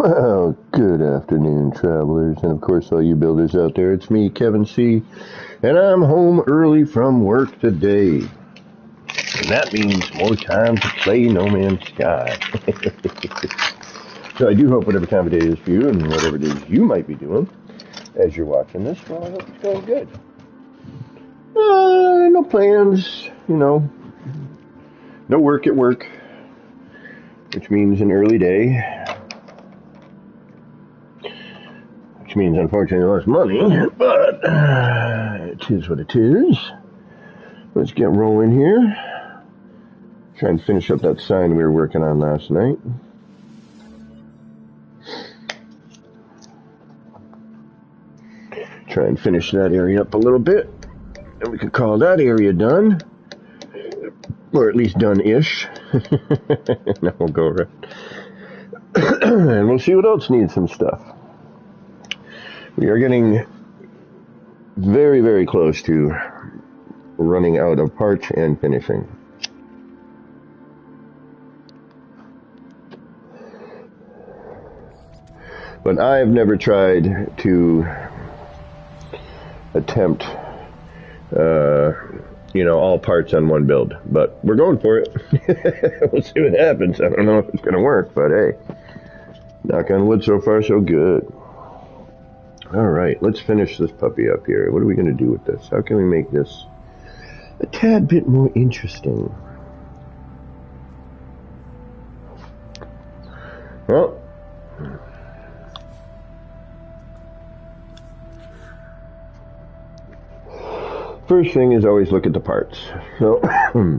Well, good afternoon, travelers, and of course all you builders out there. It's me, Kevin C., and I'm home early from work today. And that means more time to play No Man's Sky. So I do hope whatever time of day it is for you, and whatever it is you might be doing as you're watching this, well, I hope it's going good. No plans, no work at work, which means an early day. Which means, unfortunately, less money, but it is what it is. Let's get rolling here. Try and finish up that sign we were working on last night. Try and finish that area up a little bit, and we could call that area done, or at least done-ish. Now we'll go around, and we'll see what else needs some stuff. We are getting very, very close to running out of parts and finishing. But I have never tried to attempt, all parts on one build. But we're going for it. We'll see what happens. I don't know if it's going to work, but hey, knock on wood, so far so good. All right, let's finish this puppy up here. What are we going to do with this? How can we make this a tad bit more interesting? Well, first thing is always look at the parts. So,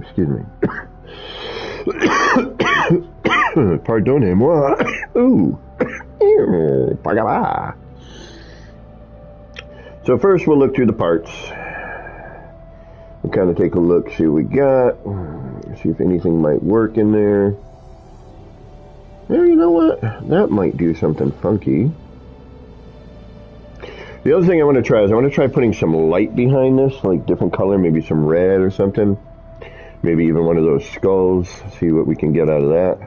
excuse me. Pardonnez-moi. Ooh. So first we'll look through the parts. We'll kind of take a look, see what we got, see if anything might work in there. Well, you know what? That might do something funky. The other thing I want to try is I want to try putting some light behind this, like different color, maybe some red or something. Maybe even one of those skulls, see what we can get out of that.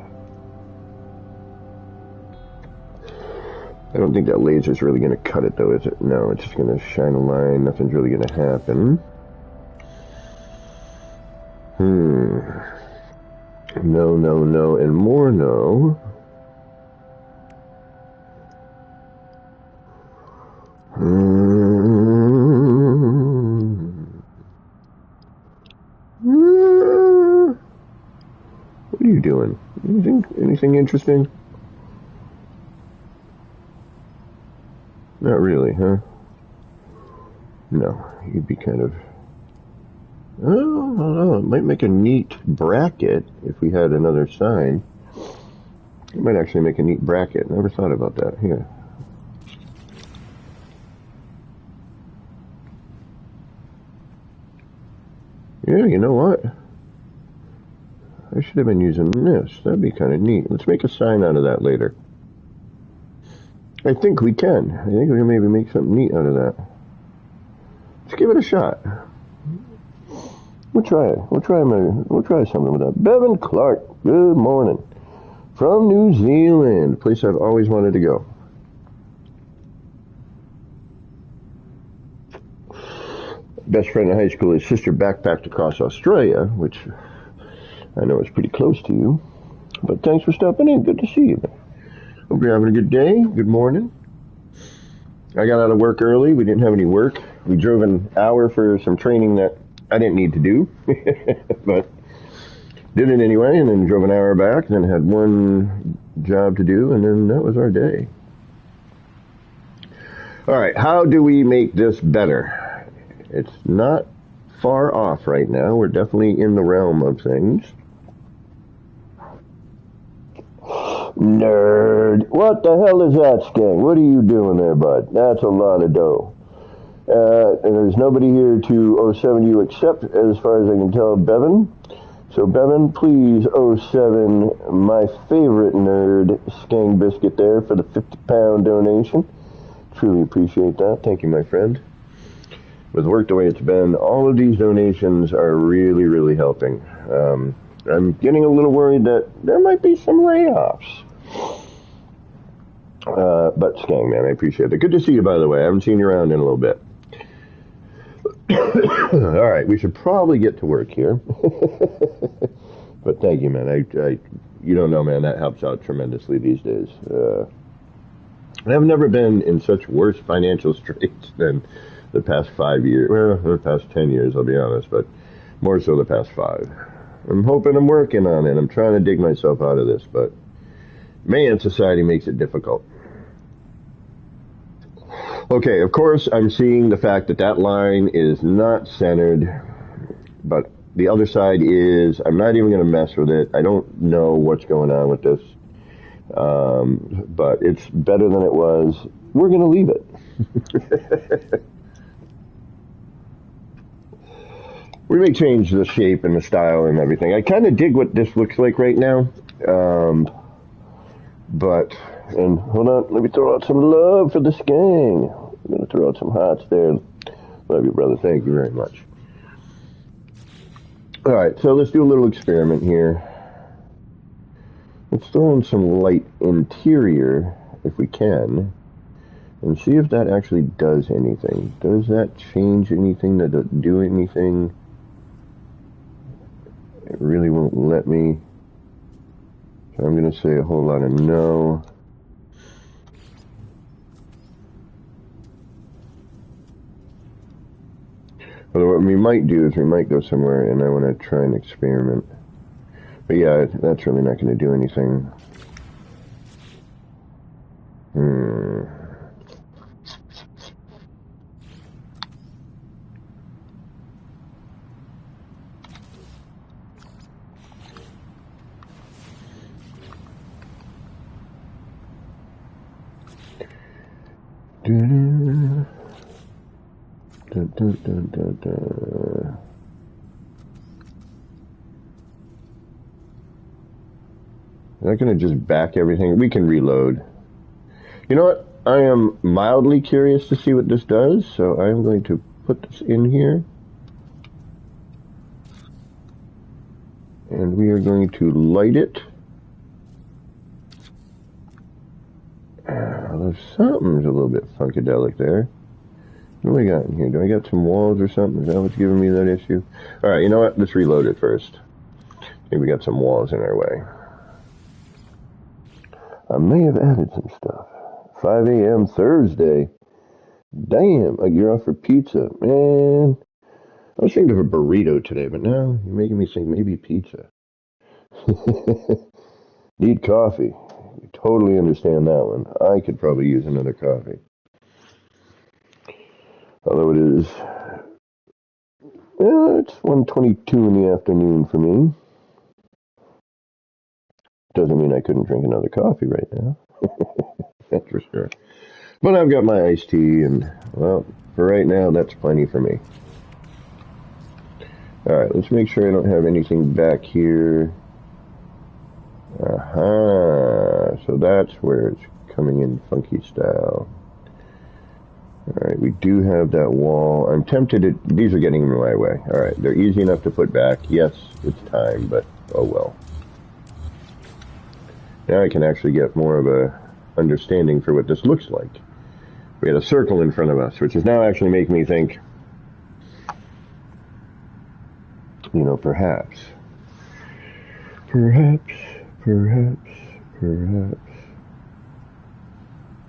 I don't think that laser's really going to cut it, though, is it? No, it's just going to shine a line. Nothing's really going to happen. No, and more no. What are you doing? Anything interesting? Not really, huh? No, you'd be kind of... Oh, it might make a neat bracket if we had another sign. It might actually make a neat bracket. Never thought about that. Here. Yeah, you know what? I should have been using this. That'd be kind of neat. Let's make a sign out of that later. I think we can. I think we can maybe make something neat out of that. Let's give it a shot. We'll try it. We'll try something with that. Bevan Clark, good morning. From New Zealand, a place I've always wanted to go. Best friend in high school, his sister backpacked across Australia, which I know is pretty close to you. But thanks for stopping in. Good to see you. Hope you're having a good day. Good morning. I got out of work early. We didn't have any work. We drove an hour for some training that I didn't need to do, but did it anyway, and then drove an hour back, and then had one job to do, and then that was our day. All right, how do we make this better? It's not far off right now. We're definitely in the realm of things. Nerd. What the hell is that, Skang? What are you doing there, bud? That's a lot of dough. And there's nobody here to 07 you except, as far as I can tell, Bevan. So, Bevan, please 07 my favorite nerd, Skang Biscuit, there for the 50-pound donation. Truly appreciate that. Thank you, my friend. With work the way it's been, all of these donations are really, really helping. I'm getting a little worried that there might be some layoffs. But Skang, man, I appreciate it. Good to see you, by the way. I haven't seen you around in a little bit. All right, we should probably get to work here. But thank you, man. You don't know, man, that helps out tremendously these days. I've never been in such worse financial straits than the past 5 years. Well, the past 10 years, I'll be honest, but more so the past 5. I'm hoping I'm working on it. I'm trying to dig myself out of this, but man, society makes it difficult. Okay, of course, I'm seeing the fact that that line is not centered, but the other side is, I'm not even going to mess with it. I don't know what's going on with this, but it's better than it was. We're going to leave it. We may change the shape and the style and everything. I kind of dig what this looks like right now, but... And hold on, let me throw out some love for this gang. I'm going to throw out some hearts there. Love you, brother. Thank you very much. All right, so let's do a little experiment here. Let's throw in some light interior, if we can, and see if that actually does anything. Does that change anything? Does it do anything? It really won't let me. So I'm going to say a whole lot of no. But what we might do is we might go somewhere, and I want to try and experiment. But yeah, that's really not going to do anything. I'm not going to just back everything. We can reload. You know what? I am mildly curious to see what this does, so I'm going to put this in here. And we are going to light it. Something's a little bit funkadelic there. What do we got in here? Do I got some walls or something? Is that what's giving me that issue? Alright, you know what? Let's reload it first. Maybe we got some walls in our way. I may have added some stuff. 5 a.m. Thursday. Damn, you're off for pizza. Man, I was thinking of a burrito today, but now you're making me think maybe pizza. Need coffee. I totally understand that one. I could probably use another coffee. Although it is, it's 1:22 in the afternoon for me. Doesn't mean I couldn't drink another coffee right now. That's for sure. But I've got my iced tea, and, well, for right now, that's plenty for me. Alright, let's make sure I don't have anything back here. Aha, so that's where it's coming in funky style. Alright, we do have that wall. I'm tempted to... These are getting in my way. Alright, they're easy enough to put back. Yes, it's time, but oh well. Now I can actually get more of a understanding for what this looks like. We had a circle in front of us, which is now actually making me think, you know, perhaps.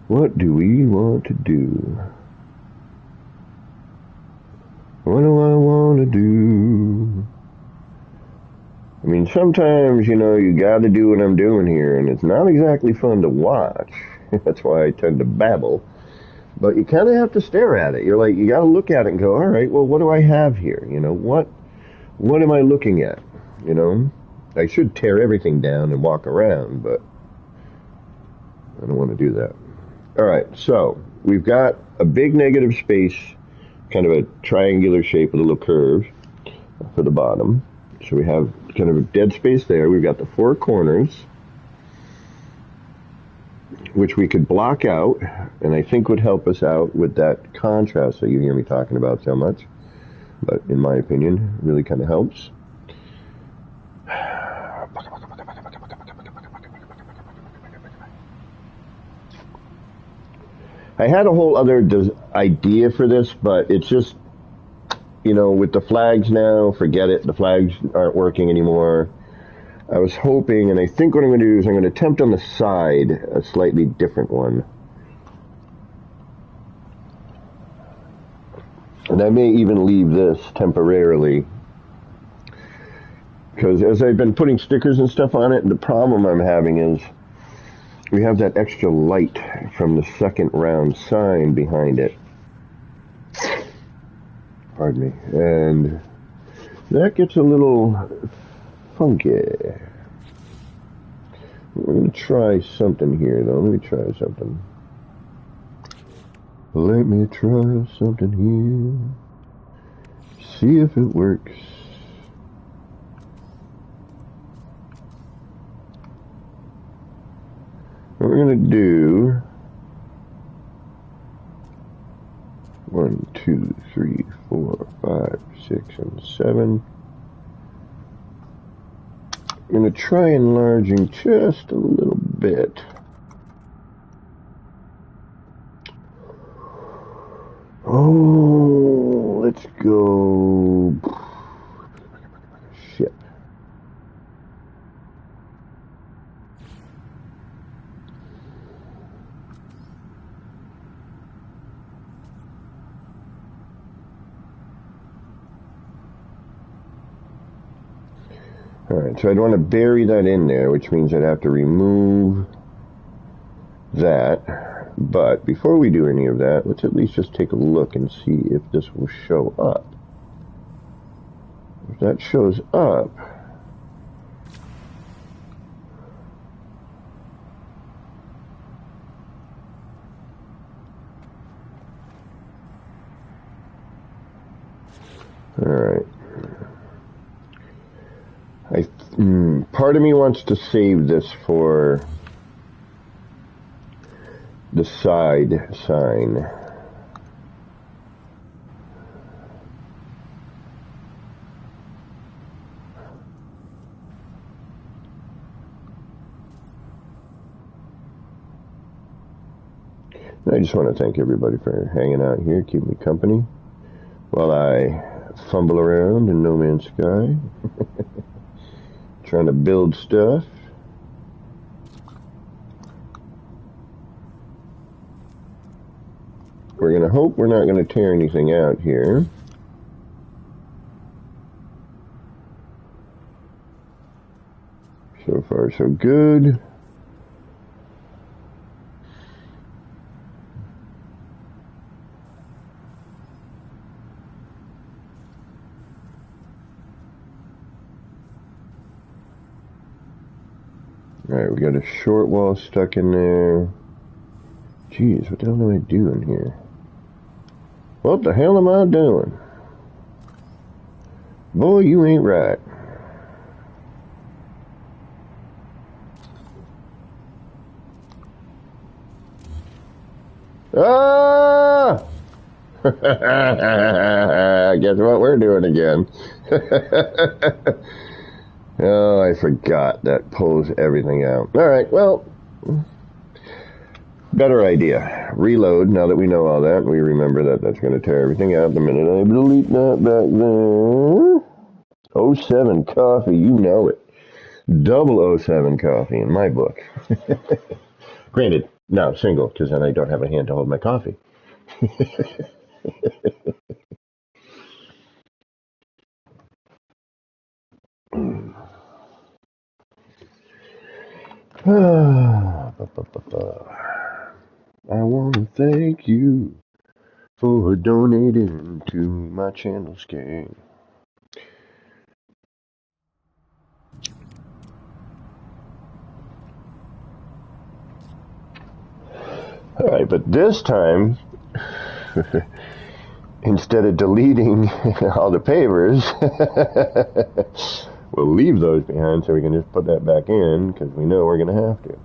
What do we want to do? What do I want to do? I mean, sometimes, you know, you gotta do what I'm doing here, and it's not exactly fun to watch. That's why I tend to babble. But you kind of have to stare at it. You're like, you gotta look at it and go, all right, well, what do I have here? You know, what am I looking at? You know, I should tear everything down and walk around, but I don't want to do that. All right, so we've got a big negative space, kind of a triangular shape with a little curve for the bottom. So we have kind of a dead space there. We've got the 4 corners, which we could block out, and I think would help us out with that contrast that you hear me talking about so much. But in my opinion, it really kind of helps. I had a whole other idea for this, but it's just, you know, with the flags now, forget it. The flags aren't working anymore. I was hoping, and I think what I'm going to do is I'm going to attempt on the side a slightly different one. And I may even leave this temporarily, because as I've been putting stickers and stuff on it, the problem I'm having is we have that extra light from the second round sign behind it. Pardon me. And that gets a little funky. We're going to try something here, though. Let me try something. Let me try something here. See if it works. What we're going to do... 1, 2, 3, 4, 5, 6, and 7. I'm going to try enlarging just a little bit. Oh, let's go. Shit. Alright, so I'd want to bury that in there, which means I'd have to remove that. But before we do any of that, let's at least just take a look and see if this will show up. If that shows up, alright. Part of me wants to save this for the side sign. I just want to thank everybody for hanging out here, keeping me company while I fumble around in No Man's Sky. Trying to build stuff. We're going to hope we're not going to tear anything out here. So far, so good. Alright, we got a short wall stuck in there. Jeez, what the hell am I doing here? What the hell am I doing? Boy, you ain't right. Ah! Guess what we're doing again? Oh, I forgot. That pulls everything out. Alright, well, better idea. Reload, now that we know all that. We remember that that's going to tear everything out the minute I delete that back there. 07 coffee, you know it. Double 07 coffee in my book. Granted, no, single, because then I don't have a hand to hold my coffee. I want to thank you for donating to my channel Sky. Alright, but this time, instead of deleting all the pavers, we'll leave those behind so we can just put that back in, because we know we're going to have to.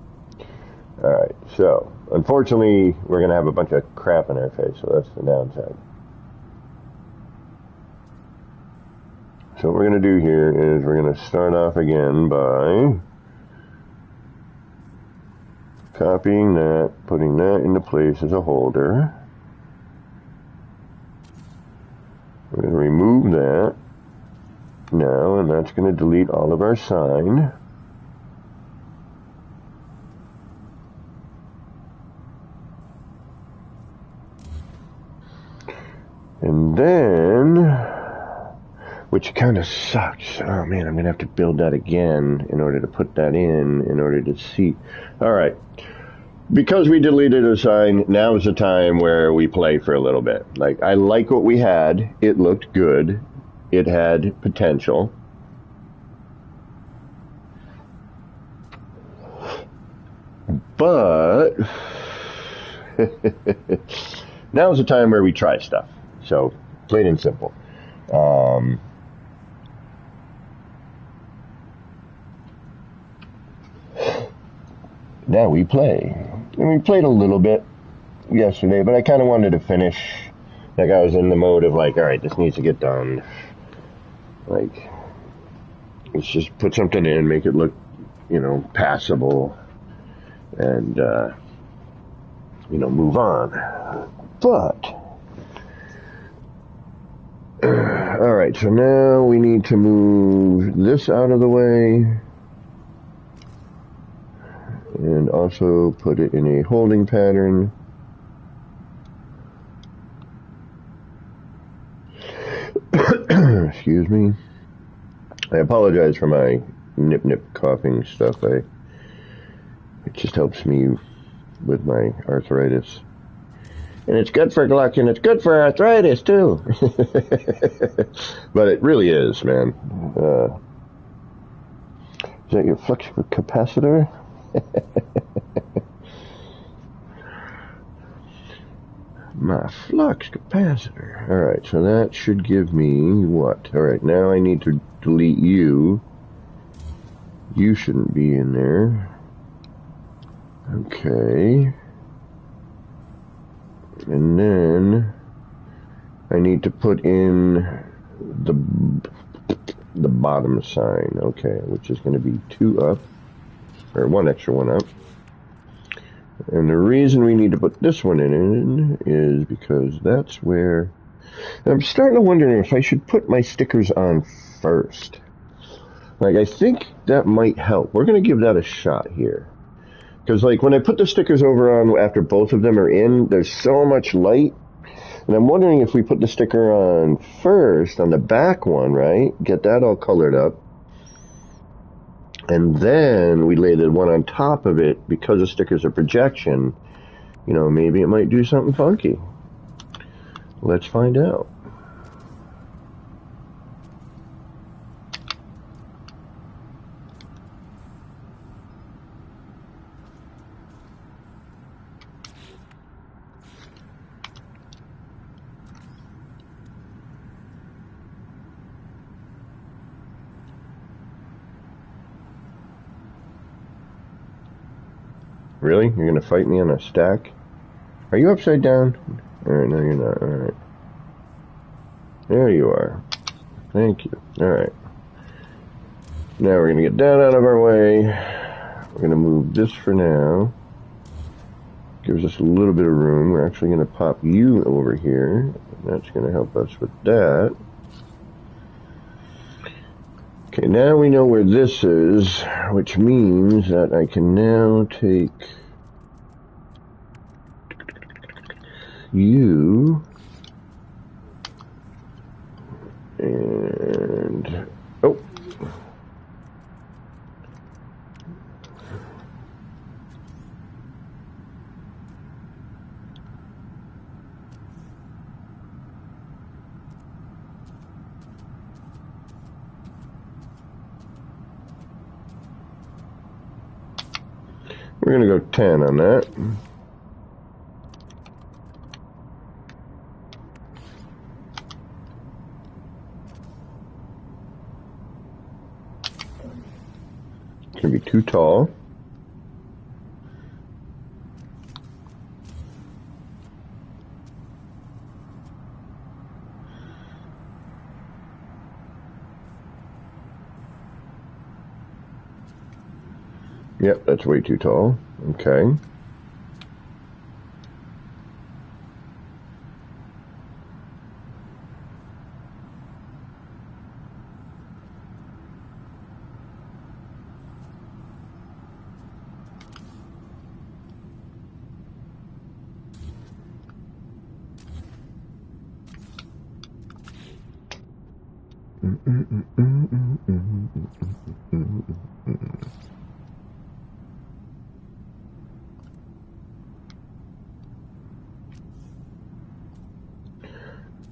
Alright, so, unfortunately, we're going to have a bunch of crap in our face, so that's the downside. So what we're going to do here is we're going to start off again by Copying that, putting that into place as a holder. We're going to remove that now, and that's going to delete all of our sign. And then, which kind of sucks. Oh man, I'm going to have to build that again in order to put that in order to see. All right. Because we deleted a sign, now is the time where we play for a little bit. Like, I like what we had. It looked good. It had potential. But now is the time where we try stuff. So, plain and simple. Now we play. And we played a little bit yesterday, but I kind of wanted to finish. Like, I was in the mode of like, all right, this needs to get done. Like, let's just put something in, make it look, passable, and, move on. But, all right, so now we need to move this out of the way. And also put it in a holding pattern. Excuse me. I apologize for my nip coughing stuff. It just helps me with my arthritis. And it's good for gluck, and it's good for arthritis too. But it really is, man. Is that your flux capacitor? My flux capacitor. Alright, so that should give me what? Alright, now I need to delete you. You shouldn't be in there. Okay. And then I need to put in the bottom sign. Okay, which is going to be 2 up. Or 1 extra 1 up. And the reason we need to put this one in is because that's where... I'm starting to wonder if I should put my stickers on first. Like, I think that might help. We're going to give that a shot here. Because, like, when I put the stickers over on after both of them are in, there's so much light. And I'm wondering if we put the sticker on first, on the back one, right? Get that all colored up. And then we lay the one on top of it, because the stickers are projection, maybe it might do something funky. Let's find out. Really? You're going to fight me on a stack? Are you upside down? Alright, no you're not. Alright. There you are. Thank you. Alright. Now we're going to get that out of our way. We're going to move this for now. Gives us a little bit of room. We're actually going to pop you over here. That's going to help us with that. Okay, now we know where this is, which means that I can now take you and oh, we're going to go 10 on that. It's going to be too tall. Yep, that's way too tall. Okay.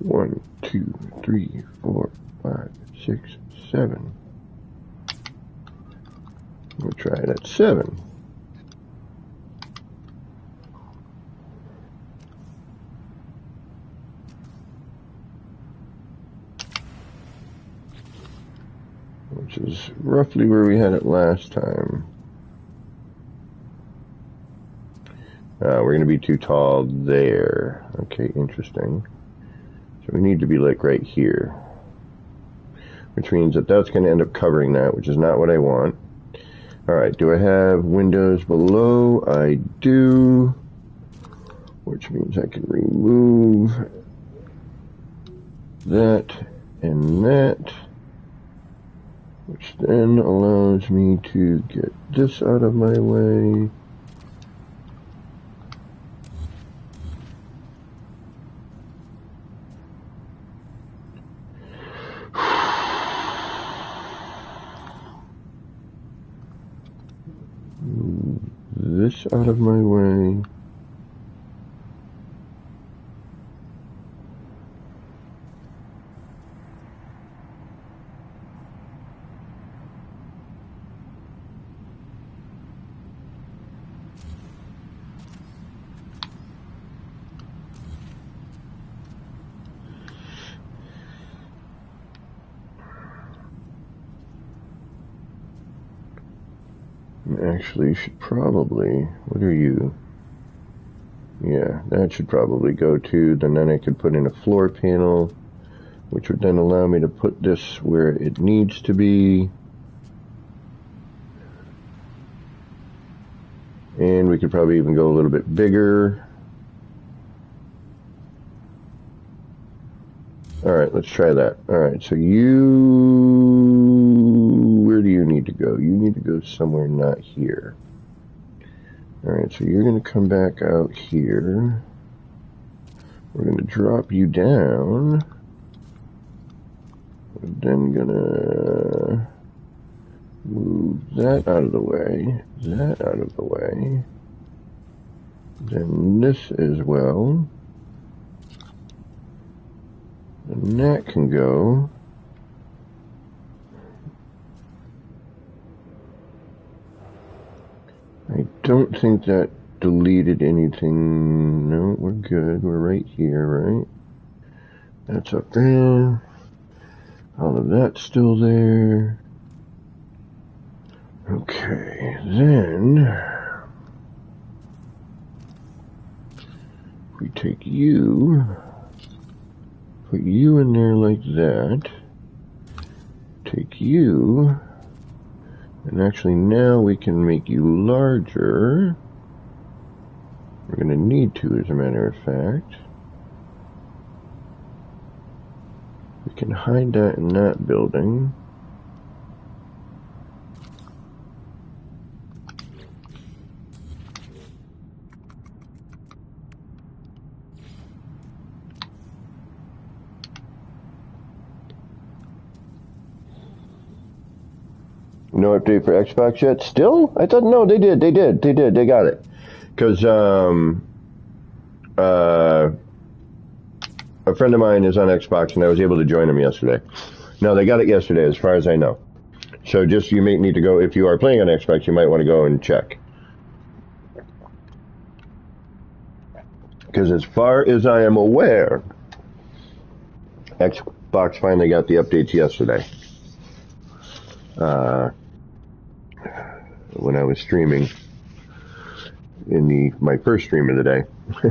One, two, three, 4, 5, 6, 7. We'll try it at 7. Which is roughly where we had it last time. We're going to be too tall there. Okay, interesting. So we need to be like right here. Which means that that's going to end up covering that, which is not what I want. Alright, do I have windows below? I do. Which means I can remove that and that. Which then allows me to get this out of my way. Move this out of my way. Actually, should probably, what are you? Yeah, that should probably go to, then I could put in a floor panel, which would then allow me to put this where it needs to be. And we could probably even go a little bit bigger. Alright, let's try that. Alright, so where do you need to go? You need to go somewhere not here. Alright, so you're going to come back out here. We're going to drop you down. We're then going to move that out of the way, that out of the way. Then this as well. And that can go. I don't think that deleted anything. No, we're good. We're right here, right? That's up there. All of that's still there. Okay, then we take you, put you in there like that, take you, and actually now we can make you larger. We're going to need to, as a matter of fact. We can hide that in that building. No update for Xbox yet? Still? I thought, no, they did, they got it. Because, a friend of mine is on Xbox and I was able to join him yesterday. No, they got it yesterday as far as I know. So just, you may need to go, if you are playing on Xbox, you might want to go and check. Because as far as I am aware, Xbox finally got the updates yesterday. When I was streaming in my first stream of the day,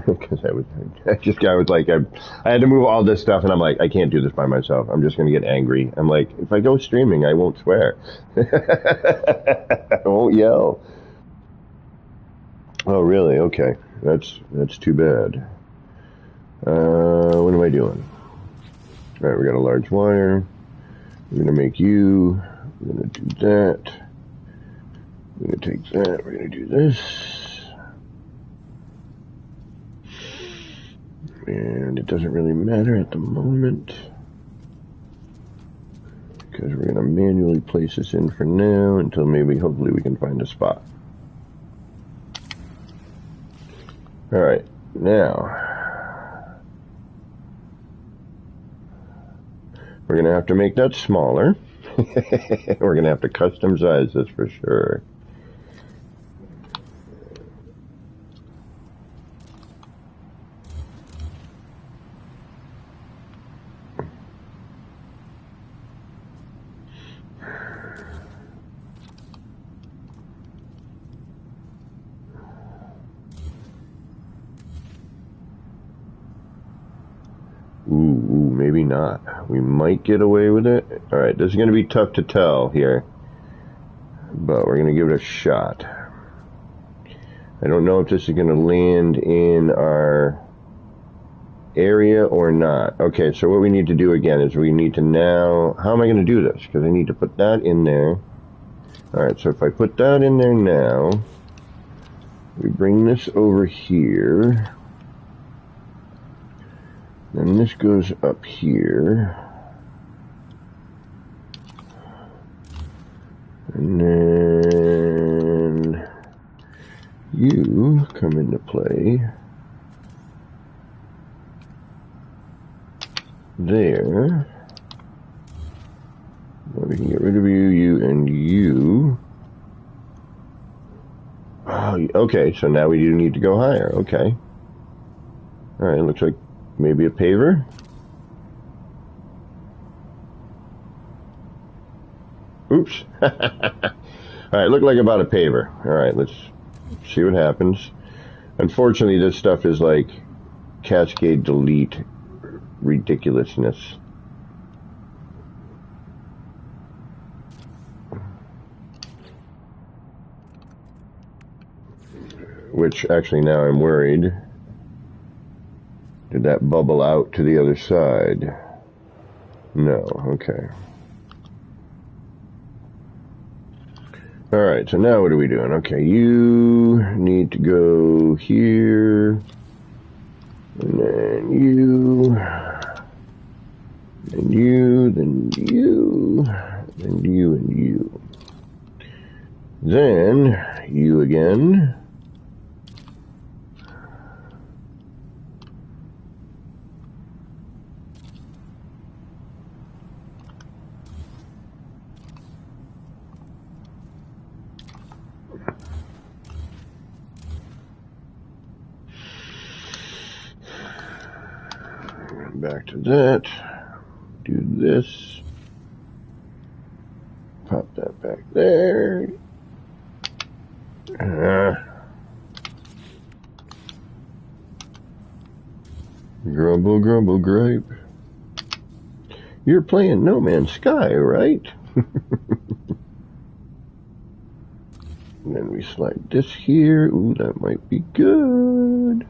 because I was like, I had to move all this stuff, and I'm like, I can't do this by myself. I'm just going to get angry. I'm like, if I go streaming, I won't swear. I won't yell. Oh, really? Okay. That's too bad. What am I doing? All right, we got a large wire. We're gonna make you. We're gonna do that. We're gonna take that. We're gonna do this. And it doesn't really matter at the moment, because we're gonna manually place this in for now until maybe, hopefully, we can find a spot. All right, now we're gonna have to make that smaller. We're gonna have to custom size this for sure. Ooh, maybe not. We might get away with it. All right, this is going to be tough to tell here, but we're going to give it a shot. I don't know if this is going to land in our area or not. Okay, so what we need to do again is we need to now... How am I going to do this? Because I need to put that in there. All right, so if I put that in there now, we bring this over here. Then this goes up here. And then you come into play there. Well, we can get rid of you, you, and you. Oh, okay, so now we do need to go higher. Okay. All right, looks like maybe a paver. Oops. All right, looked like about a paver. All right, let's see what happens. Unfortunately, this stuff is like cascade delete ridiculousness. Which actually now I'm worried. Did that bubble out to the other side? No, okay. Alright, so now what are we doing? Okay, you need to go here, and then you, and you, then you, and you, and you. Then you again. Back to that, do this, pop that back there, grumble, grumble, gripe. You're playing No Man's Sky, right? And then we slide this here. Ooh, that might be good.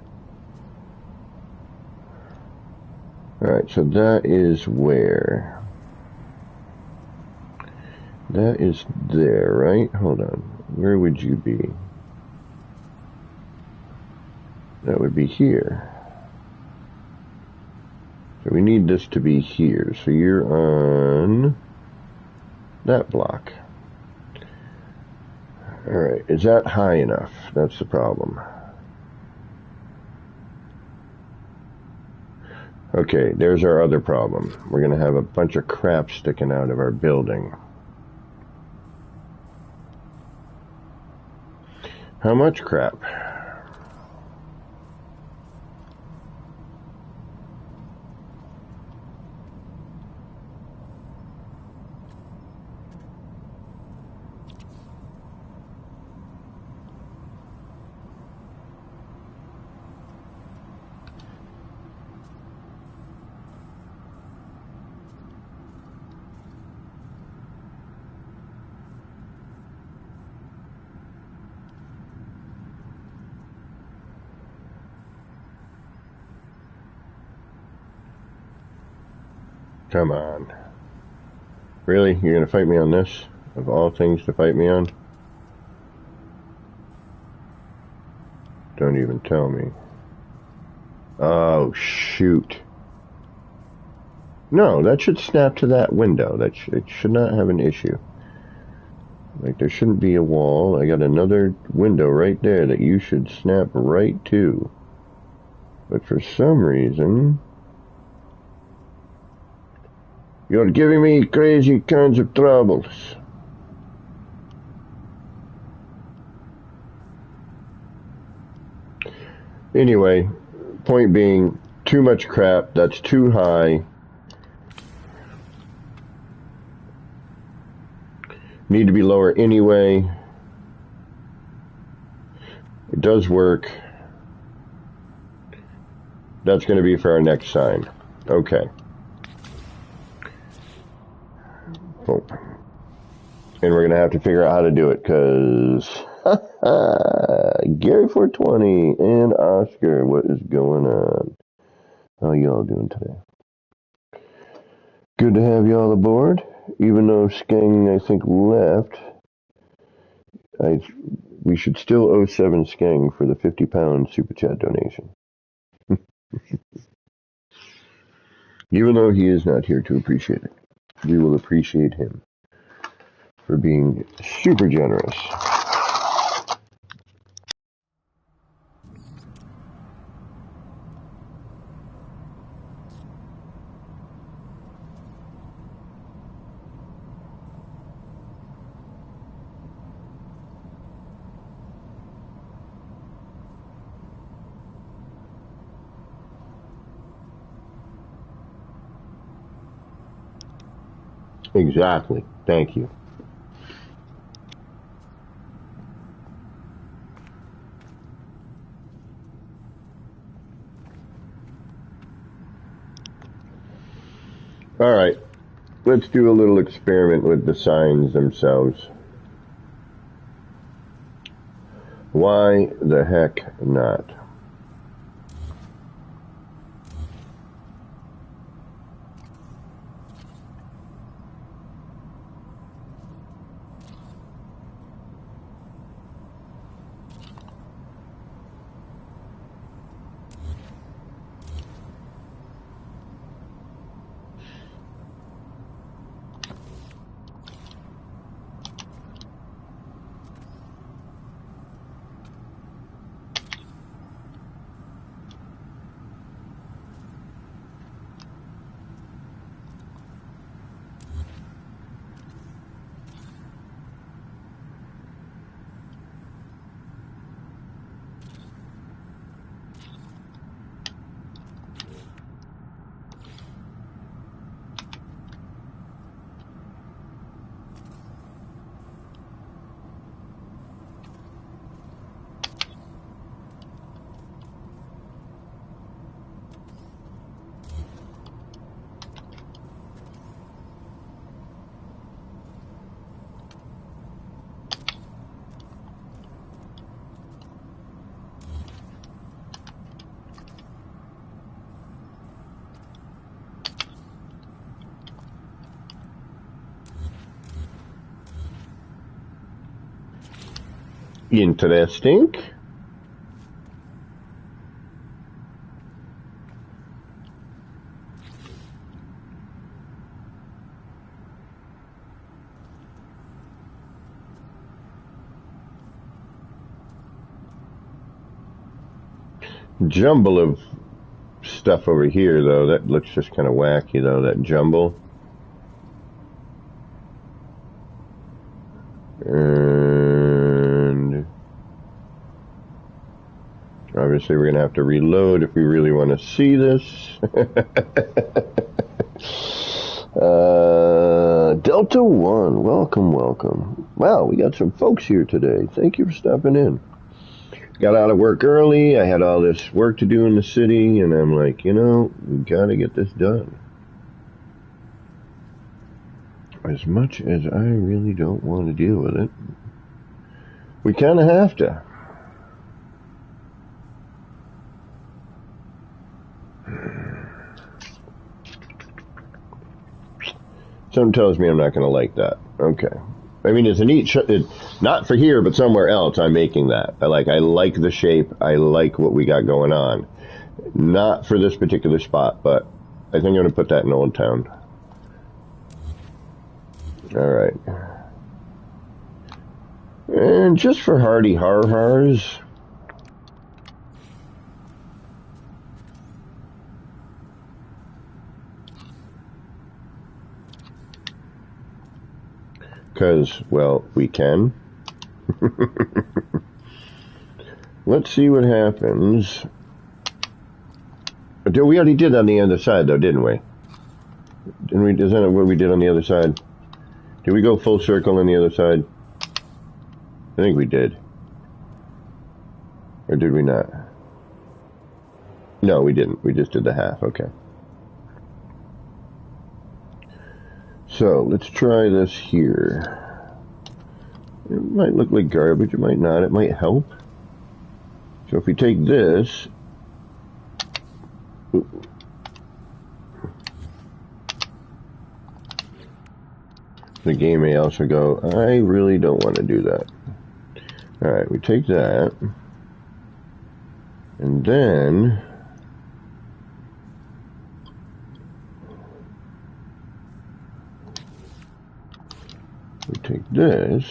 Alright, so that is where? That is there, right? Hold on. Where would you be? That would be here. So we need this to be here. So you're on that block. Alright, is that high enough? That's the problem. Okay, there's our other problem. We're going to have a bunch of crap sticking out of our building. How much crap? Come on. Really? You're going to fight me on this? Of all things to fight me on? Don't even tell me. Oh, shoot. No, that should snap to that window. It should not have an issue. Like, there shouldn't be a wall. I got another window right there that you should snap right to. But for some reason, you're giving me crazy kinds of troubles. Anyway, point being, too much crap. That's too high. Need to be lower anyway. It does work. That's going to be for our next sign. Okay. Oh. And we're going to have to figure out how to do it, because Gary 420 and Oscar, what is going on? How y'all doing today? Good to have y'all aboard. Even though Skeng, I think, left, we should still owe 7 Skeng for the 50-pound Super Chat donation. Even though he is not here to appreciate it, we will appreciate him for being super generous. Exactly. Thank you. All right. Let's do a little experiment with the signs themselves. Why the heck not? Interesting. Jumble of stuff over here, though. That looks just kind of wacky, though, that jumble. And obviously we're going to have to reload if we really want to see this. Delta 1, welcome, welcome. Wow, we got some folks here today. Thank you for stopping in. Got out of work early. I had all this work to do in the city, and I'm like, we got to get this done. As much as I really don't want to deal with it, we kind of have to. Something tells me I'm not going to like that. Okay. I mean, it's a neat not for here, but somewhere else I'm making that. I like the shape. I like what we got going on. Not for this particular spot, but I think I'm going to put that in Old Town. Alright. And just for hardy har-hars, because, well, we can. Let's see what happens. We already did on the other side, though, didn't we? Didn't we? Isn't that what we did on the other side? Did we go full circle on the other side? I think we did. Or did we not? No, we didn't. We just did the half. Okay. So, let's try this here. It might look like garbage. It might not. It might help. So if we take this... The game may also go, I really don't want to do that. Alright, we take that. And then... we take this.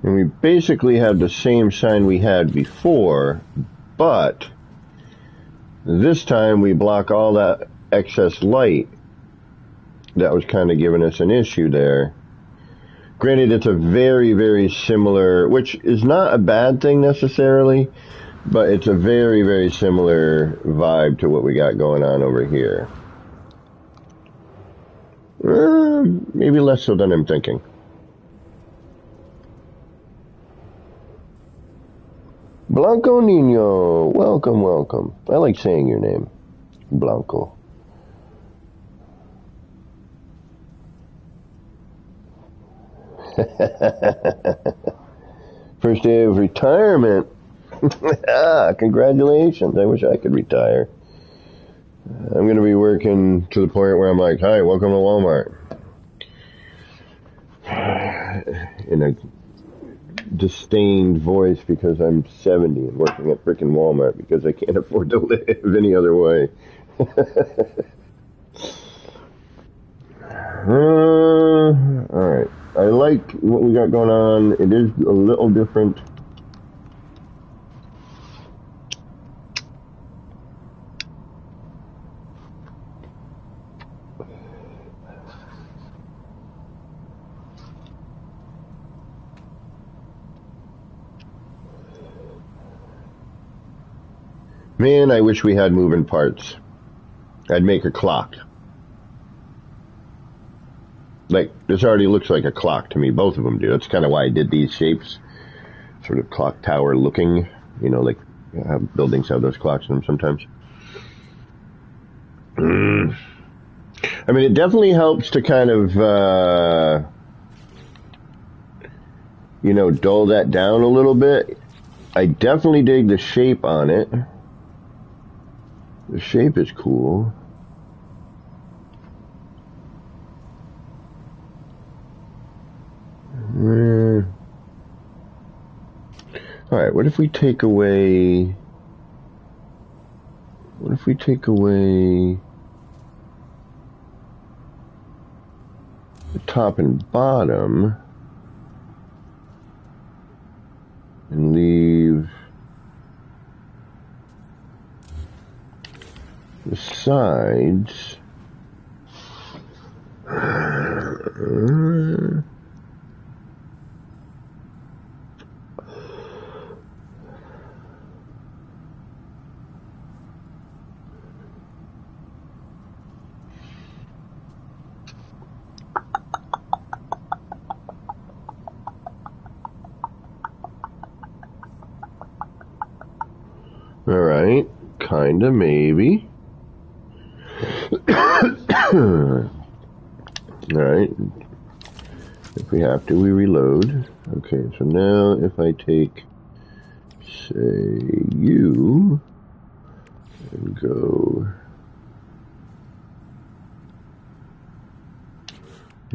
And we basically have the same sign we had before, but this time we block all that excess light that was kind of giving us an issue there. Granted, it's a very, very similar, which is not a bad thing necessarily, but it's a very, very similar vibe to what we got going on over here. Maybe less so than I'm thinking. Blanco Nino, welcome, welcome. I like saying your name, Blanco. First day of retirement. Congratulations. I wish I could retire. I'm going to be working to the point where I'm like, hi, welcome to Walmart. In a disdained voice because I'm 70 and working at frickin' Walmart because I can't afford to live any other way. Alright. I like what we got going on. It is a little different. Man, I wish we had moving parts. I'd make a clock. Like, this already looks like a clock to me. Both of them do. That's kind of why I did these shapes. Sort of clock tower looking. You know, like buildings have those clocks in them sometimes. I mean, it definitely helps to kind of, you know, dull that down a little bit. I definitely dig the shape on it. The shape is cool. Alright, what if we take away... What if we take away... the top and bottom... and leave... the sides. Alright, kinda, maybe. Alright. If we have to, we reload. Okay, so now if I take, say, you, and go...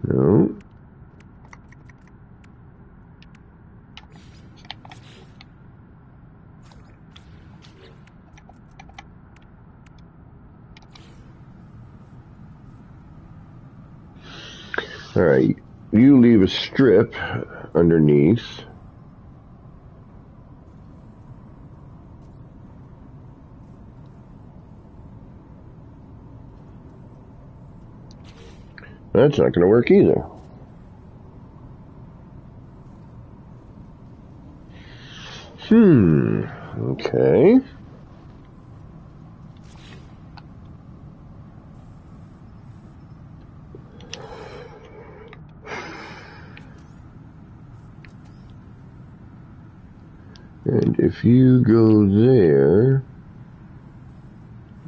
No. Alright, you leave a strip underneath. That's not going to work either. Okay. And if you go there,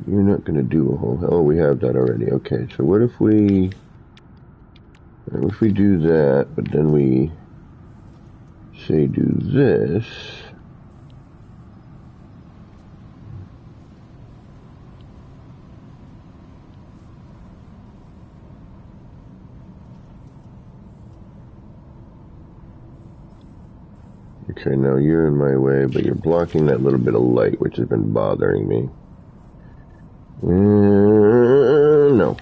you're not going to do a whole... Oh, we have that already. Okay, so what if we do that, but then we say do this... Okay, now you're in my way, but you're blocking that little bit of light, which has been bothering me. No.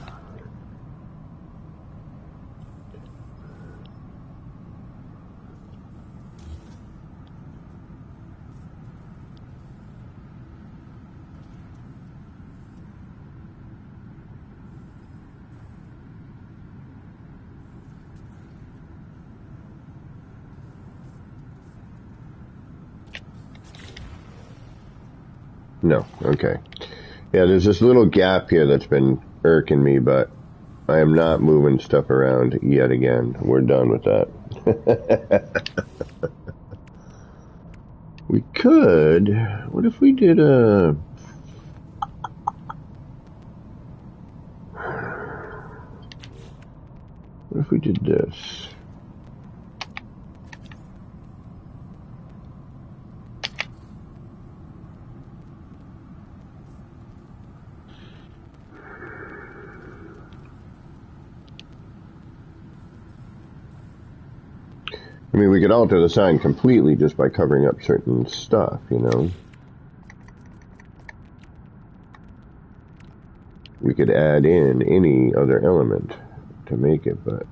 No, okay. Yeah, there's this little gap here that's been irking me, but I am not moving stuff around yet again. We're done with that. We could... What if we did a... What if we did this? I mean, we could alter the sign completely just by covering up certain stuff, you know? We could add in any other element to make it, but...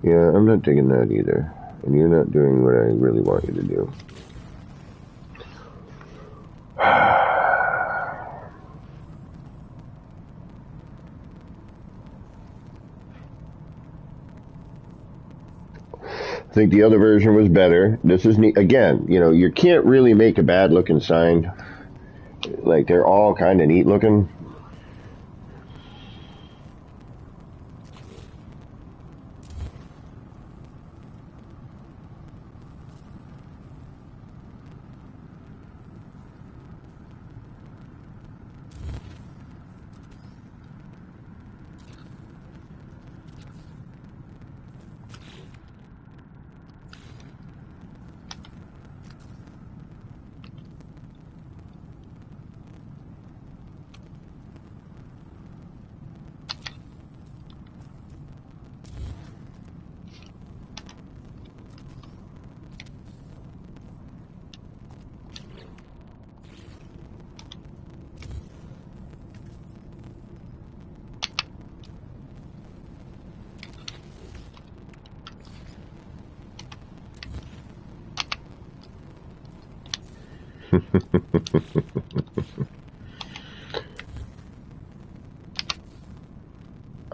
Yeah, I'm not digging that either. And you're not doing what I really want you to do. I think the other version was better. This is neat. Again, you know, you can't really make a bad looking sign. Like, they're all kind of neat looking.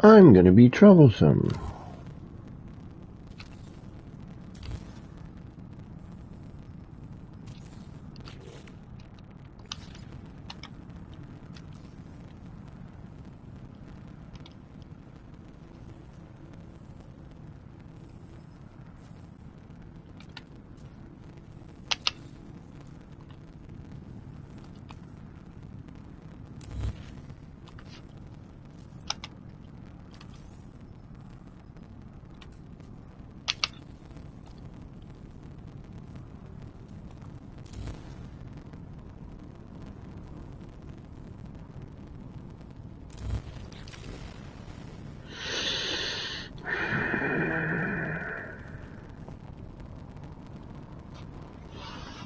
I'm gonna be troublesome.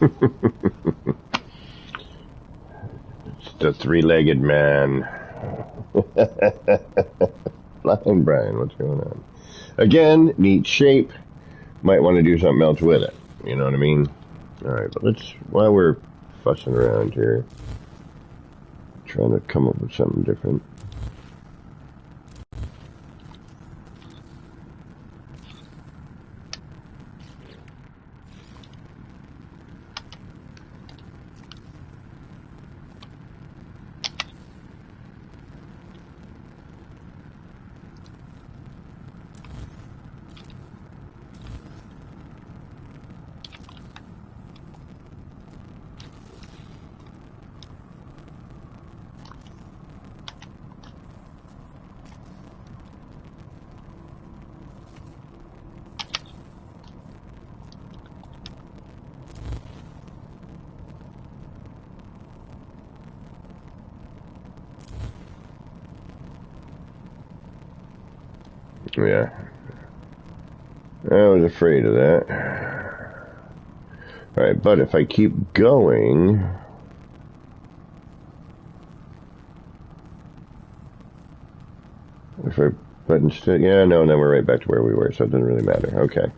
It's the three-legged man. Flying Brian, what's going on? Again, neat shape. Might want to do something else with it. You know what I mean? Alright, but let's, while we're fussing around here, trying to come up with something different. Yeah. I was afraid of that. Alright, but if I keep going... But instead... Yeah, no, then we're right back to where we were, so it doesn't really matter. Okay.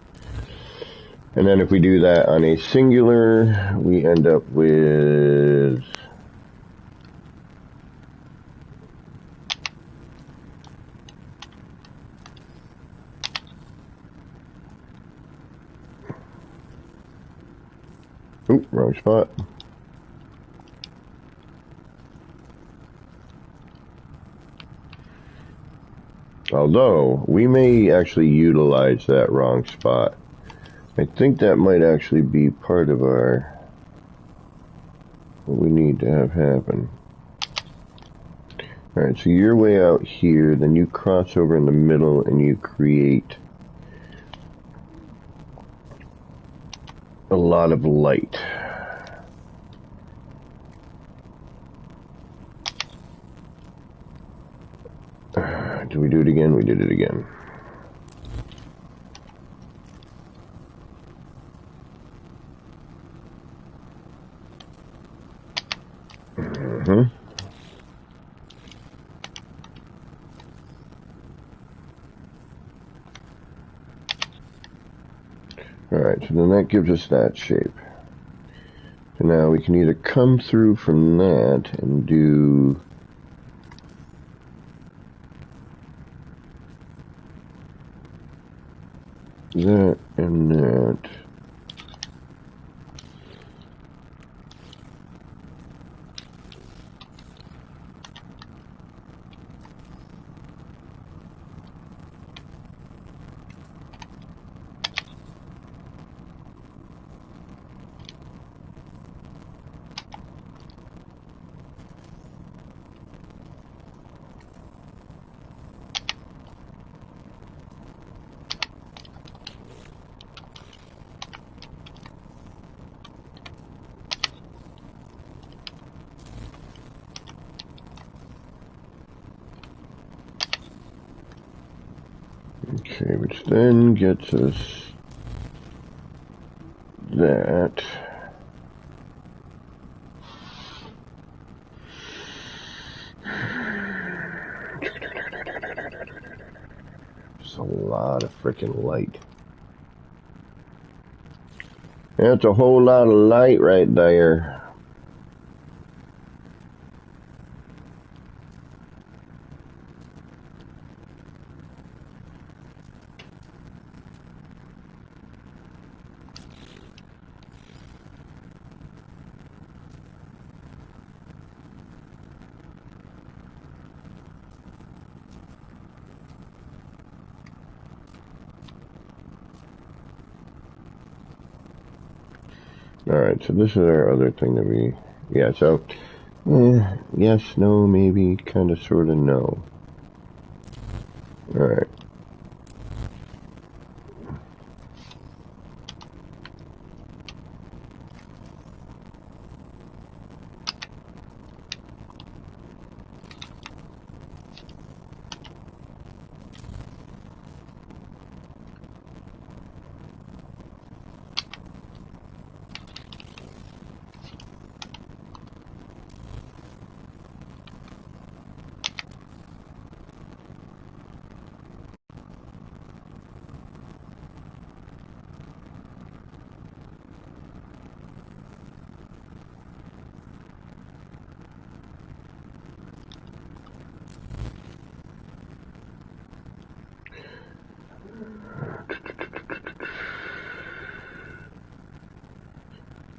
And then if we do that on a singular, we end up with... Oop, wrong spot. Although, we may actually utilize that wrong spot. I think that might actually be part of our... what we need to have happen. Alright, so you're way out here, then you cross over in the middle and you create a lot of light. Did we do it again? We did it again. Alright, so then that gives us that shape. So now we can either come through from that and do... that and that. Okay, which then gets us that. Just a lot of freaking light. That's a whole lot of light right there. Alright, so this is our other thing that we... yeah, so... yes, no, maybe, kind of, sort of, no. Alright.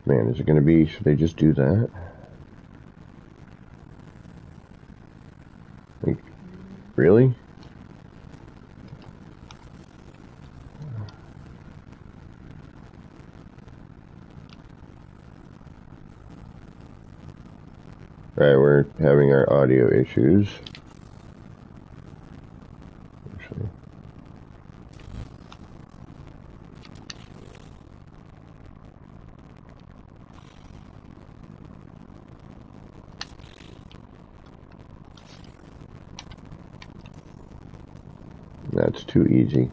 Man, is it going to be, should they just do that? Like, really? Alright, we're having our audio issues. Actually. That's too easy.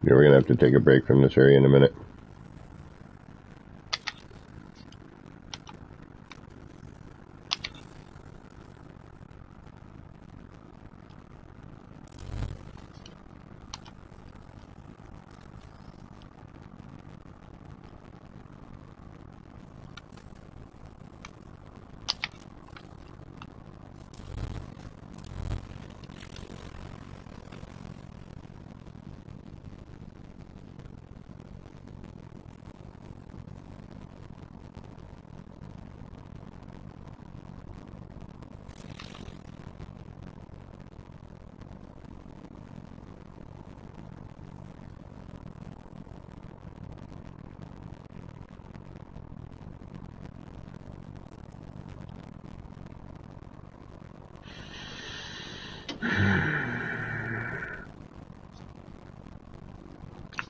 Yeah, we're going to have to take a break from this area in a minute.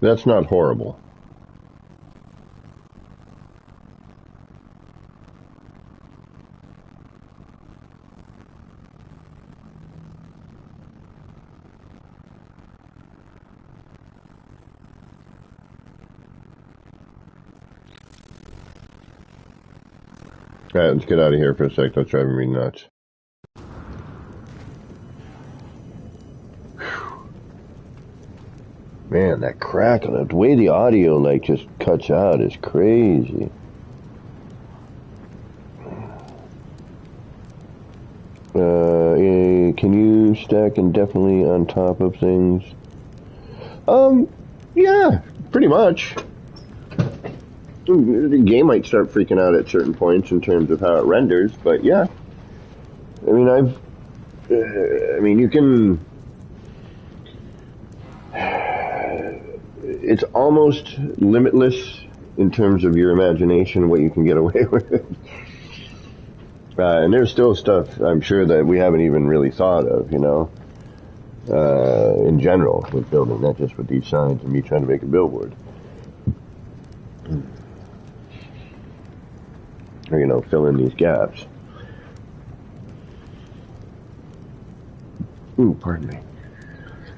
That's not horrible. Alright, let's get out of here for a sec. That's driving me nuts. Man, that crackle, the way the audio like just cuts out is crazy. Can you stack indefinitely on top of things? Yeah, pretty much. The game might start freaking out at certain points in terms of how it renders, but yeah. I mean, you can... It's almost limitless in terms of your imagination, what you can get away with. And there's still stuff, I'm sure, that we haven't even really thought of, you know, in general with building, not just with these signs and me trying to make a billboard. Or, you know, fill in these gaps. Ooh, pardon me.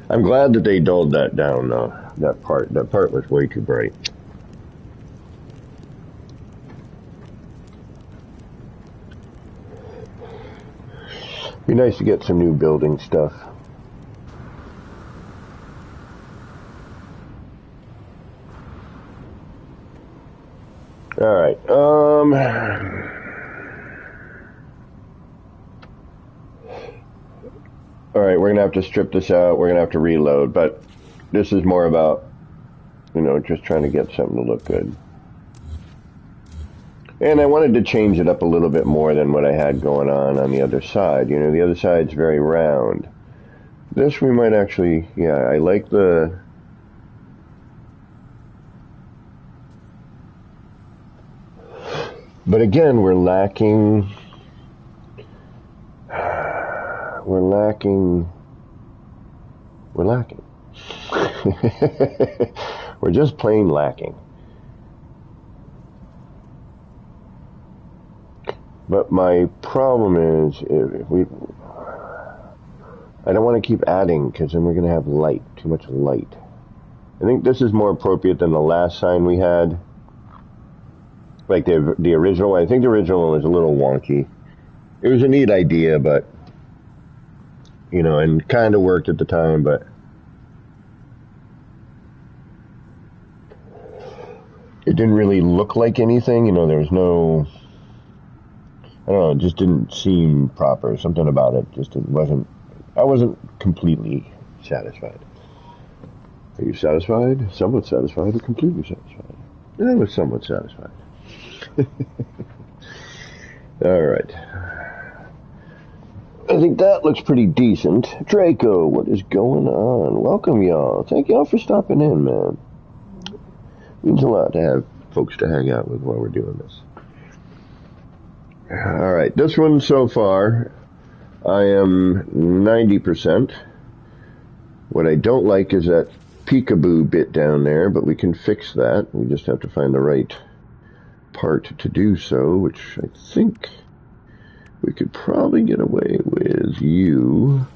I'm glad that they dulled that down, though. That part was way too bright. Be nice to get some new building stuff. Alright, Alright, we're gonna have to strip this out, we're gonna have to reload, but this is more about, you know, just trying to get something to look good. And I wanted to change it up a little bit more than what I had going on the other side. You know, the other side's very round. This we might actually, yeah, I like the... But again, we're lacking. We're lacking. We're just plain lacking. But my problem is, I don't want to keep adding because then we're going to have light, too much light. I think this is more appropriate than the last sign we had. Like the original one. I think the original one was a little wonky. It was a neat idea, but, you know, and kind of worked at the time, but it didn't really look like anything. You know, there was no, I don't know, it just didn't seem proper. Something about it just I wasn't completely satisfied. Are you satisfied? Somewhat satisfied or completely satisfied? I was somewhat satisfied. All right. I think that looks pretty decent. Draco, what is going on? Welcome, y'all. Thank y'all for stopping in, man. Means a lot to have folks to hang out with while we're doing this. All right, this one so far, I am 90%. What I don't like is that peekaboo bit down there, but we can fix that. We just have to find the right part to do so, which I think we could probably get away with you.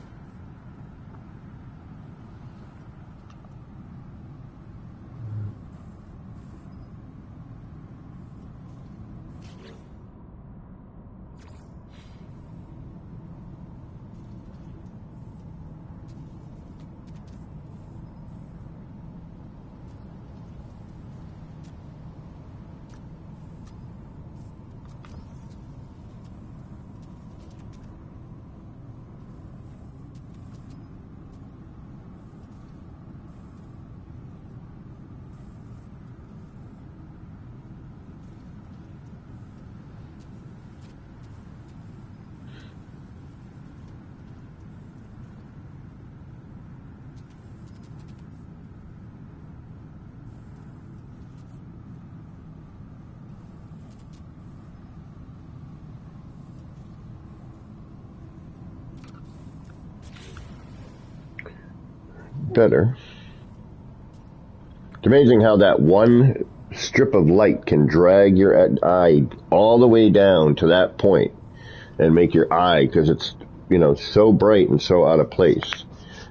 Better. It's amazing how that one strip of light can drag your eye all the way down to that point and make your eye, because it's, you know, so bright and so out of place.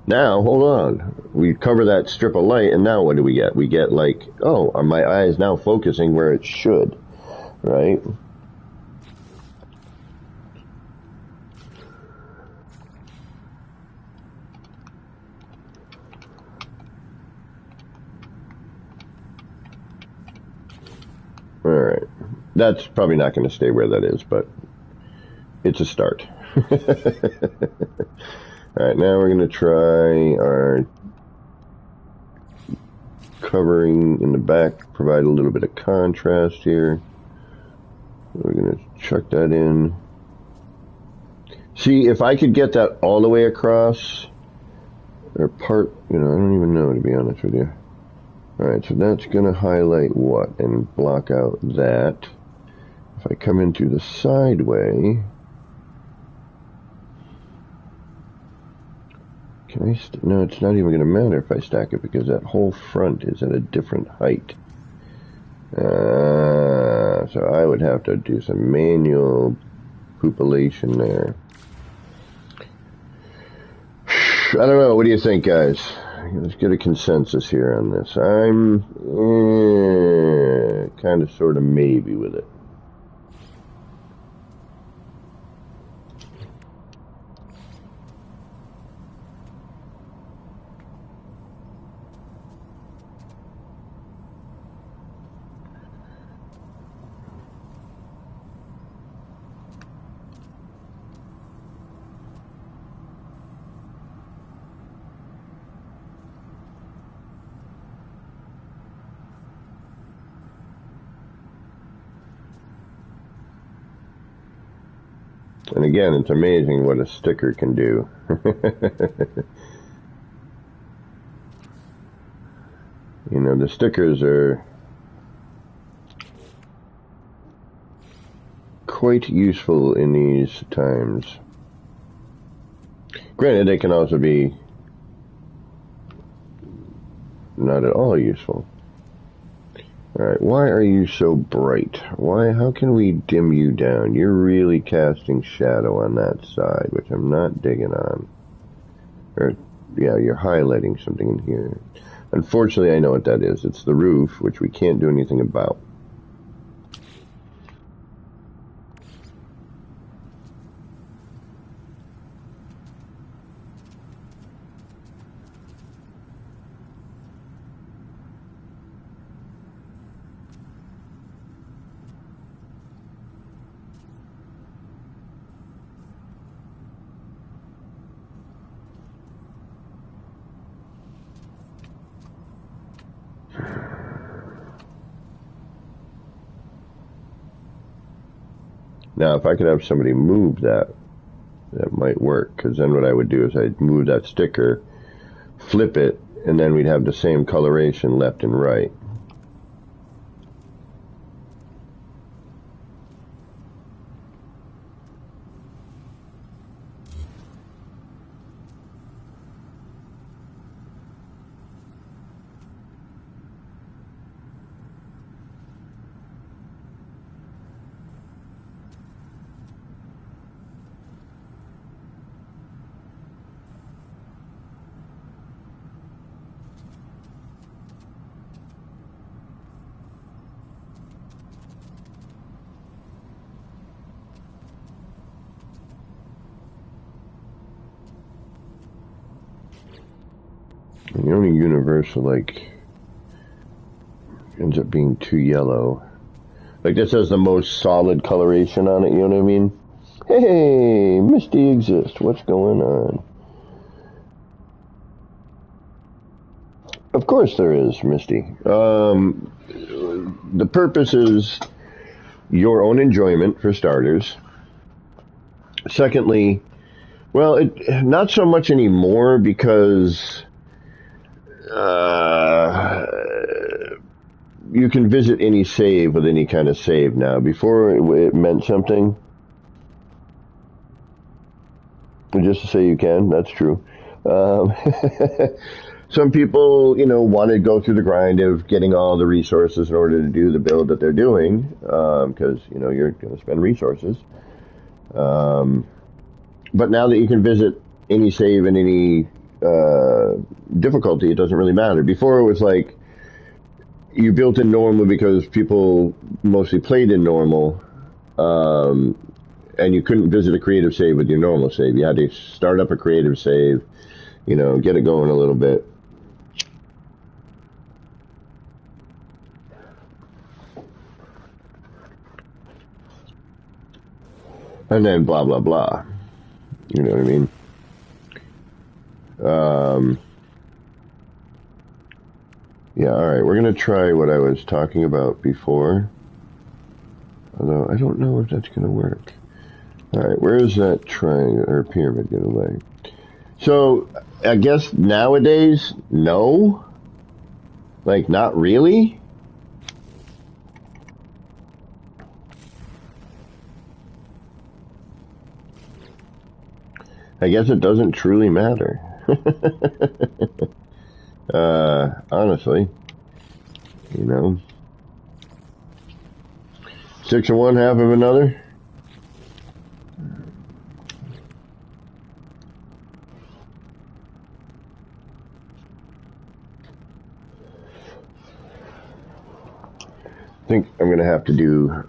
Now, hold on. We cover that strip of light, and now what do we get? We get like, oh, my eye is now focusing where it should, right? All right. That's probably not going to stay where that is, but it's a start. All right, now we're going to try our covering in the back, provide a little bit of contrast here. We're going to chuck that in. See, if I could get that all the way across, or part, you know, I don't even know, to be honest with you. Alright, so that's going to highlight what? And block out that. If I come into the sideway, can I, no, it's not even going to matter if I stack it, because that whole front is at a different height. So I would have to do some manual poopulation there. I don't know, what do you think, guys? Let's get a consensus here on this. I'm kind of, sort of, maybe with it. And again, it's amazing what a sticker can do. You know, the stickers are quite useful in these times. Granted, they can also be not at all useful. Alright, why are you so bright? How can we dim you down? You're really casting shadow on that side, which I'm not digging on. Or, yeah, you're highlighting something in here. Unfortunately, I know what that is. It's the roof, which we can't do anything about. Now, if I could have somebody move that, that might work, because then what I would do is I'd move that sticker, flip it, and then we'd have the same coloration left and right. The only universal, like, ends up being too yellow. Like, this has the most solid coloration on it, you know what I mean? Hey, Misty exists. What's going on? Of course there is, Misty. The purpose is your own enjoyment, for starters. Secondly, well, not so much anymore, because you can visit any save with any kind of save now. Before it meant something. Just to say you can, that's true. Some people, want to go through the grind of getting all the resources in order to do the build that they're doing, because, you're going to spend resources. But now that you can visit any save in any difficulty, it doesn't really matter. Before it was like, you built in normal because people mostly played in normal, and you couldn't visit a creative save with your normal save. You had to start up a creative save, get it going a little bit. And then blah, blah, blah. You know what I mean? Yeah, alright, we're going to try what I was talking about before. Although, I don't know if that's going to work. Alright, where is that triangle, or pyramid going to lay? So, I guess nowadays, no? Like, not really? I guess it doesn't truly matter. Honestly. 6 of one, half of another. I think I'm going to have to do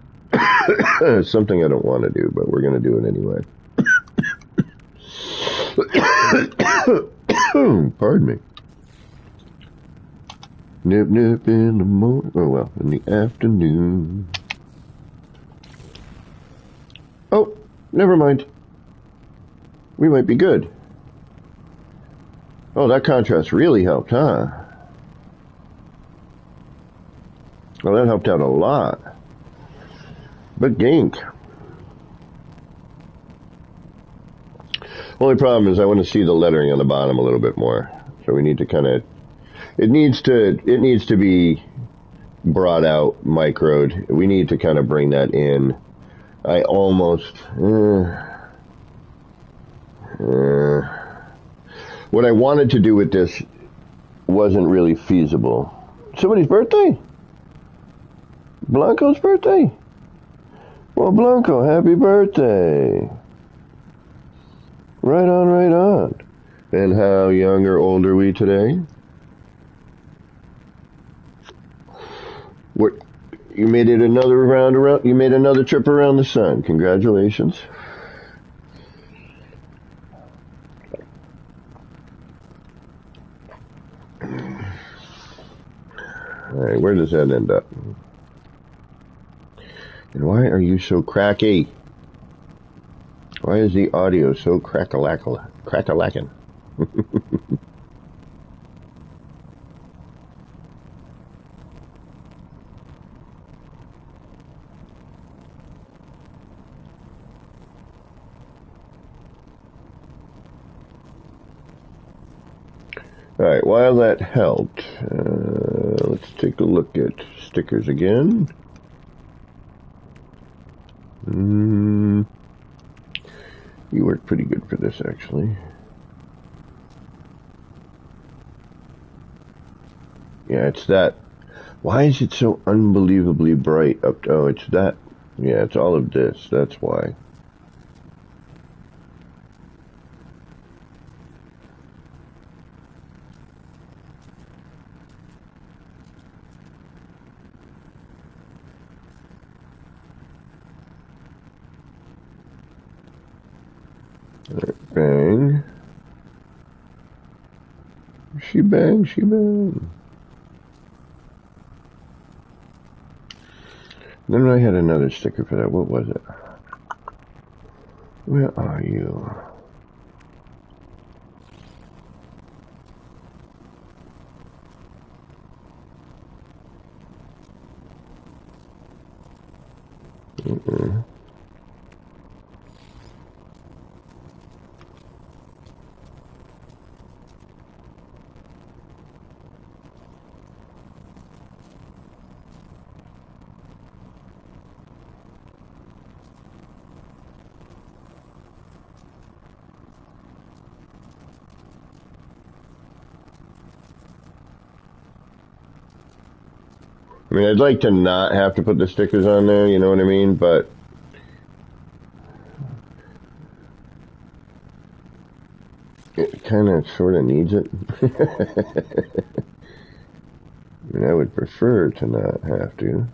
something I don't want to do, but we're going to do it anyway. Pardon me. Nip, nip in the morning. Oh, well, in the afternoon. Oh, never mind. We might be good. Oh, that contrast really helped, huh? Well, that helped out a lot. But gink. Only problem is I want to see the lettering on the bottom a little bit more. So we need to kind of, it needs to be brought out, microed. We need to kind of bring that in I almost... what I wanted to do with this wasn't really feasible. Somebody's birthday? Blanco's birthday? Well, Blanco, happy birthday. Right on, right on. And how young or old are we today? What? You made it another round around. You made another trip around the sun. Congratulations. All right, where does that end up? And why are you so cracky? Why is the audio so crack-a-lackin'? Alright, while that helped, let's take a look at stickers again. You worked pretty good for this, actually. Yeah, it's that. Why is it so unbelievably bright up? Oh, it's that. Yeah, it's all of this. That's why. Right, bang. She bang, she bang. Then I had another sticker for that. What was it? Where are you? I mean, I'd like to not have to put the stickers on there, you know what I mean? But it kind of sort of needs it. I mean, I would prefer to not have to.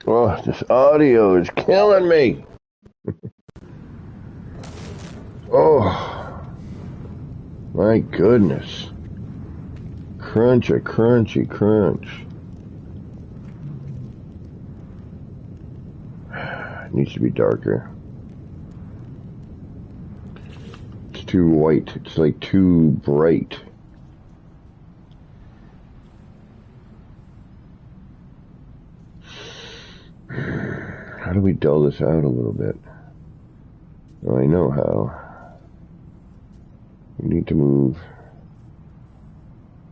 Oh, this audio is killing me. Oh, my goodness. Crunch, a crunchy crunch. It needs to be darker. It's too white. It's like too bright. How do we dull this out a little bit? Well, I know how. we need to move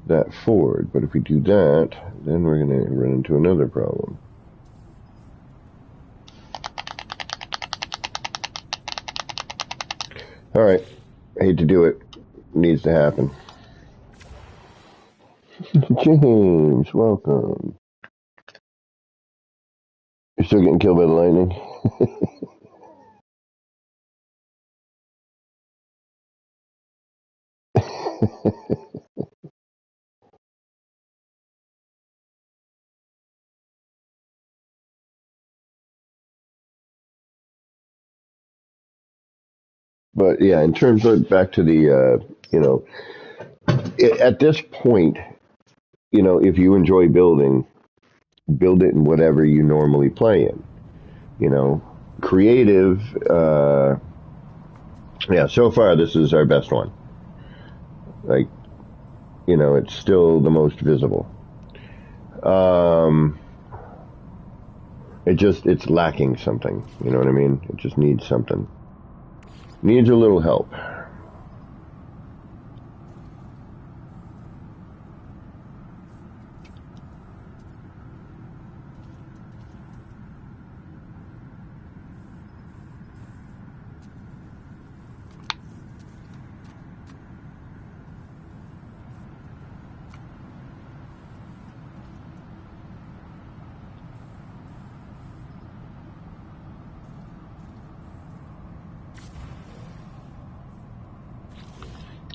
that forward. But if we do that, then we're going to run into another problem. All right. I hate to do it. It needs to happen. James, welcome. You're still getting killed by the lightning? But yeah, in terms of back to the, at this point, if you enjoy building, build it in whatever you normally play in. Creative, yeah, so far this is our best one. Like, it's still the most visible. It's lacking something, you know what I mean? It just needs something. Needs a little help.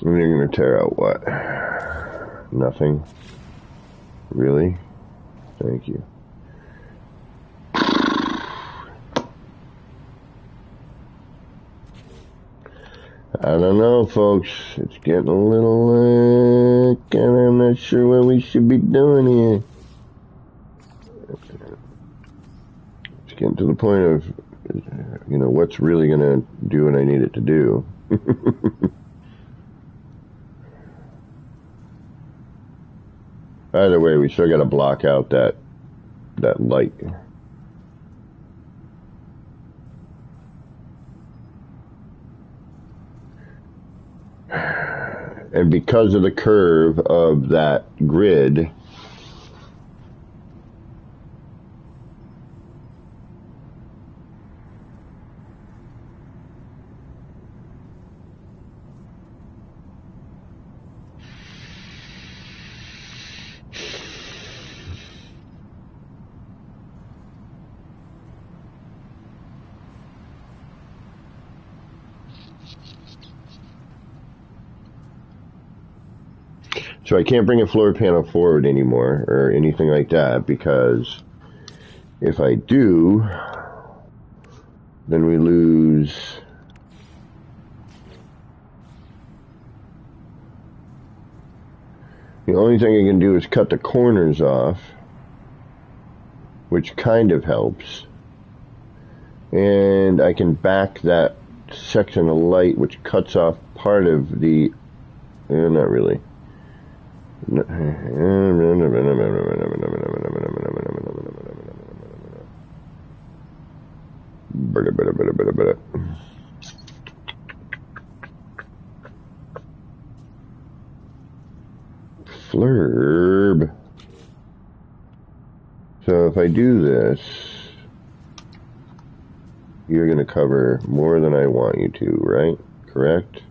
And you're going to tear out what? Nothing? Really? Thank you. I don't know, folks. It's getting a little, I'm not sure what we should be doing here. It's getting to the point of, what's really going to do what I need it to do. Either way, we still got to block out that light. And because of the curve of that grid, so I can't bring a floor panel forward anymore or anything like that, because if I do, then we lose the only thing I can do is cut the corners off, which kind of helps, and I can back that section of light which cuts off part of the, not really. Flurb. So if I do this, you're going to cover more than I want you to, right? Correct?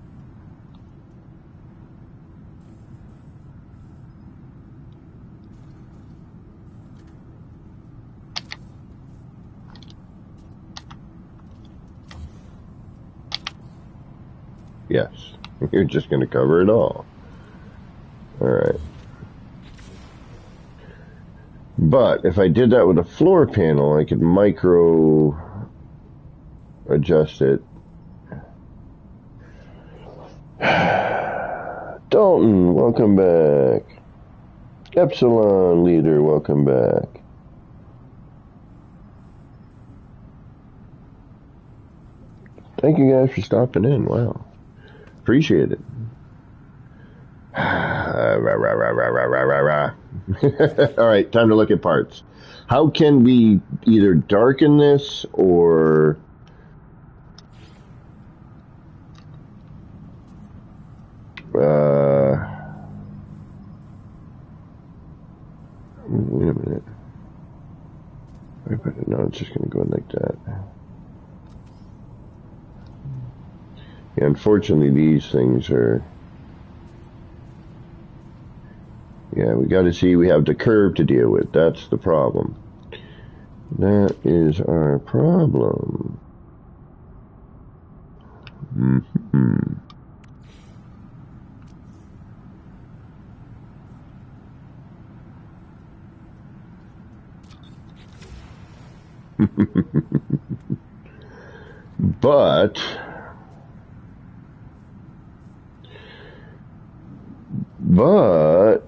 Yes. You're just going to cover it all. Alright. But if I did that with a floor panel, I could micro adjust it. Dalton, welcome back. Epsilon leader, welcome back. Thank you guys for stopping in. Wow. Appreciate it. All right, time to look at parts. How can we either darken this or Wait a minute. No, it's just going to go in like that. Yeah, unfortunately, these things are... Yeah, we got to see we have the curve to deal with. That's the problem. That is our problem. Mm-hmm. But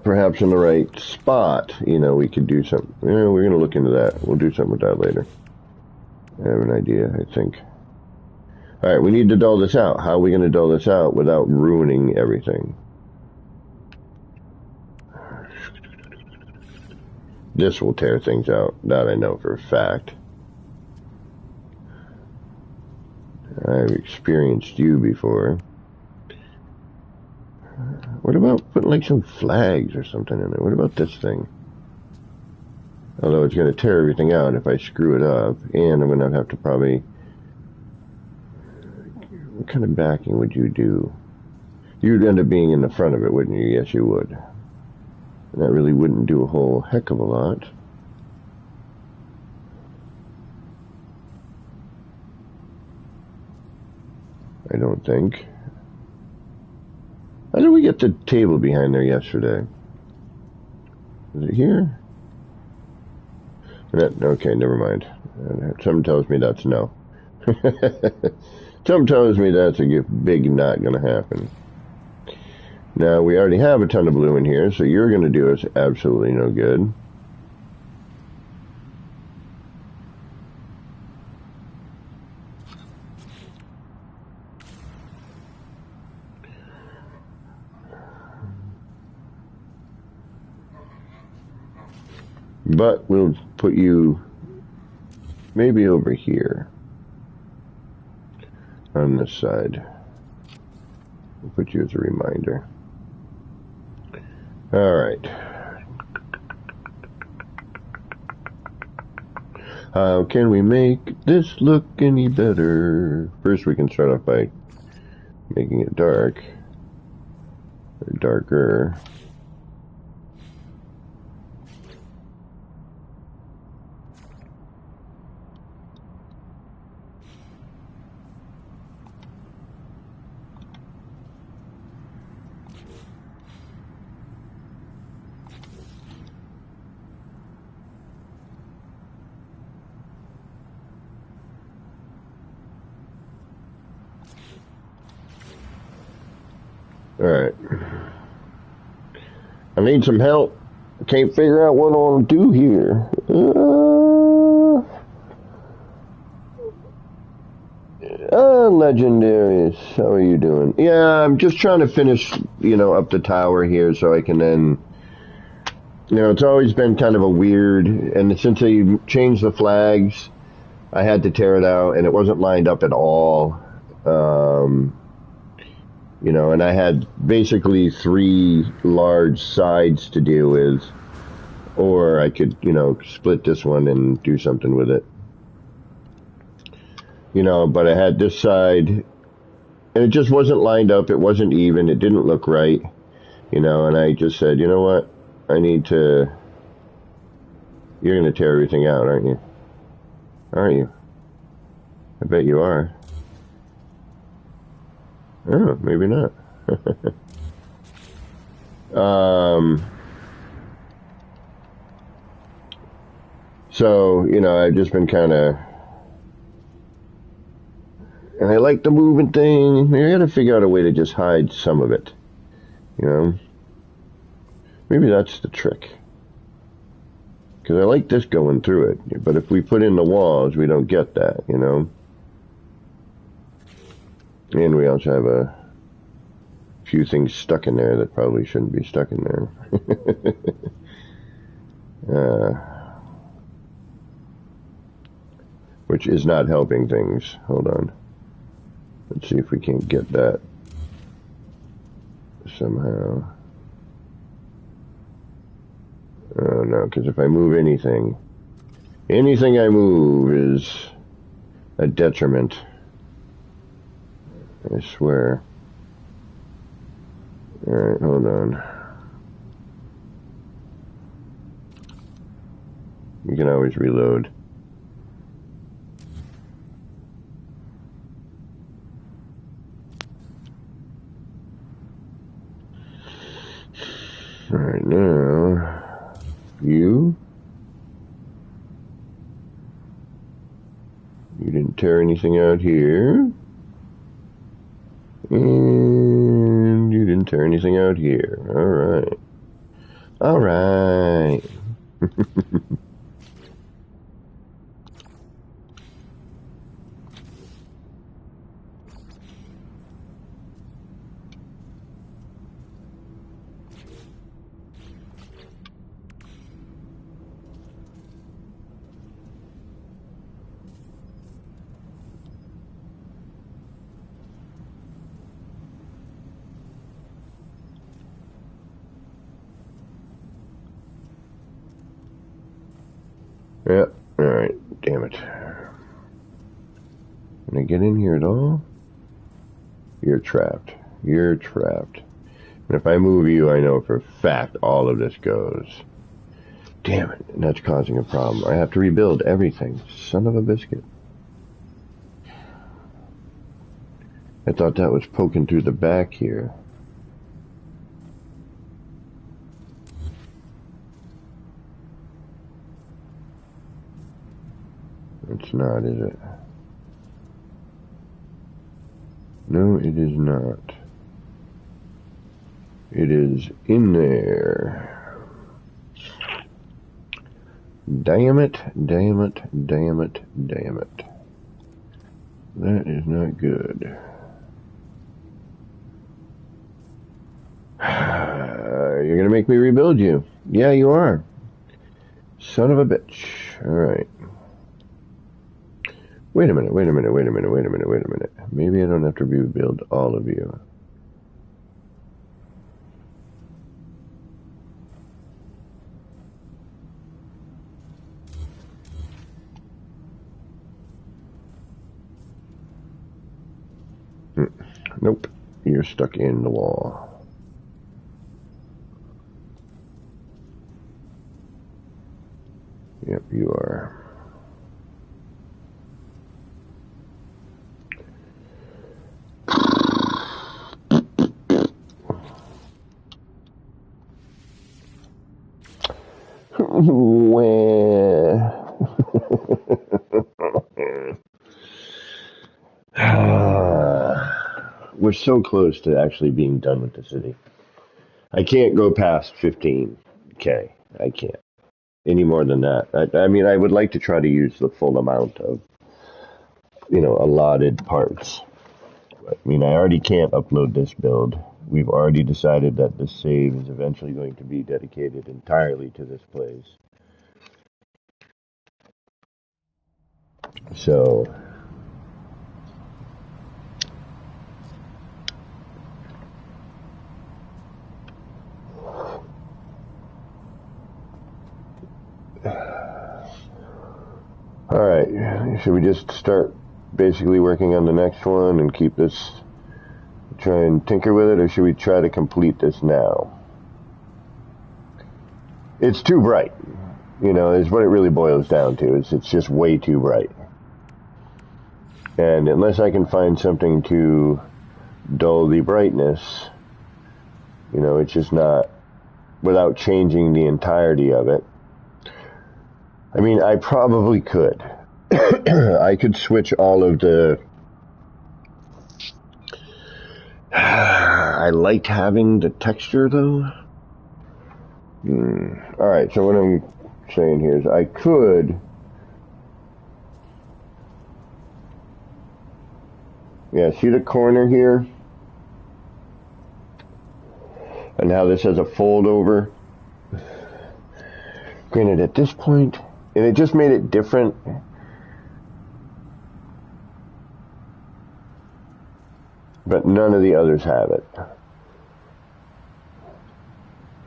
perhaps in the right spot, we could do something. We're going to look into that. We'll do something with that later. I have an idea, I think. All right, we need to dull this out. How are we going to dull this out without ruining everything? This will tear things out. That I know for a fact. I've experienced you before. What about putting like some flags or something in there? What about this thing? Although it's going to tear everything out if I screw it up, and I'm going to have to probably... What kind of backing would you do? You'd end up being in the front of it, wouldn't you? Yes, you would. And that really wouldn't do a whole heck of a lot. I don't think. How did we get the table behind there yesterday? Is it here? Okay, never mind. Something tells me that's no. Something tells me that's a big not going to happen. Now, we already have a ton of blue in here, so you're going to do us absolutely no good. But we'll put you maybe over here on this side. We'll put you as a reminder. All right. How can we make this look any better? First, we can start off by making it dark, or darker. Alright. I need some help. I can't figure out what I want to do here. Legendarius, how are you doing? Yeah, I'm just trying to finish, up the tower here so I can then... it's always been kind of a weird... And since they changed the flags, I had to tear it out, and it wasn't lined up at all. And I had basically 3 large sides to deal with, or I could, split this one and do something with it. But I had this side, and it just wasn't lined up, it wasn't even, it didn't look right, and I just said, you know what, I need to, you're going to tear everything out, aren't you? Aren't you? I bet you are. Oh, maybe not. So, I've just been kind of... And I like the moving thing. I gotta figure out a way to just hide some of it. Maybe that's the trick. Because I like this going through it. But if we put in the walls, we don't get that, And we also have a few things stuck in there that probably shouldn't be stuck in there. Which is not helping things. Hold on. Let's see if we can get that somehow. Oh no, because if I move anything I move is a detriment. I swear. Alright, hold on. You can always reload. Alright, now, you didn't tear anything out here, and you didn't tear anything out here. Alright. Yep, alright, damn it. Can I get in here at all? You're trapped. You're trapped. And if I move you, I know for a fact all of this goes. Damn it, and that's causing a problem. I have to rebuild everything. Son of a biscuit. I thought that was poking through the back here. It's not, is it? No, it is not. It is in there. Damn it, damn it, damn it, damn it. That is not good. You're gonna make me rebuild you. Yeah, you are. Son of a bitch. Alright. Wait a minute. Maybe I don't have to rebuild all of you. Nope. You're stuck in the wall. Yep, you are. We're so close to actually being done with the city. I can't go past 15K. I can't. Any more than that. I mean, I would like to try to use the full amount of, allotted parts. But, I mean, I already can't upload this build. We've already decided that this save is eventually going to be dedicated entirely to this place. So, alright, should we just start basically working on the next one and keep this, try and tinker with it, or should we try to complete this now? It's too bright, is what it really boils down to. It's just way too bright. And unless I can find something to dull the brightness, it's just not, without changing the entirety of it. I mean, I probably could. I could switch all of the... I like having the texture, though. Alright, so what I'm saying here is I could... Yeah, see the corner here? And how this has a fold over? Granted, at this point, and it just made it different. But none of the others have it.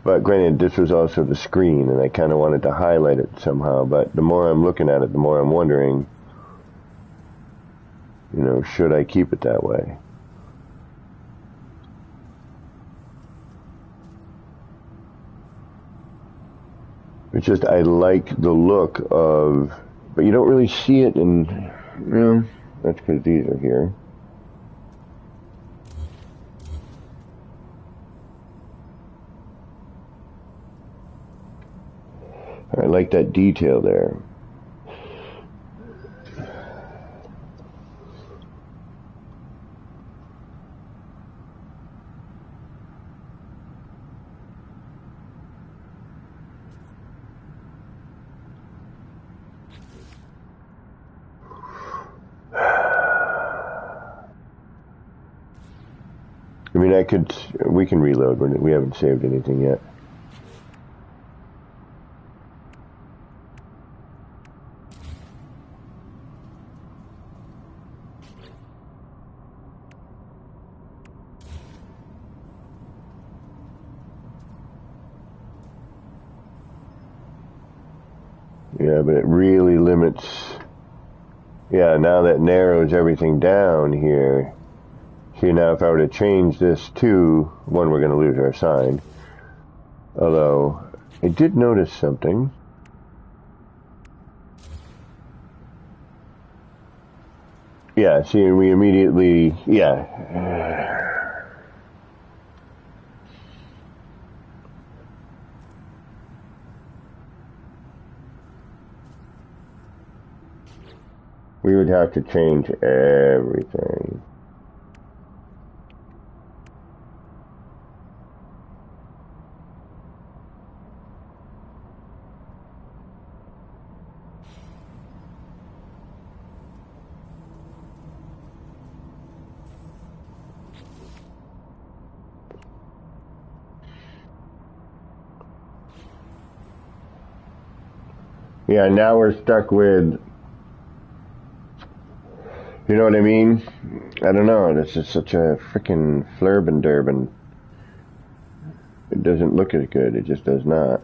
But granted, this was also the screen, and I kind of wanted to highlight it somehow. But the more I'm looking at it, the more I'm wondering, should I keep it that way? It's just, I like the look of, but you don't really see it in, that's because these are here. I like that detail there. I mean, we can reload. We haven't saved anything yet. Yeah, but it really limits. Yeah, now that narrows everything down here. See, now if I were to change this to, one, we're going to lose our sign. Although, I did notice something. Yeah, see, we immediately, yeah. We would have to change everything. Yeah, now we're stuck with, you know what I mean? I don't know, this is such a freaking flurb and durbin. It doesn't look as good, it just does not.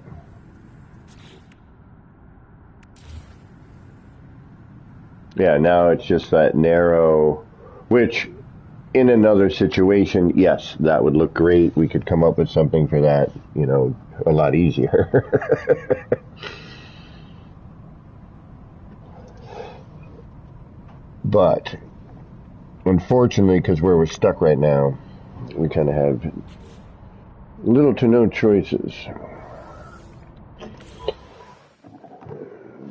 Yeah, now it's just that narrow, which in another situation, yes, that would look great. We could come up with something for that, a lot easier. But unfortunately, because where we're stuck right now, we kind of have little to no choices.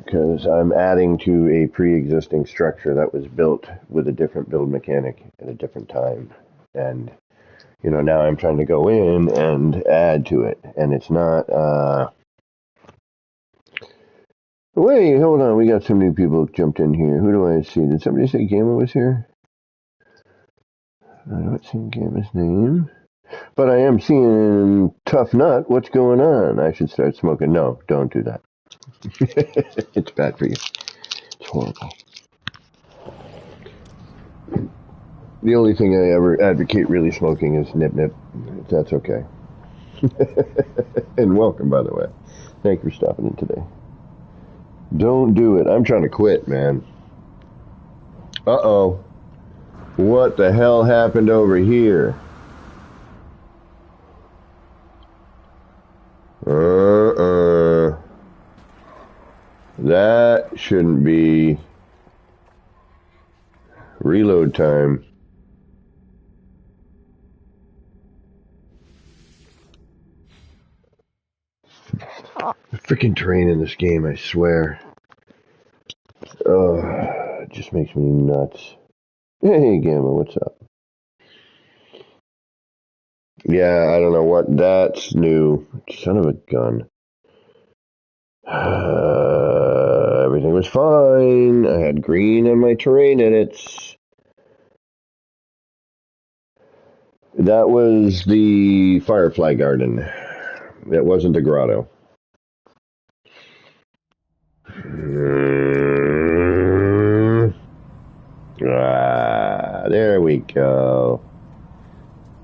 Because I'm adding to a pre-existing structure that was built with a different build mechanic at a different time. And, now I'm trying to go in and add to it. And it's not, Wait, hold on. We got some new people jumped in here. Who do I see? Did somebody say Gamma was here? I don't see Gamma's name. But I am seeing Tough Nut. What's going on? I should start smoking. No, don't do that. It's bad for you. It's horrible. The only thing I ever advocate really smoking is nip nip. That's okay. And welcome, by the way. Thank you for stopping in today. Don't do it. I'm trying to quit, man. Uh-oh. What the hell happened over here? That shouldn't be. Reload time. The freaking terrain in this game, I swear. It just makes me nuts. Hey, Gamma, what's up? Yeah, I don't know what. That's new. Son of a gun. Everything was fine. I had green on my terrain edits. That was the Firefly Garden. It wasn't the grotto. There we go.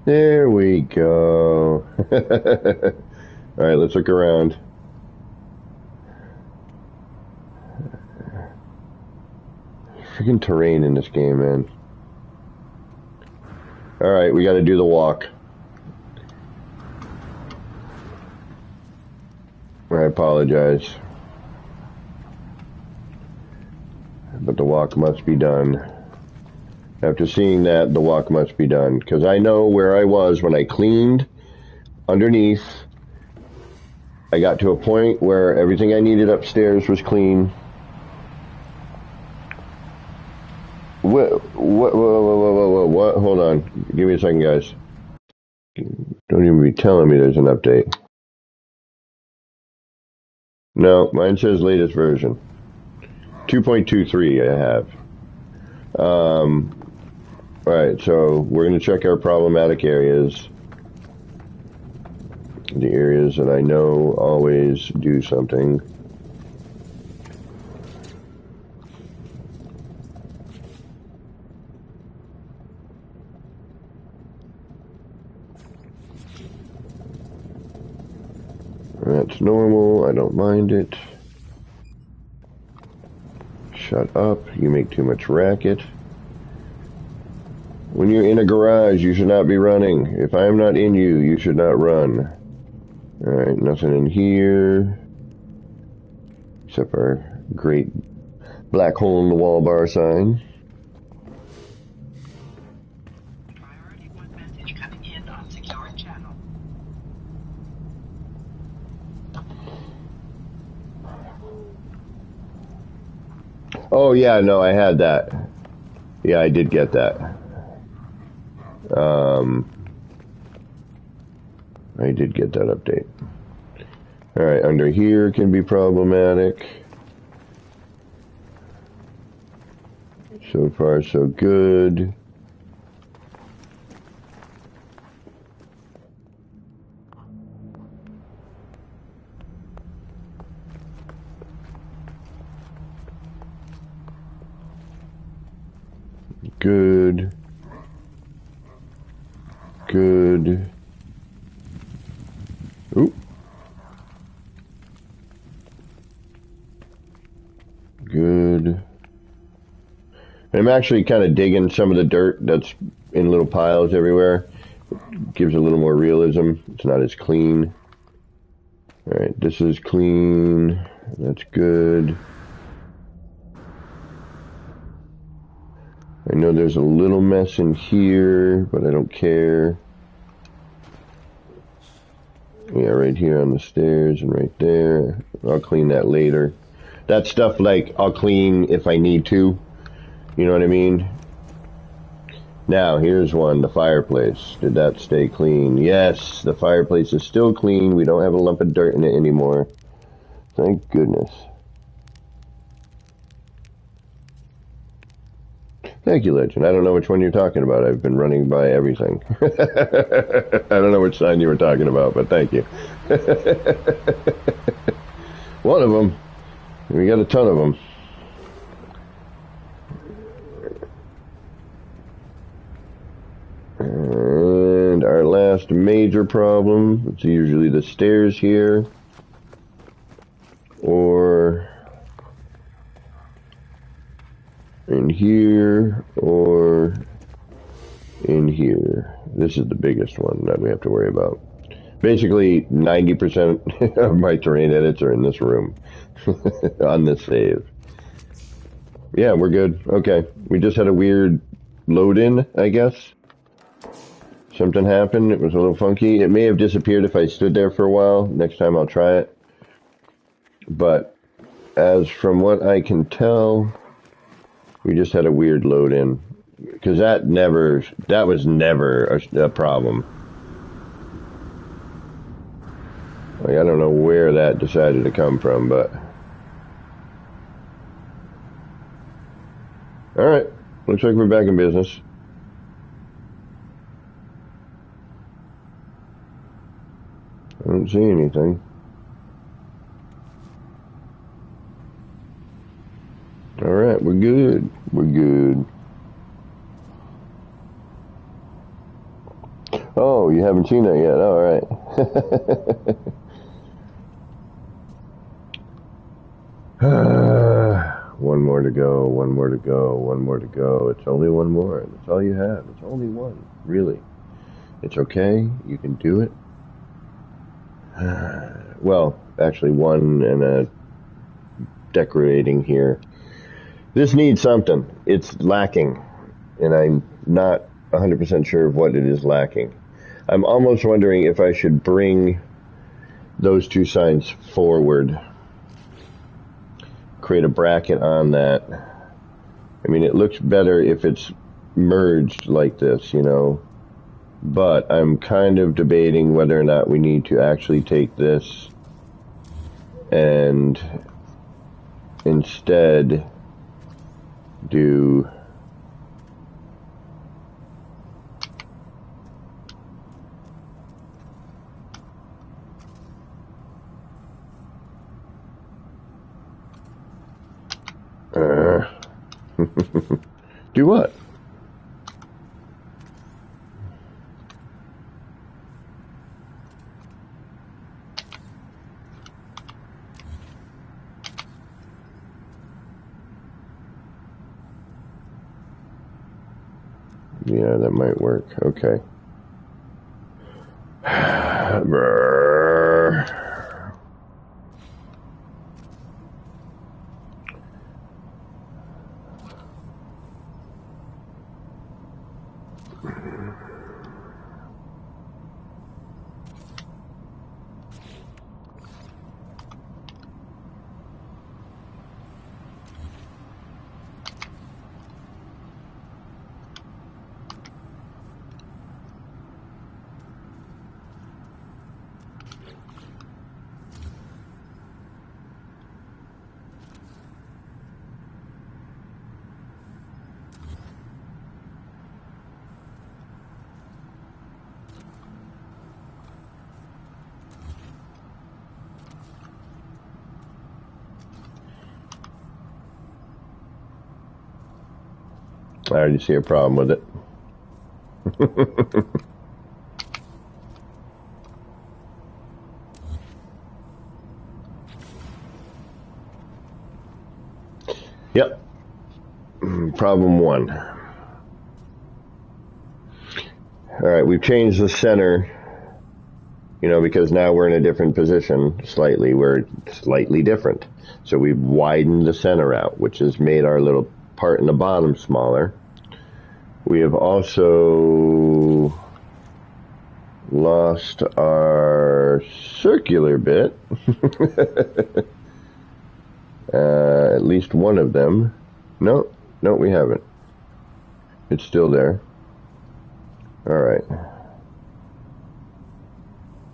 There we go. Alright, let's look around. Freaking terrain in this game, man. Alright, we gotta do the walk. I apologize. But the walk must be done. After seeing that, the walk must be done. Because I know where I was when I cleaned underneath. I got to a point where everything I needed upstairs was clean. What? Hold on. Give me a second, guys. Don't even be telling me there's an update. No, mine says latest version. 2.23 I have. Alright, so we're going to check our problematic areas. The areas that I know always do something. That's normal, I don't mind it. Shut up, you make too much racket. When you're in a garage, you should not be running. If I am not in you, you should not run. Alright, nothing in here. Except our great black hole in the wall bar sign. Priority 1 message coming in on secure channel. Oh yeah, no, I had that. Yeah, I did get that. I did get that update. Alright, under here can be problematic. So far, so good. Good. Good. Oop. Good. I'm actually kind of digging some of the dirt that's in little piles everywhere. It gives a little more realism. It's not as clean. Alright, this is clean. That's good. I know there's a little mess in here, but I don't care. Yeah, right here on the stairs and right there. I'll clean that later. That stuff, like, I'll clean if I need to. You know what I mean? Now, here's one, the fireplace. Did that stay clean? Yes, the fireplace is still clean. We don't have a lump of dirt in it anymore. Thank goodness. Thank you, Legend. I don't know which one you're talking about. I've been running by everything. I don't know which sign you were talking about, but thank you. One of them. We got a ton of them. And our last major problem, it's usually the stairs here, or in here, or in here. This is the biggest one that we have to worry about. Basically, 90% of my terrain edits are in this room, on this save. Yeah, we're good. Okay, we just had a weird load-in, I guess. Something happened, it was a little funky. It may have disappeared if I stood there for a while. Next time I'll try it. But, as from what I can tell, we just had a weird load-in. Because that was never a problem. Like, I don't know where that decided to come from, but... Alright, looks like we're back in business. I don't see anything. Alright, we're good. We're good. Oh, you haven't seen that yet? Alright. more to go, one more to go, one more to go. It's only one more. That's all you have. It's only one, really. It's okay. You can do it. Well, actually one and a decorating here. This needs something. It's lacking, and I'm not 100% sure of what it is lacking. I'm almost wondering if I should bring those two signs forward, create a bracket on that. I mean, it looks better if it's merged like this, you know, but I'm kind of debating whether or not we need to actually take this and instead do do what? Yeah, that might work. Okay. I already see a problem with it. Yep. Problem one. All right, we've changed the center, you know, because now we're in a different position slightly. We're slightly different. So we've widened the center out, which has made our little part in the bottom smaller. We have also lost our circular bit. At least one of them. No, we haven't. It's still there. All right.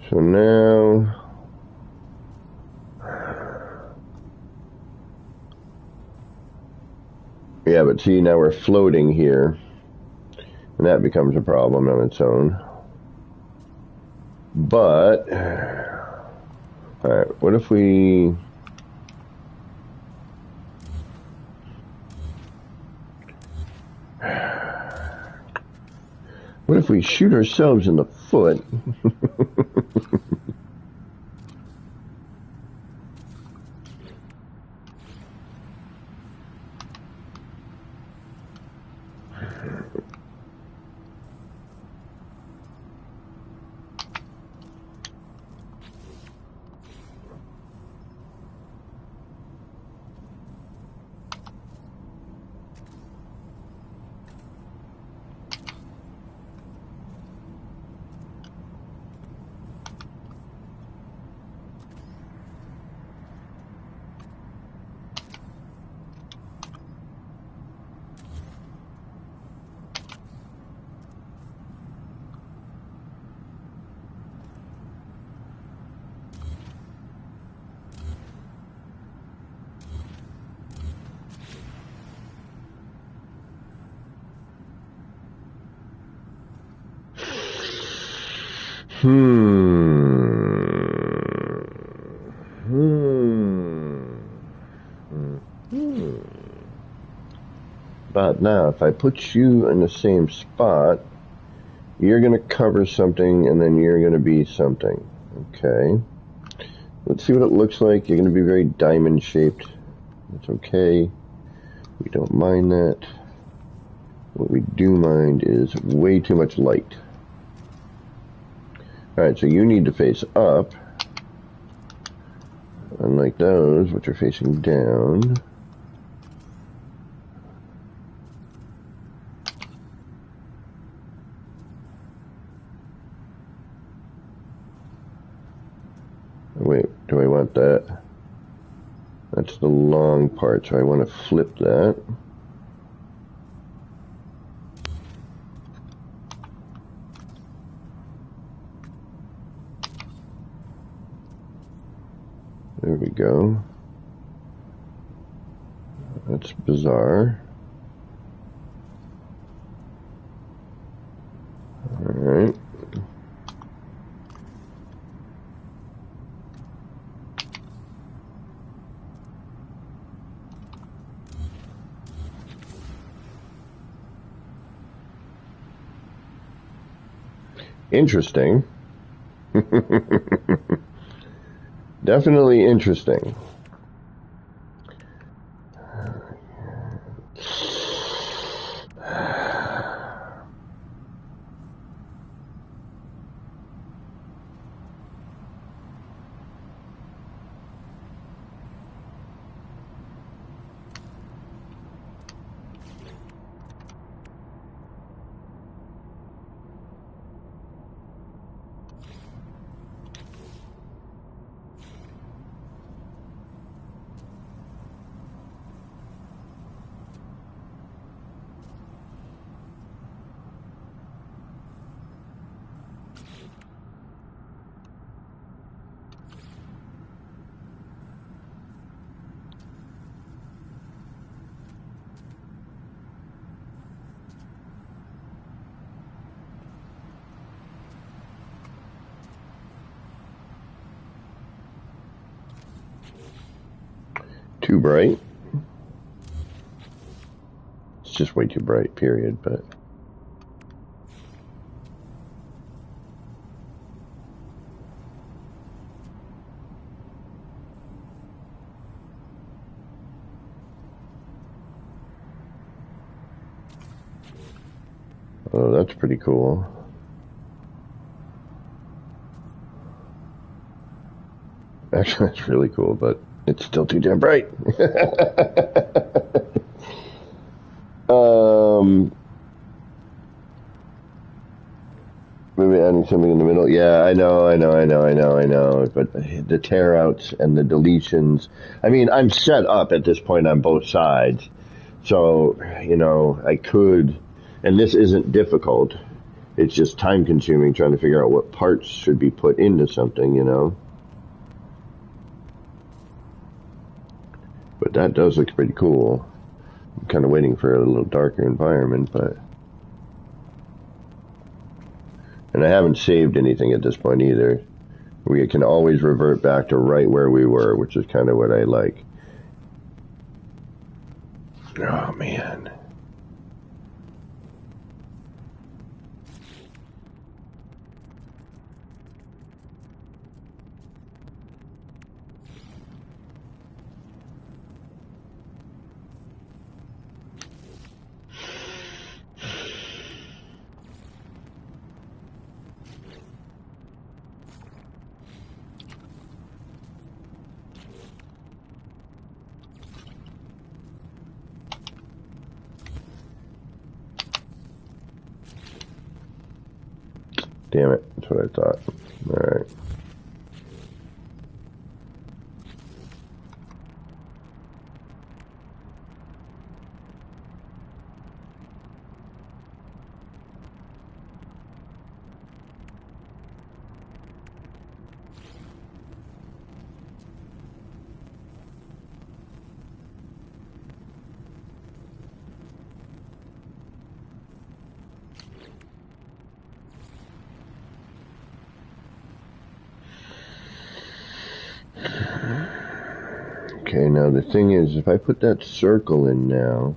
So now yeah, but see, now we're floating here, and that becomes a problem on its own. But all right, what if we shoot ourselves in the foot? But now, if I put you in the same spot, you're going to cover something, and then you're going to be something. Okay. Let's see what it looks like. You're going to be very diamond-shaped. That's okay. We don't mind that. What we do mind is way too much light. Alright, so you need to face up. Unlike those, which are facing down. Wait, do I want that? That's the long part, so I want to flip that. There we go. That's bizarre. Alright. Interesting. Definitely interesting. Too bright. It's just way too bright, period, but... Oh, that's pretty cool. Actually, that's really cool, but it's still too damn bright. Maybe adding something in the middle. Yeah, I know. But the tear outs and the deletions. I mean, I'm set up at this point on both sides. So, you know, I could, and this isn't difficult. It's just time consuming trying to figure out what parts should be put into something, you know. But that does look pretty cool. I'm kind of waiting for a little darker environment, but... And I haven't saved anything at this point either. We can always revert back to right where we were, which is kind of what I like. Oh, man. Damn it, that's what I thought. Alright. Okay, now the thing is, if I put that circle in now...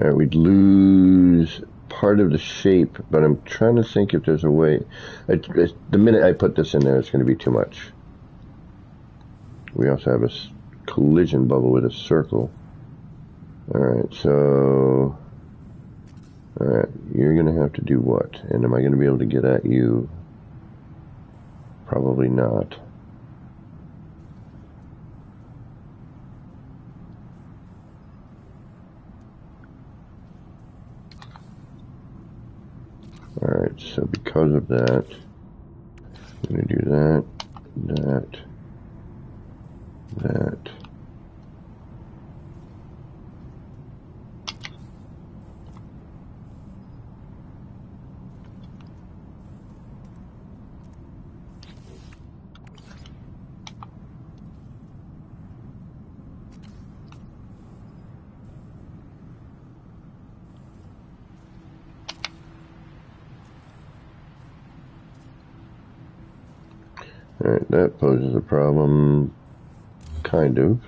Alright, we'd lose part of the shape, but I'm trying to think if there's a way. The minute I put this in there, it's going to be too much. We also have a collision bubble with a circle. Alright, so... Alright, you're going to have to do what? And am I going to be able to get at you? Probably not. Alright, so because of that, I'm going to do that, that. Alright, that poses a problem, kind of.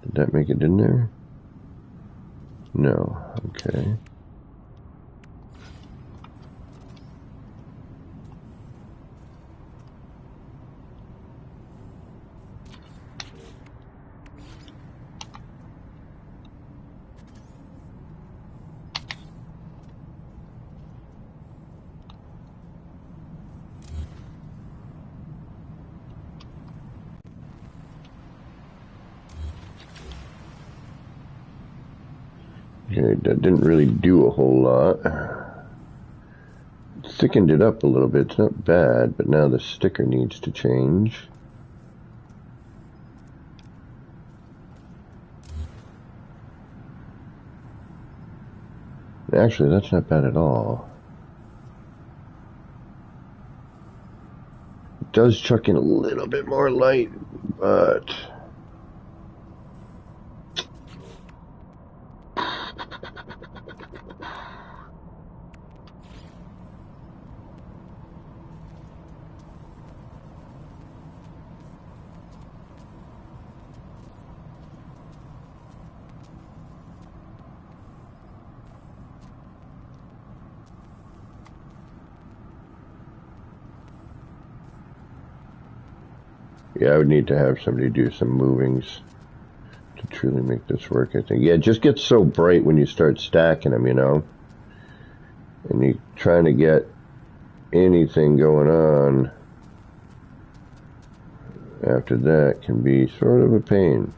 Did that make it in there? No, okay. Okay, that didn't really do a whole lot. Thickened it up a little bit. It's not bad, but now the sticker needs to change. Actually, that's not bad at all. It does chuck in a little bit more light, but... Yeah, I would need to have somebody do some movings to truly make this work, I think. Yeah, it just gets so bright when you start stacking them, you know? And you're trying to get anything going on after that can be sort of a pain.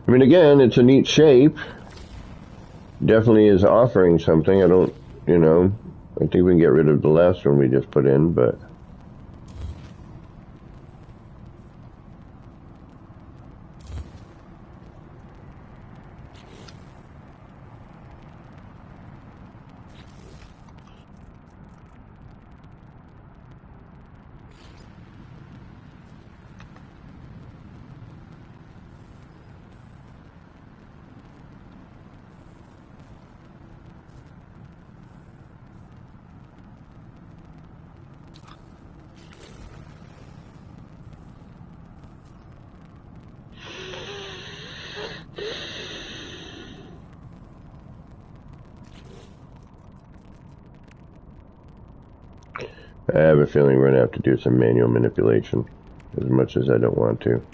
I mean, again, it's a neat shape. Definitely is offering something. I don't, you know, I think we can get rid of the last one we just put in, but... I have a feeling we're going to have to do some manual manipulation, as much as I don't want to.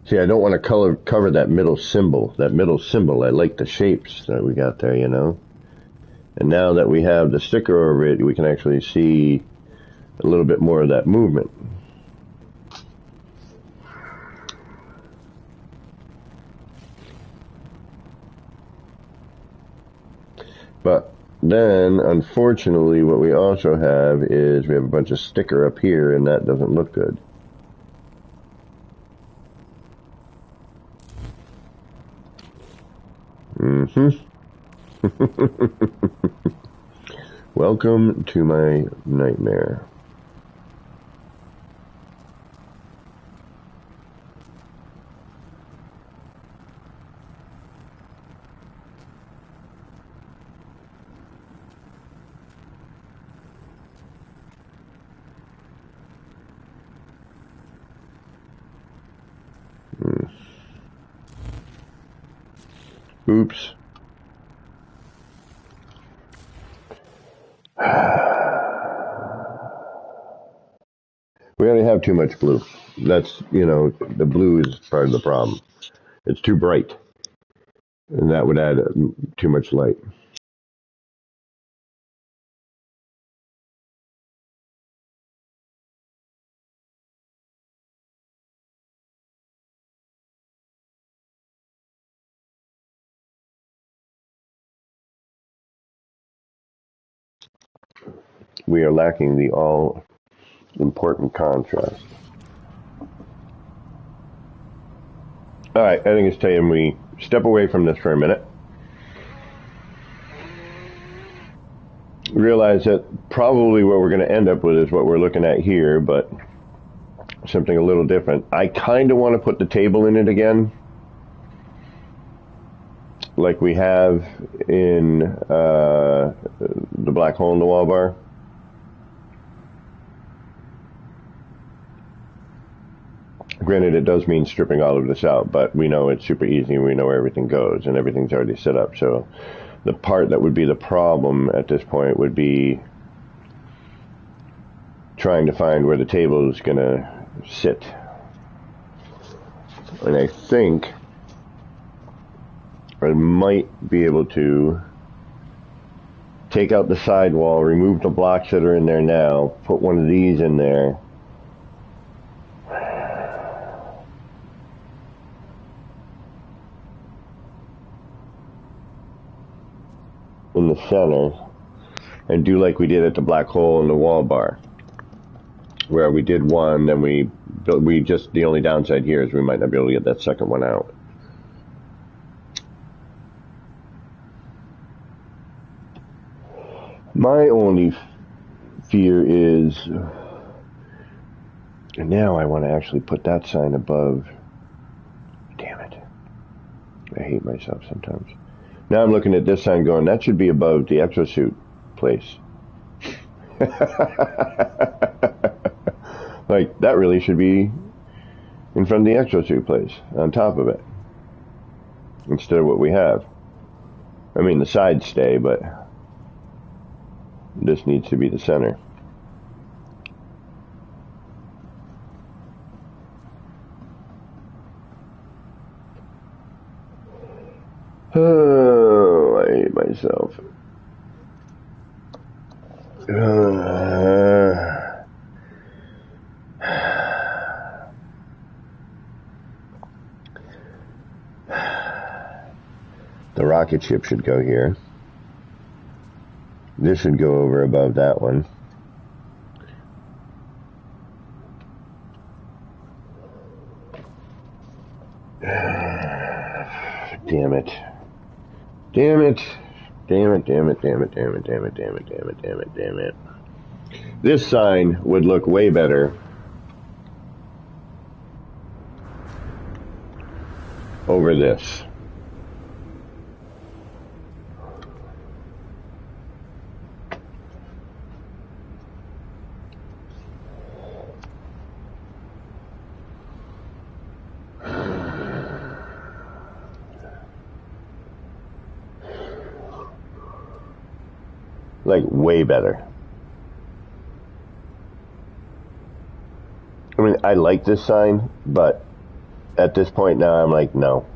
See, I don't want to cover that middle symbol. That middle symbol, I like the shapes that we got there, you know? And now that we have the sticker over it, we can actually see a little bit more of that movement. But then, unfortunately, what we also have is we have a bunch of sticker up here, and that doesn't look good. Welcome to my nightmare. Oops. We already have too much blue. That's, the blue is part of the problem. It's too bright. And that would add too much light. We are lacking the all-important contrast. All right, I think it's time we step away from this for a minute. Realize that probably what we're going to end up with is what we're looking at here, but something a little different. I kind of want to put the table in it again, like we have in the black hole in the wall bar. Granted, it does mean stripping all of this out, but we know it's super easy and we know where everything goes and everything's already set up. So the part that would be the problem at this point would be trying to find where the table is going to sit. And I think I might be able to take out the sidewall, remove the blocks that are in there now, put one of these in there, in the center, and do like we did at the black hole in the wall bar, where we did one, then we just, the only downside here is we might not be able to get that second one out. My only fear is, now I want to actually put that sign above. Damn it. I hate myself sometimes. Now I'm looking at this sign going, that should be above the exosuit place. Like, that really should be in front of the exosuit place, on top of it, instead of what we have. I mean, the sides stay, but this needs to be the center. Oh, I hate myself. The rocket ship should go here. This should go over above that one. Damn it. Damn it. Damn it, damn it, damn it, damn it, damn it, damn it, damn it, damn it, damn it. This sign would look way better over this. Like, way better. I mean, I like this sign, but at this point now I'm like, no.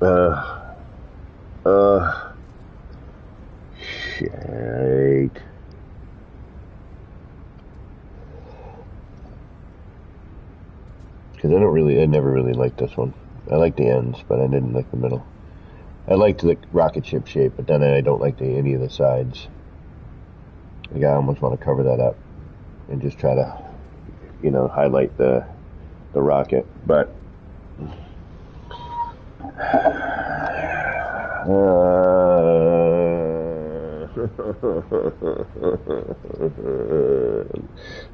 Uh, uh, shit. Because I never really liked this one. I liked the ends, but I didn't like the middle. I liked the rocket ship shape, but then I don't like any of the sides. Like, I almost want to cover that up and just try to, highlight the rocket. But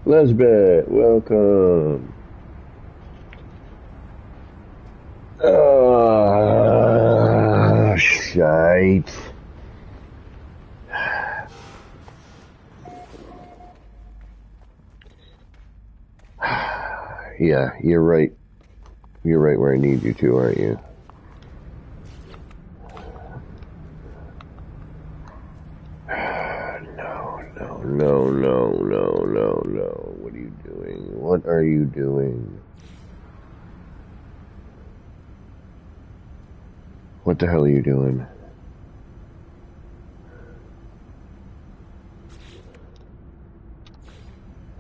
Lisbeth, welcome. Shite. Yeah, you're right. You're right where I need you to, aren't you? No. What are you doing? What are you doing? What the hell are you doing?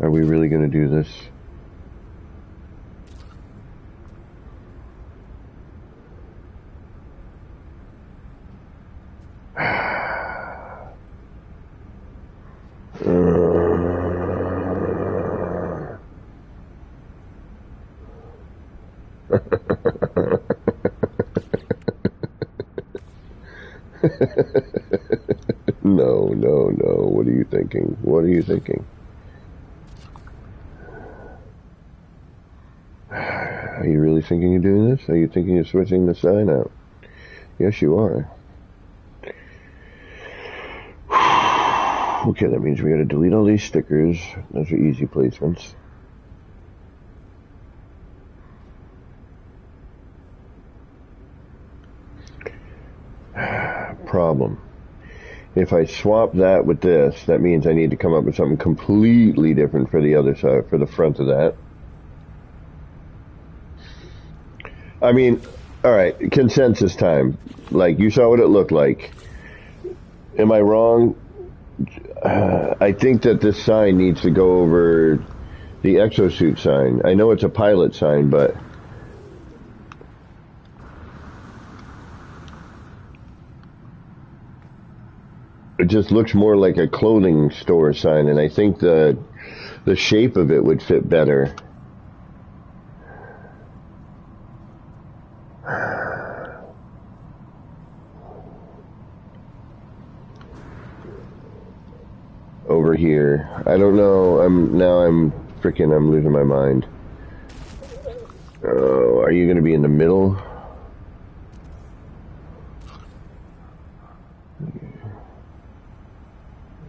Are we really going to do this? No. What are you thinking? What are you thinking? Are you really thinking of doing this? Are you thinking of switching the sign out? Yes, you are. Okay, that means we gotta delete all these stickers. Those are easy placements. Problem. If I swap that with this, that means I need to come up with something completely different for the other side, for the front of that. I mean, alright, consensus time. Like, you saw what it looked like. Am I wrong? I think that this sign needs to go over the exosuit sign. I know it's a pilot sign, but it just looks more like a clothing store sign, and I think the shape of it would fit better. Over here. I don't know. I'm losing my mind. Oh, are you going to be in the middle?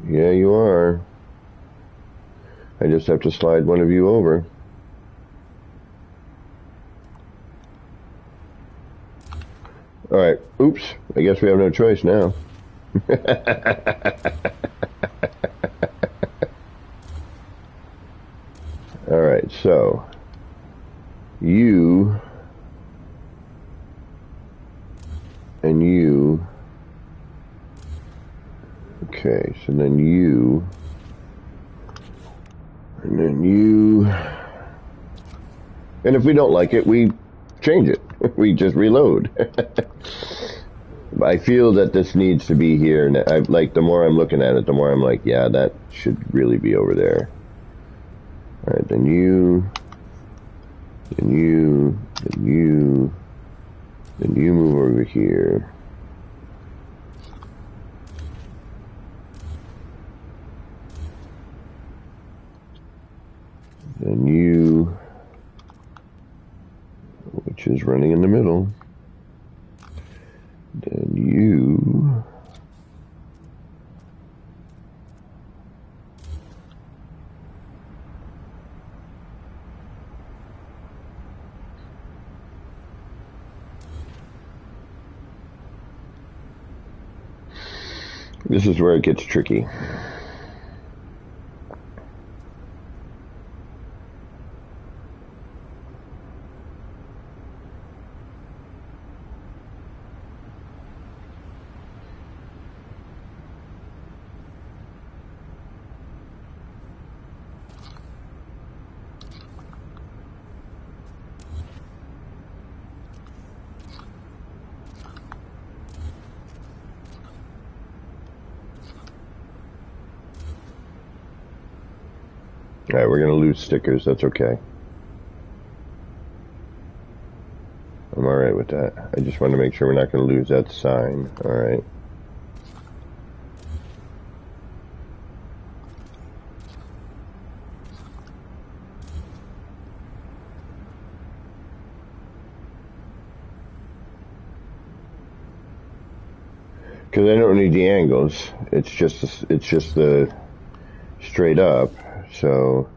Yeah, you are. I just have to slide one of you over. Alright, oops. I guess we have no choice now. Alright, so you and you. Okay, so then you and then you. And if we don't like it, we change it. We just reload. I feel that this needs to be here, and the more I'm looking at it, the more I'm like, yeah, that should really be over there. All right, then you move over here. Then you, which is running in the middle. Then you. This is where it gets tricky. Alright, we're gonna lose stickers, that's okay. I'm alright with that. I just want to make sure we're not gonna lose that sign. Alright. Because I don't need the angles. It's just the straight up. So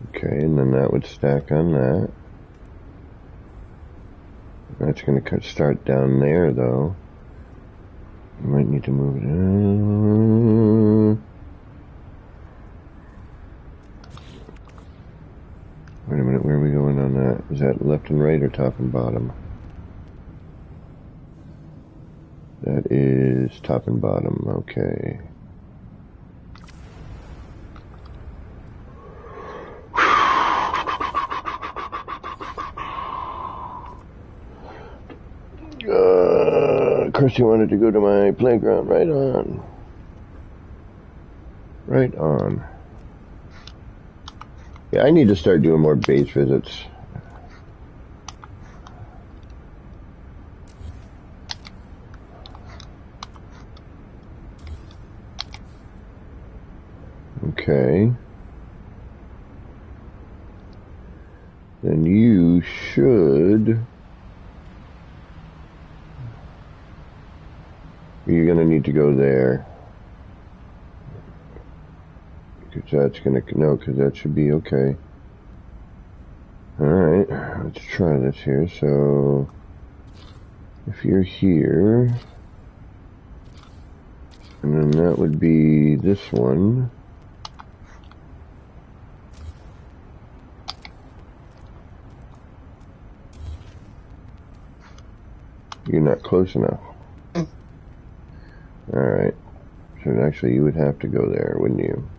okay, and then that would stack on that. That's going to start down there, though. You might need to move it. Wait a minute, where are we going on that? Is that left and right or top and bottom? That is top and bottom, okay. Kirsty wanted to go to my playground. Right on. Right on. Yeah, I need to start doing more base visits. Okay. Then you should... You're going to need to go there. Because that's going to... No, because that should be okay. Alright, let's try this here. So, if you're here... And then that would be this one. You're not close enough. Alright. So actually you would have to go there, wouldn't you?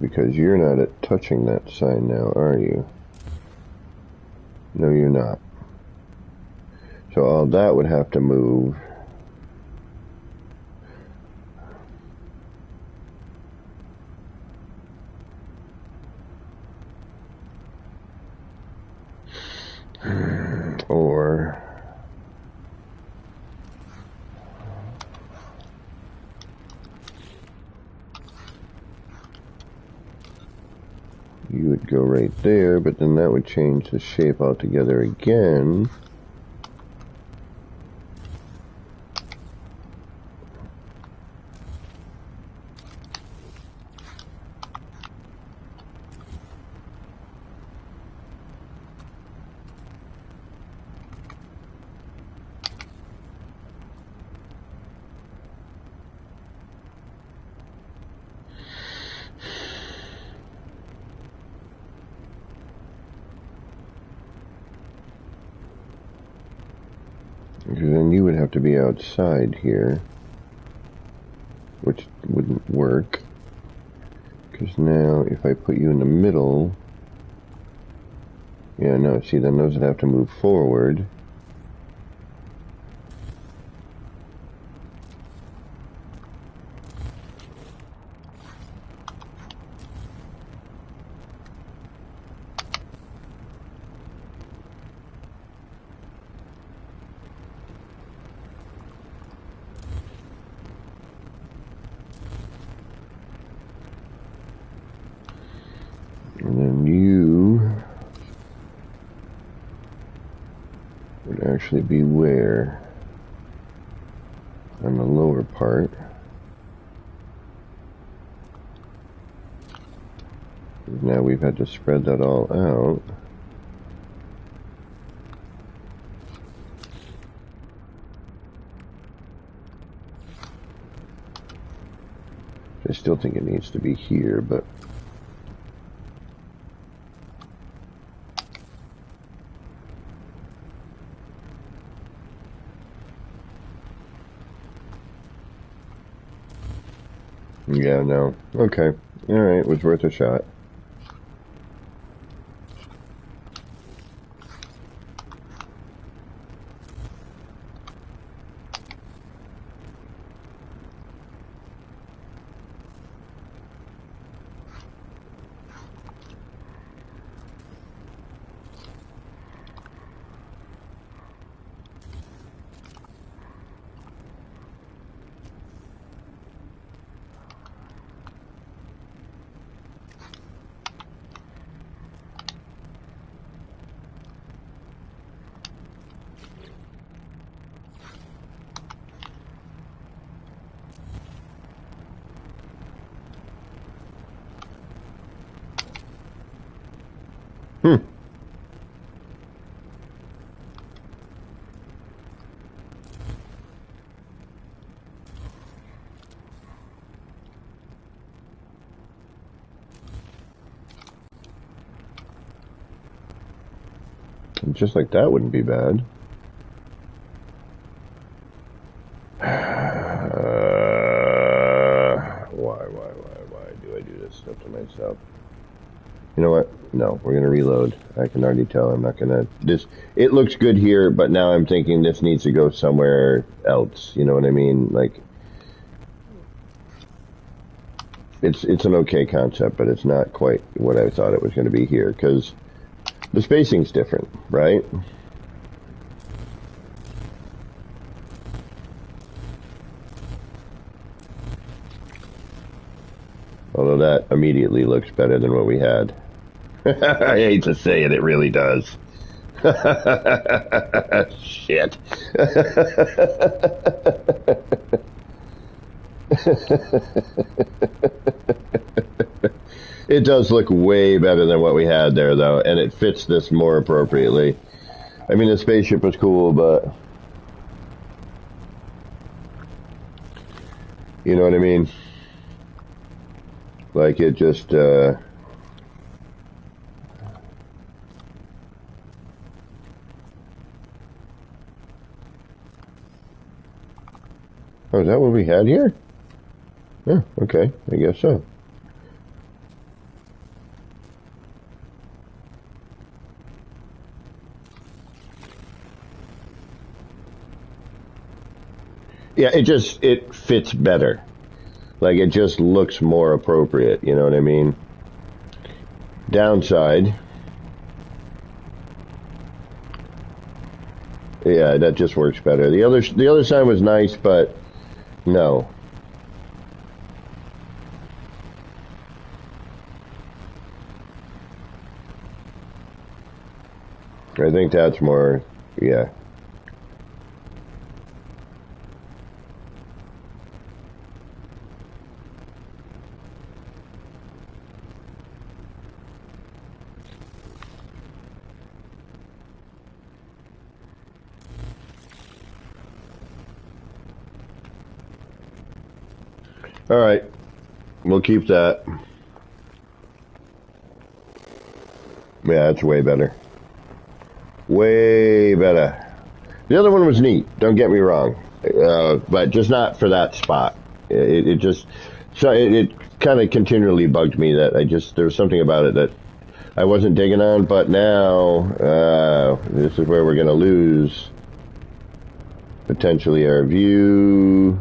Because you're not at touching that sign now, are you? No, you're not. So all that would have to move. Or you would go right there, but then that would change the shape altogether again. Because then you would have to be outside here, which wouldn't work. Because now, if I put you in the middle, yeah, no, see, then those would have to move forward. And then you would actually be where? On the lower part. Now we've had to spread that all out. I still think it needs to be here, but Yeah, no. Okay. All right, it was worth a shot. Hmm. Just like that wouldn't be bad. Why do I do this stuff to myself? You know what? No, we're gonna reload. I can already tell I'm not gonna. This it looks good here, but now I'm thinking this needs to go somewhere else. You know what I mean? Like it's an okay concept, but it's not quite what I thought it was going to be here because the spacing's different, right? Although that immediately looks better than what we had. I hate to say it, it really does. Shit. It does look way better than what we had there, though, and it fits this more appropriately. I mean, the spaceship was cool, but you know what I mean? Like, it just, oh, is that what we had here? Yeah, okay, I guess so. Yeah, it fits better. Like, it just looks more appropriate, you know what I mean? Downside, yeah, that just works better. The other side was nice, but no. I think that's more, yeah. All right, we'll keep that. Yeah, it's way better. Way better. The other one was neat. Don't get me wrong, but just not for that spot. It just so it kind of continually bugged me that there was something about it that I wasn't digging on. But now this is where we're gonna lose potentially our view.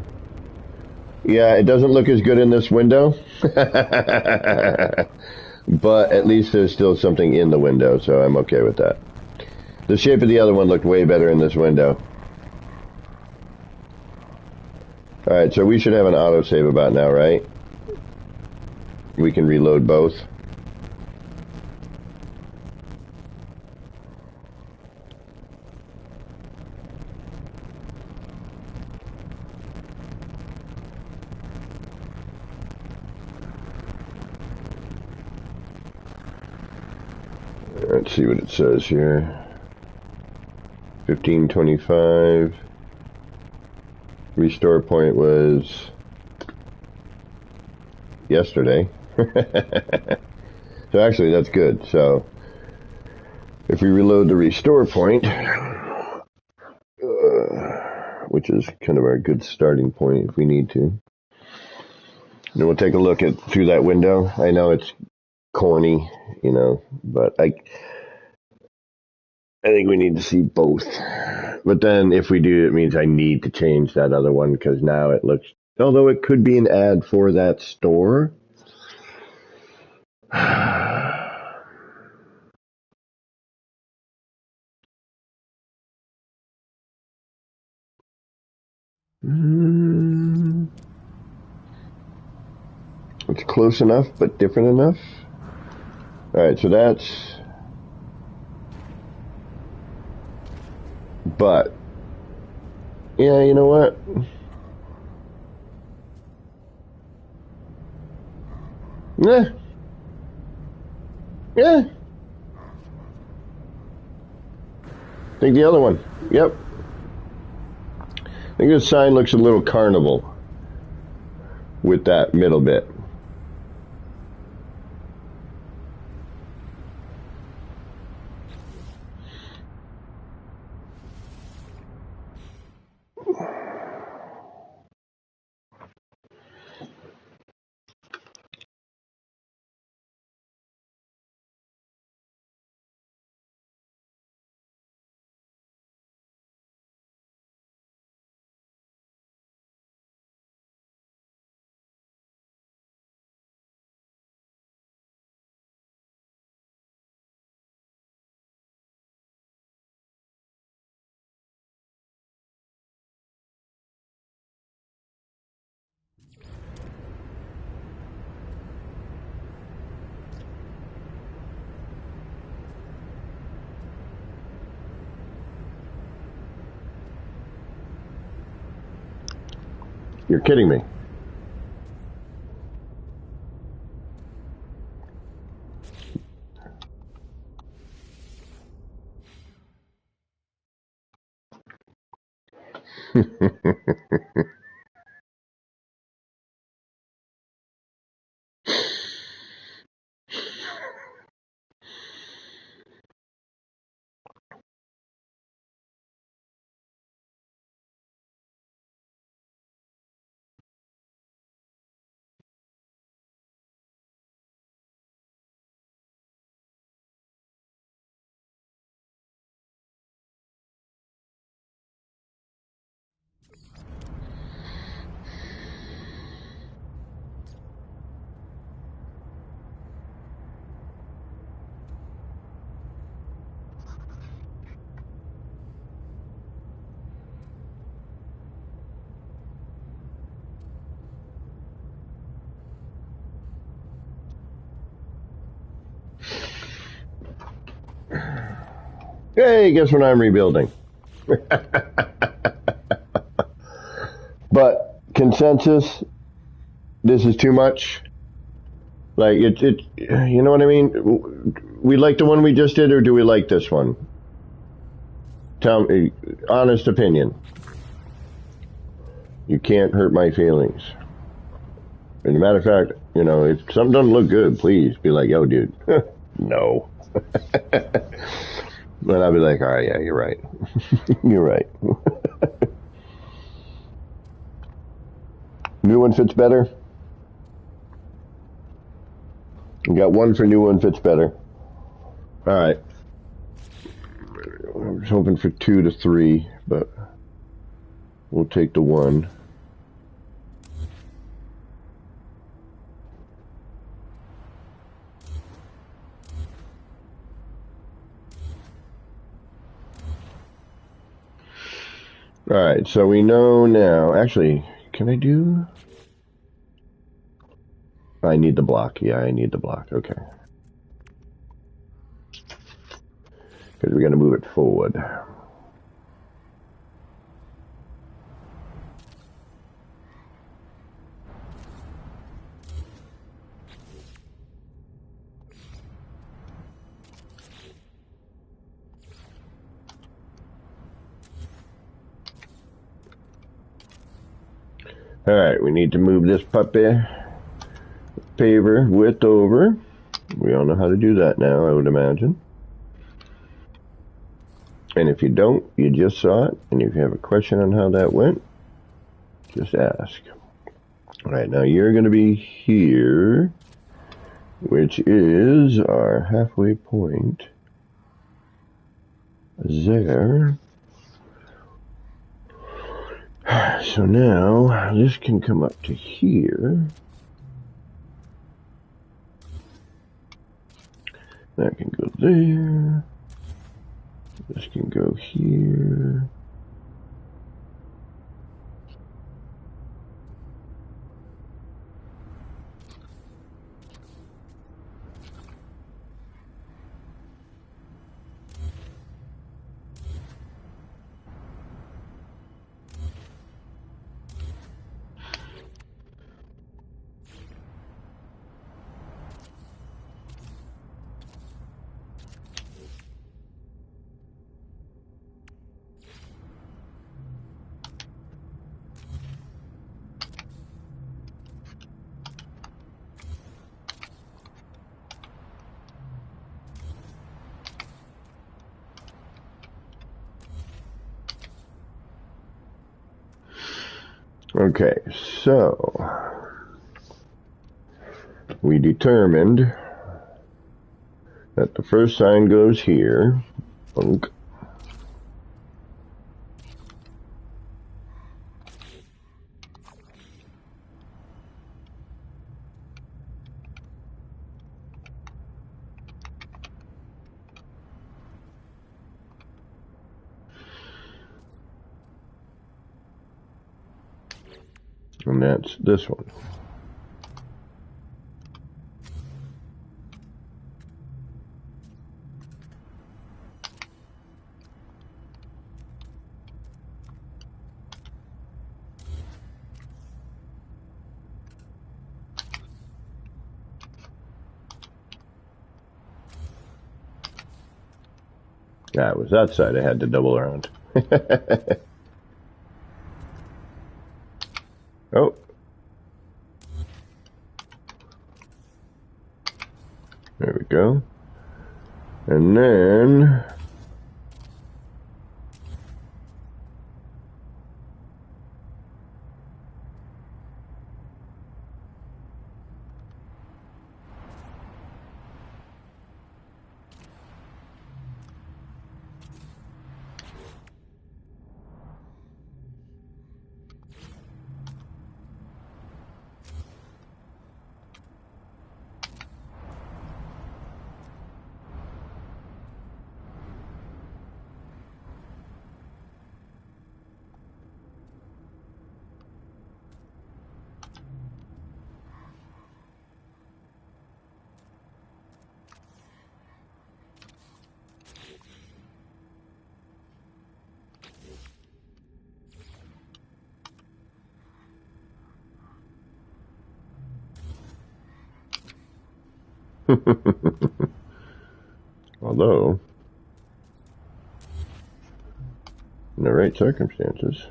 Yeah, it doesn't look as good in this window, but at least there's still something in the window, so I'm okay with that. The shape of the other one looked way better in this window. Alright, so we should have an autosave about now, right? We can reload both. Let's see what it says here. 1525. Restore point was yesterday. So actually that's good. So if we reload the restore point, which is kind of our good starting point if we need to. And we'll take a look at through that window. I know it's corny, but I think we need to see both. But then if we do, it means I need to change that other one because now it looks, although it could be an ad for that store. It's close enough, but different enough. All right, so that's, but yeah, you know what? Yeah. Yeah. I think the other one. Yep. I think this sign looks a little carnival with that middle bit. You're kidding me. Hey, guess what I'm rebuilding? But consensus, this is too much. Like you know what I mean? We like the one we just did, or do we like this one? Tell me, honest opinion. You can't hurt my feelings. As a matter of fact, if something doesn't look good, please be like, yo, dude, no. But I'll be like, all right, yeah, you're right. You're right. New one fits better. You got one for new one fits better. All right. I was hoping for 2 to 3, but we'll take the 1. All right, so we know now. Actually, can I do? I need the block. Yeah, I need the block. Okay. Because we got to move it forward. All right, we need to move this puppy paver width over. We all know how to do that now, I would imagine. And if you don't, you just saw it. And if you have a question on how that went, just ask. All right, now you're going to be here, which is our halfway point there. So now this can come up to here. That can go there. This can go here. Okay, so we determined that the first sign goes here. Bunk. And that's this one. Yeah, it was that side I had to double around. Oh. There we go. And then although in the right circumstances.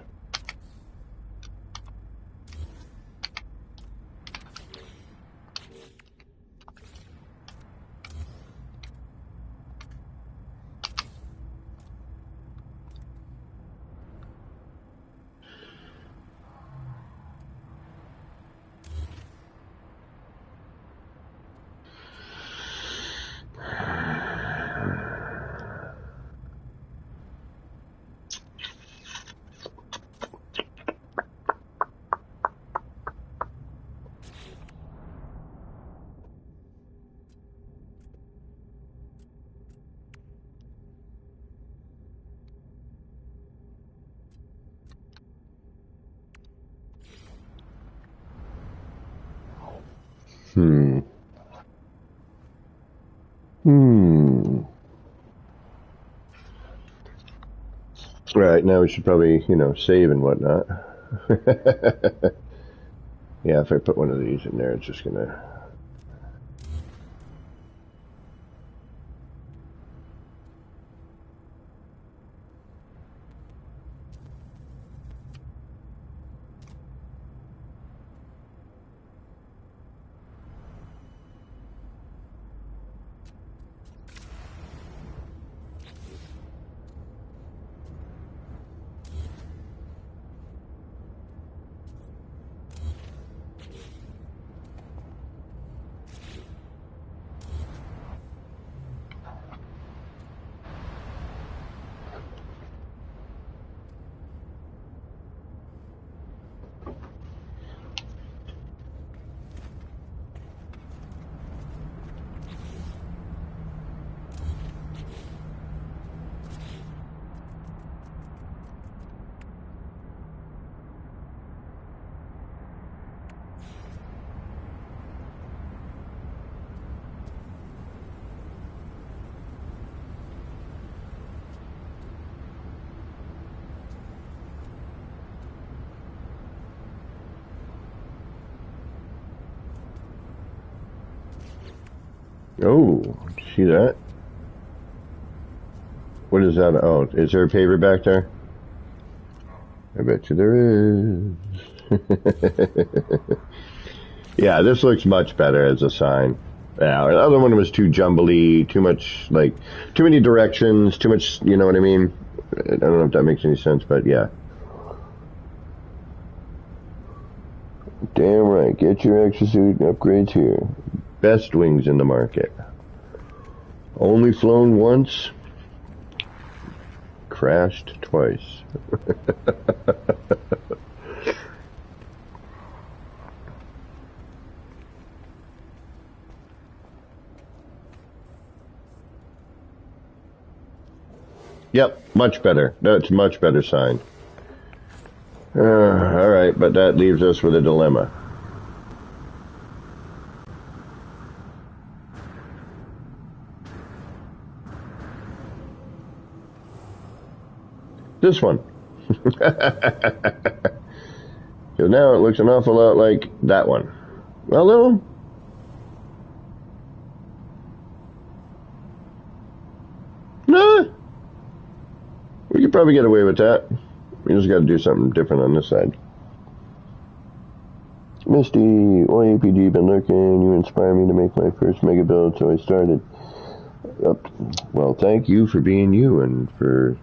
Right, now we should probably, save and whatnot. Yeah, if I put one of these in there, it's just gonna... Oh, see that? What is that? Oh, is there a paver back there? I bet you there is. Yeah, this looks much better as a sign. Yeah, the other one was too jumbly, too much, like, too many directions, too much, you know what I mean? I don't know if that makes any sense, but yeah. Damn right, get your exosuit upgrades here. Best wings in the market. Only flown once, crashed twice. Yep, much better. That's a much better sign. Alright, but that leaves us with a dilemma. This one. So now it looks an awful lot like that one. Well, no. Nah. We could probably get away with that. We just got to do something different on this side. Misty, OAPG been lurking. You inspire me to make my first mega build, so I started. Well, thank you for being you and for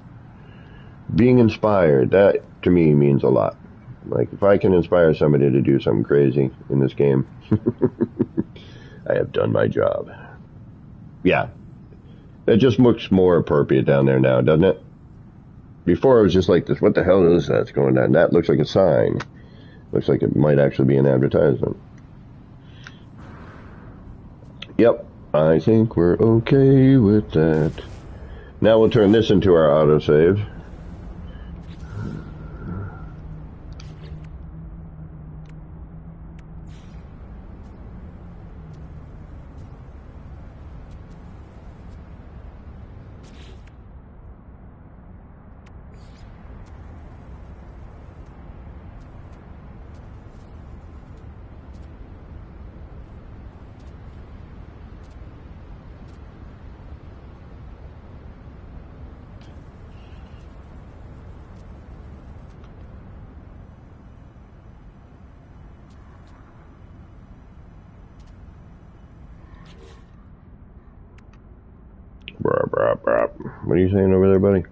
being inspired. That, to me, means a lot. Like, if I can inspire somebody to do something crazy in this game, I have done my job. Yeah. It just looks more appropriate down there now, doesn't it? Before it was just like this, what the hell is that going on? That looks like a sign. Looks like it might actually be an advertisement. Yep, I think we're okay with that. Now we'll turn this into our autosave. What are you saying over there, buddy?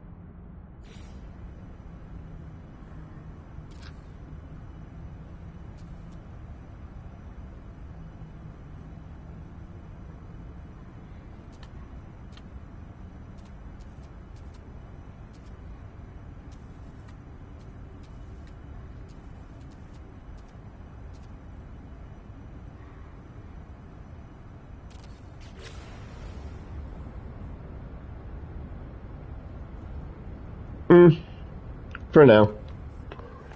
For now.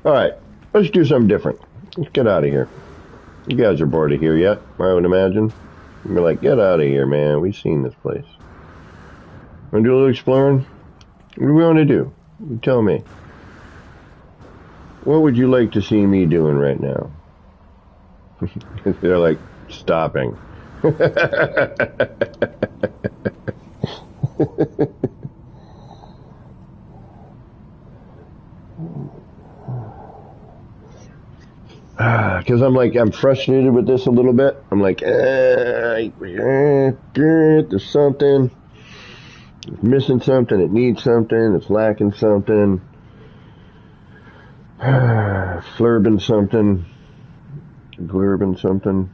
Alright, let's do something different. Let's get out of here. You guys are bored of here yet, I would imagine. You're like, get out of here, man. We've seen this place. Want to do a little exploring? What do we want to do? You tell me. What would you like to see me doing right now? They're like, stopping. Because I'm frustrated with this a little bit. I'm like, there's something. It's missing something. It needs something. It's lacking something. Flurbing something. Glurbing something.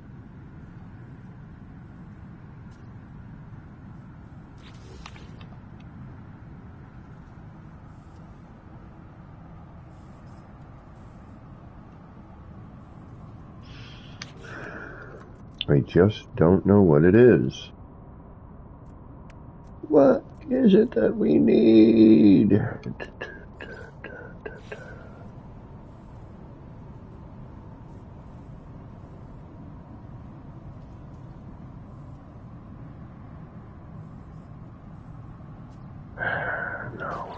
I just don't know what it is. What is it that we need? No.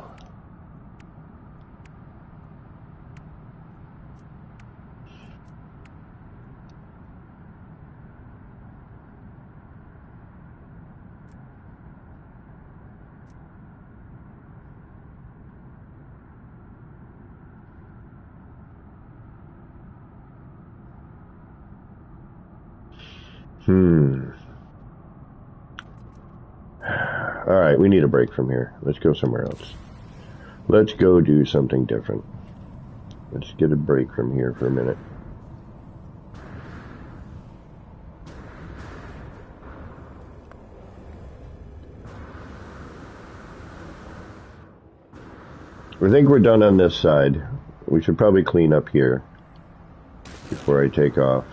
Alright, we need a break from here. Let's go somewhere else. Let's go do something different. Let's get a break from here for a minute. I think we're done on this side. We should probably clean up here before I take off.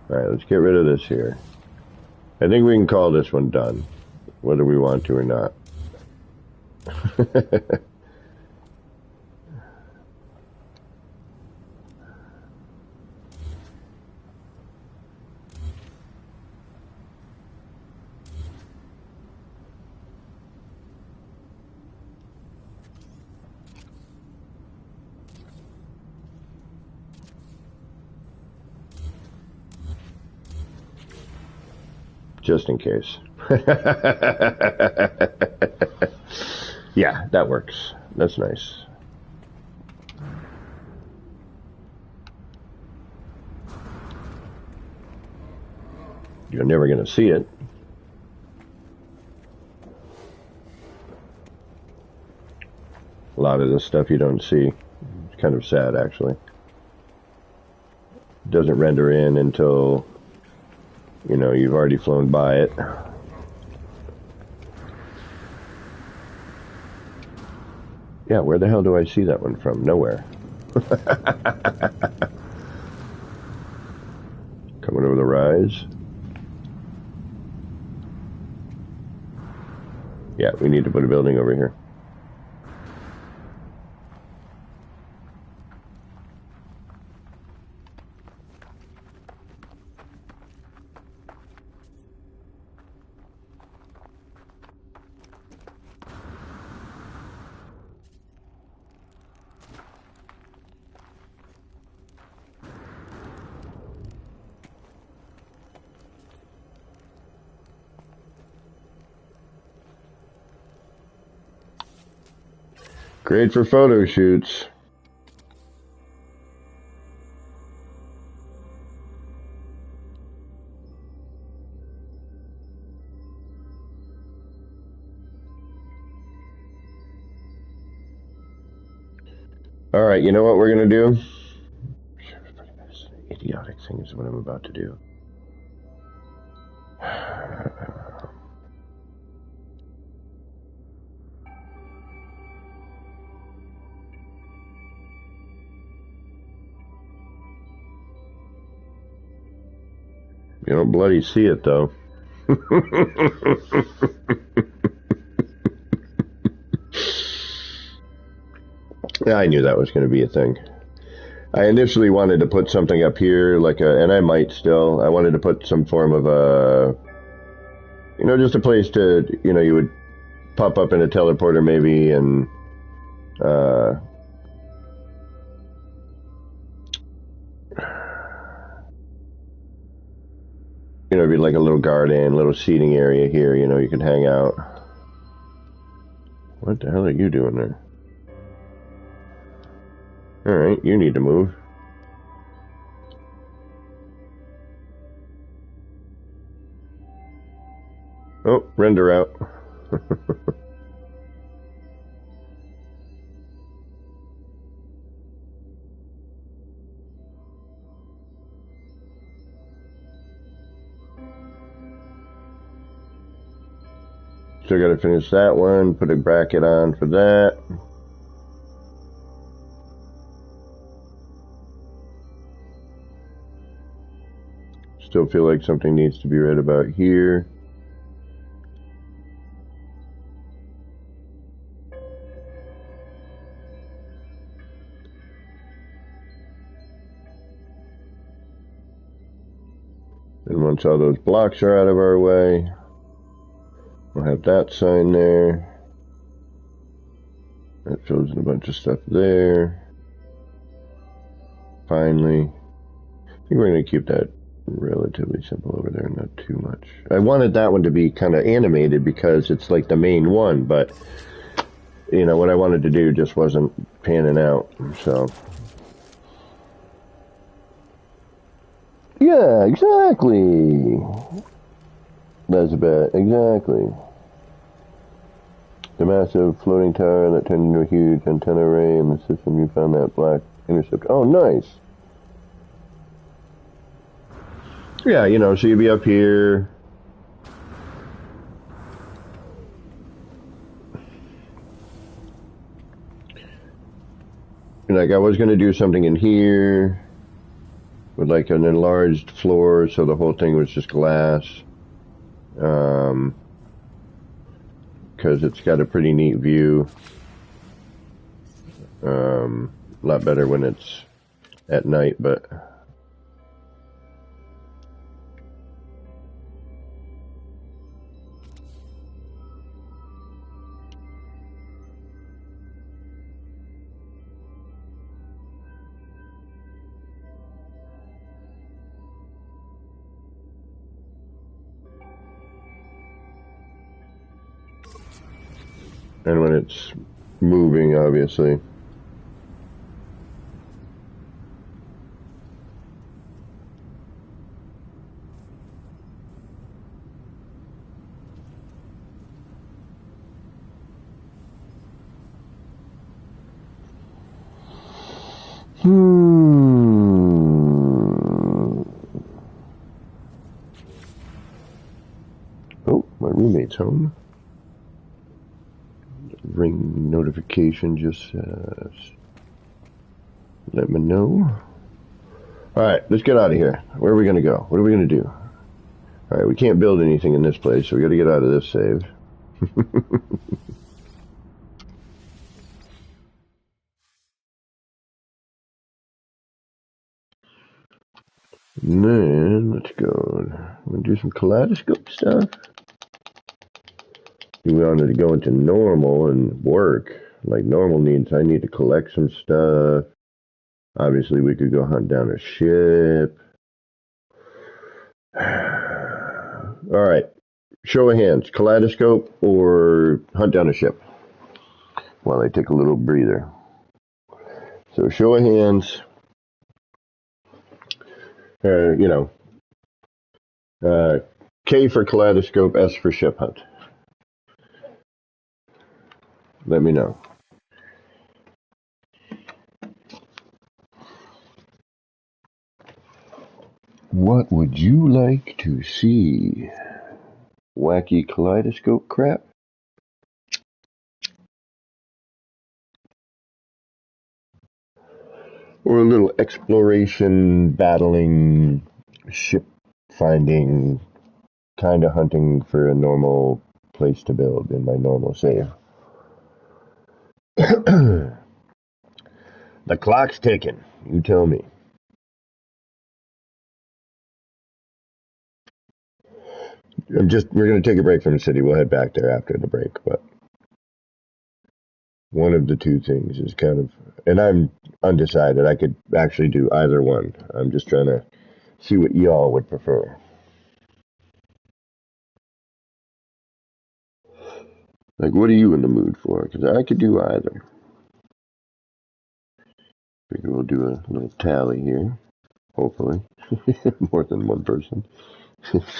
Alright, let's get rid of this here. I think we can call this one done, whether we want to or not. Just in case. Yeah, that works. That's nice. You're never going to see it. A lot of this stuff you don't see. It's kind of sad, actually. It doesn't render in until, you know, you've already flown by it. Yeah, where the hell do I see that one from? Nowhere. Coming over the rise. Yeah, we need to put a building over here. Great for photo shoots. All right, you know what we're going to do? Idiotic thing is what I'm about to do. You don't bloody see it, though. Yeah, I knew that was going to be a thing. I initially wanted to put something up here, like a, and I might still. I wanted to put some form of a, you know, just a place to, you know, you would pop up in a teleporter maybe, and you know, it'd be like a little garden, little seating area here, you know, you could hang out. What the hell are you doing there? Alright, you need to move. Oh, render out. Still gotta finish that one, put a bracket on for that. Still feel like something needs to be right about here. And once all those blocks are out of our way, we'll have that sign there. That fills in a bunch of stuff there. Finally, I think we're going to keep that relatively simple over there, not too much. I wanted that one to be kind of animated because it's like the main one, but you know what I wanted to do just wasn't panning out, so Yeah, exactly. That's bad. Exactly. The massive floating tower that turned into a huge antenna array in the system, you found that black interceptor. Oh, nice. Yeah, you know, so you'd be up here. Like, I was going to do something in here with like an enlarged floor, so the whole thing was just glass. Because it's got a pretty neat view. A lot better when it's at night, but... And when it's moving, obviously. Oh, my roommate's home. Ring notification just let me know. Alright, let's get out of here. Where are we going to go? What are we going to do? Alright, we can't build anything in this place, so we got to get out of this save. And then, let's go. We'll do some kaleidoscope stuff. We wanted to go into normal and work. Like normal needs, I need to collect some stuff. Obviously, we could go hunt down a ship. Alright, show of hands. Kaleidoscope or hunt down a ship? While I take a little breather. So, show of hands. K for kaleidoscope, S for ship hunt. Let me know. What would you like to see? Wacky kaleidoscope crap? Or a little exploration, battling, ship finding, kind of hunting for a normal place to build in my normal save. The clock's ticking. You tell me. We're going to take a break from the city. We'll head back there after the break, but one of the two things is kind of, and I'm undecided. I could actually do either one. I'm just trying to see what y'all would prefer. Like, what are you in the mood for? Because I could do either. Figure we'll do a little tally here. Hopefully. More than one person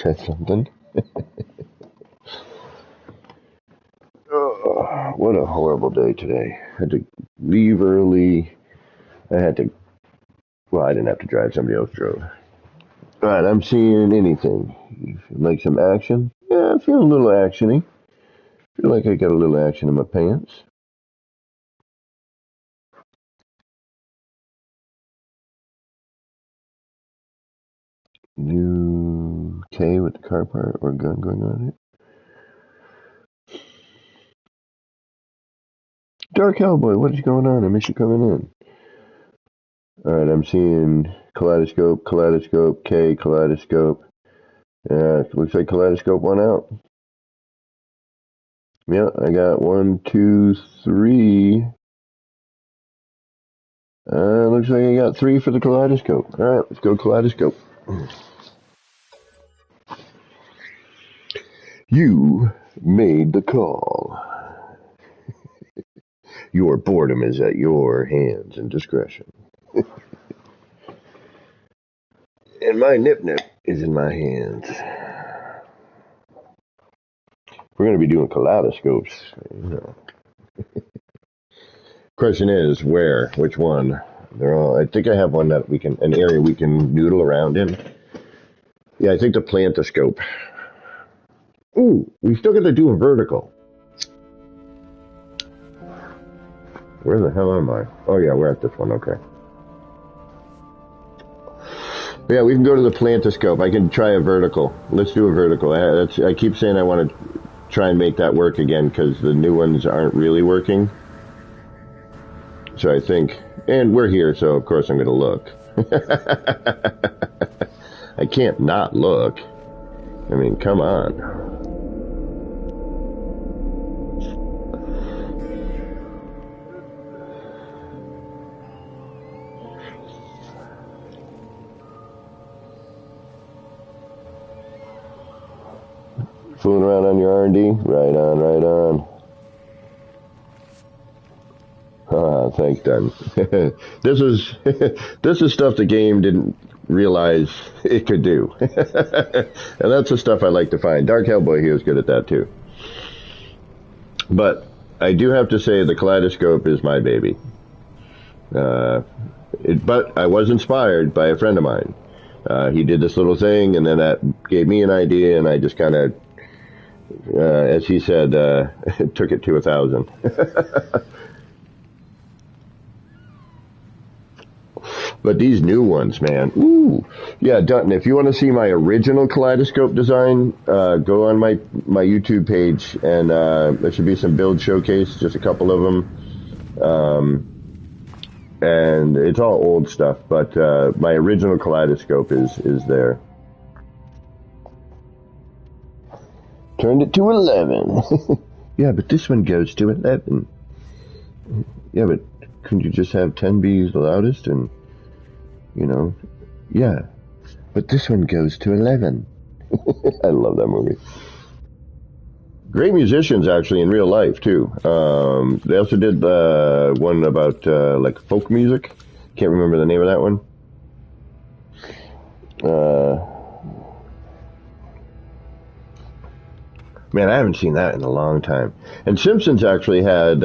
said something. Oh, what a horrible day today. I had to leave early. I didn't have to drive. Somebody else drove. Alright, I'm seeing anything. You like some action? Yeah, I feel a little actiony. Feel like I got a little action in my pants. New K with the car part or gun going on it. Dark Hellboy, what is going on? I miss you coming in. Alright, I'm seeing kaleidoscope, K, kaleidoscope. Looks like kaleidoscope won out. Yeah, I got 1, 2, 3. Looks like I got 3 for the kaleidoscope. Alright, let's go kaleidoscope. You made the call. Your boredom is at your hands and discretion. And my nip-nip is in my hands. We're going to be doing kaleidoscopes. You know. Question is, where? Which one? They're all. I think I have one that we can, an area we can noodle around in. Yeah, I think the plantoscope. Ooh, we still got to do a vertical. Where the hell am I? Oh yeah, we're at this one. Okay. Yeah, we can go to the plantoscope. I can try a vertical. Let's do a vertical. I keep saying I want to try and make that work again because the new ones aren't really working. So I think, and we're here, so of course I'm going to look. I can't not look. I mean, come on. Fooling around on your R&D? Right on, right on. Ah, thanks, Dan. This is stuff the game didn't realize it could do. And that's the stuff I like to find. Dark Hellboy here is good at that too. But I do have to say the kaleidoscope is my baby. But I was inspired by a friend of mine. He did this little thing, and then that gave me an idea, and I just kind of, as he said, took it to 1,000. But these new ones, man. Ooh. Yeah, Dutton, if you want to see my original kaleidoscope design, go on my YouTube page, and there should be some build showcase, just a couple of them. And it's all old stuff, but my original kaleidoscope is there. Turned it to 11. Yeah, but this one goes to 11. Yeah, but couldn't you just have 10 be the loudest and... You know, yeah, but this one goes to 11. I love that movie. Great musicians, actually, in real life, too. They also did one about, like, folk music. Can't remember the name of that one. Man, I haven't seen that in a long time. And Simpsons actually had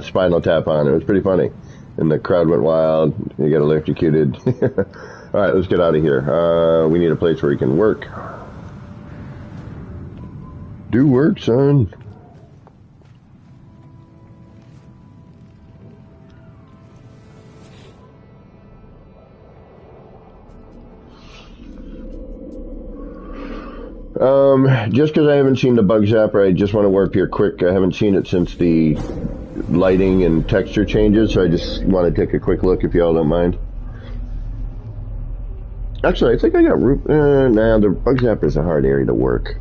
Spinal Tap on. It was pretty funny. And the crowd went wild. You got electrocuted. All right, let's get out of here. We need a place where we can work. Do work, son. Just because I haven't seen the bug zapper, I just want to warp here quick. I haven't seen it since the lighting and texture changes, so I just want to take a quick look if y'all don't mind. Actually, I think I got root. Nah, the bug zapper is a hard area to work.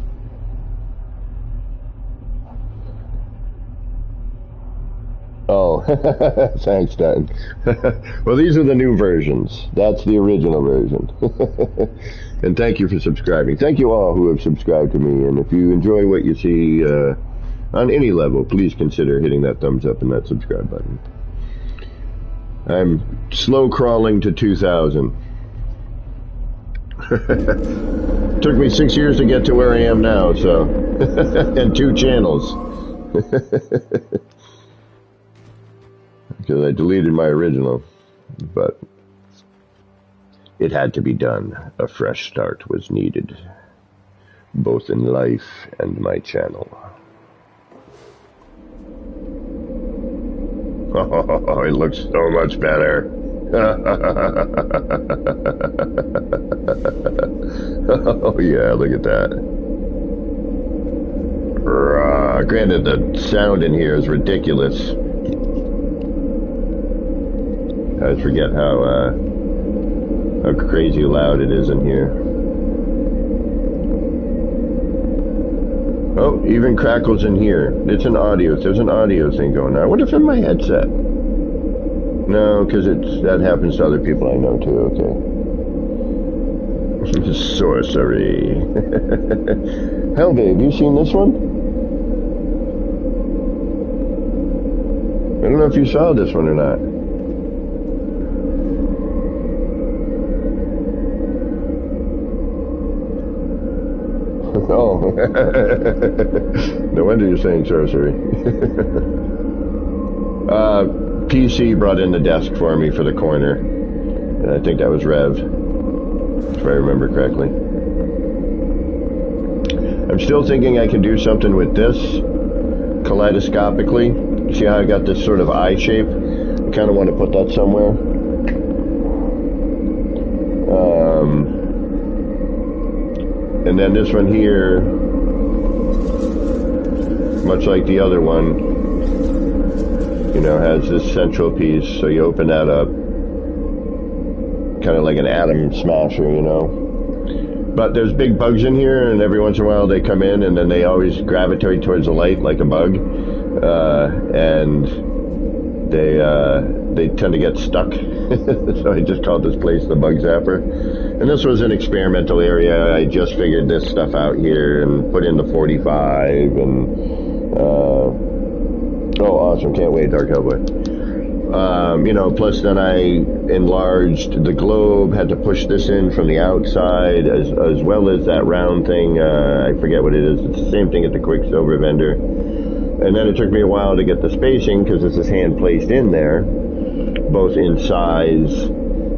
Oh, thanks, Dan. Well, these are the new versions. That's the original version. And thank you for subscribing. Thank you all who have subscribed to me. And if you enjoy what you see on any level, please consider hitting that thumbs up and that subscribe button. I'm slow crawling to 2,000. Took me 6 years to get to where I am now, so. And 2 channels. Because I deleted my original, but it had to be done. A fresh start was needed, both in life and my channel. Oh, it looks so much better. Oh yeah, look at that. Granted, the sound in here is ridiculous. I forget how crazy loud it is in here. Oh, even crackles in here. It's an audio. There's an audio thing going on. I wonder if in my headset. No, because that happens to other people I know too. Okay. Sorcery. Hell, babe, you seen this one? I don't know if you saw this one or not. Oh, no wonder you're saying sorcery. PC brought in the desk for me for the corner. And I think that was Rev, if I remember correctly. I'm still thinking I can do something with this kaleidoscopically. See how I got this sort of eye shape? I kind of want to put that somewhere. And then this one here, much like the other one, you know, has this central piece, so you open that up, kind of like an atom smasher, you know. But there's big bugs in here, and every once in a while they come in, and then they always gravitate towards the light like a bug, and they tend to get stuck. So I just called this place the Bug Zapper. And this was an experimental area. I just figured this stuff out here and put in the 45 and oh, awesome. Can't wait, Dark Hellboy. You know, plus then I enlarged the globe, had to push this in from the outside as well as that round thing. I forget what it is. It's the same thing at the Quicksilver vendor. And then it took me a while to get the spacing because this is hand placed in there, both in size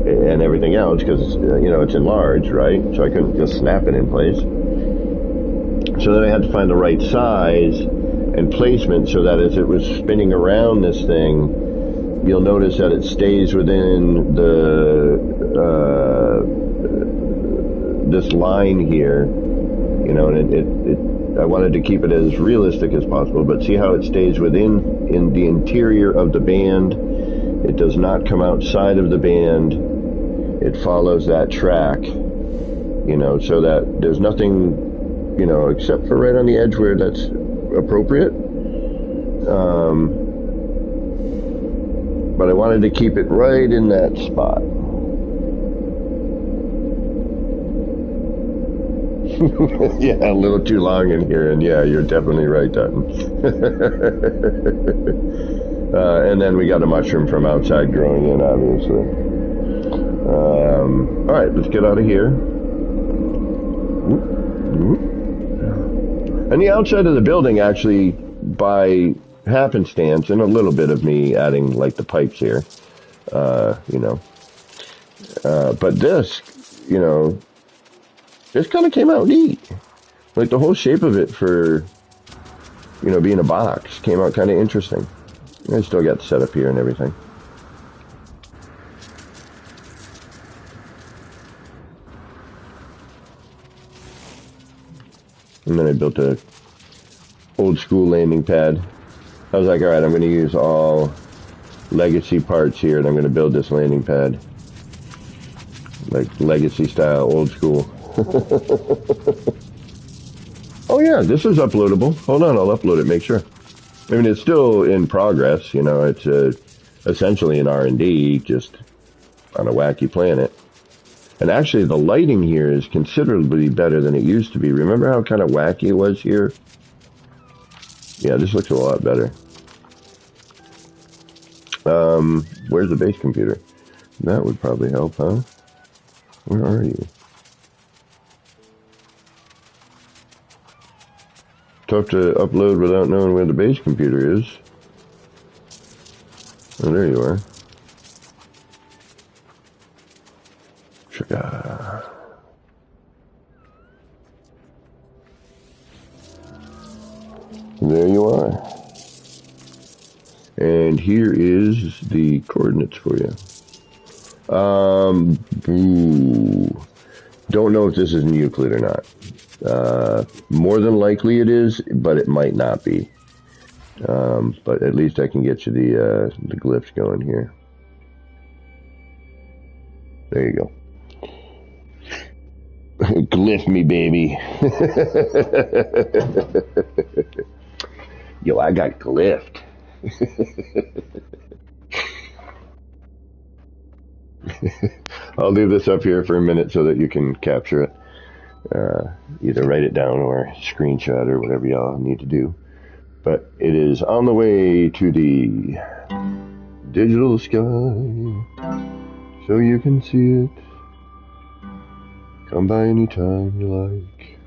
and everything else, because you know, it's enlarged, right? So I couldn't just snap it in place. So then I had to find the right size and placement so that as it was spinning around this thing, you'll notice that it stays within the this line here, you know, and it I wanted to keep it as realistic as possible, but see how it stays in the interior of the band. It does not come outside of the band. It follows that track, you know, so that there's nothing, you know, except for right on the edge where that's appropriate. But I wanted to keep it right in that spot. Yeah, a little too long in here, and yeah, you're definitely right, Dutton. And then we got a mushroom from outside growing in, obviously. All right, let's get out of here. And the outside of the building, actually, by happenstance, and a little bit of me adding, like, the pipes here, you know. But this, you know, this kind of came out neat. Like, the whole shape of it for, you know, being a box came out kind of interesting. I still got the setup here and everything. And then I built a old school landing pad. I was like, all right, I'm going to use all legacy parts here, and I'm going to build this landing pad. Like legacy style, old school. Oh yeah, this is uploadable. Hold on, I'll upload it, make sure. I mean, it's still in progress, you know, it's essentially an R&D, just on a wacky planet. And actually, the lighting here is considerably better than it used to be. Remember how kind of wacky it was here? Yeah, this looks a lot better. Where's the base computer? That would probably help, huh? Where are you? Tough to upload without knowing where the base computer is. Oh, there you are. Sugar. There you are. And here is the coordinates for you. Don't know if this is in Euclid or not. More than likely it is, but it might not be. But at least I can get you the glyphs going here. There you go. Glyph me, baby. Yo, I got glyphed. I'll leave this up here for a minute so that you can capture it. Either write it down or screenshot or whatever y'all need to do. But it is on the way to the digital sky, so you can see it. Come by anytime you like.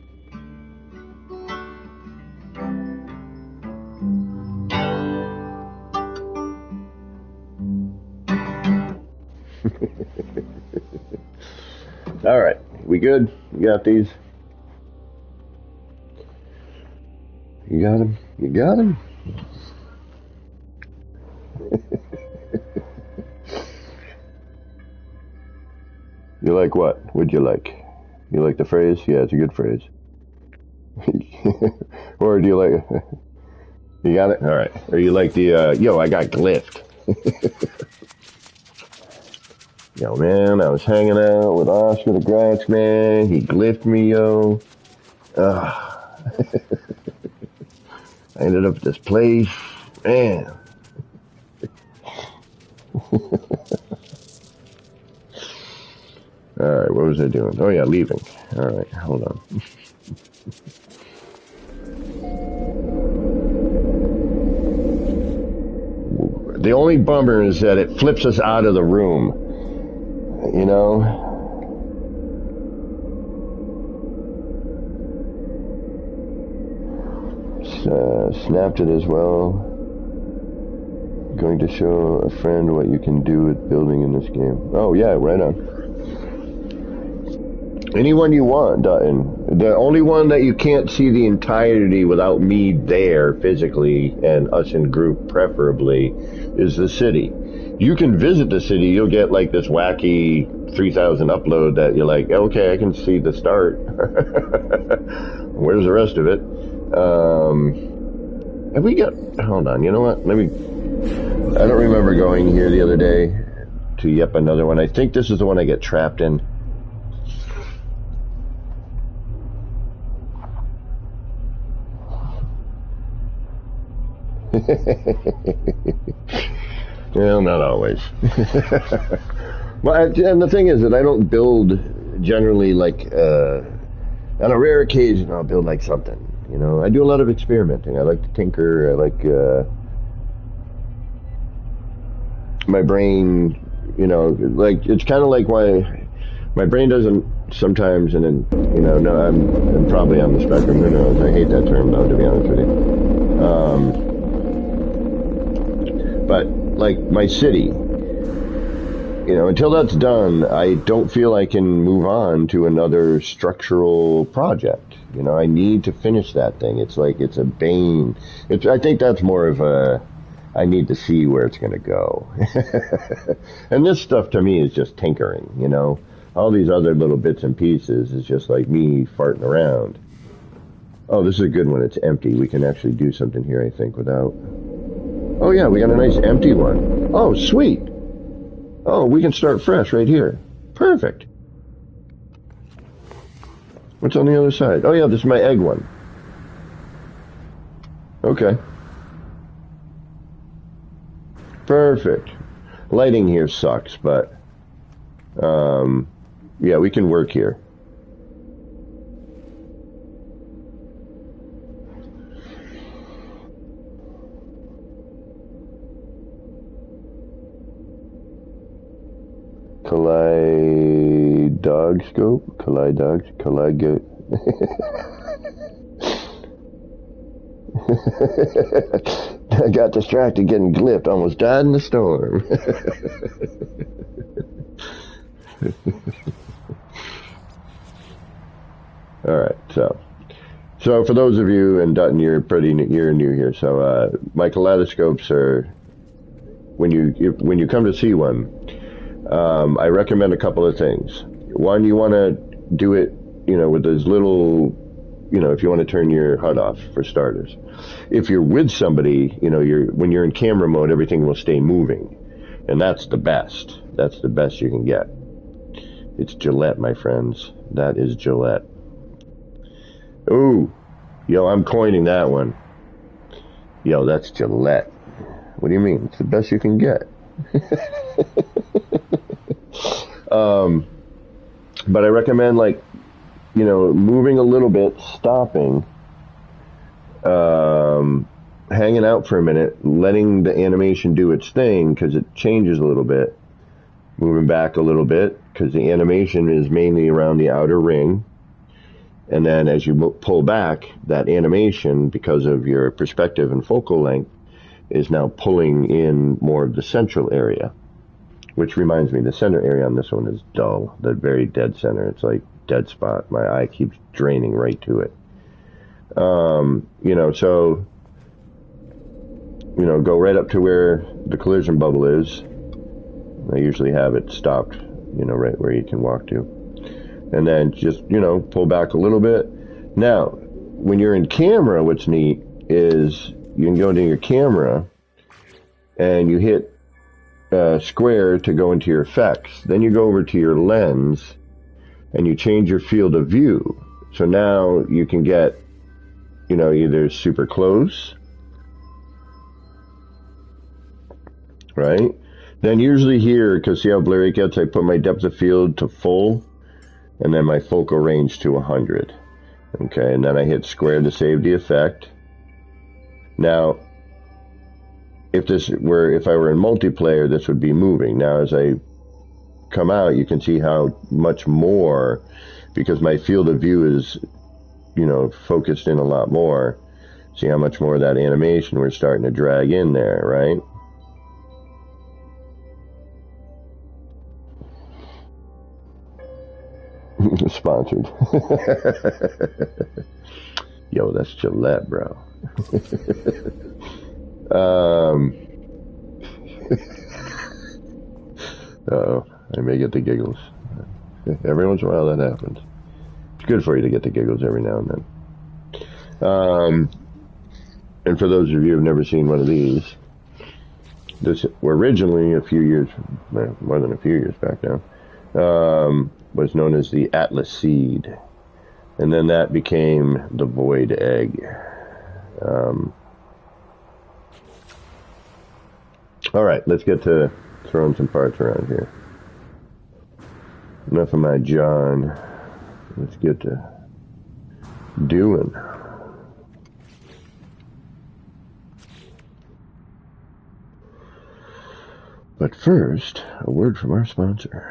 we good? You got these? You got him? You got him? You like what? What'd you like? You like the phrase? Yeah, it's a good phrase. Or do you like... You got it? All right. Or you like the, yo, I got glyphed. Yo, man, I was hanging out with Oscar the Grouch, man. He glyphed me, yo. I ended up at this place. Man. All right, what was I doing? Oh, yeah, leaving. All right, hold on. The only bummer is that it flips us out of the room. You know? Snapped it as well. Going to show a friend what you can do with building in this game. Oh, yeah, right on. Anyone you want, Dutton. The only one that you can't see the entirety without me there physically, and us in group preferably, is the city. You can visit the city, you'll get like this wacky 3000 upload that you're like, okay, I can see the start. Where's the rest of it? Have we got, hold on, you know what? I don't remember going here the other day to yep another one. I think this is the one I get trapped in. Well, not always. Well, and the thing is that I don't build generally like, on a rare occasion I'll build like something, you know. I do a lot of experimenting. I like to tinker. I like, my brain, you know, like, it's kind of like why my brain doesn't sometimes, and then, you know, no, I'm probably on the spectrum, who knows. I hate that term though, to be honest with you. But like my city, you know, until that's done, I don't feel I can move on to another structural project. You know, I need to finish that thing. It's like, it's a bane. I think that's more of a, I need to see where it's going to go. And this stuff to me is just tinkering, you know. All these other little bits and pieces is just like me farting around. Oh, this is a good one. It's empty. We can actually do something here, I think, without... Oh, yeah, we got a nice empty one. Oh, sweet. Oh, we can start fresh right here. Perfect. What's on the other side? Oh, yeah, this is my egg one. Okay. Perfect. Lighting here sucks, but... yeah, we can work here. Kaleidoscope? Kaleidoscope? I got distracted getting glyphed. Almost died in the storm. All right, so for those of you, and Dutton, you're new here. So my kaleidoscopes are, when you come to see one, I recommend a couple of things. One, you want to do it, you know, with those little, you know, if you want to turn your HUD off, for starters. If you're with somebody, you know, when you're in camera mode, everything will stay moving, and that's the best. That's the best you can get. It's Gillette, my friends. That is Gillette. Ooh, yo, I'm coining that one. Yo, that's Gillette. What do you mean? It's the best you can get. But I recommend, like, you know, moving a little bit, stopping, hanging out for a minute, letting the animation do its thing, because it changes a little bit, moving back a little bit, because the animation is mainly around the outer ring, and then as you pull back, that animation, because of your perspective and focal length, is now pulling in more of the central area. Which reminds me, the center area on this one is dull. The very dead center. It's like dead spot. My eye keeps draining right to it. So, go right up to where the collision bubble is. I usually have it stopped, right where you can walk to. And then just, pull back a little bit. Now, when you're in camera, what's neat is you can go into your camera and you hit square to go into your effects. Then you go over to your lens and you change your field of view. So now you can get, either super close, right? Then usually here, because see how blurry it gets, I put my depth of field to full and then my focal range to 100. Okay, and then I hit square to save the effect. Now, if I were in multiplayer, this would be moving. Now, as I come out, you can see how much more, because my field of view is, focused in a lot more. See how much more of that animation we're starting to drag in there, right? Sponsored. Yo, that's Gillette, bro. Uh-oh, I may get the giggles. Every once in a while that happens. It's good for you to get the giggles every now and then. And for those of you who have never seen one of these, this originally more than a few years back now, was known as the Atlas Seed. And then that became the Void Egg. All right, let's get to throwing some parts around here. Enough of my John. Let's get to doing. But first, a word from our sponsor.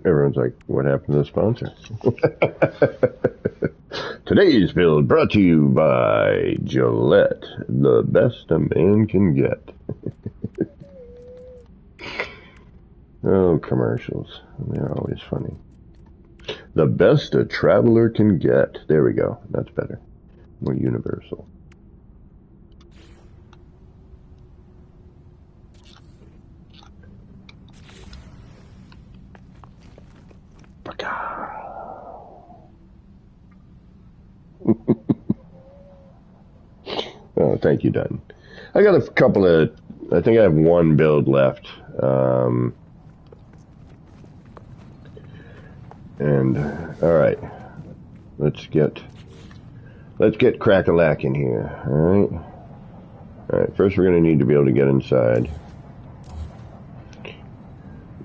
Everyone's like, what happened to the sponsor? Today's build brought to you by Gillette, the best a man can get. Oh, commercials. They're always funny. The best a traveler can get. There we go. That's better. More universal. Oh, thank you, Dutton. I got a couple of, I think I have one build left. And all right, let's get crack-a-lacking here. All right. First, we're going to need to be able to get inside.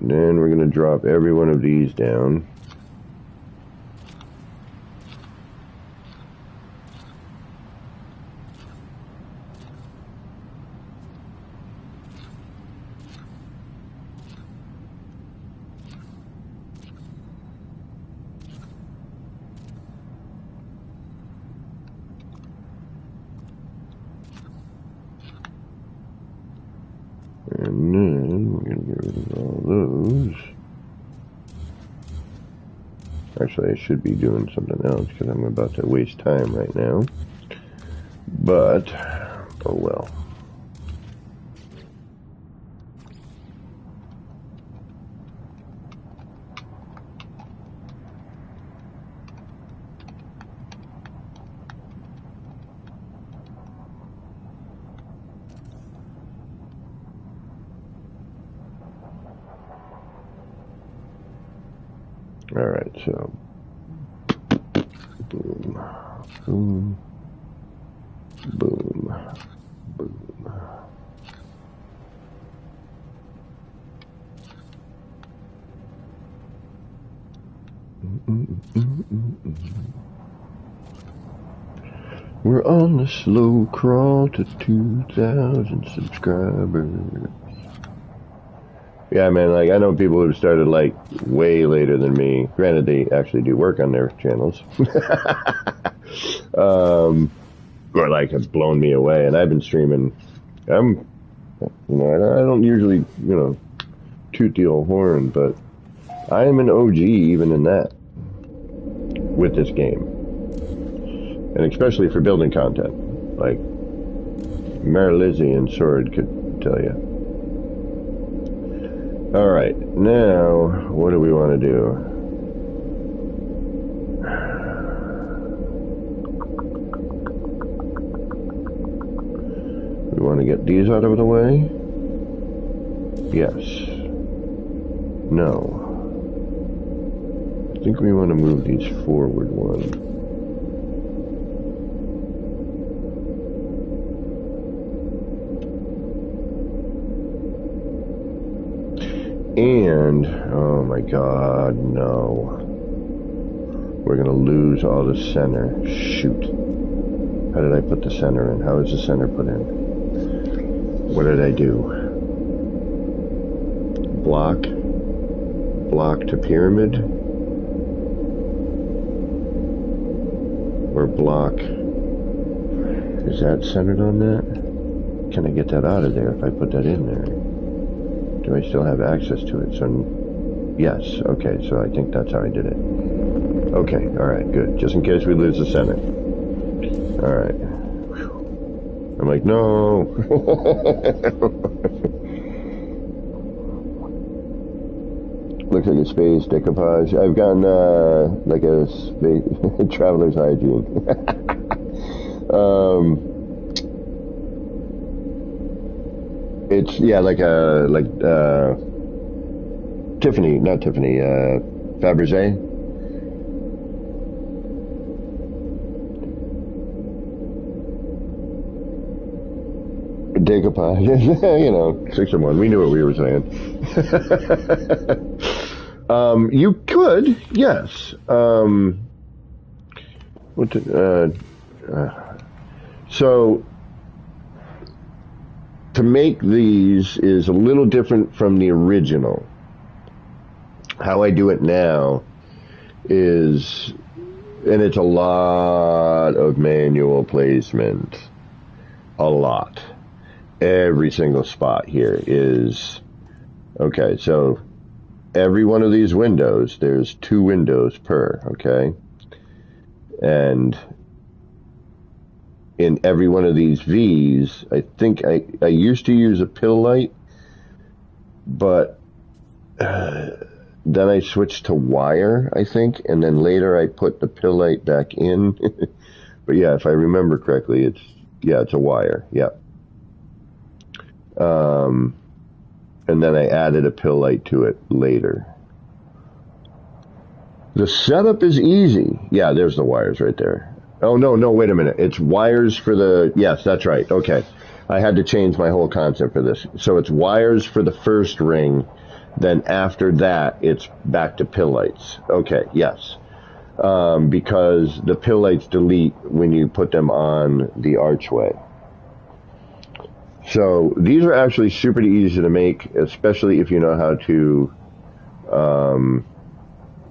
Then we're going to drop every one of these down. And then we're going to get rid of all those. Actually, I should be doing something else because I'm about to waste time right now. But, oh well. All right, so boom, boom. Boom. Boom. We're on the slow crawl to 2,000 subscribers. Yeah, man, like, I know people who've started, like, way later than me. Granted, they actually do work on their channels. Or, like, have blown me away. And I've been streaming. I don't usually, toot the old horn, but I am an OG even in that with this game. And especially for building content. Like, Mary Lizzie and Sword could tell you. Alright, now, what do we want to do? We want to get these out of the way? Yes. No. I think we want to move these forward one. And, oh my god, no. We're gonna lose all the center. Shoot. How did I put the center in? How is the center put in? What did I do? Block to pyramid? Or block... Is that centered on that? Can I get that out of there if I put that in there? Do I still have access to it? So, yes. Okay, so I think that's how I did it. Okay, alright, good. Just in case we lose the center. Alright. I'm like, no! Looks like a space decoupage. I've gotten, like a space traveler's hygiene. It's, yeah, Tiffany, not Tiffany, Fabergé. Decoupage, 6 and 1. We knew what we were saying. You could, yes. So, to make these is a little different from the original. How I do it now is, and it's a lot of manual placement. A lot. Every single spot here is, okay, so every one of these windows, there's 2 windows per, okay? And in every one of these V's, I think I used to use a pill light, but then I switched to wire, I think, and then later I put the pill light back in. But yeah, if I remember correctly, it's a wire, yeah. And then I added a pill light to it later. The setup is easy. Yeah, there's the wires right there. Oh, no, wait a minute. It's wires for the... Yes, that's right. Okay. I had to change my whole concept for this. So it's wires for the first ring. Then after that, it's back to pill lights. Okay, yes. Because the pill lights delete when you put them on the archway. So these are actually super easy to make, especially if you know how to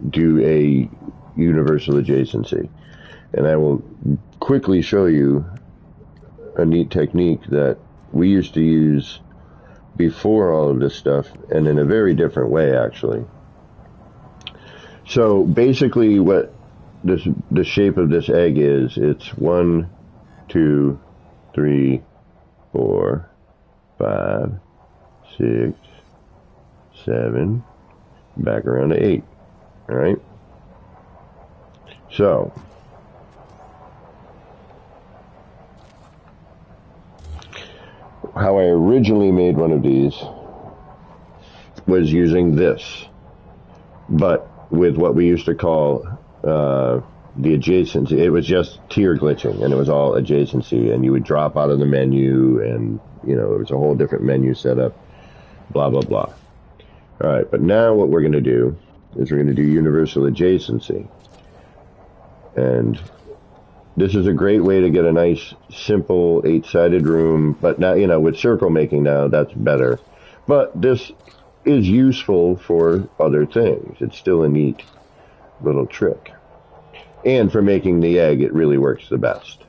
do a universal adjacency. And I will quickly show you a neat technique that we used to use before all of this stuff, and in a very different way, actually. So basically what the shape of this egg is, it's 1, 2, 3, 4, 5, 6, 7, back around to 8. All right. So how I originally made one of these was using this, but with what we used to call the adjacency. It was just tier glitching, and it was all adjacency, and you would drop out of the menu, and it was a whole different menu setup, blah, blah, blah. All right, but now what we're going to do is we're going to do universal adjacency. And this is a great way to get a nice, simple 8-sided room, but now, with circle making now, that's better. But this is useful for other things. It's still a neat little trick. And for making the egg, it really works the best.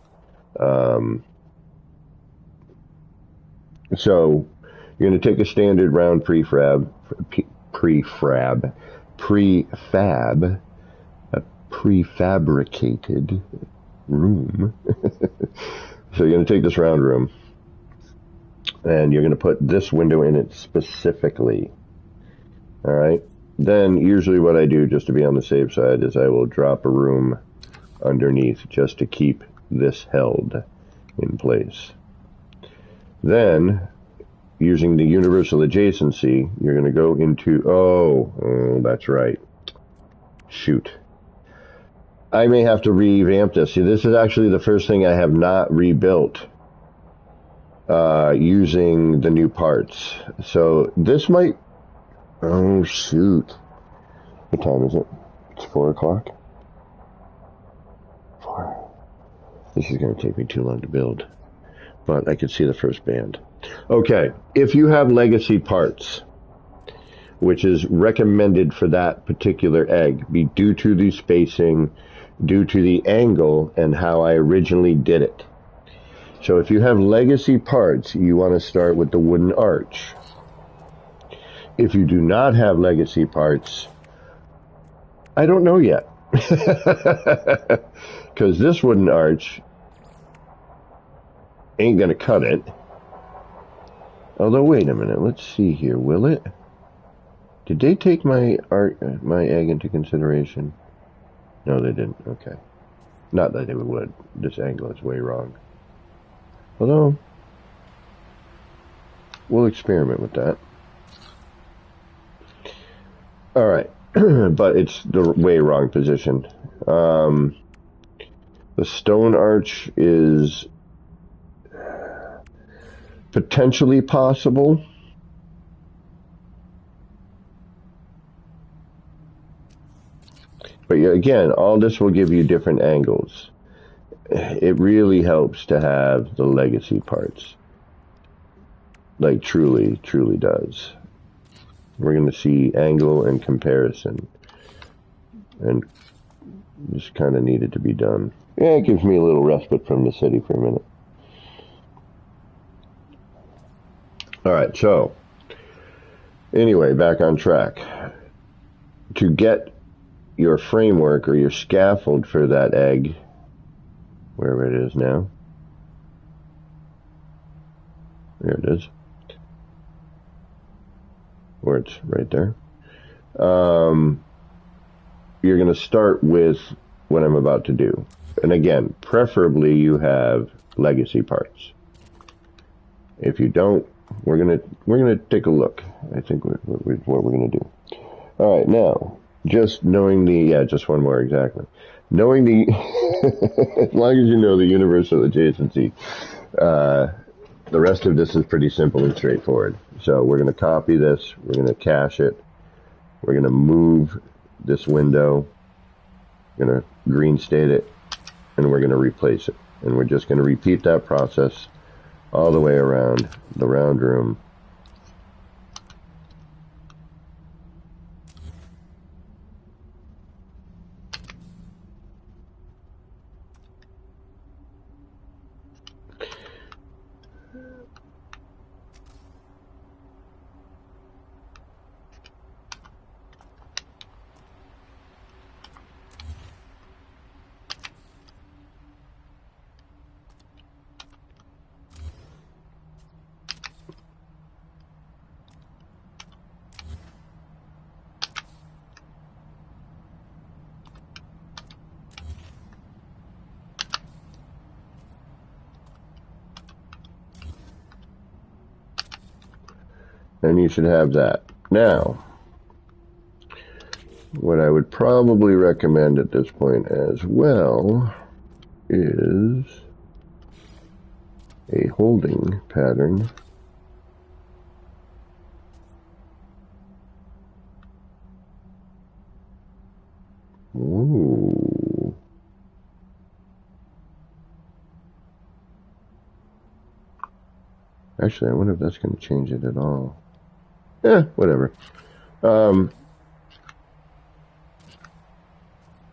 So you're going to take a standard round prefab, a prefabricated room. So you're going to take this round room, and you're going to put this window in it specifically. All right. Then usually what I do, just to be on the safe side, is I will drop a room underneath just to keep this held in place. Then, using the universal adjacency, you're going to go into, oh, that's right. Shoot. I may have to revamp this. See, this is actually the first thing I have not rebuilt using the new parts. So this might, oh shoot. What time is it? It's 4 o'clock. 4. This is going to take me too long to build. But I can see the first band. Okay, if you have legacy parts, which is recommended for that particular egg, be due to the spacing, due to the angle, and how I originally did it. So if you have legacy parts, you want to start with the wooden arch. If you do not have legacy parts, I don't know yet. Because this wooden arch ain't going to cut it. Although, wait a minute, let's see here, will it? Did they take my egg into consideration? No, they didn't. Okay. Not that they would. This angle is way wrong. Although, we'll experiment with that. All right. But it's the way wrong position. The stone arch is potentially possible. But again, all this will give you different angles. It really helps to have the legacy parts. Like truly, truly does. We're going to see angle and comparison. And this kind of needed to be done. Yeah, it gives me a little respite from the city for a minute. Alright, so anyway, back on track. To get your framework or your scaffold for that egg, wherever it is now. There it is. Where it's right there. You're going to start with what I'm about to do. And again, preferably you have legacy parts. If you don't, we're gonna take a look. I think what we're going to do. All right, now, just knowing just one more exactly. Knowing the, as long as you know the universal adjacency, the rest of this is pretty simple and straightforward. So we're going to copy this, we're going to cache it, we're going to move this window, we're going to green state it, and we're going to replace it. And we're just going to repeat that process all the way around the round room. And you should have that. Now, what I would probably recommend at this point as well is a holding pattern. Ooh. Actually, I wonder if that's going to change it at all. Whatever.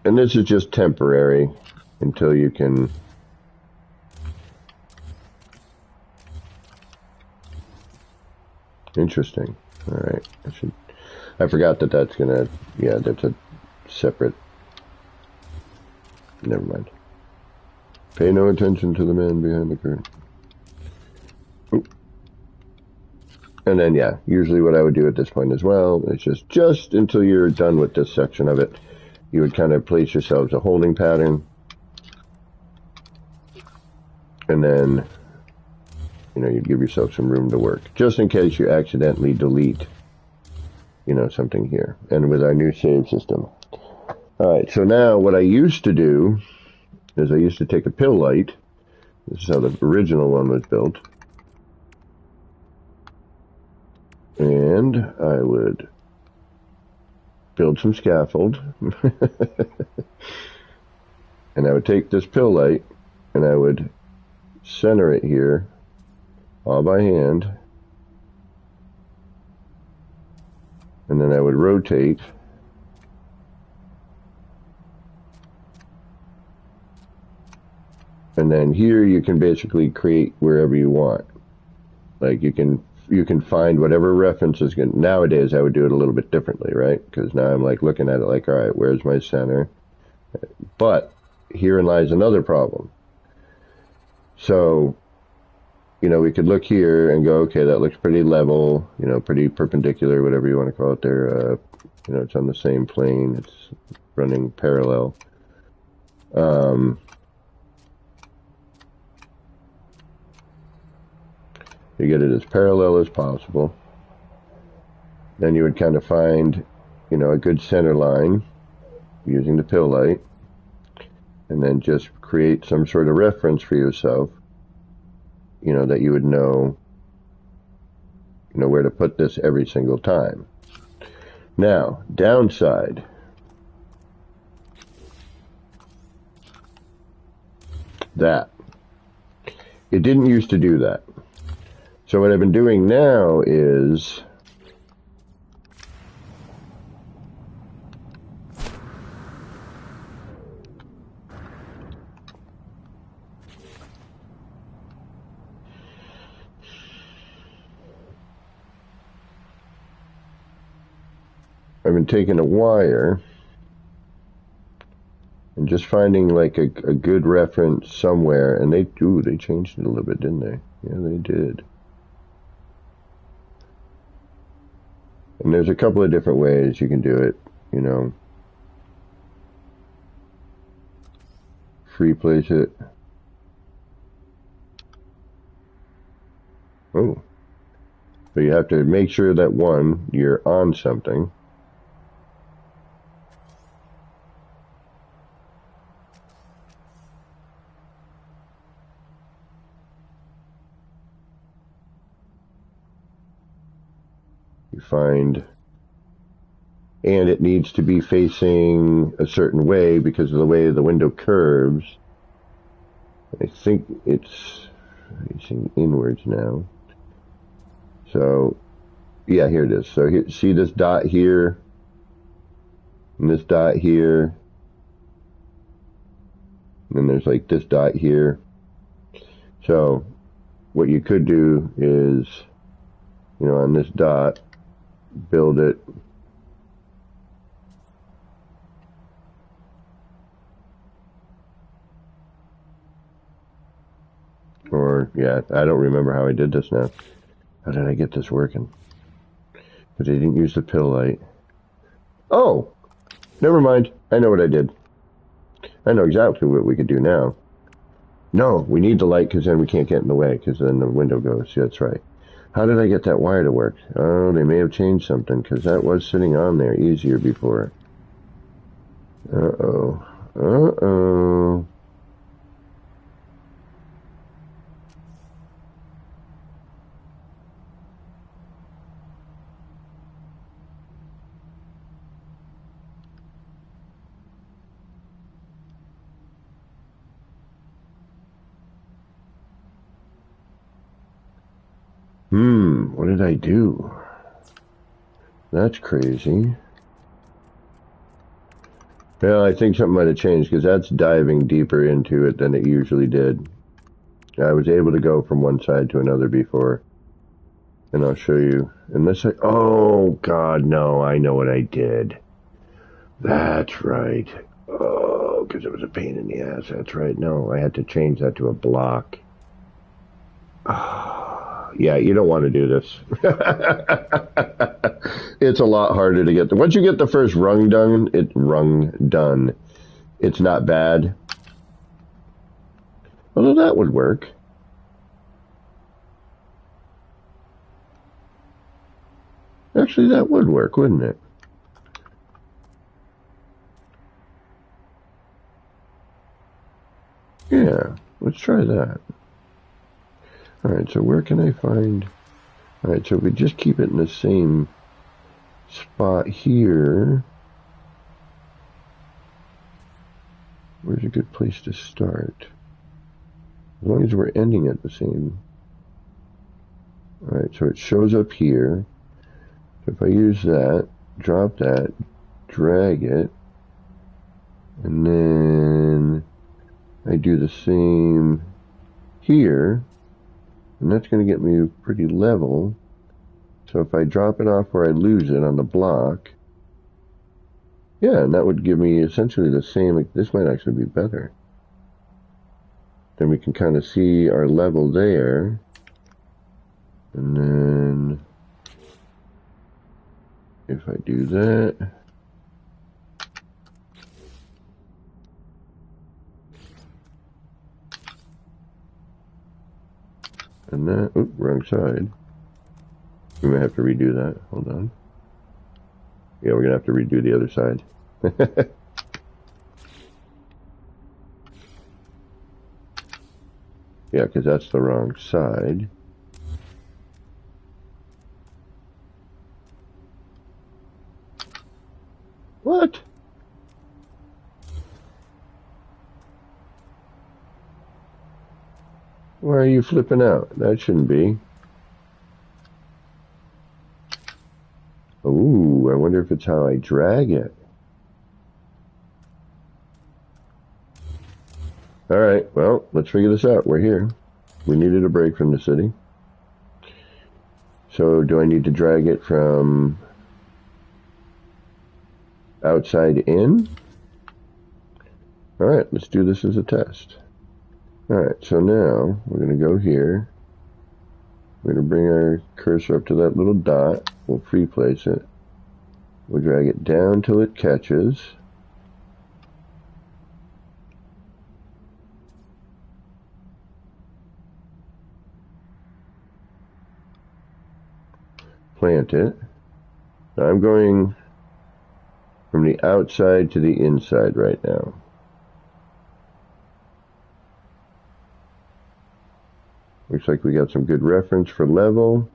And this is just temporary until you can... Interesting. Alright. I forgot that that's going to... Yeah, that's a separate... Never mind. Pay no attention to the man behind the curtain. Oop. And then, yeah, usually what I would do at this point as well is just until you're done with this section of it, you would kind of place yourselves a holding pattern. And then, you know, you'd give yourself some room to work. Just in case you accidentally delete, you know, something here. And with our new save system. Alright, so now what I used to do is I used to take a pill light. This is how the original one was built. And I would build some scaffold. And I would take this pill light and I would center it here all by hand. And then I would rotate. And then here you can basically create wherever you want. Like you can find whatever reference is good. Nowadays I would do it a little bit differently, right? Because now I'm like looking at it like, all right, where's my center? But herein lies another problem. So, you know, we could look here and go, okay, that looks pretty level, you know, pretty perpendicular, whatever you want to call it there. You know, it's on the same plane. It's running parallel. You get it as parallel as possible. Then you would kind of find, you know, a good center line using the pill light. And then just create some sort of reference for yourself, you know, that you would know, you know, where to put this every single time. Now, downside. That. It didn't used to do that. So what I've been doing now is I've been taking a wire and just finding like a good reference somewhere, and they changed it a little bit, didn't they? Yeah, they did. And there's a couple of different ways you can do it, you know. Free place it. Oh. But you have to make sure that one, you're on something. You find, and it needs to be facing a certain way because of the way the window curves. I think it's facing inwards now. So, yeah, here it is. So here, see this dot here, and this dot here, and then there's like this dot here. So, what you could do is, you know, on this dot, build it or yeah, I don't remember how I did this now. How did I get this working? Because I didn't use the pill light. Oh, never mind. I know what I did. I know exactly what we could do now. No, we need the light because then we can't get in the way because then the window goes. Yeah, that's right. How did I get that wire to work? Oh, they may have changed something because that was sitting on there easier before. Uh-oh. Uh-oh. What did I do? That's crazy. Well, I think something might have changed because that's diving deeper into it than it usually did. I was able to go from one side to another before. And I'll show you. Unless oh, God, no. I know what I did. That's right. Oh, because it was a pain in the ass. That's right. No, I had to change that to a block. Yeah, you don't want to do this. It's a lot harder to get. Once you get the first rung done, it's not bad. Although that would work. Actually, that would work, wouldn't it? Yeah, let's try that. Alright, so where can I find... Alright, so if we just keep it in the same spot here... Where's a good place to start? As long as we're ending at the same... Alright, so it shows up here. So if I use that, drop that, drag it, and then I do the same here, and that's going to get me pretty level. So if I drop it off where I lose it on the block, yeah, and that would give me essentially the same. This might actually be better. Then we can kind of see our level there. And then if I do that, and that, oop, wrong side. We might have to redo that. Hold on. Yeah, we're going to have to redo the other side. Yeah, because that's the wrong side. What? Why are you flipping out? That shouldn't be. Ooh, I wonder if it's how I drag it. Alright, well, let's figure this out. We're here. We needed a break from the city. So, do I need to drag it from outside in? Alright, let's do this as a test. Alright, so now we're going to go here. We're going to bring our cursor up to that little dot. We'll free place it. We'll drag it down till it catches. Plant it. Now I'm going from the outside to the inside right now. Looks like we got some good reference for level.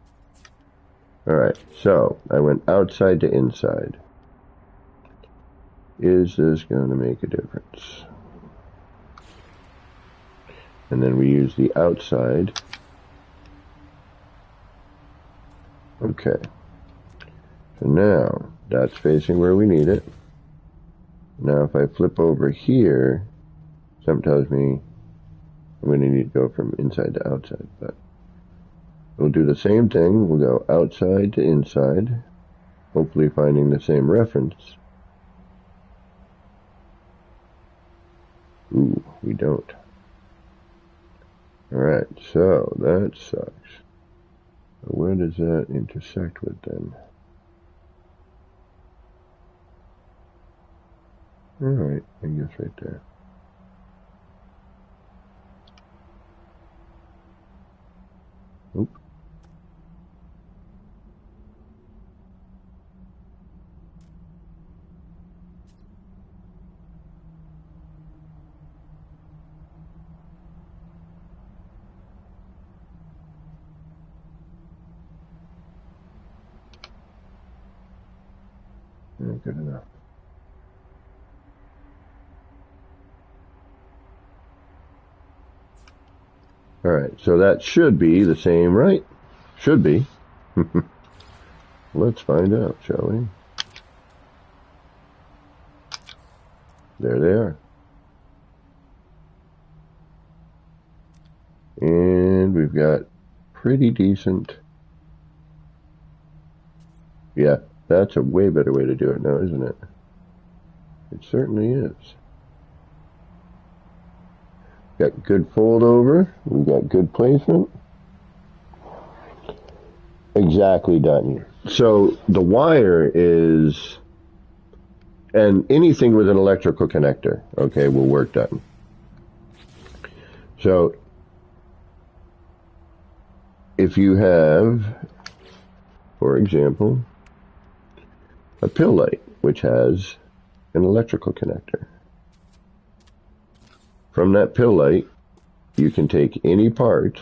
Alright, so I went outside to inside. Is this going to make a difference? And then we use the outside. Okay. So now, that's facing where we need it. Now if I flip over here, something tells me I'm going to need to go from inside to outside. But we'll do the same thing. We'll go outside to inside, hopefully finding the same reference. Ooh, we don't. Alright, so that sucks. Where does that intersect with then? Alright, I guess right there. Oop. Good enough. All right, so that should be the same, right? Should be. Let's find out, shall we? There they are. And we've got pretty decent. Yeah, that's a way better way to do it now, isn't it? It certainly is. Got good fold over. We've got good placement. Exactly, Dutton. So the wire is, and anything with an electrical connector, okay, will work, Dutton. So if you have, for example, a pill light, which has an electrical connector. From that pill light, you can take any part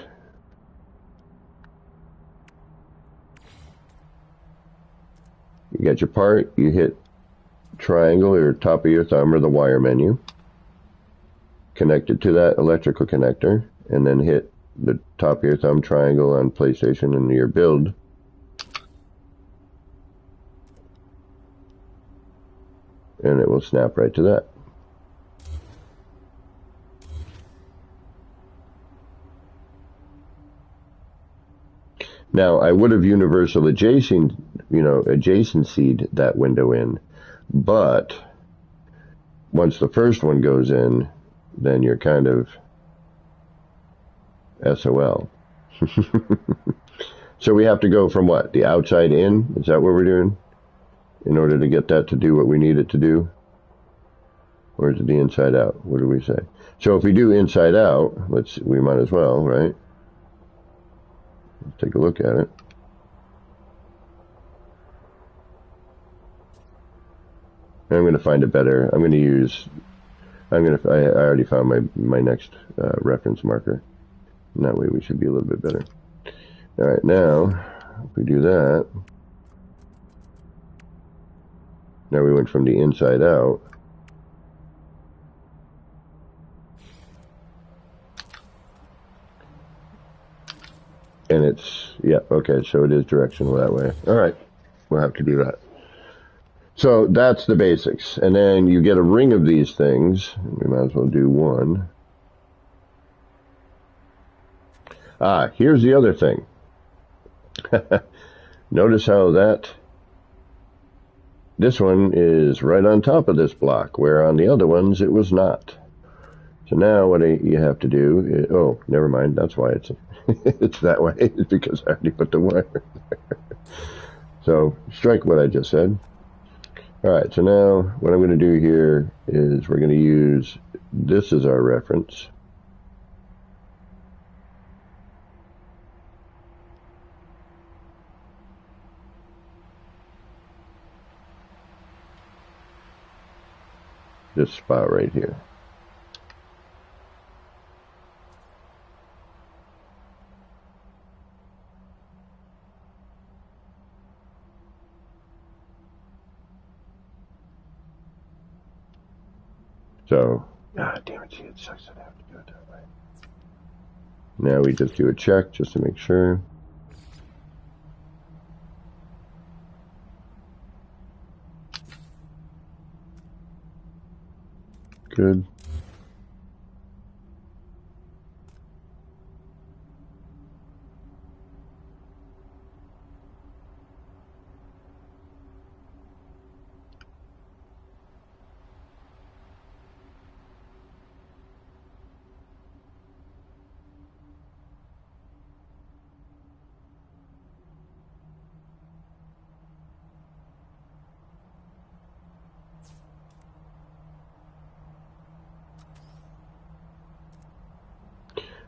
you get your part, you hit triangle or top of your thumb or the wire menu, connect it to that electrical connector, and then hit the top of your thumb triangle on PlayStation and your build. And it will snap right to that. Now, I would have universal adjacency'd that window in, but once the first one goes in, then you're kind of SOL. So we have to go from what? The outside in? Is that what we're doing? In order to get that to do what we need it to do? Or is it the inside out? What do we say? So if we do inside out, we might as well, right? Let's take a look at it. I'm going to find a better, I already found my next reference marker. And that way we should be a little bit better. All right, now, if we do that, now we went from the inside out. And it's, yeah, okay, so it is directional that way. All right, we'll have to do that. So that's the basics. And then you get a ring of these things. We might as well do one. Here's the other thing. Notice how this one is right on top of this block, where on the other ones it was not. So now what you have to do is, oh, never mind, that's why it's it's that way. It's because I already put the wire there. So strike what I just said. All right, so now what I'm going to do here is we're going to use this as our reference. This spot right here. So, damn it, see, it sucks that I have to do it that way. Now we just do a check just to make sure. Good.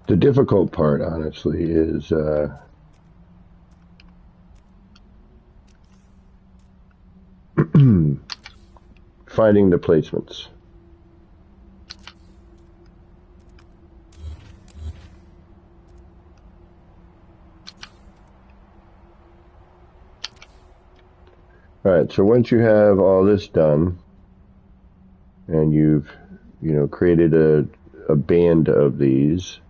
The difficult part, honestly, is finding the placements. Alright, so once you have all this done, and you've, created a band of these,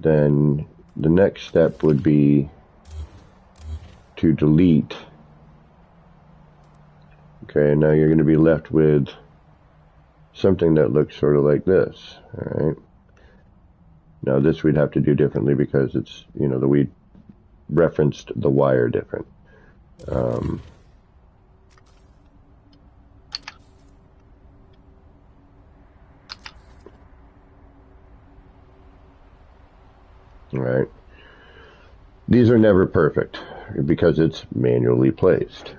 then the next step would be to delete. Okay, now you're going to be left with something that looks sort of like this. Alright. Now this we'd have to do differently because it's, we referenced the wire different. Right. These are never perfect because it's manually placed.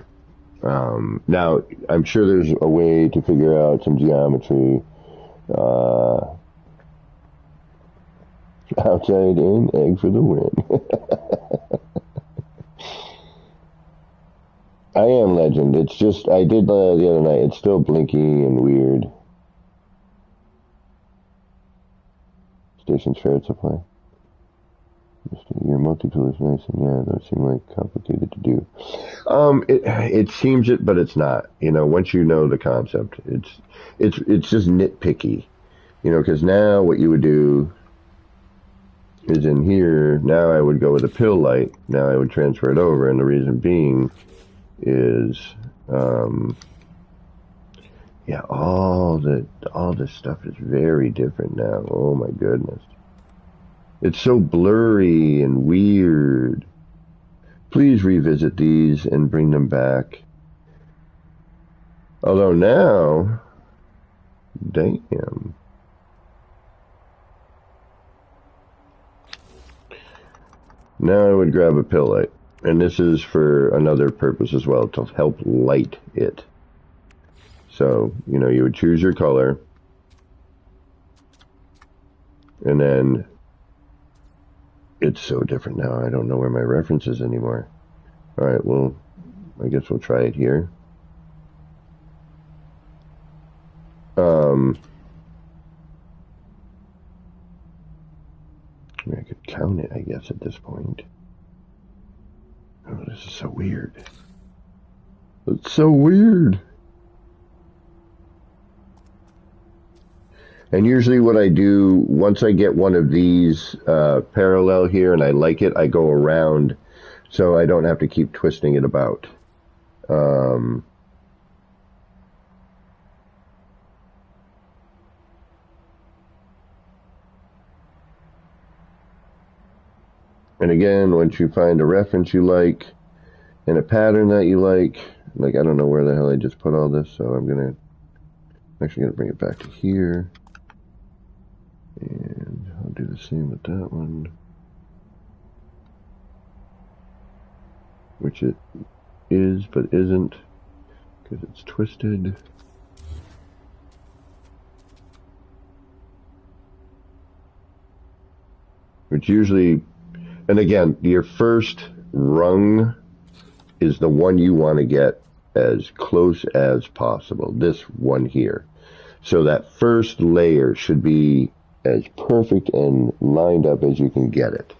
Now, I'm sure there's a way to figure out some geometry. Outside in, egg for the win. I am Legend. It's just, I did the other night. It's still blinky and weird. Station's fair supply. Your multi-tool is nice, and yeah, those seem like complicated to do. It seems it, but it's not. Once you know the concept, it's just nitpicky. Because now what you would do is in here. Now I would go with a pill light. Now I would transfer it over, and the reason being is, yeah, all this stuff is very different now. Oh my goodness. It's so blurry and weird. Please revisit these and bring them back. Although now, damn. Now I would grab a pill light. And this is for another purpose as well, to help light it. So, you would choose your color. And then it's so different now, I don't know where my reference is anymore. Alright, well, I guess we'll try it here. I could count it, I guess, at this point. Oh, this is so weird. It's so weird. And usually what I do, once I get one of these parallel here and I like it, I go around so I don't have to keep twisting it about. And again, once you find a reference you like and a pattern that you like I don't know where the hell I just put all this, so I'm actually going to bring it back to here. And I'll do the same with that one. Which it is, but isn't, because it's twisted. Which usually, and again, your first rung is the one you want to get as close as possible. This one here. So that first layer should be as perfect and lined up as you can get it.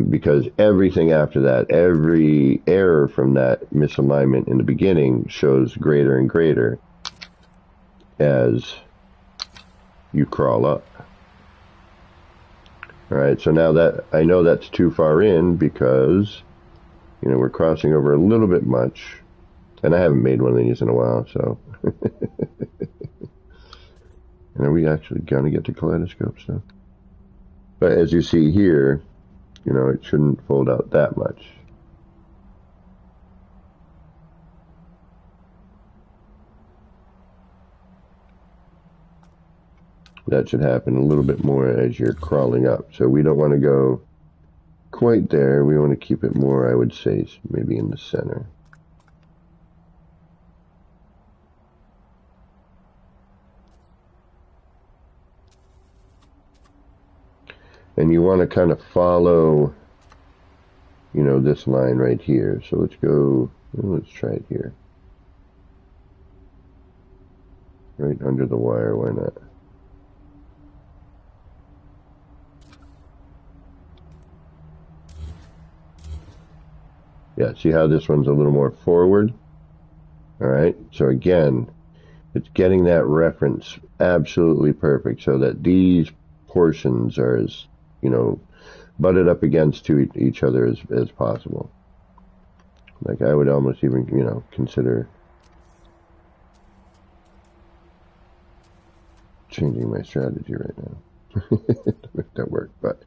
Because everything after that, every error from that misalignment in the beginning shows greater and greater as you crawl up. Alright, so now that I know that's too far in because, we're crossing over a little bit much. And I haven't made one of these in a while, so. And are we actually going to get to kaleidoscope stuff? But as you see here, it shouldn't fold out that much. That should happen a little bit more as you're crawling up. So we don't want to go quite there. We want to keep it more, I would say, maybe in the center. And you want to kind of follow, this line right here. So let's try it here. Right under the wire, why not? Yeah, see how this one's a little more forward? All right, so again, it's getting that reference absolutely perfect so that these portions are as, butted up against to each other as possible. Like I would almost even, consider changing my strategy right now to make that work. But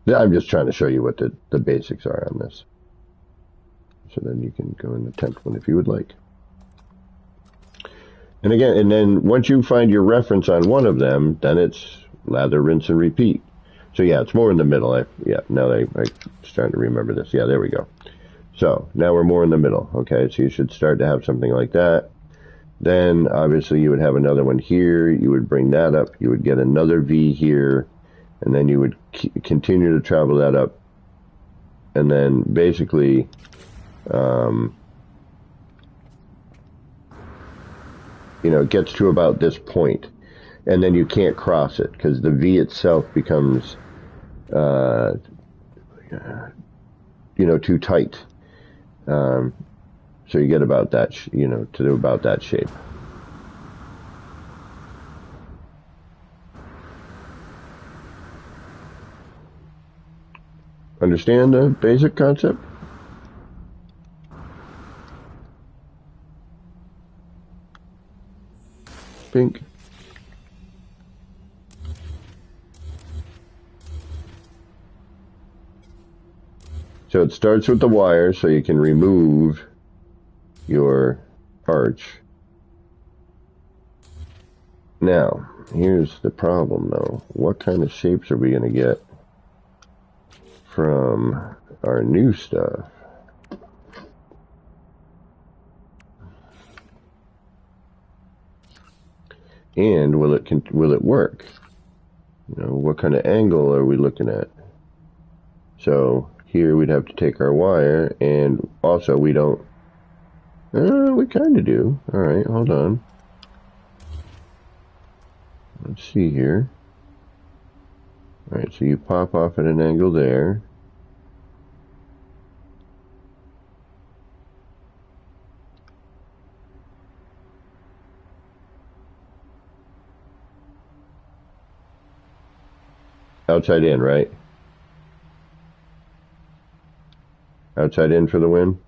I'm just trying to show you what the basics are on this. So then you can go and attempt one if you would like. And again, and then once you find your reference on one of them, then it's lather, rinse, and repeat. So yeah, it's more in the middle. Now I'm starting to remember this. Yeah, there we go. So now we're more in the middle. Okay, so you should start to have something like that. Then obviously you would have another one here. You would bring that up. You would get another V here, and then you would continue to travel that up. And then basically, it gets to about this point, and then you can't cross it because the V itself becomes, too tight. So you get about that, to do about that shape. Understand the basic concept? Pink. So it starts with the wire, so you can remove your arch. Now, here's the problem though. What kind of shapes are we going to get from our new stuff? And will it work? What kind of angle are we looking at? So here we'd have to take our wire, and also we don't. We kind of do. All right, hold on. Let's see here. All right, so you pop off at an angle there. Outside in, right? Outside in for the win.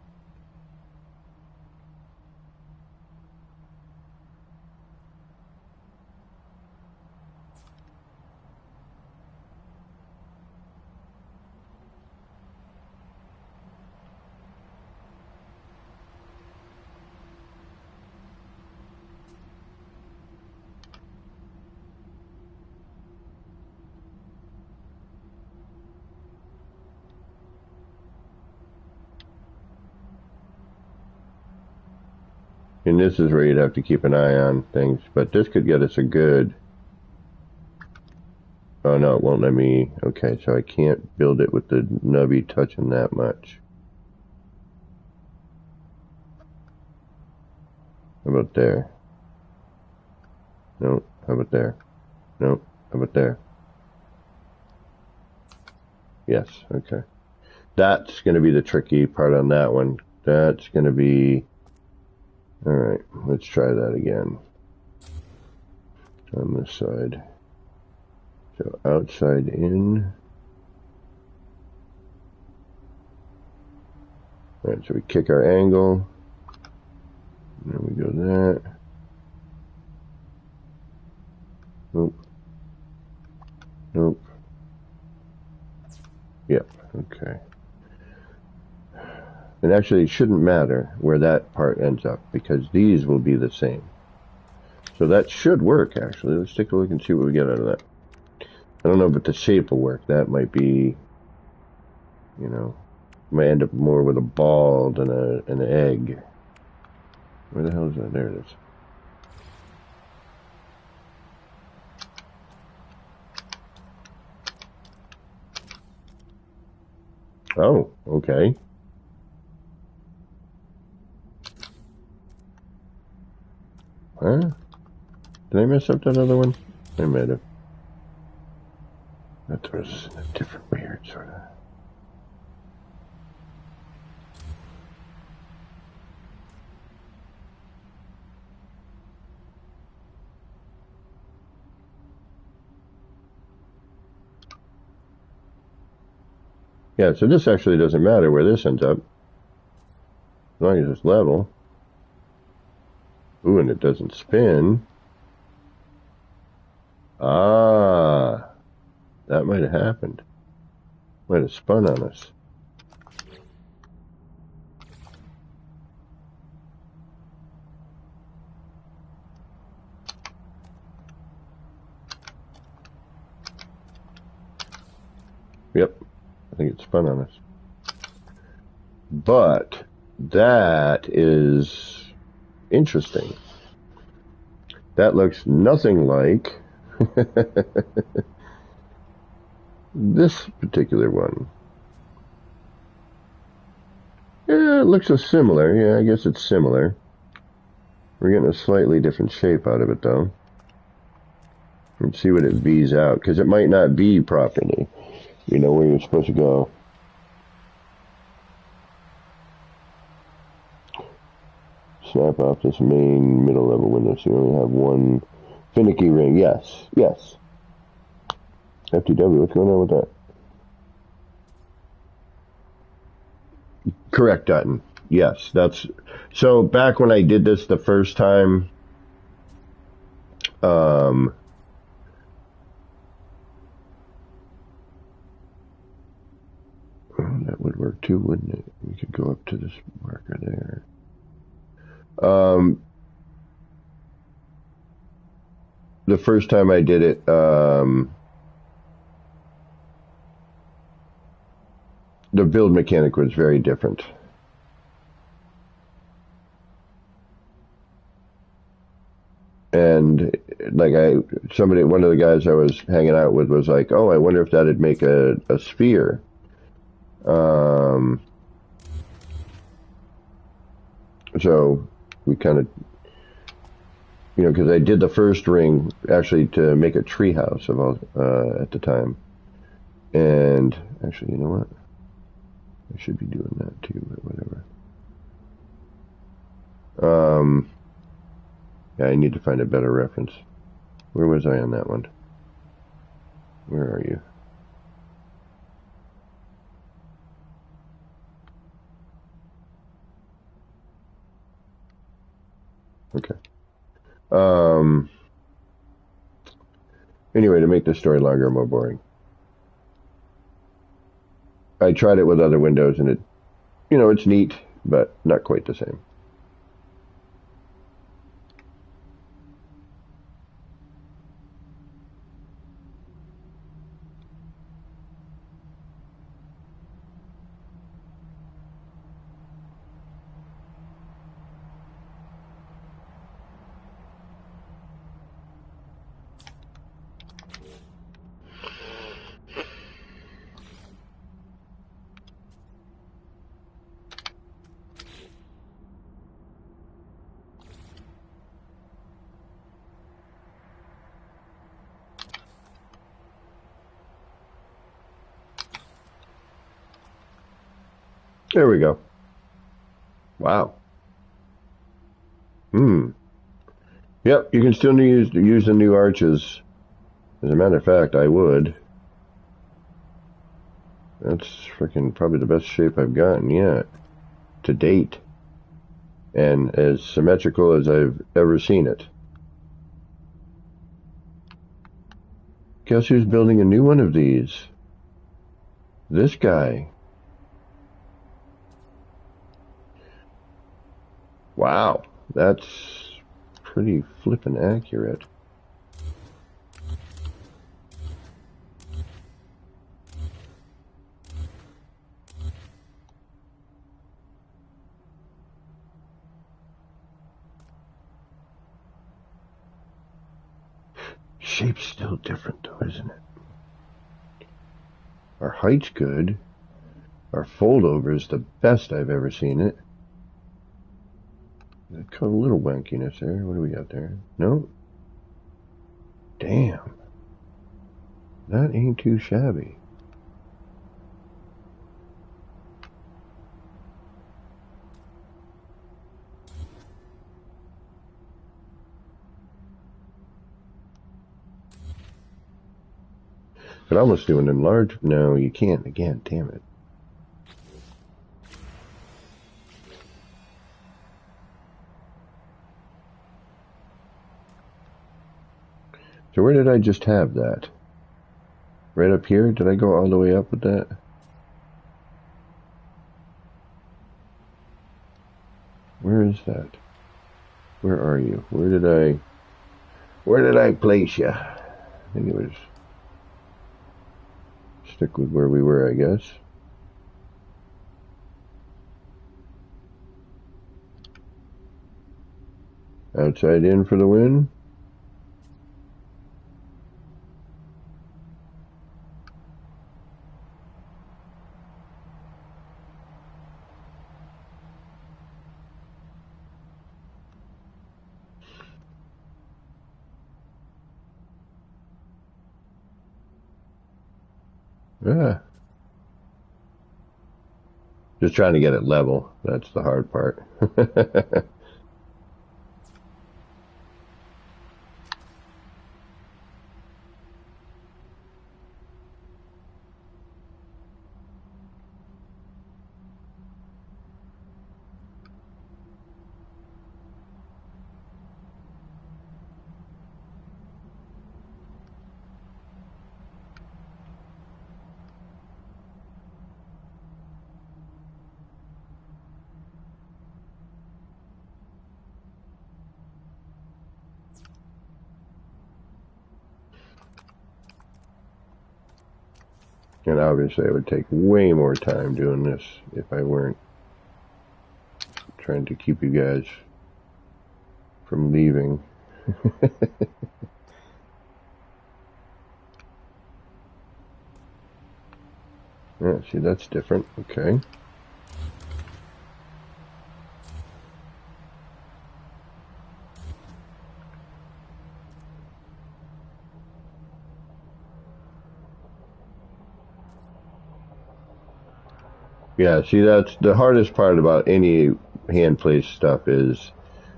And this is where you'd have to keep an eye on things, but this could get us a good... Oh no, it won't let me... Okay, so I can't build it with the nubby touching that much. How about there? Nope. How about there? Nope. How about there? Yes, okay. That's going to be the tricky part on that one. That's going to be... Alright, let's try that again. On this side. So outside in. Alright, so we kick our angle. And then we go that. Nope. Nope. Yep, okay. And actually it shouldn't matter where that part ends up because these will be the same. So that should work actually. Let's take a look and see what we get out of that. I don't know but the shape will work. That might be, might end up more with a ball than an egg. Where the hell is that? There it is. Oh, okay. Huh? Did I mess up that other one? I might have. That was a different weird sort of. Yeah, so this actually doesn't matter where this ends up, as long as it's level. Ooh, and it doesn't spin. Ah, that might have happened. Might have spun on us. Yep, I think it spun on us. But that is interesting. That looks nothing like this particular one. Yeah, it looks similar. Yeah, I guess it's similar. We're getting a slightly different shape out of it, though. Let's see what it V's out, because it might not be properly. You know where you're supposed to go. Snap off this main middle level window so you only have one finicky ring. Yes, yes. FTW, what's going on with that? Correct, Dutton. Yes, that's... So, back when I did this the first time, that would work too, wouldn't it? We could go up to this marker there. The first time I did it, the build mechanic was very different. And like one of the guys I was hanging out with was like, "Oh, I wonder if that'd make a sphere." So we kind of, because I did the first ring actually to make a treehouse of all at the time. And actually, you know what? I should be doing that too, but whatever. Yeah, I need to find a better reference. Where was I on that one? Where are you? Okay. Anyway, to make the story longer and more boring, I tried it with other windows, and it's neat, but not quite the same. There we go. Wow. Yep, you can still use the new arches. As a matter of fact, I would. That's freaking probably the best shape I've gotten yet to date, and as symmetrical as I've ever seen it. Guess who's building a new one of these? This guy. Wow, that's pretty flippin' accurate. Shape's still different though, isn't it? Our height's good. Our fold-over is the best I've ever seen it. Got a little wankiness there. What do we got there? No? Damn. That ain't too shabby. Could almost do an enlarge. No, you can't. Again, damn it. So where did I just have that? Right up here? Did I go all the way up with that? Where is that? Where are you? Where did I place you? I think it was... Stick with where we were, I guess. Outside in for the win. Ah. Just trying to get it level. That's the hard part. And obviously I would take way more time doing this if I weren't trying to keep you guys from leaving. Yeah, see, that's different. Okay. Yeah, see, that's the hardest part about any hand placed stuff is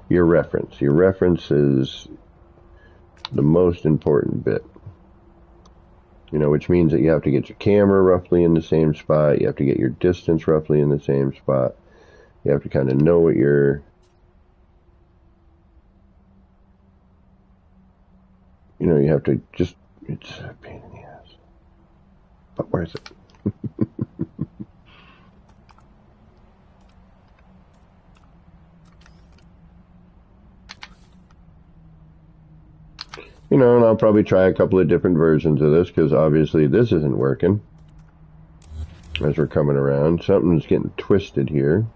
your reference. Your reference is the most important bit. You know, which means that you have to get your camera roughly in the same spot. You have to get your distance roughly in the same spot. You have to kind of know what you're... You know, you have to just... It's a pain in the ass. But worth it. You know, and I'll probably try a couple of different versions of this because obviously this isn't working as we're coming around. Something's getting twisted here.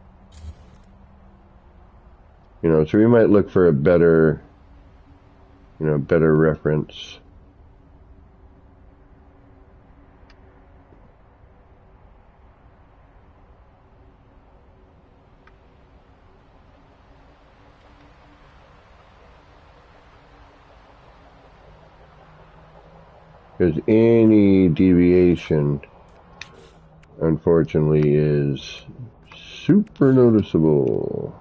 You know, so we might look for a better, you know, better reference. Because any deviation, unfortunately, is super noticeable.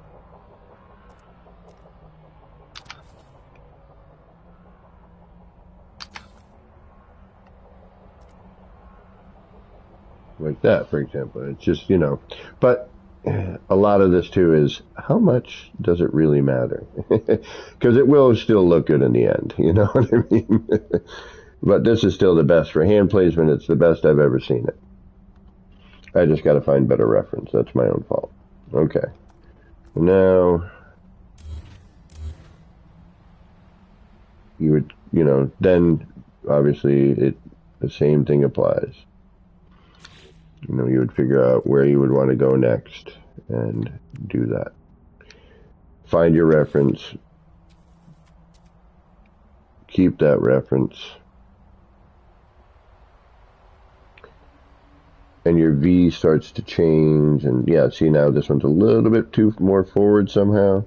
Like that, for example. It's just, you know, but a lot of this too is how much does it really matter? Because it will still look good in the end, you know what I mean? But this is still the best for hand placement. It's the best I've ever seen it. I just got to find better reference. That's my own fault. Okay. Now, you would, you know, then obviously the same thing applies. You know, you would figure out where you would want to go next and do that. Find your reference. Keep that reference. And your V starts to change, and yeah, see now this one's a little bit too more forward somehow.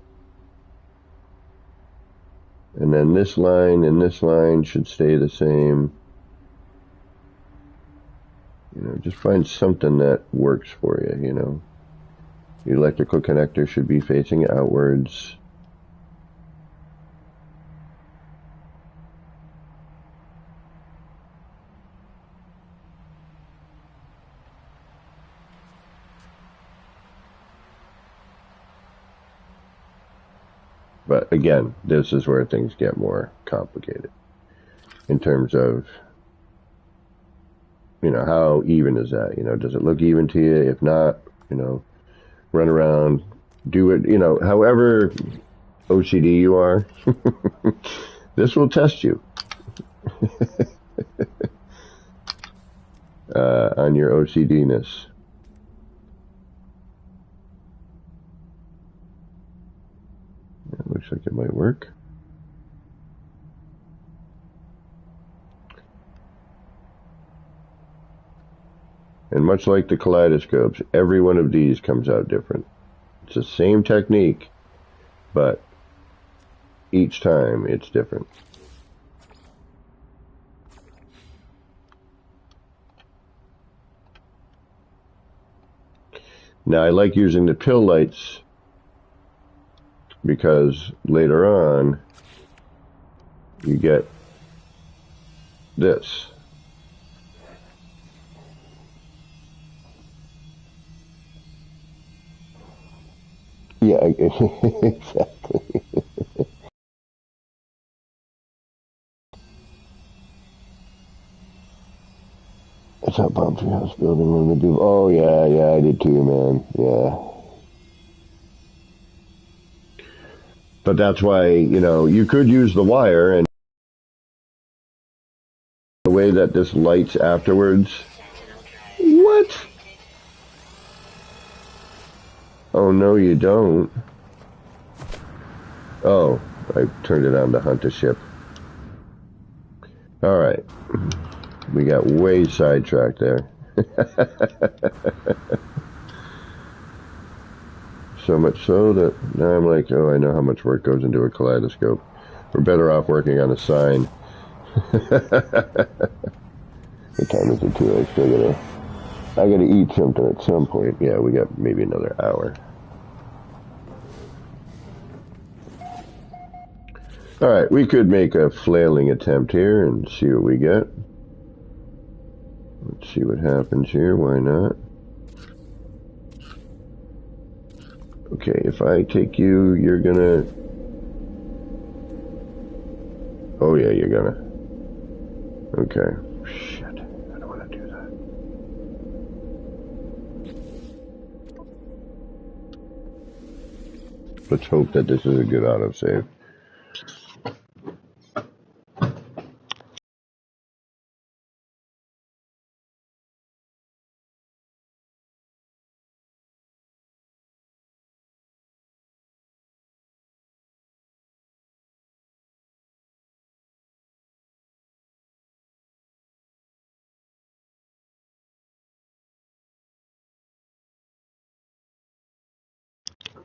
And then this line and this line should stay the same. You know, just find something that works for you, you know. The electrical connector should be facing outwards. But again, this is where things get more complicated. in terms of, how even is that? Does it look even to you? If not, run around, do it, however OCD you are, this will test you on your OCD-ness. It looks like it might work. And much like the kaleidoscopes, every one of these comes out different. It's the same technique, but each time it's different. Now I like using the pill lights because later on you get this. Yeah, exactly. That's that Palm Tree House building when we do. Oh yeah, I did too, man. Yeah. But that's why, you could use the wire, and the way that this lights afterwards. What? Oh no, you don't. Oh, I turned it on to hunt a ship. All right. We got way sidetracked there. So much so that now I'm like, oh, I know how much work goes into a kaleidoscope. We're better off working on a sign. What time is it too? I gotta eat something at some point. Yeah, we got maybe another hour. All right, we could make a flailing attempt here and see what we get. Let's see what happens here. Why not? Okay, if I take you, you're gonna... Oh yeah, you're gonna. Okay. Shit, I don't want to do that. Let's hope that this is a good autosave.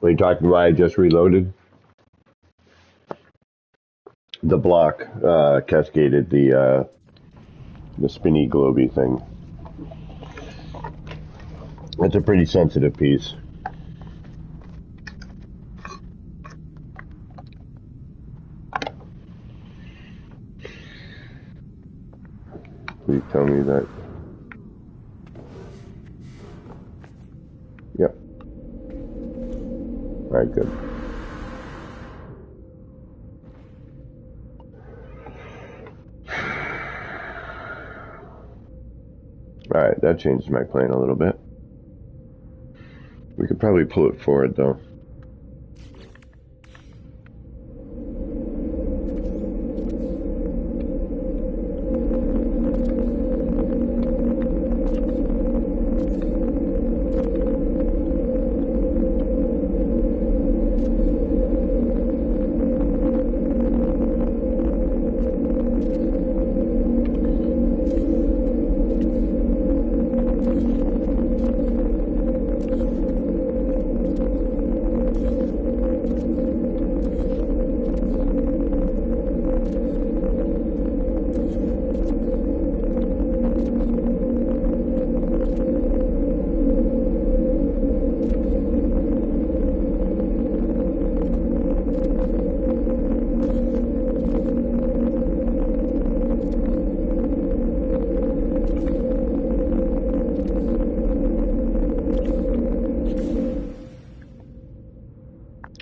Are you talking about I just reloaded? The block cascaded the spinny globy thing. It's a pretty sensitive piece. Please tell me that. Yep. Alright, good. Alright, that changes my plane a little bit. We could probably pull it forward though.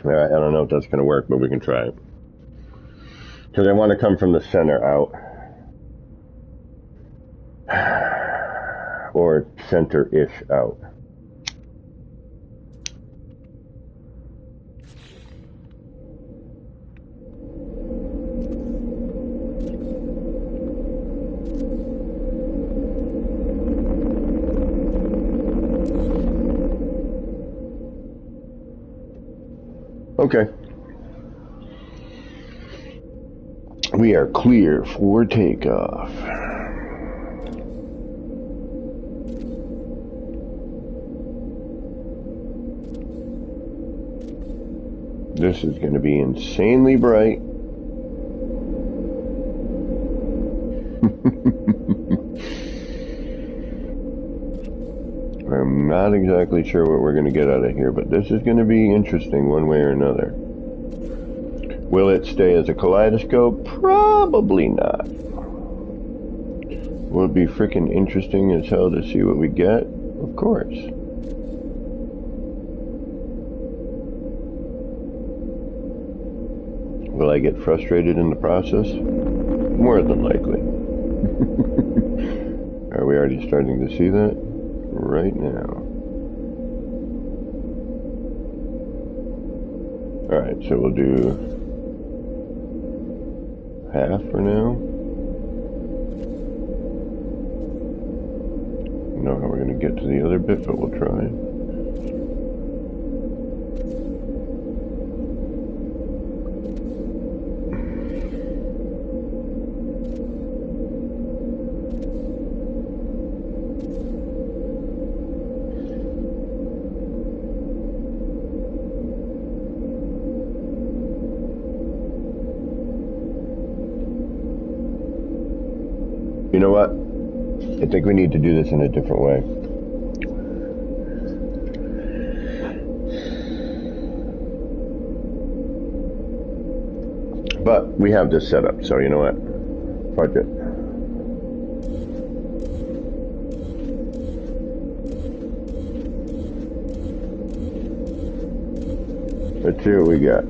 Alright, I don't know if that's going to work, but we can try it. Because I want to come from the center out. somewhere center-ish out. Okay. We are clear for takeoff. This is going to be insanely bright. I'm not exactly sure what we're going to get out of here, but this is going to be interesting one way or another. Will it stay as a kaleidoscope? Probably not. Will it be freaking interesting as hell to see what we get? Of course. Will I get frustrated in the process? More than likely. Are we already starting to see that? Right now. Alright, so we'll do half for now. Don't know how we're going to get to the other bit, but we'll try. You know what? I think we need to do this in a different way. But we have this set up, so you know what? Fuck it. Let's see what we got.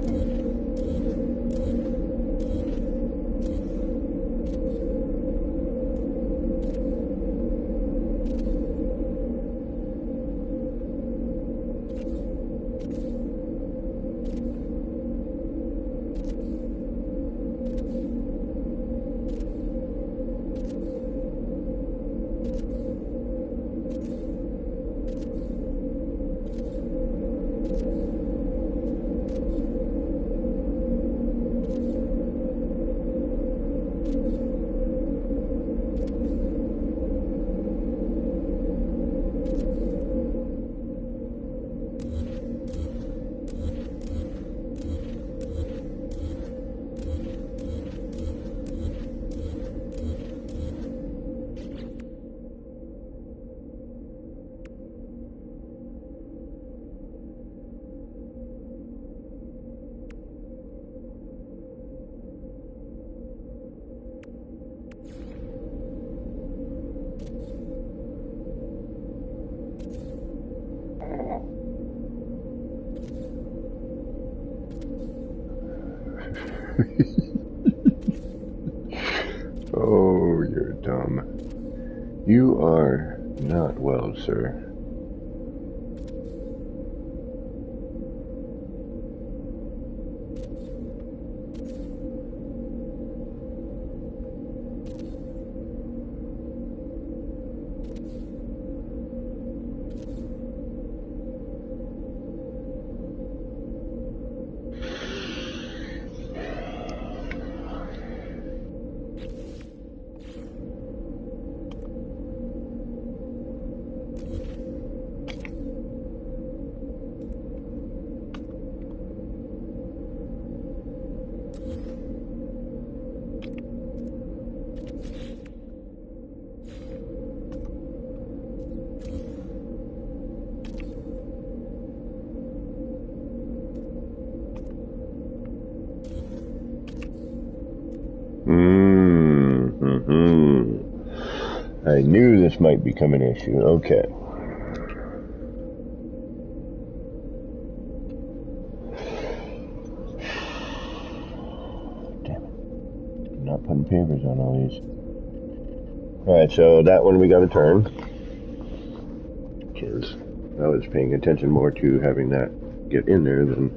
Oh, you're dumb. You are not well, sir. I knew this might become an issue. Okay. Damn it. I'm not putting papers on all these. Alright, so that one we got to turn. I was paying attention more to having that get in there than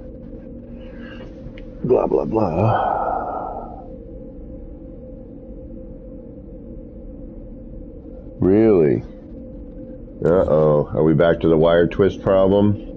blah, blah, blah. Really? Uh-oh. Are we back to the wire twist problem?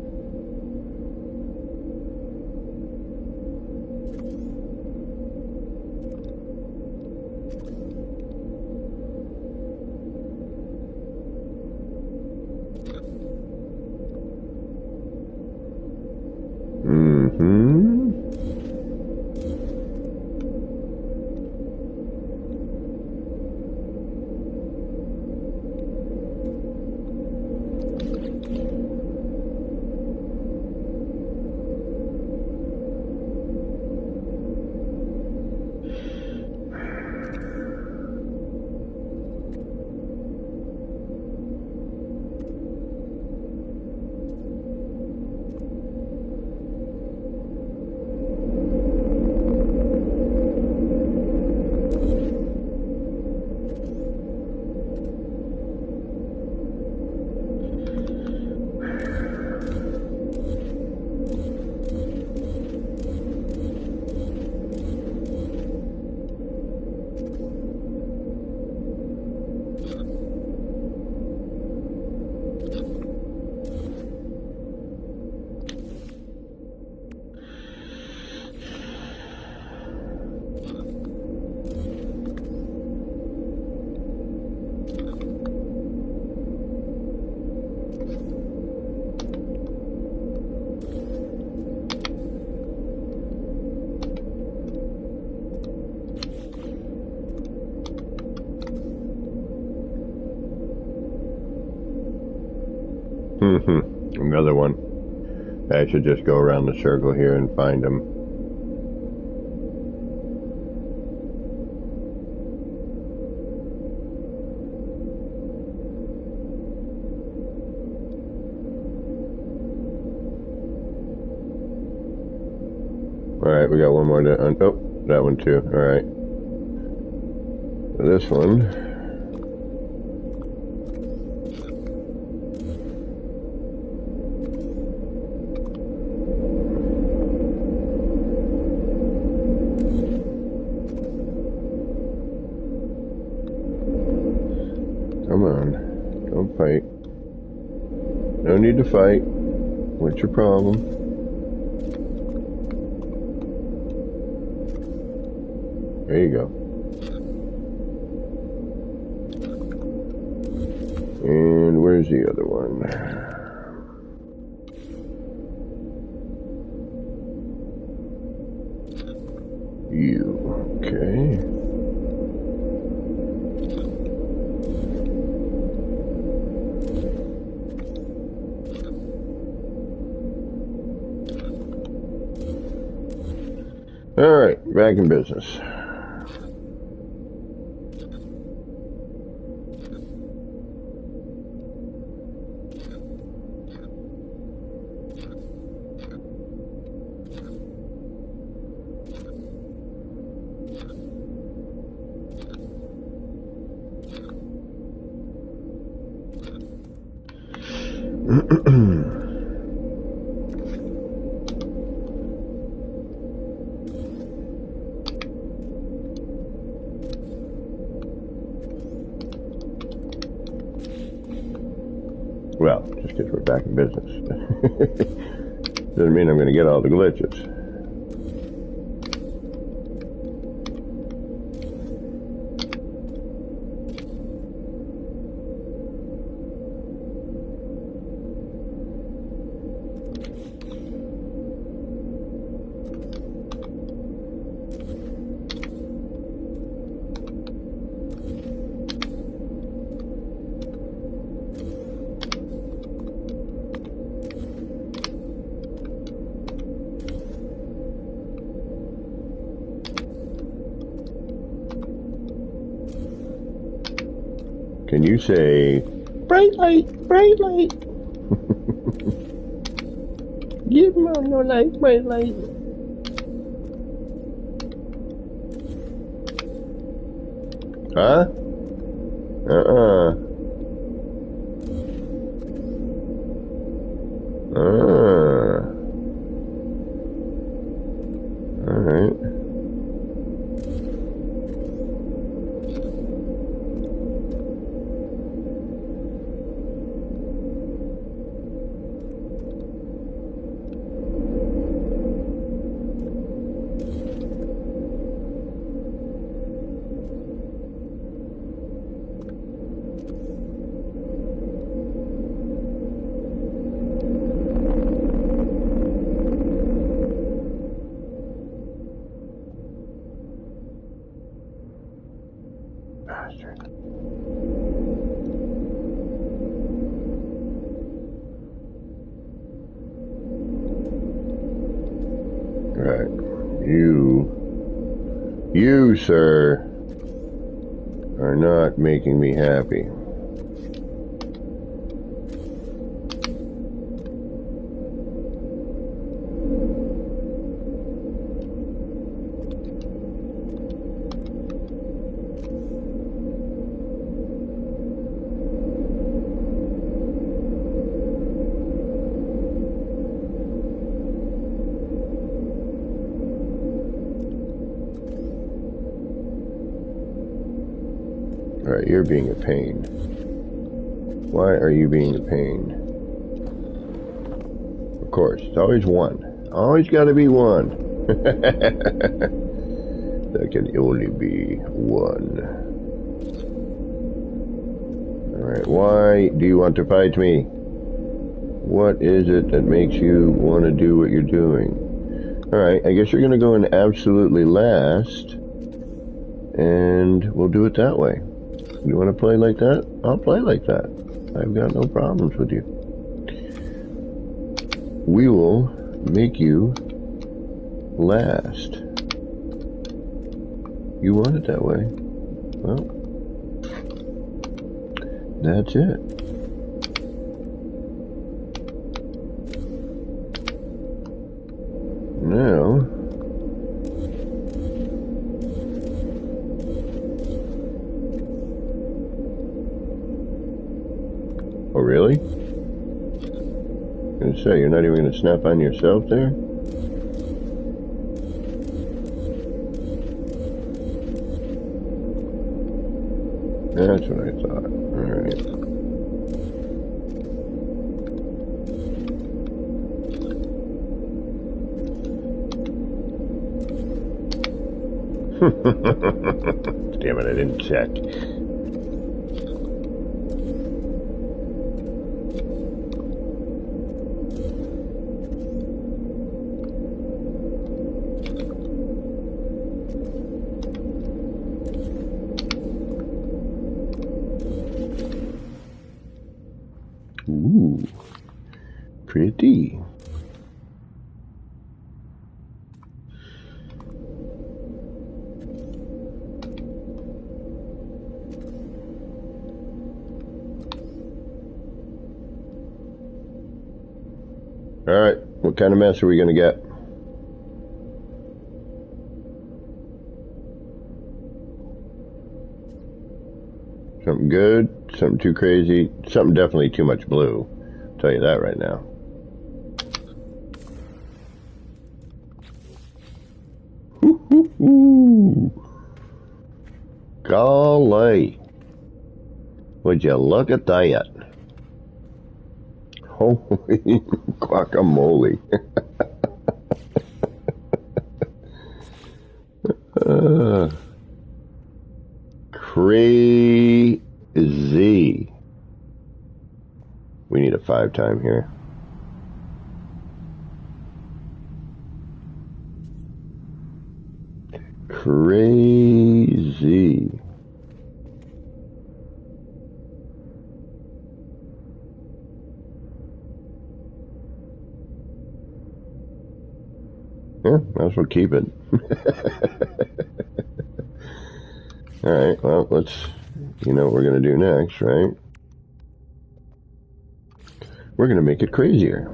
Another one. I should just go around the circle here and find them. Alright, we got one more to... oh, that one too. Alright. This one... come on, don't fight. No need to fight. What's your problem? There you go. And where's the other one? You, okay. Alright, back in business. Well, just because we're back in business. Doesn't mean I'm going to get all the glitches. Can you say, bright light, bright light? Give me no light, bright light. Huh? Ah. Alright. Bastard. Right. You, sir, are not making me happy. Alright, you're being a pain. Why are you being a pain? Of course, it's always one. Always gotta be one. There can only be one. Alright, why do you want to fight me? What is it that makes you want to do what you're doing? Alright, I guess you're gonna go in absolutely last. And we'll do it that way. You want to play like that? I'll play like that. I've got no problems with you. We will make you last. You want it that way. Well, that's it. Now, oh, really? I was gonna say, you're not even gonna snap on yourself there? That's what I thought. Alright. Damn it, I didn't check. Ooh, pretty. Alright, what kind of mess are we going to get? Something good, something too crazy, something definitely too much blue. I'll tell you that right now. Golly. Would you look at that? Holy guacamole. Crazy. We need a 5-time here. Crazy. Yeah, might as well keep it. Alright, well, let's, you know what we're going to do next, right? We're going to make it crazier.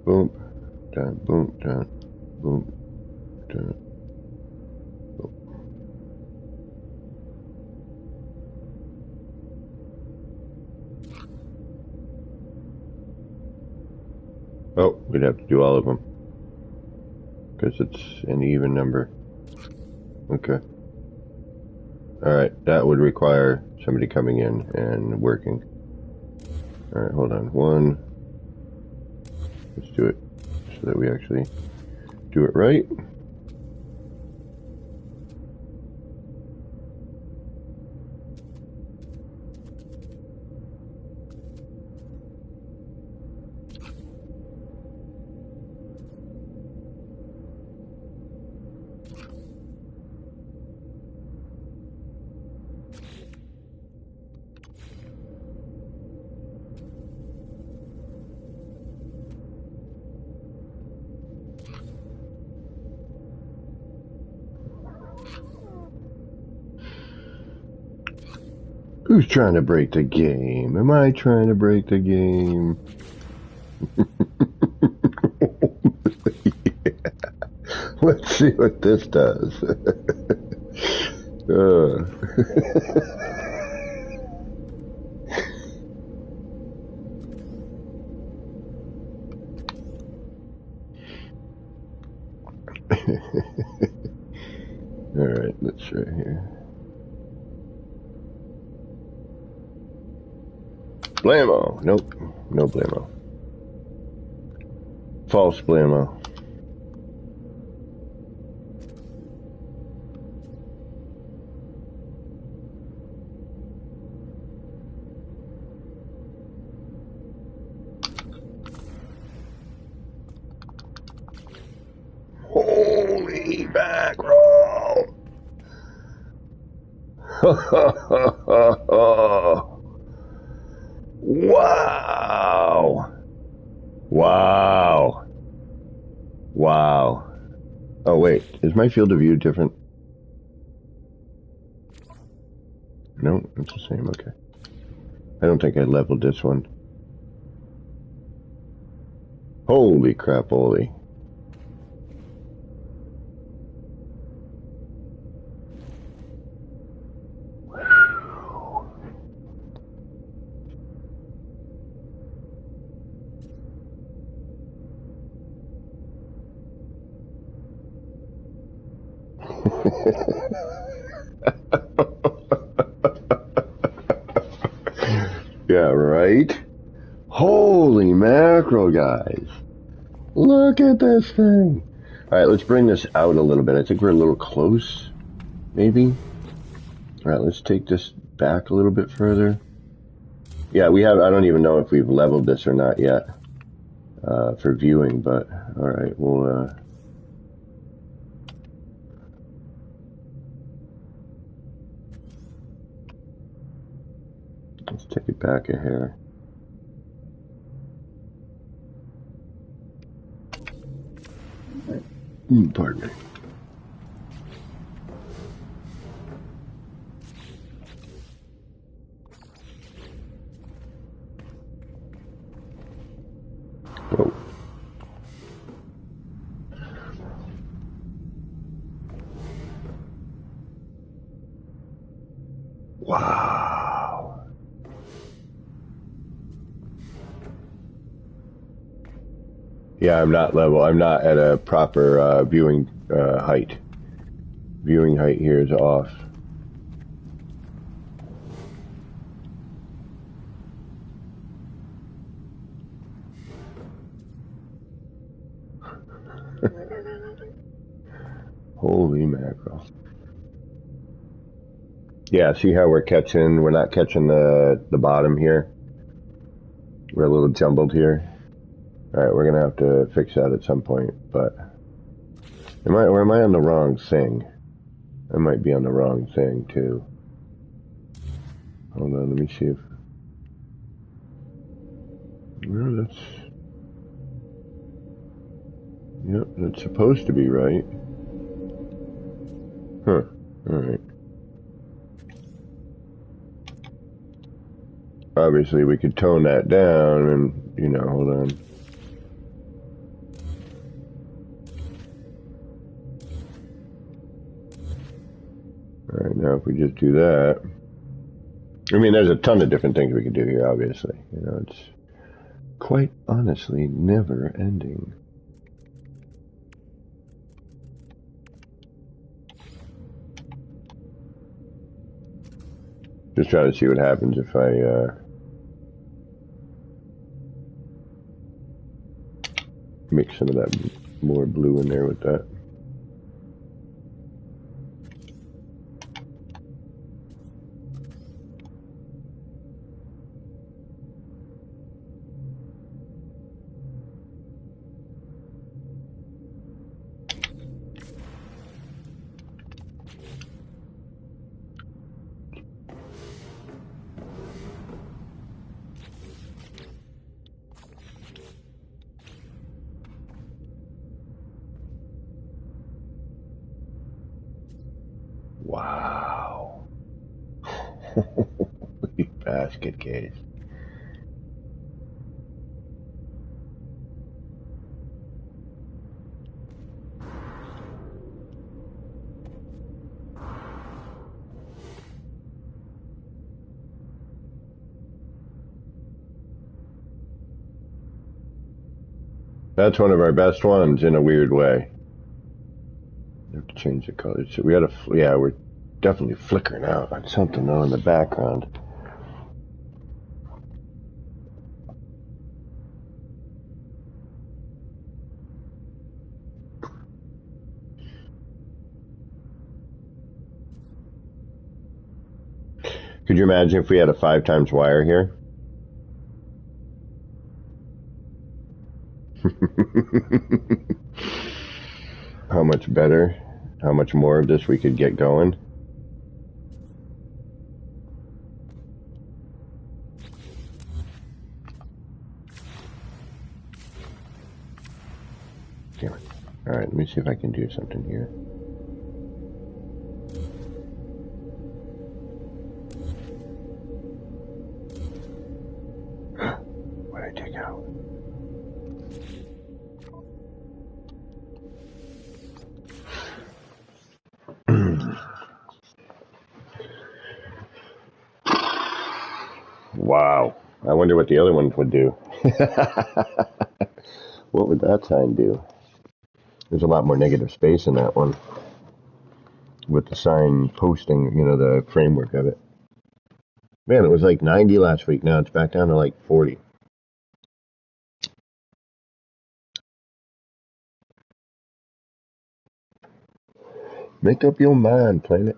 Boom, done, boom, done, boom, done. Boom. Oh, we'd have to do all of them because it's an even number. Okay. Alright, that would require somebody coming in and working. Alright, hold on. One. Let's do it so that we actually do it right. Who's trying to break the game? Am I trying to break the game? Yeah. Let's see what this does. Alright, let's try here. Blammo! Nope, no blammo. False blammo. Holy mackerel! Wow! Wow! Wow! Oh wait, is my field of view different? No, it's the same, okay. I don't think I leveled this one. Holy crap, holy. Yeah, right? Holy mackerel, guys. Look at this thing. Alright, let's bring this out a little bit. I think we're a little close, maybe. Alright, let's take this back a little bit further. Yeah, we have, I don't even know if we've leveled this or not yet for viewing, but alright, we'll let's take it back a hair. Pardon me. Oh. Wow. Yeah, I'm not level. I'm not at a proper viewing height. Viewing height here is off. Holy mackerel. Yeah, see how we're not catching the bottom here? We're a little jumbled here. Alright, we're gonna have to fix that at some point, but am I on the wrong thing? I might be on the wrong thing too. Hold on, let me see if well, yep, that's supposed to be right. Huh. Alright. Obviously we could tone that down and, hold on. Alright, now if we just do that... I mean, there's a ton of different things we could do here, obviously. You know, it's quite honestly never ending. Just trying to see what happens if I mix some of that more blue in there with that. Wow. Basket case. That's one of our best ones in a weird way. I have to change the color. So we gotta, yeah, we're definitely flickering out on something though in the background. Could you imagine if we had a 5 times wire here? How much better, how much more of this we could get going. Damn it. Alright, let me see if I can do something here. What did I take out? Wow. I wonder what the other ones would do. What would that sign do? There's a lot more negative space in that one. With the sign posting, you know, the framework of it. Man, it was like 90 last week. Now it's back down to like 40. Make up your mind, planet.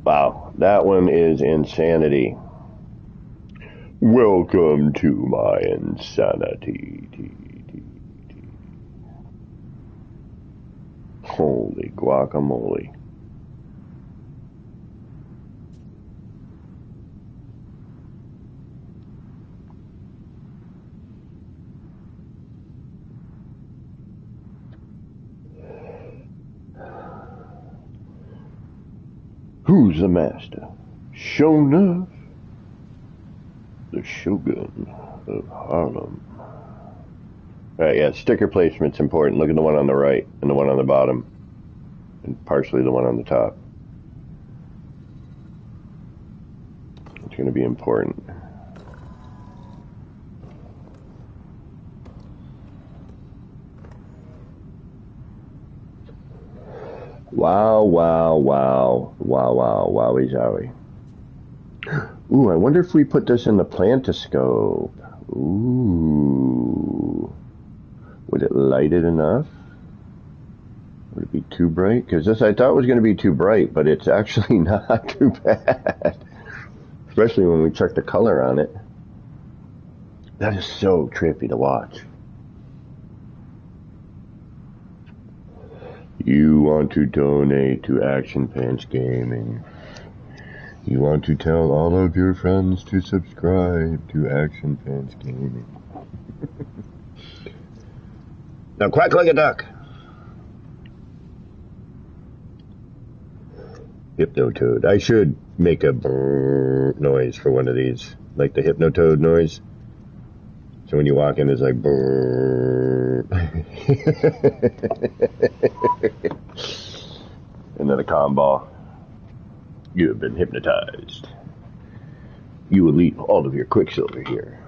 Wow, that one is insanity. Welcome to my insanity. Holy guacamole. Who's the master? Sure enough, the Shogun of Harlem. Alright, yeah, sticker placement's important. Look at the one on the right and the one on the bottom. And partially the one on the top. It's going to be important. Wow, wow, wow, wow, wow, wowie zowie. Ooh, I wonder if we put this in the plantoscope. Ooh. Would it light it enough? Would it be too bright? Because this I thought was going to be too bright, but it's actually not too bad. Especially when we check the color on it. That is so trippy to watch. You want to donate to Action Pants Gaming. You want to tell all of your friends to subscribe to Action Pants Gaming. Now quack like a duck. Hypnotoad. I should make a brrr noise for one of these, like the Hypnotoad noise. So when you walk in, it's like brrr. And then a calm ball. You have been hypnotized. You will leave all of your quicksilver here.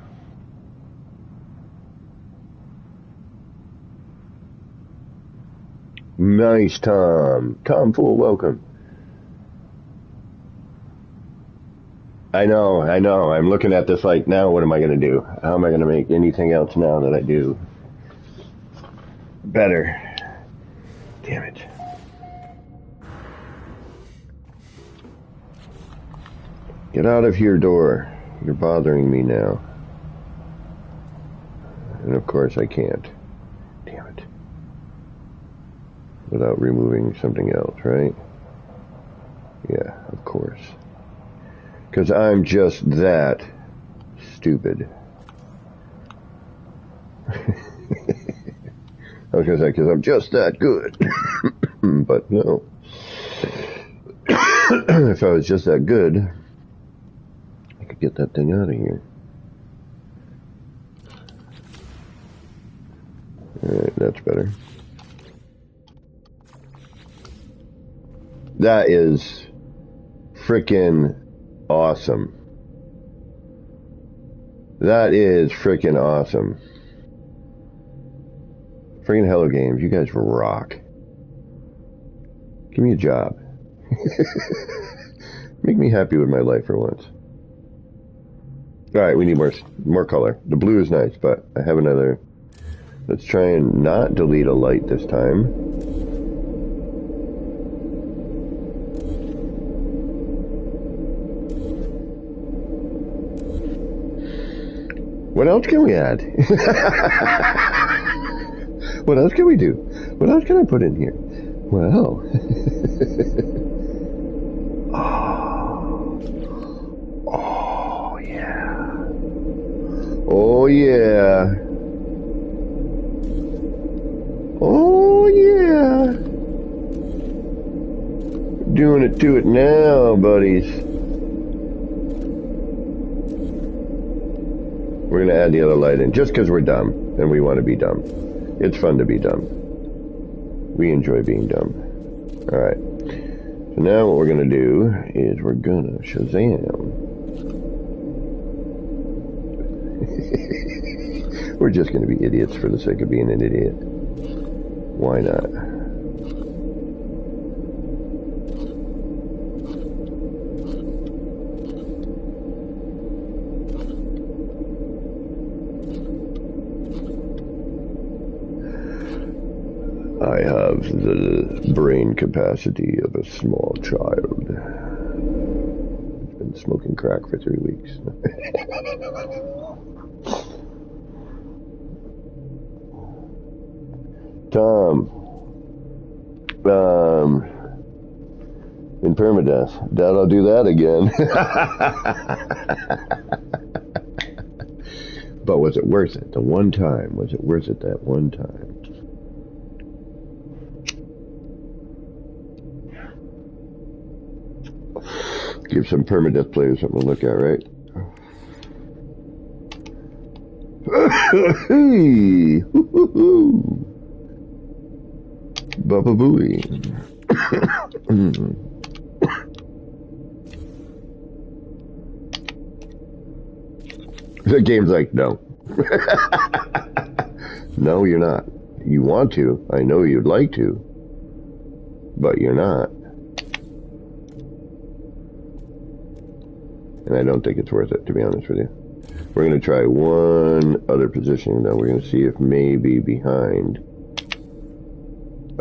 Nice, Tom. Tom Fool, welcome. I know. I'm looking at this like, now what am I going to do? How am I going to make anything else now that I do better? Damn it. Get out of here, door. You're bothering me now. And of course I can't. Damn it. Without removing something else, right? Yeah, of course. Because I'm just that stupid. I was going to say, because I'm just that good. But no. If I was just that good, I could get that thing out of here. Alright, that's better. That is frickin' awesome. That is frickin' awesome. Frickin' Hello Games, you guys rock. Give me a job. Make me happy with my life for once. Alright, we need more color. The blue is nice, but I have another. Let's try and not delete a light this time. What else can we add? What else can we do? What else can I put in here? Well. Oh, yeah. Oh, yeah. Oh, yeah. Doing it to it now, buddies. We're going to add the other light in just because we're dumb and we want to be dumb. It's fun to be dumb. We enjoy being dumb. Alright. So now what we're going to do is we're going to Shazam. We're just going to be idiots for the sake of being an idiot. Why not? I have the brain capacity of a small child. I've been smoking crack for 3 weeks. Tom, in permadeath, Dad, I'll do that again. But was it worth it? The one time, was it worth it that one time? Give some permadeath players something to look at, right? Hey! Woo-hoo-hoo! Baba Booey. The game's like, no. No, you're not. You want to. I know you'd like to. But you're not. And I don't think it's worth it, to be honest with you. We're going to try one other position, then we're going to see if maybe behind.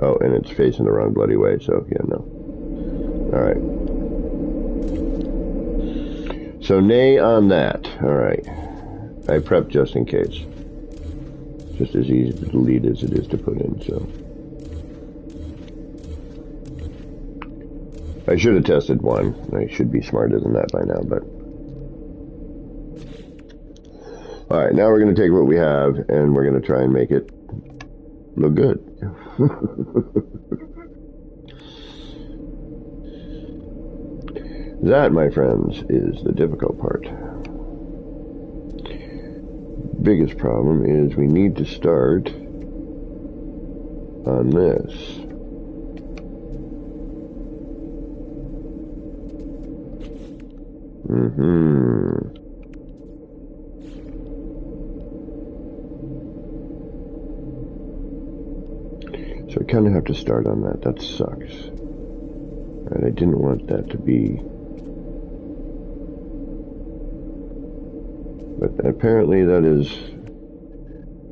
Oh, and it's facing the wrong bloody way, so yeah, no. Alright. So, nay on that. Alright. I prepped just in case. Just as easy to delete as it is to put in, so. I should have tested one. I should be smarter than that by now, but. Alright, now we're going to take what we have, and we're going to try and make it look good. That, my friends, is the difficult part. Biggest problem is we need to start on this. So I kind of have to start on that. That sucks. Right, I didn't want that to be. But apparently that is.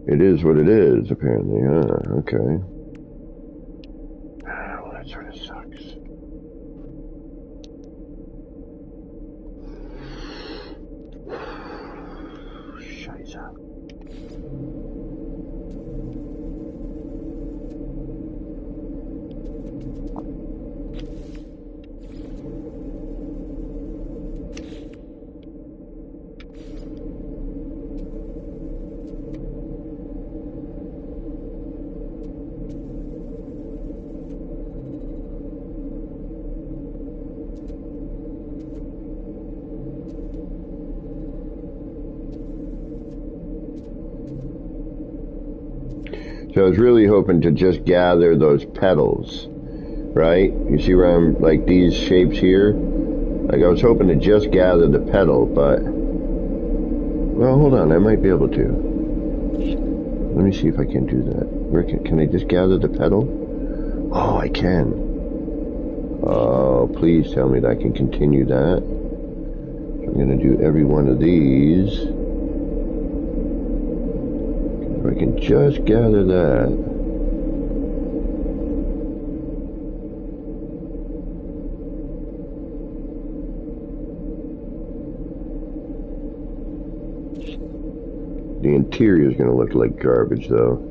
It is what it is, apparently. Okay. Well, that sort of sucks. Scheiße. So I was really hoping to just gather those petals, right? You see where I'm, like, these shapes here? Like, I was hoping to just gather the petal, but... Well, hold on, I might be able to. Let me see if I can do that. Where can I just gather the petal? Oh, I can. Oh, please tell me that I can continue that. So I'm going to do every one of these. I can just gather that. The interior is going to look like garbage, though.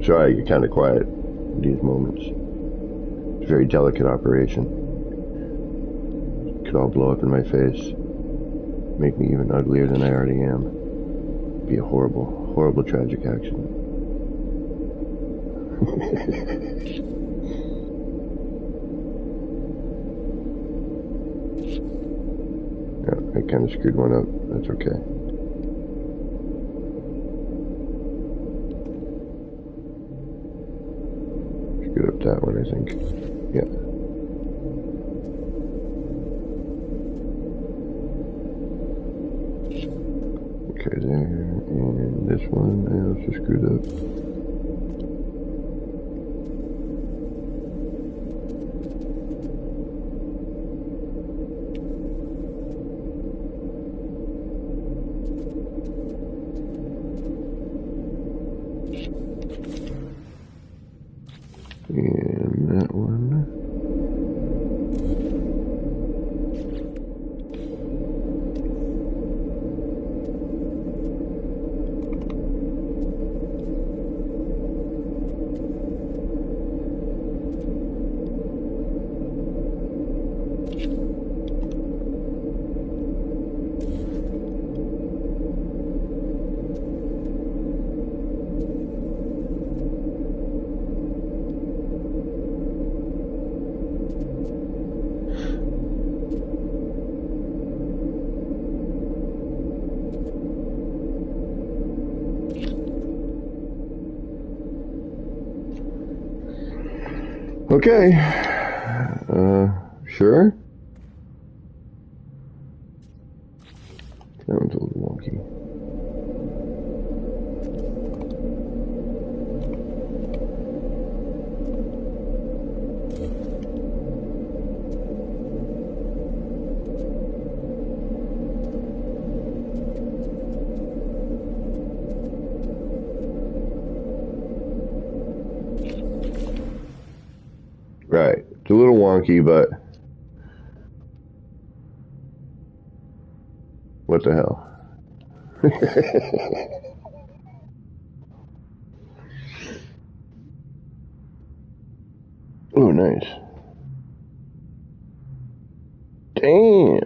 Sorry, you're kind of quiet in these moments. It's a very delicate operation. It could all blow up in my face. Make me even uglier than I already am. Be a horrible, horrible tragic accident. Yeah, I kind of screwed one up. That's okay. Screwed up that one, I think. Yeah. Okay, there. And this one I also screwed up. And that one. Okay. Sure? That one's a little wonky. Right. It's a little wonky, but what the hell? Oh, nice. Damn.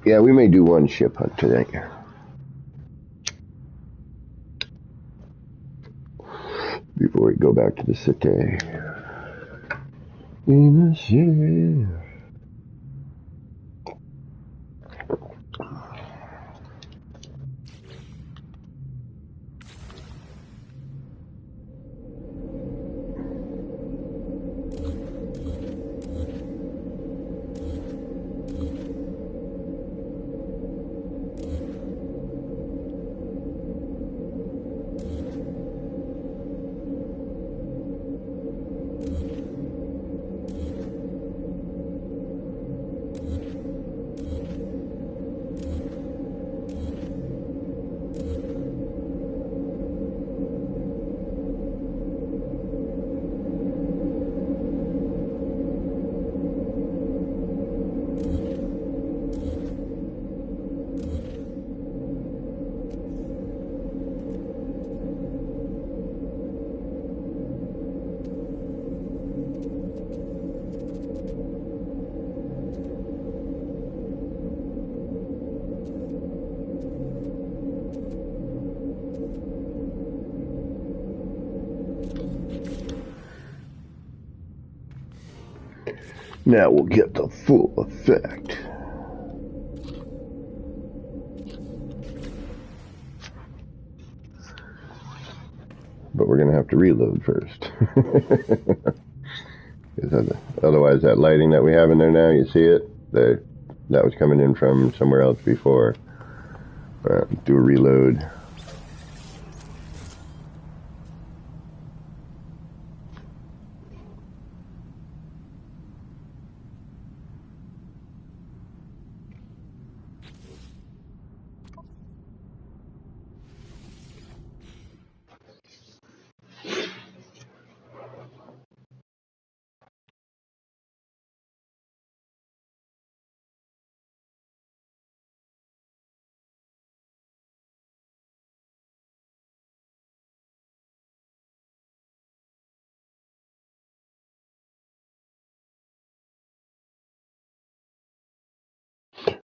Yeah, we may do one ship hunt today. Before we go back to the city. In the city. Now we'll get the full effect. But we're going to have to reload first. Otherwise, that lighting that we have in there now, you see it? That was coming in from somewhere else before. Do a reload.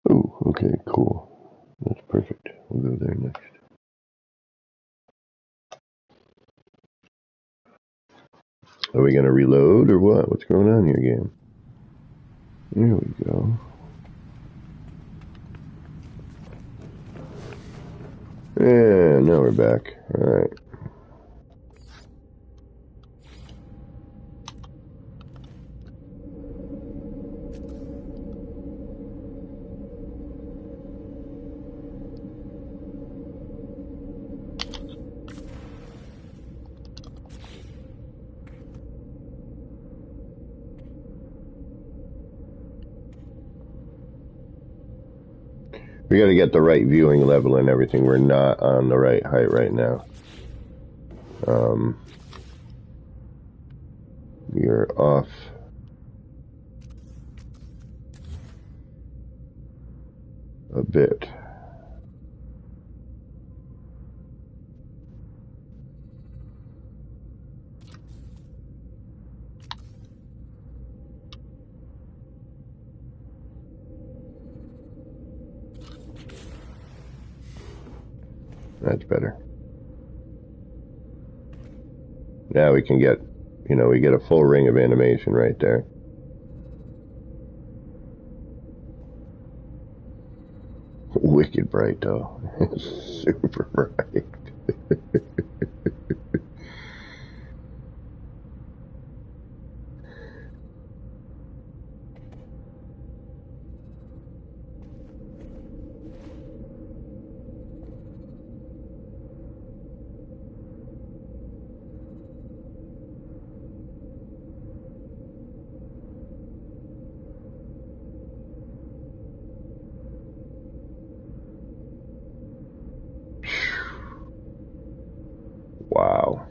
Oh, okay, cool. That's perfect. We'll go there next. Are we going to reload or what? What's going on here, game? There we go. And now we're back. Alright. We got to get the right viewing level and everything. We're not on the right height right now. We are off a bit. That's better. Now we can get, we get a full ring of animation right there. wicked bright, though. Super bright. Wow.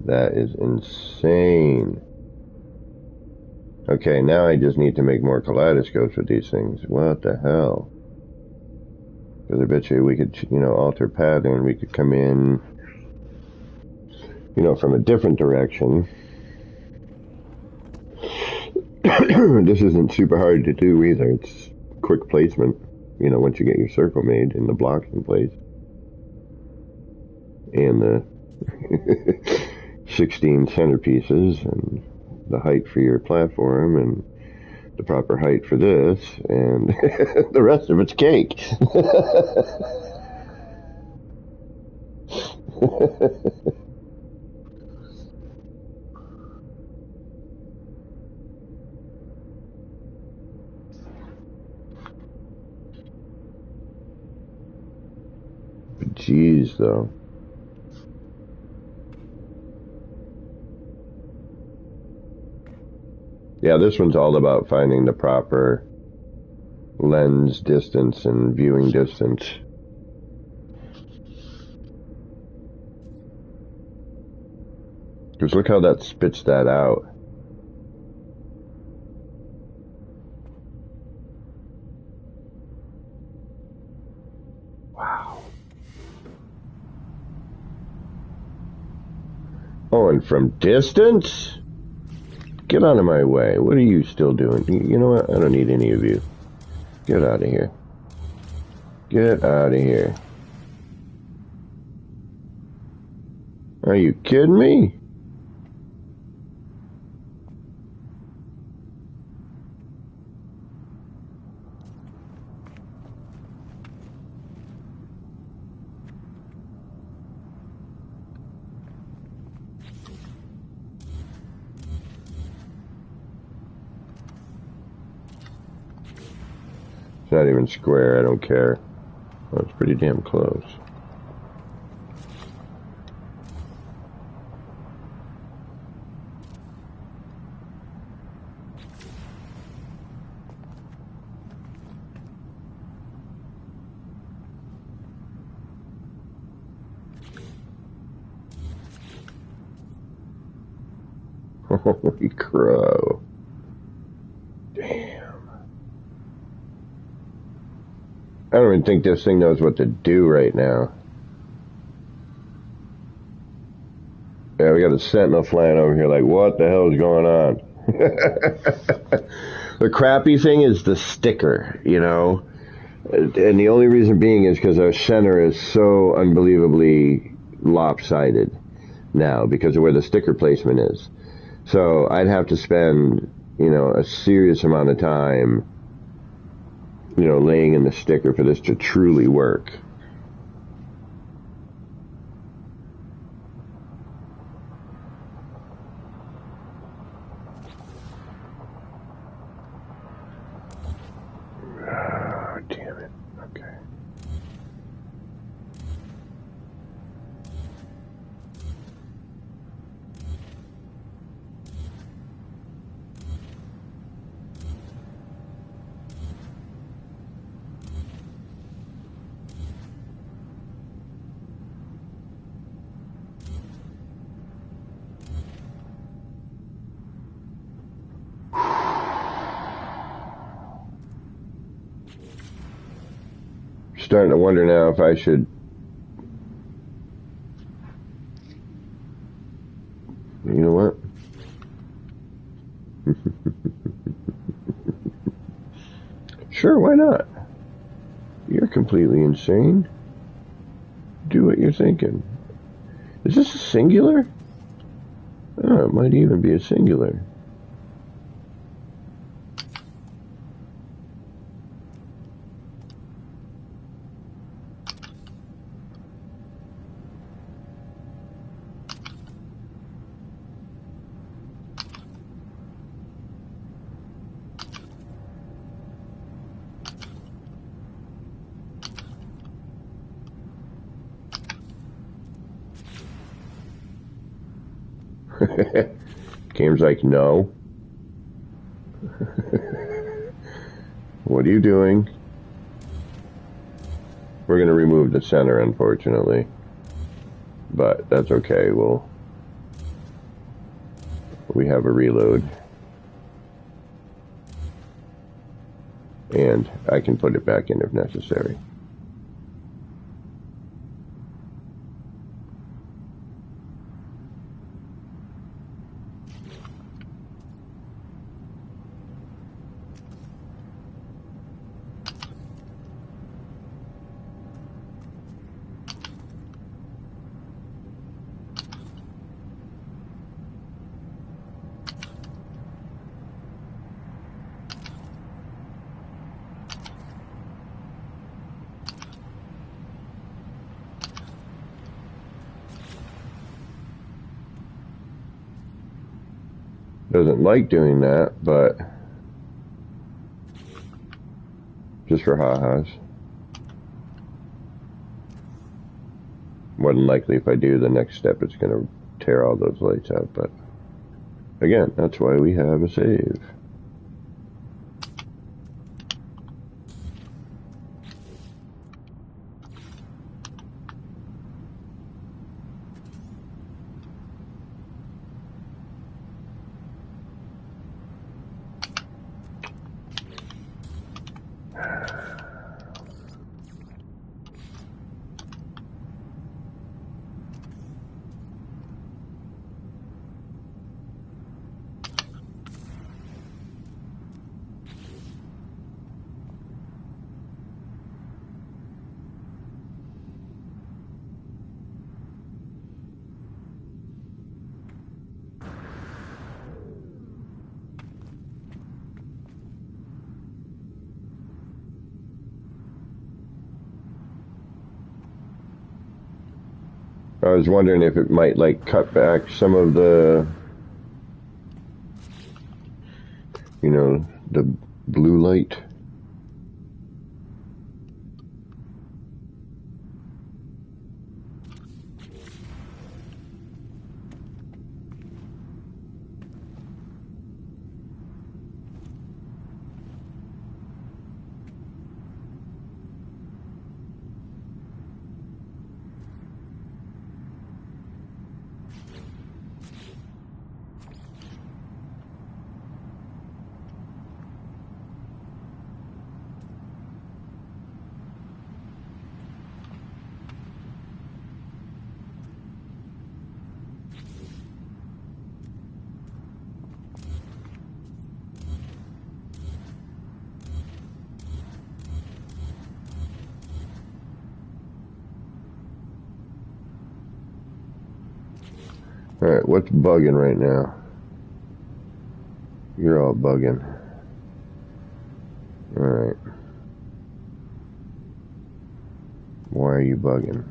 That is insane. Okay, now I just need to make more kaleidoscopes with these things. What the hell? Because I bet you we could, alter pattern. We could come in, from a different direction. This isn't super hard to do either. It's quick placement, once you get your circle made and the blocks in place. And the 16 centerpieces and the height for your platform and the proper height for this, and the rest of it's cake. Jeez, though. Yeah, this one's all about finding the proper lens distance and viewing distance. Because look how that spits that out. Wow. Oh, and from distance? Get out of my way. What are you still doing? You know what? I don't need any of you. Get out of here. Get out of here. Are you kidding me? It's not even square, I don't care. Oh, it's pretty damn close. Holy crow. Damn. I don't even think this thing knows what to do right now. Yeah, we got a sentinel flying over here like, what the hell is going on? The crappy thing is the sticker, And the only reason being is because our center is so unbelievably lopsided now because of where the sticker placement is. So I'd have to spend, a serious amount of time, laying in the sticker for this to truly work. Oh, damn it. Okay. Starting to wonder now if I should, you know what? Sure, why not? You're completely insane. Do what you're thinking. Is this a singular? Oh, it might even be a singular. Game's like, no. What are you doing? We're going to remove the center, unfortunately. But that's okay. We have a reload. And I can put it back in if necessary. Doesn't like doing that, but just for ha-has. More than likely, if I do the next step, it's going to tear all those lights out, but again, that's why we have a save. I was wondering if it might like cut back some of the, you know, the blue light. Alright, what's bugging right now? You're all bugging. Alright. Why are you bugging?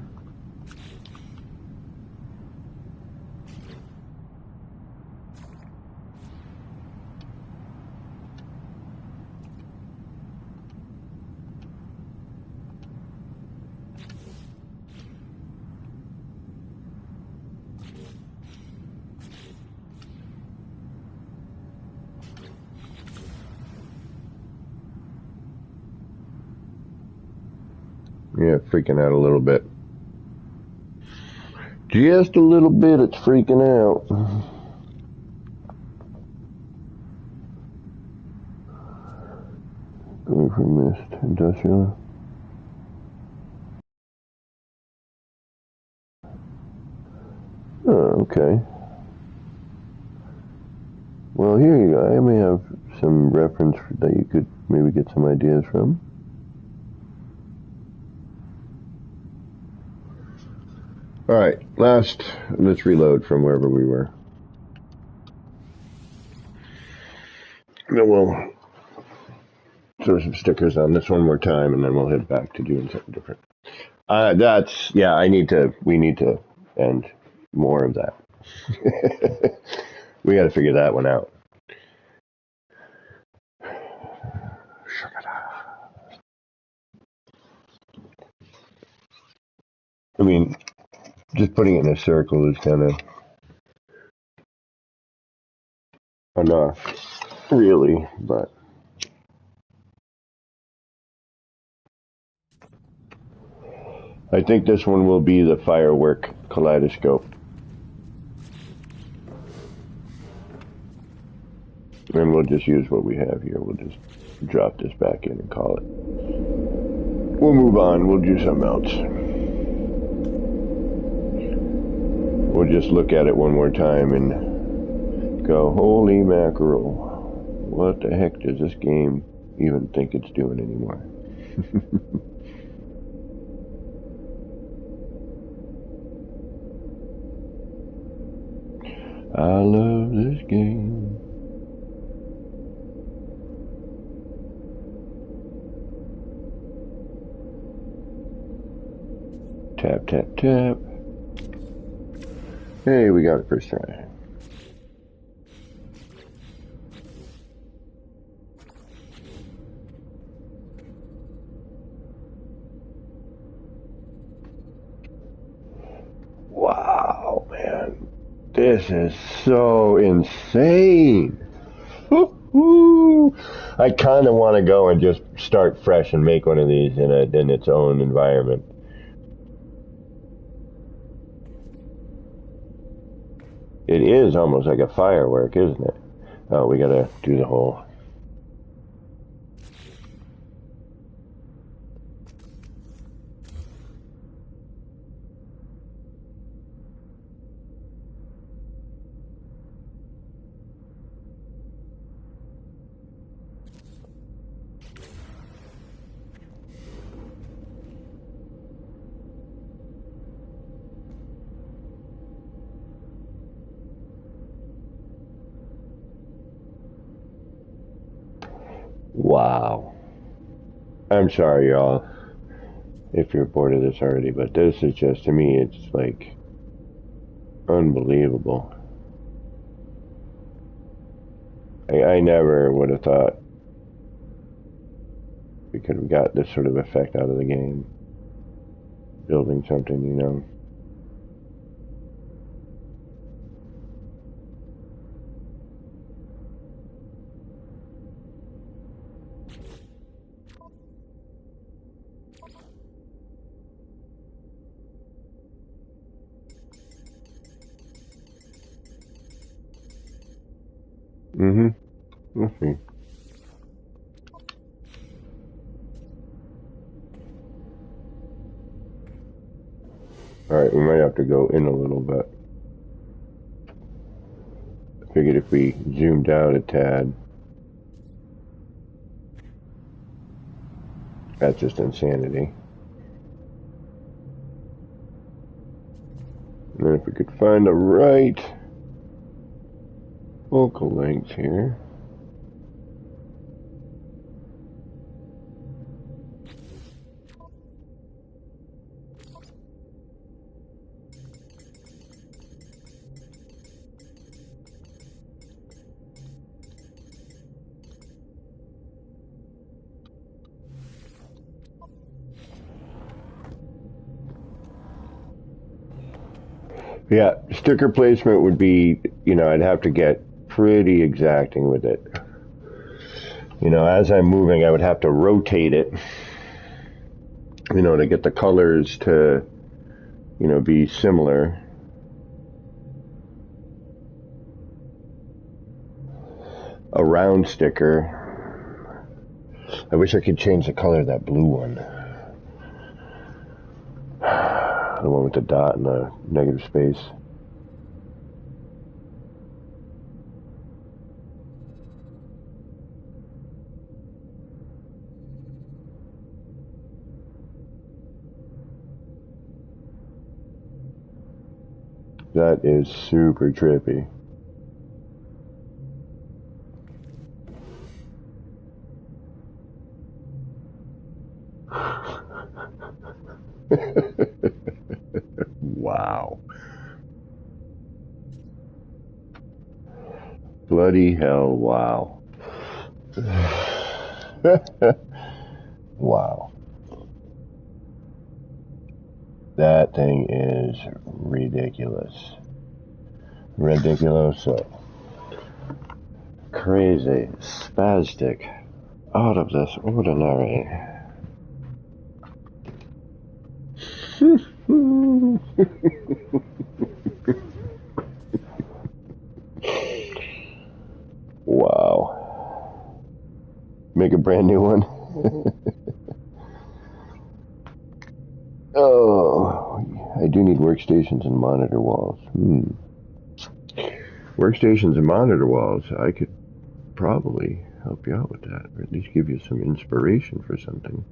Yeah, freaking out a little bit. Just a little bit, it's freaking out. Going for mist, industrial. Oh, okay. Well, here you go. I may have some reference that you could maybe get some ideas from. Alright, let's reload from wherever we were. Then we'll throw some stickers on this one more time, and then we'll head back to doing something different. We need to end more of that. We got to figure that one out. I mean, just putting it in a circle is kind of enough, really, but I think this one will be the firework kaleidoscope. And we'll just use what we have here. We'll just drop this back in and call it. We'll move on. We'll do something else. We'll just look at it one more time and go, holy mackerel. What the heck does this game even think it's doing anymore? I love this game. Tap, tap, tap. Hey, we got it first try. Wow, man. This is so insane. Woo-hoo. I kind of want to go and just start fresh and make one of these in its own environment. It is almost like a firework, isn't it? Oh, we gotta do the whole... Wow. I'm sorry, y'all, if you're bored of this already, but this is just, to me, it's like unbelievable. I never would have thought we could have got this sort of effect out of the game. Building something, you know. Mm-hmm. We'll see. Alright, we might have to go in a little bit. I figured if we zoomed out a tad. That's just insanity. And then if we could find the right focal length here. Yeah, sticker placement would be, you know, I'd have to get pretty exacting with it. You know, as I'm moving, I would have to rotate it, you know, to get the colors to, you know, be similar. A round sticker. I wish I could change the color of that blue one. The one with the dot and the negative space. That is super trippy. Wow. Bloody hell, wow. Wow. That thing is ridiculous. Ridiculoso. Crazy. Spastic. Out of this ordinary. Wow. Make a brand new one. Oh, I do need workstations and monitor walls. Workstations and monitor walls, I could probably help you out with that, or at least give you some inspiration for something.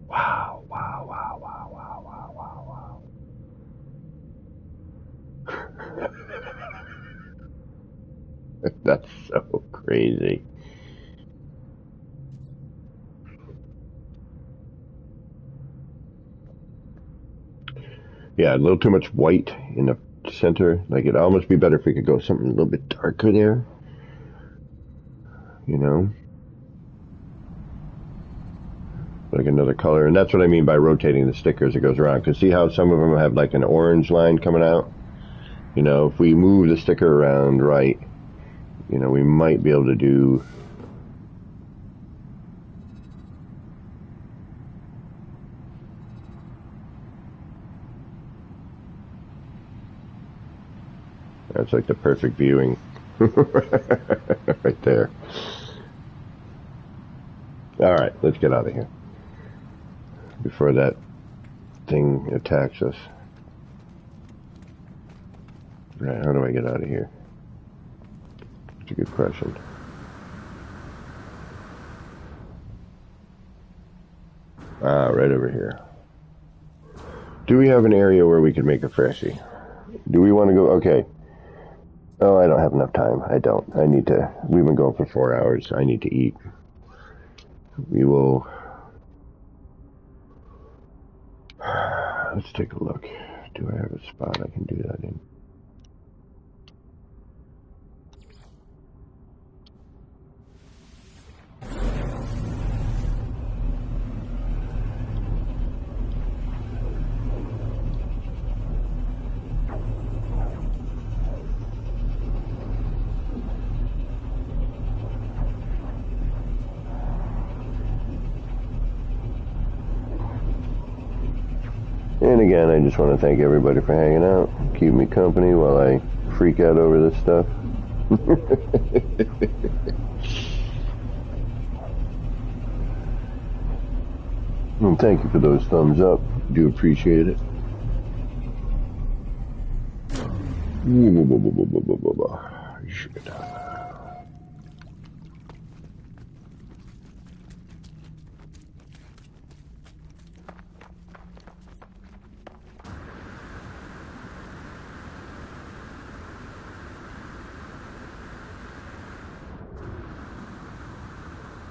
Wow, wow, wow, wow, wow, wow, wow, wow. That's so crazy. Yeah, a little too much white in the center. Like, it'd almost be better if we could go something a little bit darker there. You know? Like another color. And that's what I mean by rotating the sticker as it goes around. Because see how some of them have like an orange line coming out? You know, if we move the sticker around right, you know, we might be able to do... That's like the perfect viewing. Right there. Alright, let's get out of here. Before that thing attacks us. Right, how do I get out of here? That's a good question. Ah, right over here. Do we have an area where we could make a freshie? Do we want to go? Okay. Oh, I don't have enough time. I don't. I need to. We've been going for 4 hours. I need to eat. We will. Let's take a look. Do I have a spot I can do that in? And again, I just want to thank everybody for hanging out, keeping me company while I freak out over this stuff. And thank you for those thumbs up. Do appreciate it.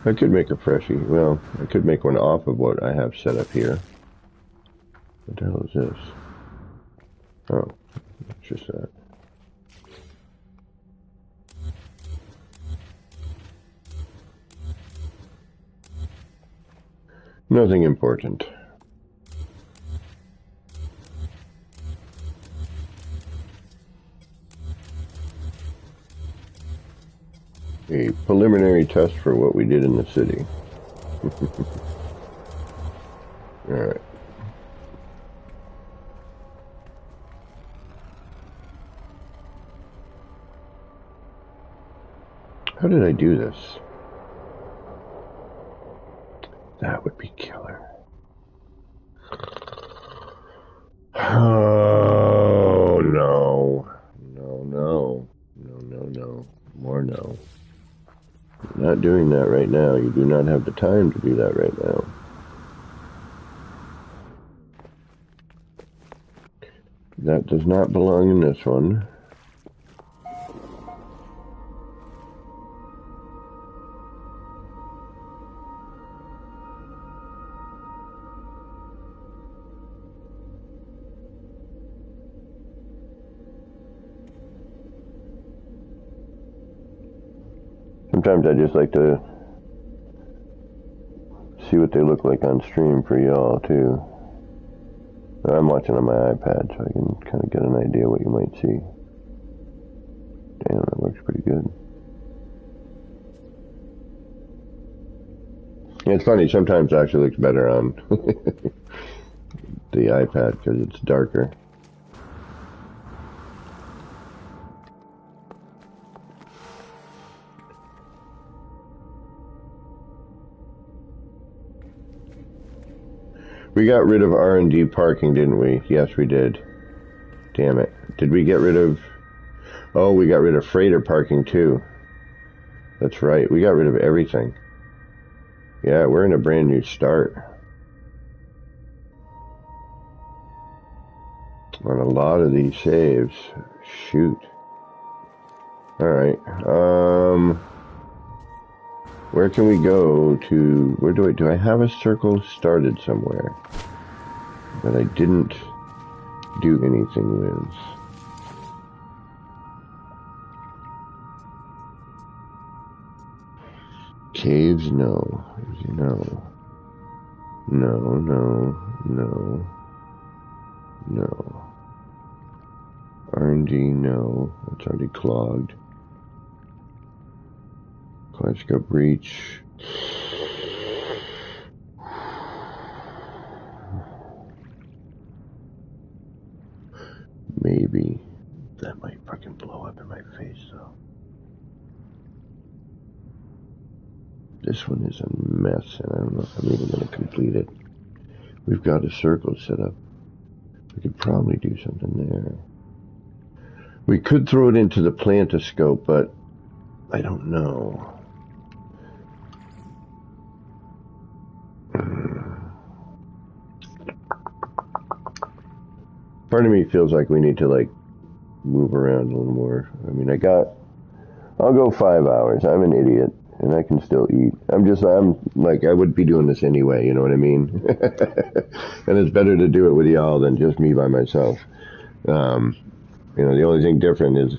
I could make a freshie. Well, I could make one off of what I have set up here. What the hell is this? Oh, it's just that. Nothing important. A preliminary test for what we did in the city. Alright. How did I do this? That would be killer. Oh, no. No. More no. You're not doing that right now. You do not have the time to do that right now. that does not belong in this one. Sometimes I just like to see what they look like on stream for y'all too. I'm watching on my iPad, so I can kind of get an idea what you might see. Damn, that looks pretty good. Yeah, it's funny, sometimes it actually looks better on the iPad because it's darker. We got rid of R&D parking, didn't we? Yes, we did. Damn it. Did we get rid of... Oh, we got rid of freighter parking, too. That's right. We got rid of everything. Yeah, we're in a brand new start. On a lot of these saves. Shoot. Alright. Where can we go to... Where do I have a circle started somewhere that I didn't do anything with? Caves? No. No. No, no, no. No. R&D, no. That's already clogged. Kaleidoscope reach. Maybe. That might fucking blow up in my face, though. This one is a mess, and I don't know if I'm even going to complete it. We've got a circle set up. We could probably do something there. We could throw it into the plantoscope, but I don't know. Part of me feels like we need to, like, move around a little more. I mean, I'll go 5 hours. I'm an idiot, and I can still eat. I'm like, I would be doing this anyway, you know what I mean? And it's better to do it with y'all than just me by myself. You know, the only thing different is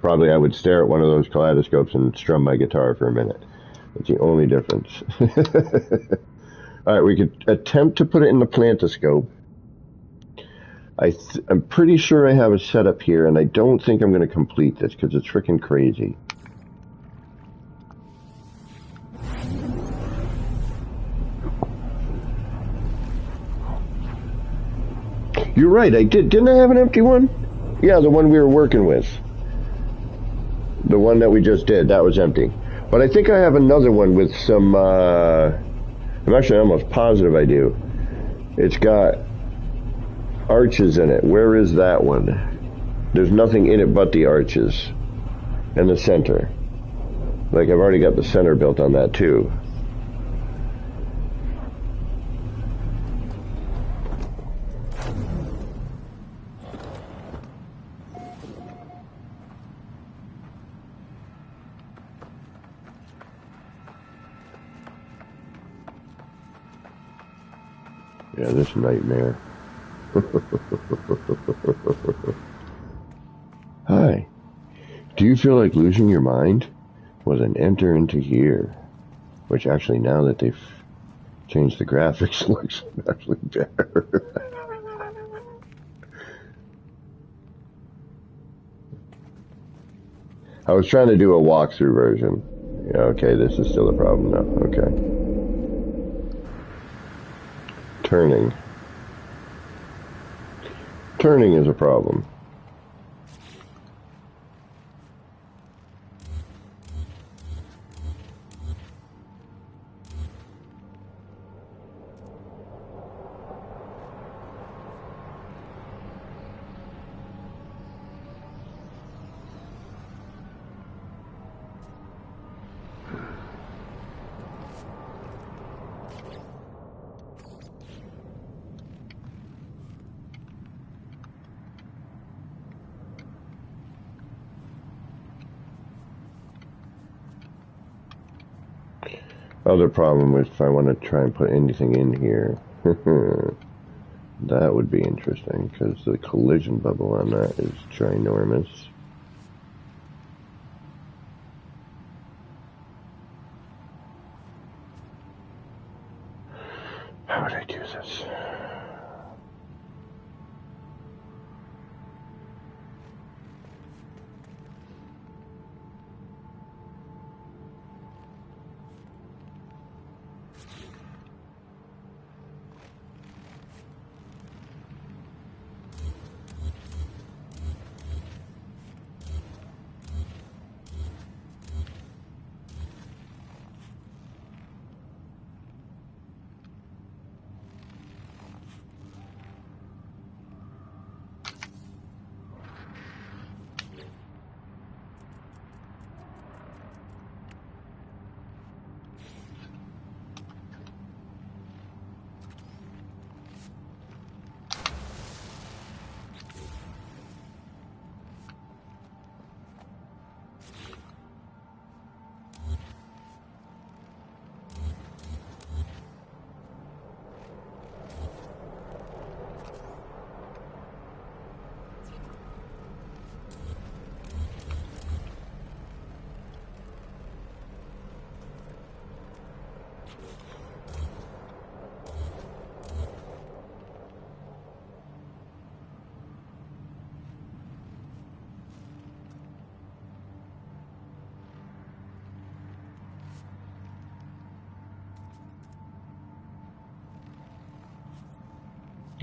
probably I would stare at one of those kaleidoscopes and strum my guitar for a minute. That's the only difference. All right, we could attempt to put it in the plantoscope. I'm pretty sure I have a setup here, and I don't think I'm going to complete this because it's freaking crazy. You're right, I did. Didn't I have an empty one? Yeah, the one we were working with. The one that we just did, that was empty. But I think I have another one with some, I'm actually almost positive I do. It's got arches in it. Where is that one? There's nothing in it but the arches and the center. Like, I've already got the center built on that too. Yeah, this nightmare. Hi. Do you feel like losing your mind? Well, then enter into here. Which actually, now that they've changed the graphics, looks actually better. I was trying to do a walkthrough version. Yeah, okay, this is still a problem now. Okay. Turning. Turning is a problem. Other problem is if I want to try and put anything in here, that would be interesting because the collision bubble on that is ginormous. How would I do this?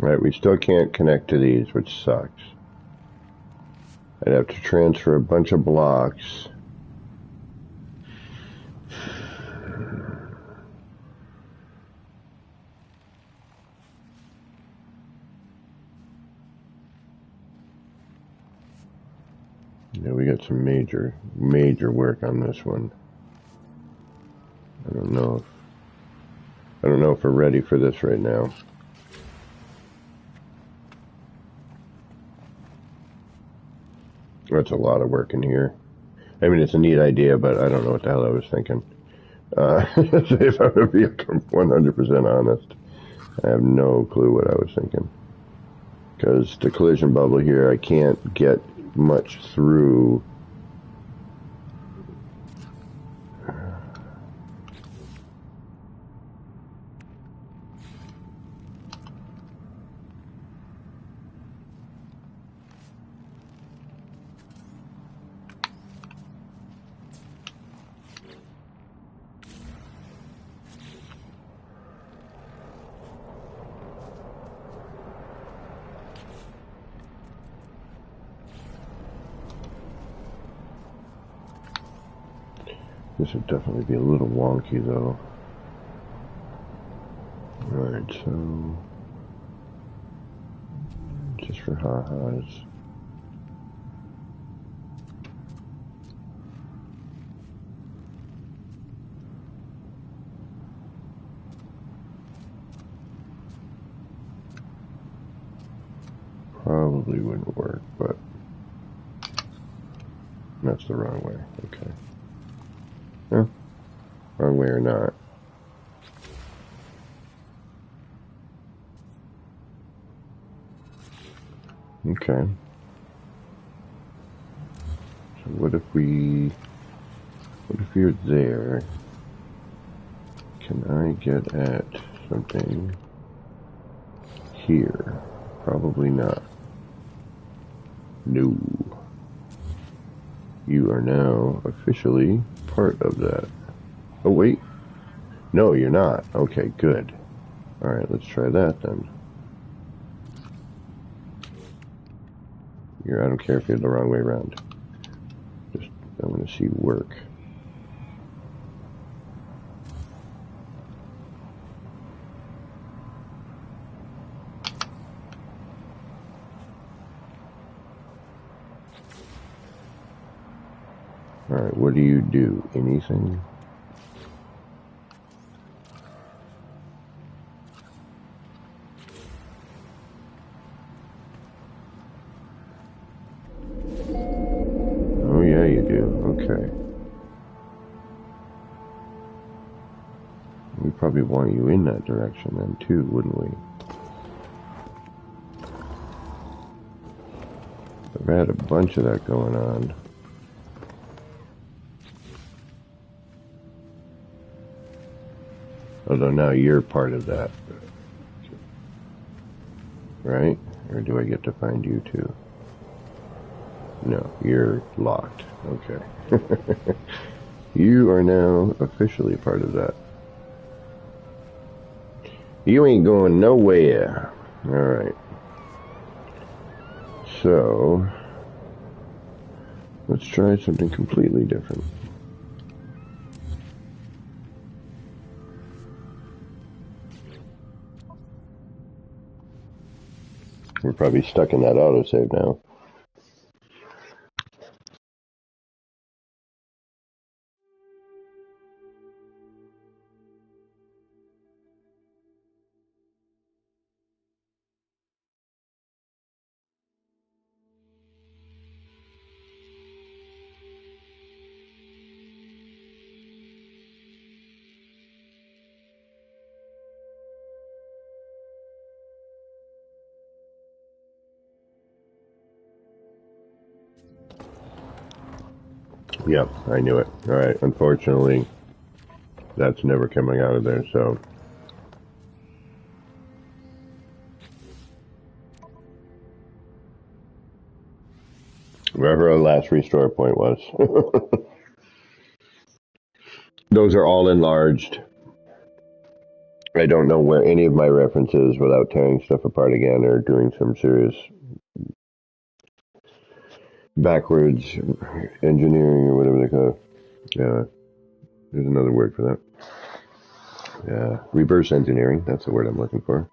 Right, we still can't connect to these, which sucks. I'd have to transfer a bunch of blocks. Yeah, we got some major work on this one. I don't know if we're ready for this right now. That's a lot of work in here. I mean, it's a neat idea, but I don't know what the hell I was thinking. If I'm going to be 100% honest, I have no clue what I was thinking. Because the collision bubble here, I can't get much through. This would definitely be a little wonky, though. Alright, so just for ha-has. Probably wouldn't work, but that's the wrong way. Okay. Huh? Wrong way or not. Okay. So what if you're there? Can I get at something here? Probably not. No. You are now officially part of that. Oh, wait. No, you're not. Okay, good. Alright, let's try that then. I don't care if you're the wrong way around. Just, I want to see work. Alright, what do you do? Anything? Oh yeah, you do. Okay. probably want you in that direction then too, wouldn't we? I've had a bunch of that going on. Although now you're part of that. Right? Or do I get to find you too? No, you're locked. Okay. You are now officially part of that. You ain't going nowhere. Alright. So, let's try something completely different. We're probably stuck in that autosave now. Yep, I knew it. Alright, unfortunately, that's never coming out of there, so... Wherever our last restore point was. Those are all enlarged. I don't know where any of my references without tearing stuff apart again or doing some serious backwards engineering or whatever they call it. Yeah, there's another word for that. Yeah, reverse engineering, that's the word I'm looking for.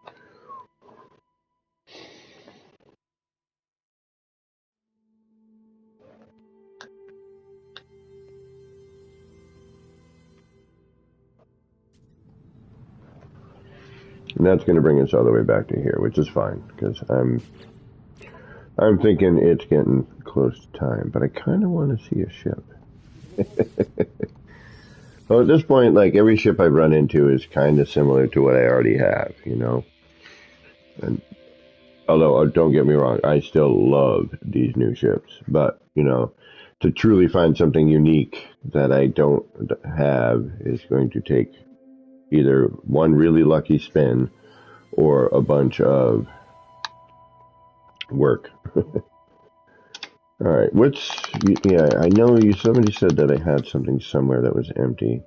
And that's going to bring us all the way back to here, which is fine, because I'm thinking it's getting close to time, but I kind of want to see a ship. Well, at this point, like, every ship I've run into is kind of similar to what I already have, you know? And although, don't get me wrong, I still love these new ships, but, you know, to truly find something unique that I don't have is going to take either one really lucky spin or a bunch of work. Alright, yeah, I know somebody said that I had something somewhere that was empty.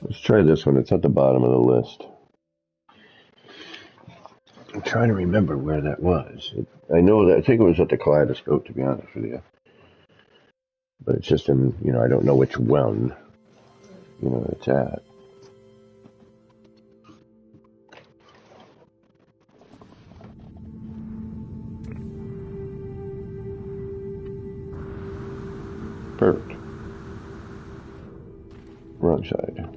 Let's try this one, it's at the bottom of the list. I'm trying to remember where that was. I think it was at the Kaleidoscope, to be honest with you. But it's just in, you know, I don't know which one, you know, it's at. Perfect. Wrong side.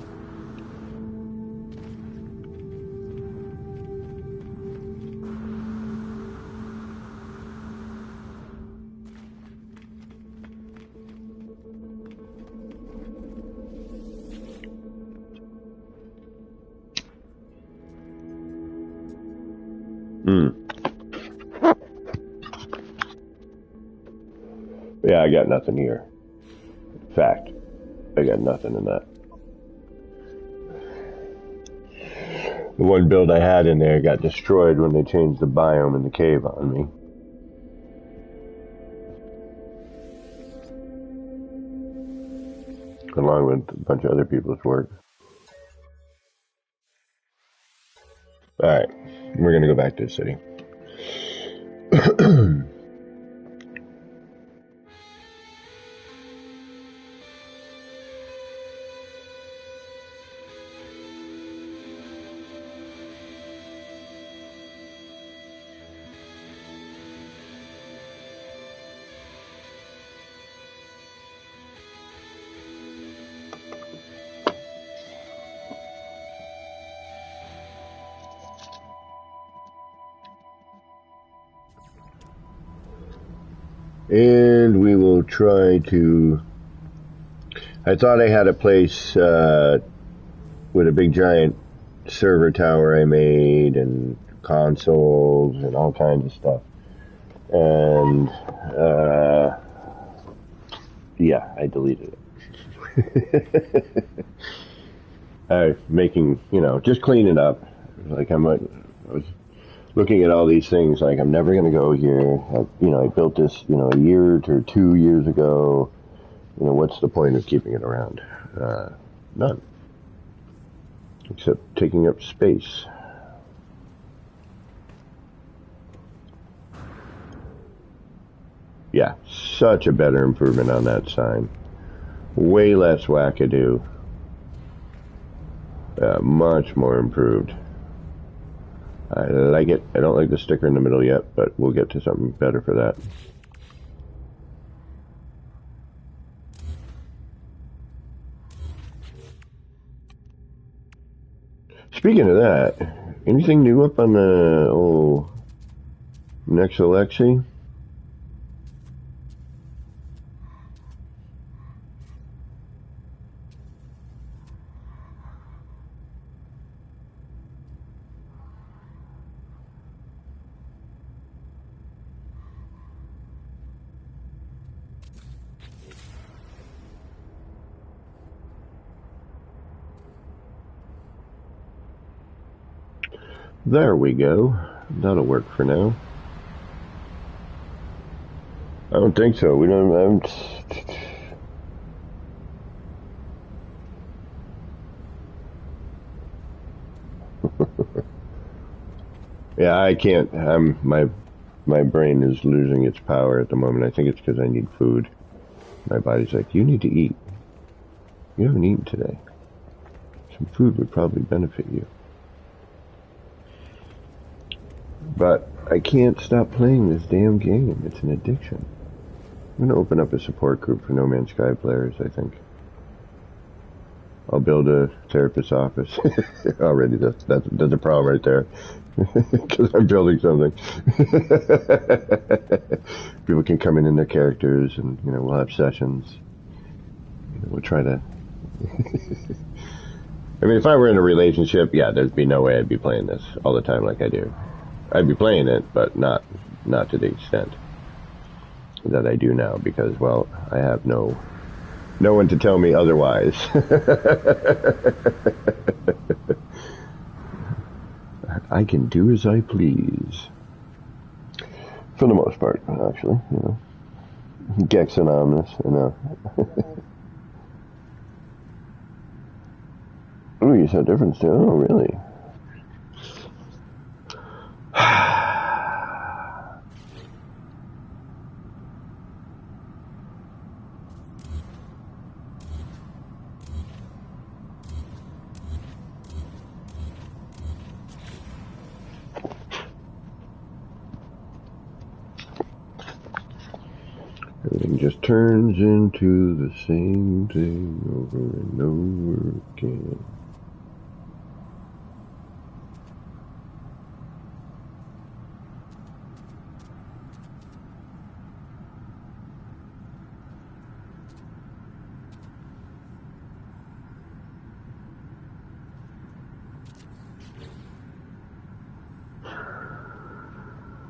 Yeah, I got nothing here. Fact. I got nothing in that. The one build I had in there got destroyed when they changed the biome in the cave on me. Along with a bunch of other people's work. Alright, we're gonna go back to the city. And we will try to... I thought I had a place with a big giant server tower I made and consoles and all kinds of stuff. And yeah, I deleted it. Making, just cleaning up. Like I was looking at all these things. Like I'm never going to go here. I built this, a year or 2 years ago. What's the point of keeping it around? None. Except taking up space. Yeah, such a better improvement on that sign. Way less wackadoo. Much more improved. I like it. I don't like the sticker in the middle yet, but we'll get to something better for that. Speaking of that, anything new up on the old next Alexi? There we go. That'll work for now. I don't think so. We don't. Yeah, I can't. My brain is losing its power at the moment. I think it's because I need food. My body's like, you need to eat. You haven't eaten today. Some food would probably benefit you. But I can't stop playing this damn game. It's an addiction. I'm going to open up a support group for No Man's Sky players, I think. I'll build a therapist's office. Already, that's a problem right there. Because I'm building something. People can come in their characters and, we'll have sessions. We'll try to... I mean, if I were in a relationship, yeah, there'd be no way I'd be playing this all the time like I do. I'd be playing it, but not to the extent that I do now, because, well, I have no one to tell me otherwise. I can do as I please. For the most part, actually, Gex Anonymous, Oh, you saw a difference too? Oh, really? Everything just turns into the same thing over and over again.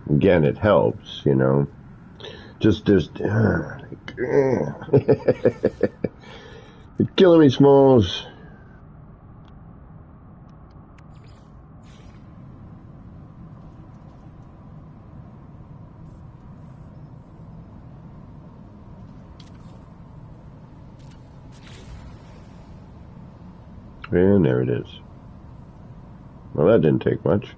Again, it helps, Just you're killing me, Smalls. And there it is. Well, that didn't take much.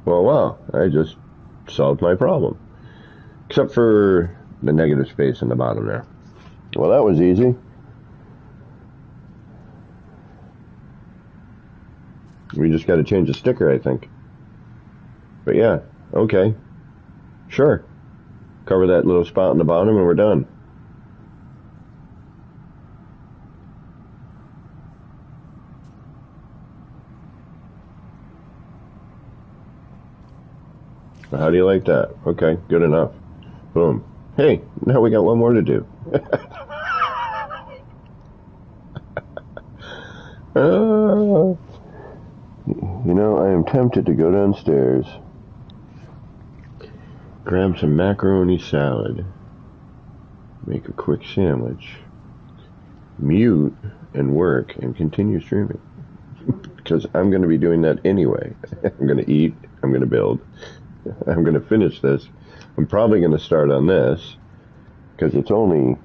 Well, wow, I just solved my problem. Except for the negative space in the bottom there. Well, that was easy. We just got to change the sticker, I think. But yeah, okay. Sure. Cover that little spot in the bottom and we're done. How do you like that? Okay, good enough. Boom. Hey, now we got one more to do. You know, I am tempted to go downstairs, grab some macaroni salad, make a quick sandwich, mute and work, and continue streaming. Because I'm going to be doing that anyway. I'm going to eat, I'm going to build, I'm going to finish this. I'm probably going to start on this, because it's only...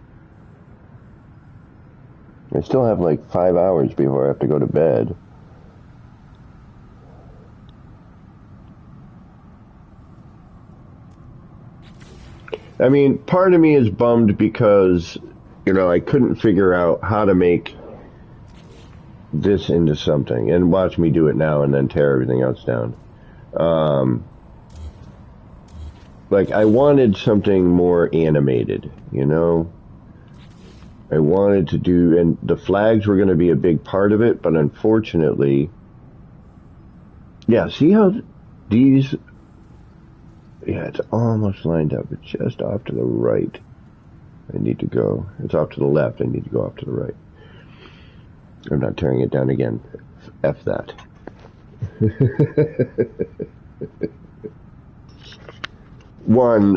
I still have like 5 hours before I have to go to bed. I mean, part of me is bummed because, you know, I couldn't figure out how to make this into something. And watch me do it now and then tear everything else down. Like, I wanted something more animated, you know? I wanted to do, and the flags were going to be a big part of it, but unfortunately, yeah, see how these, yeah, it's almost lined up. It's just off to the right. I need to go. It's off to the left. I need to go off to the right. I'm not tearing it down again. F that. One,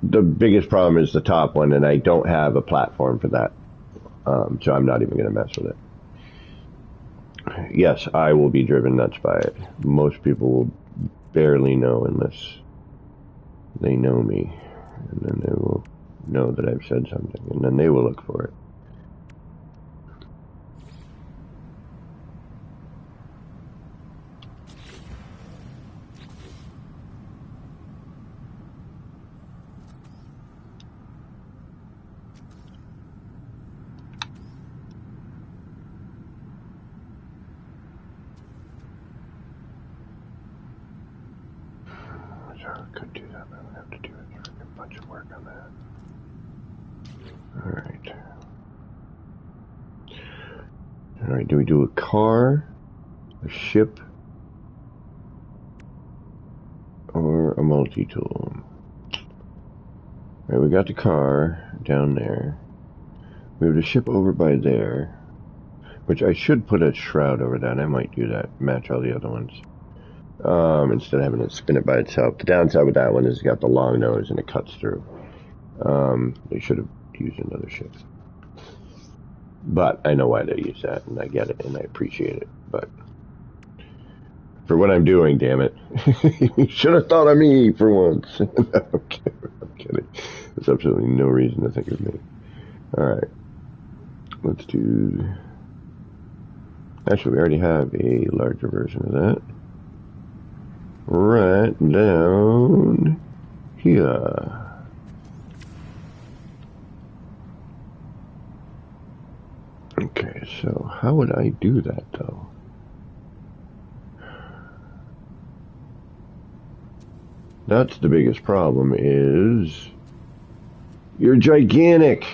the biggest problem is the top one, and I don't have a platform for that. So I'm not even going to mess with it. Yes, I will be driven nuts by it. Most people will barely know unless they know me. And then they will know that I've said something, and then they will look for it. So I could do that, but I'm going to have to do a bunch of work on that. Alright. Alright, do we do a car, a ship, or a multi-tool? Alright, we got the car down there. We have the ship over by there, which I should put a shroud over that. I might do that, match all the other ones. Instead of having it spin it by itself. The downside with that one is it's got the long nose and it cuts through. They should have used another ship. But I know why they use that, and I get it, and I appreciate it. But for what I'm doing, damn it. You should have thought of me for once. No, I'm kidding. There's absolutely no reason to think of me. Alright. Let's do... Actually, we already have a larger version of that. Right down here. Okay, so how would I do that, though? That's the biggest problem, is... You're gigantic!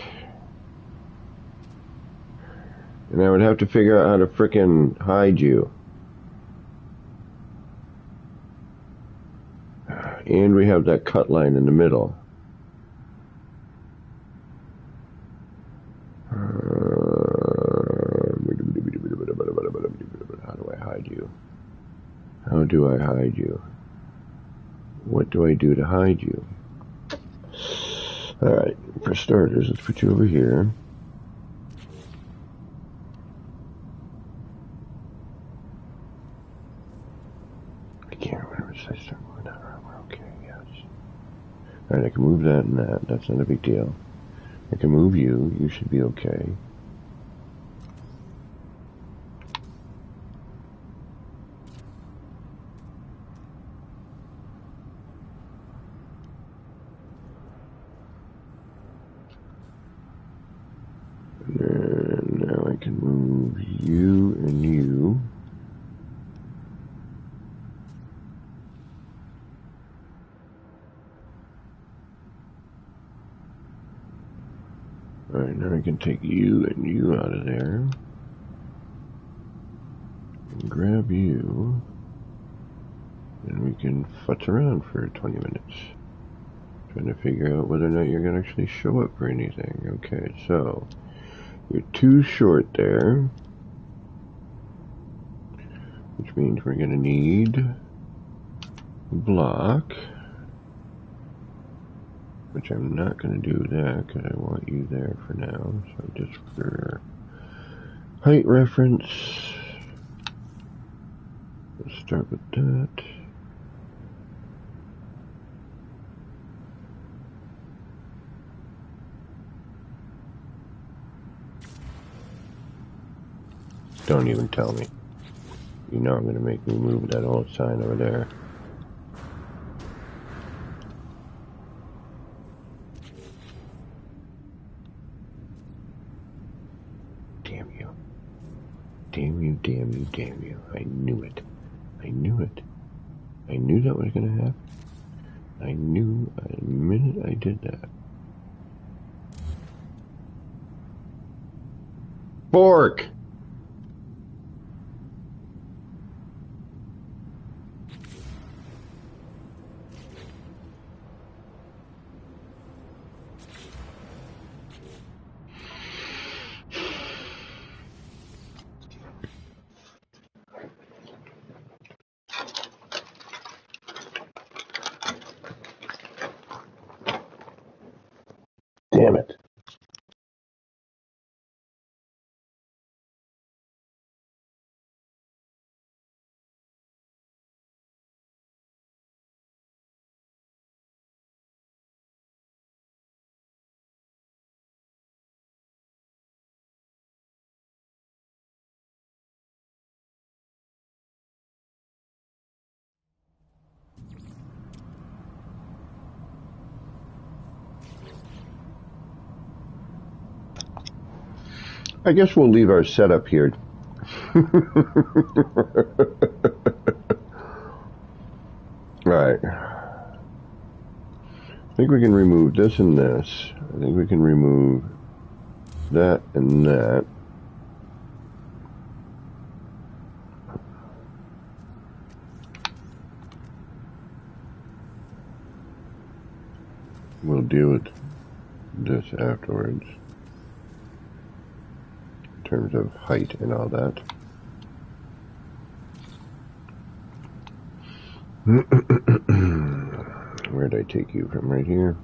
And I would have to figure out how to frickin' hide you. And we have that cut line in the middle. How do I hide you? How do I hide you? What do I do to hide you? Alright, for starters, let's put you over here. I can't remember if I start moving that around. We're okay, yes. Alright, I can move that and that. That's not a big deal. I can move you. You should be okay. And now I can move you and you. Alright, now I can take you and you out of there. And grab you. And we can futz around for 20 minutes. Trying to figure out whether or not you're going to actually show up for anything. Okay, so you're too short there, which means we're going to need a block, which I'm not going to do that because I want you there for now. So just for height reference, let's start with that. Don't even tell me. You know I'm going to make me move that old sign over there. Damn you. Damn you, damn you, damn you. I knew it. I knew it. I knew that was going to happen. I knew the minute I did that. Fork! Damn it. I guess we'll leave our setup here. Right. I think we can remove this and this. I think we can remove that and that. We'll deal with this afterwards. In terms of height and all that. Where'd I take you from? Right here?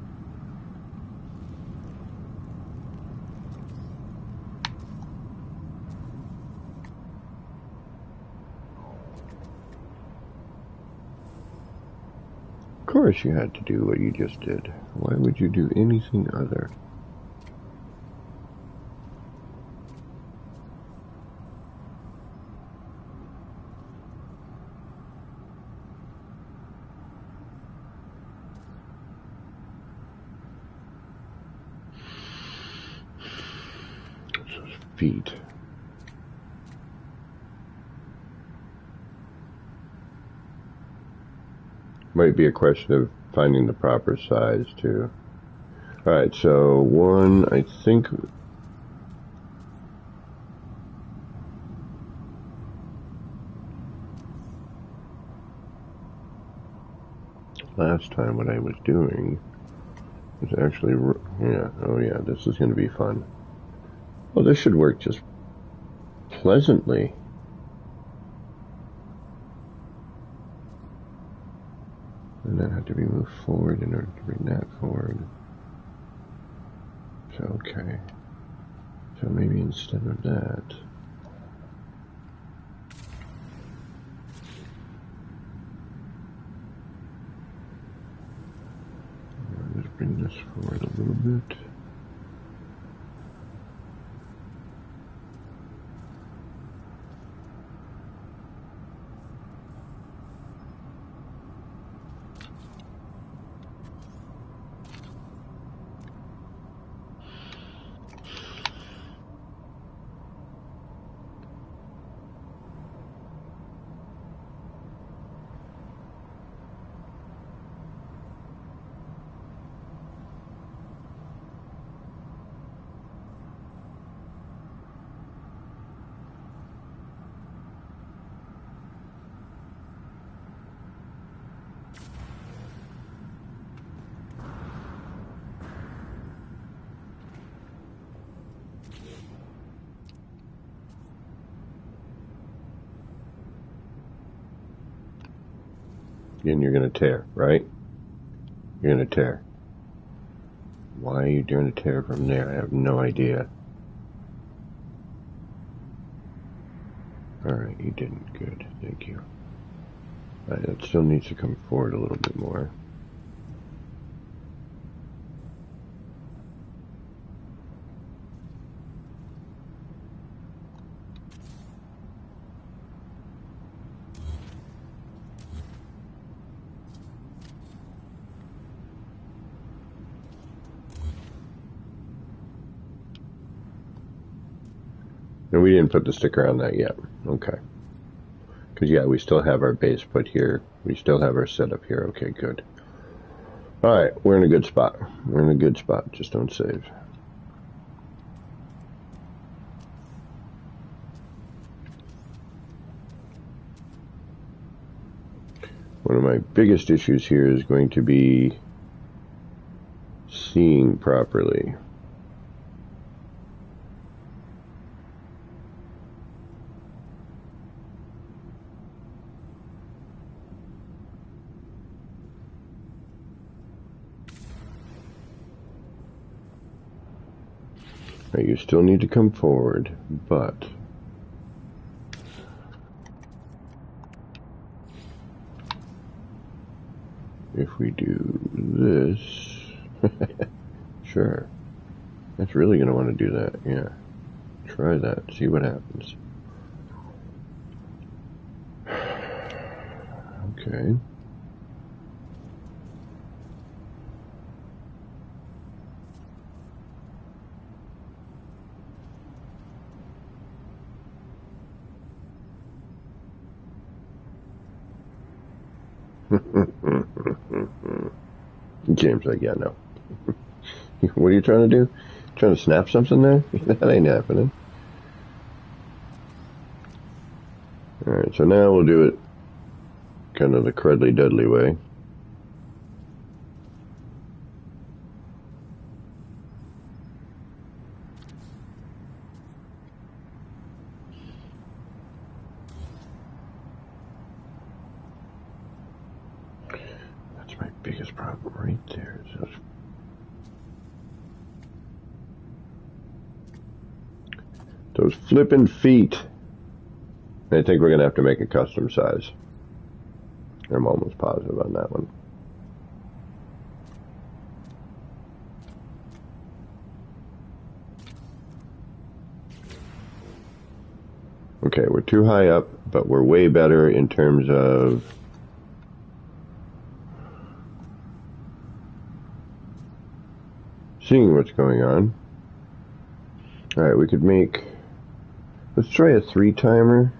Of course you had to do what you just did. Why would you do anything other? Feet. Might be a question of finding the proper size too. Alright, so one, I think last time what I was doing was actually, yeah, oh yeah, this is going to be fun. Well, this should work just pleasantly. And that had to be moved forward in order to bring that forward. So, okay. So maybe instead of that, let's bring this forward a little bit. And you're going to tear, right? You're going to tear. Why are you doing a tear from there? I have no idea. Alright, you didn't. Good. Thank you. It still needs to come forward a little bit more. And we didn't put the sticker on that yet. Okay. Because, yeah, we still have our base put here. We still have our setup here. Okay, good. Alright, we're in a good spot. We're in a good spot. Just don't save. One of my biggest issues here is going to be seeing properly. Right, you still need to come forward, but if we do this, sure, that's really going to want to do that, yeah. Try that, see what happens. Okay. James like, yeah, no. What are you trying to do? Trying to snap something there? That ain't happening. Alright, so now we'll do it kind of the Crudley Dudley way. That's my biggest problem right there. So those flippin' feet. I think we're going to have to make a custom size. I'm almost positive on that one. Okay, we're too high up, but we're way better in terms of seeing what's going on. Alright, we could make... Let's try a 3-timer.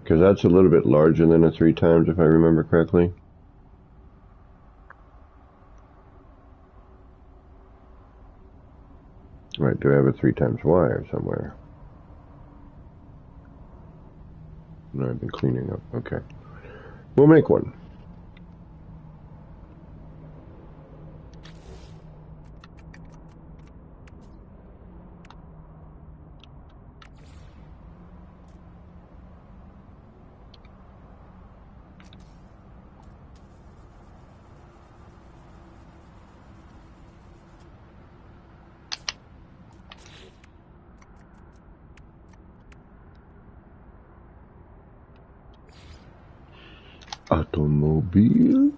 Because that's a little bit larger than a 3 times, if I remember correctly. Right, do I have a 3 times wire somewhere? No, I've been cleaning up. Okay. We'll make one. Automobile.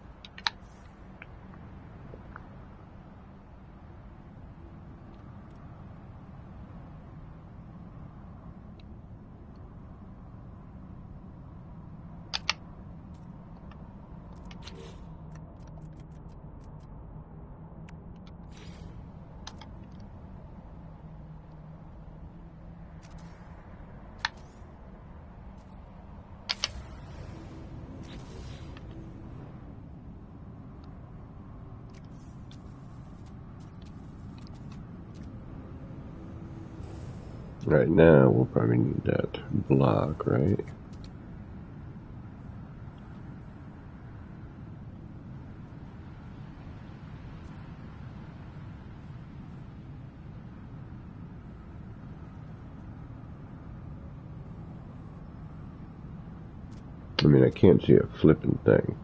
Right now, we'll probably need that block, right? I mean, I can't see a flipping thing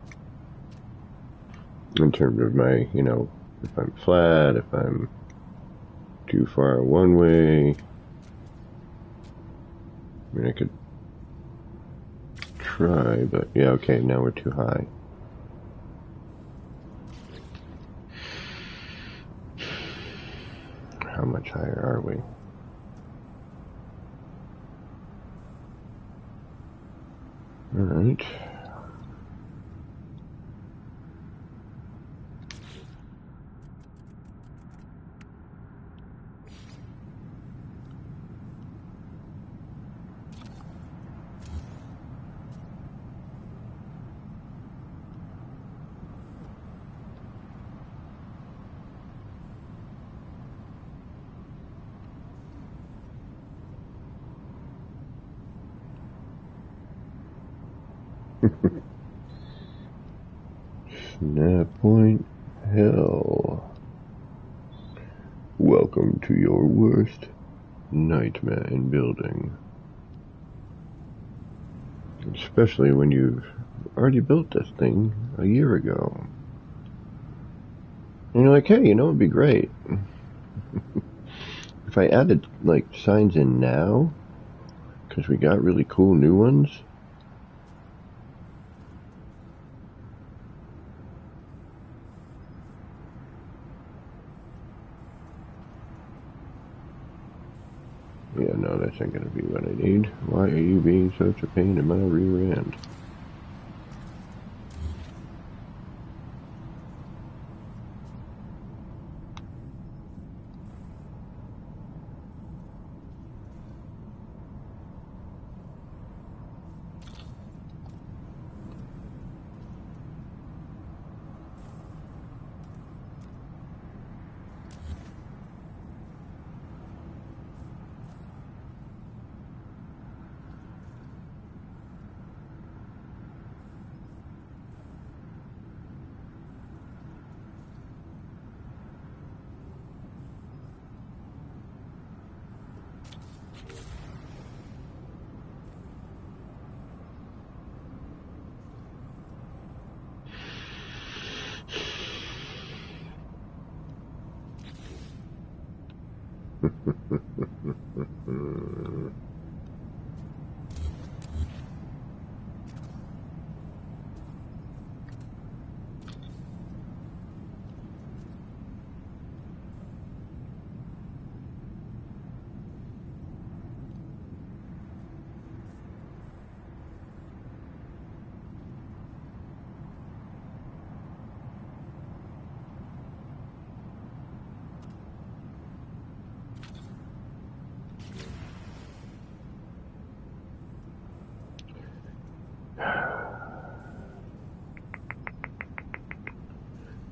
in terms of my, you know, if I'm flat, if I'm too far one way. I mean, I could try, but yeah, okay, now we're too high. How much higher are we? All right. Snap point hell. Welcome to your worst nightmare in building. Especially when you've already built this thing a year ago. And you're like, hey, you know, it'd be great if I added, like, signs in now, because we got really cool new ones. Yeah, no, that's not going to be what I need. Why are you being such a pain in my rear end?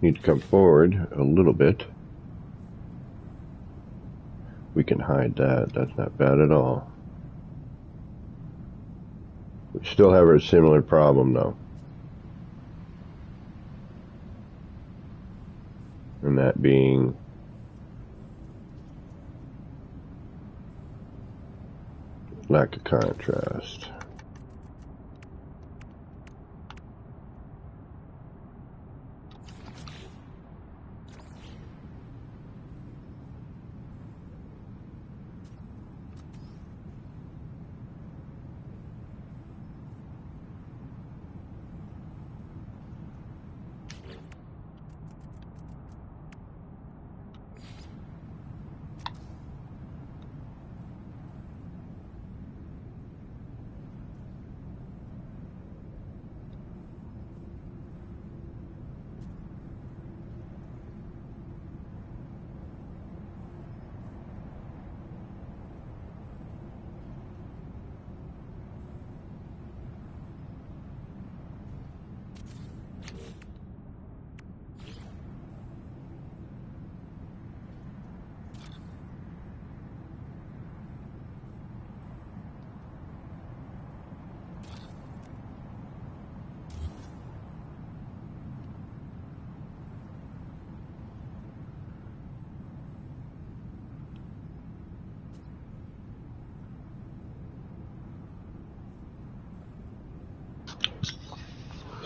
Need to come forward a little bit. We can hide that. That's not bad at all. We still have a similar problem, though. And that being lack of contrast.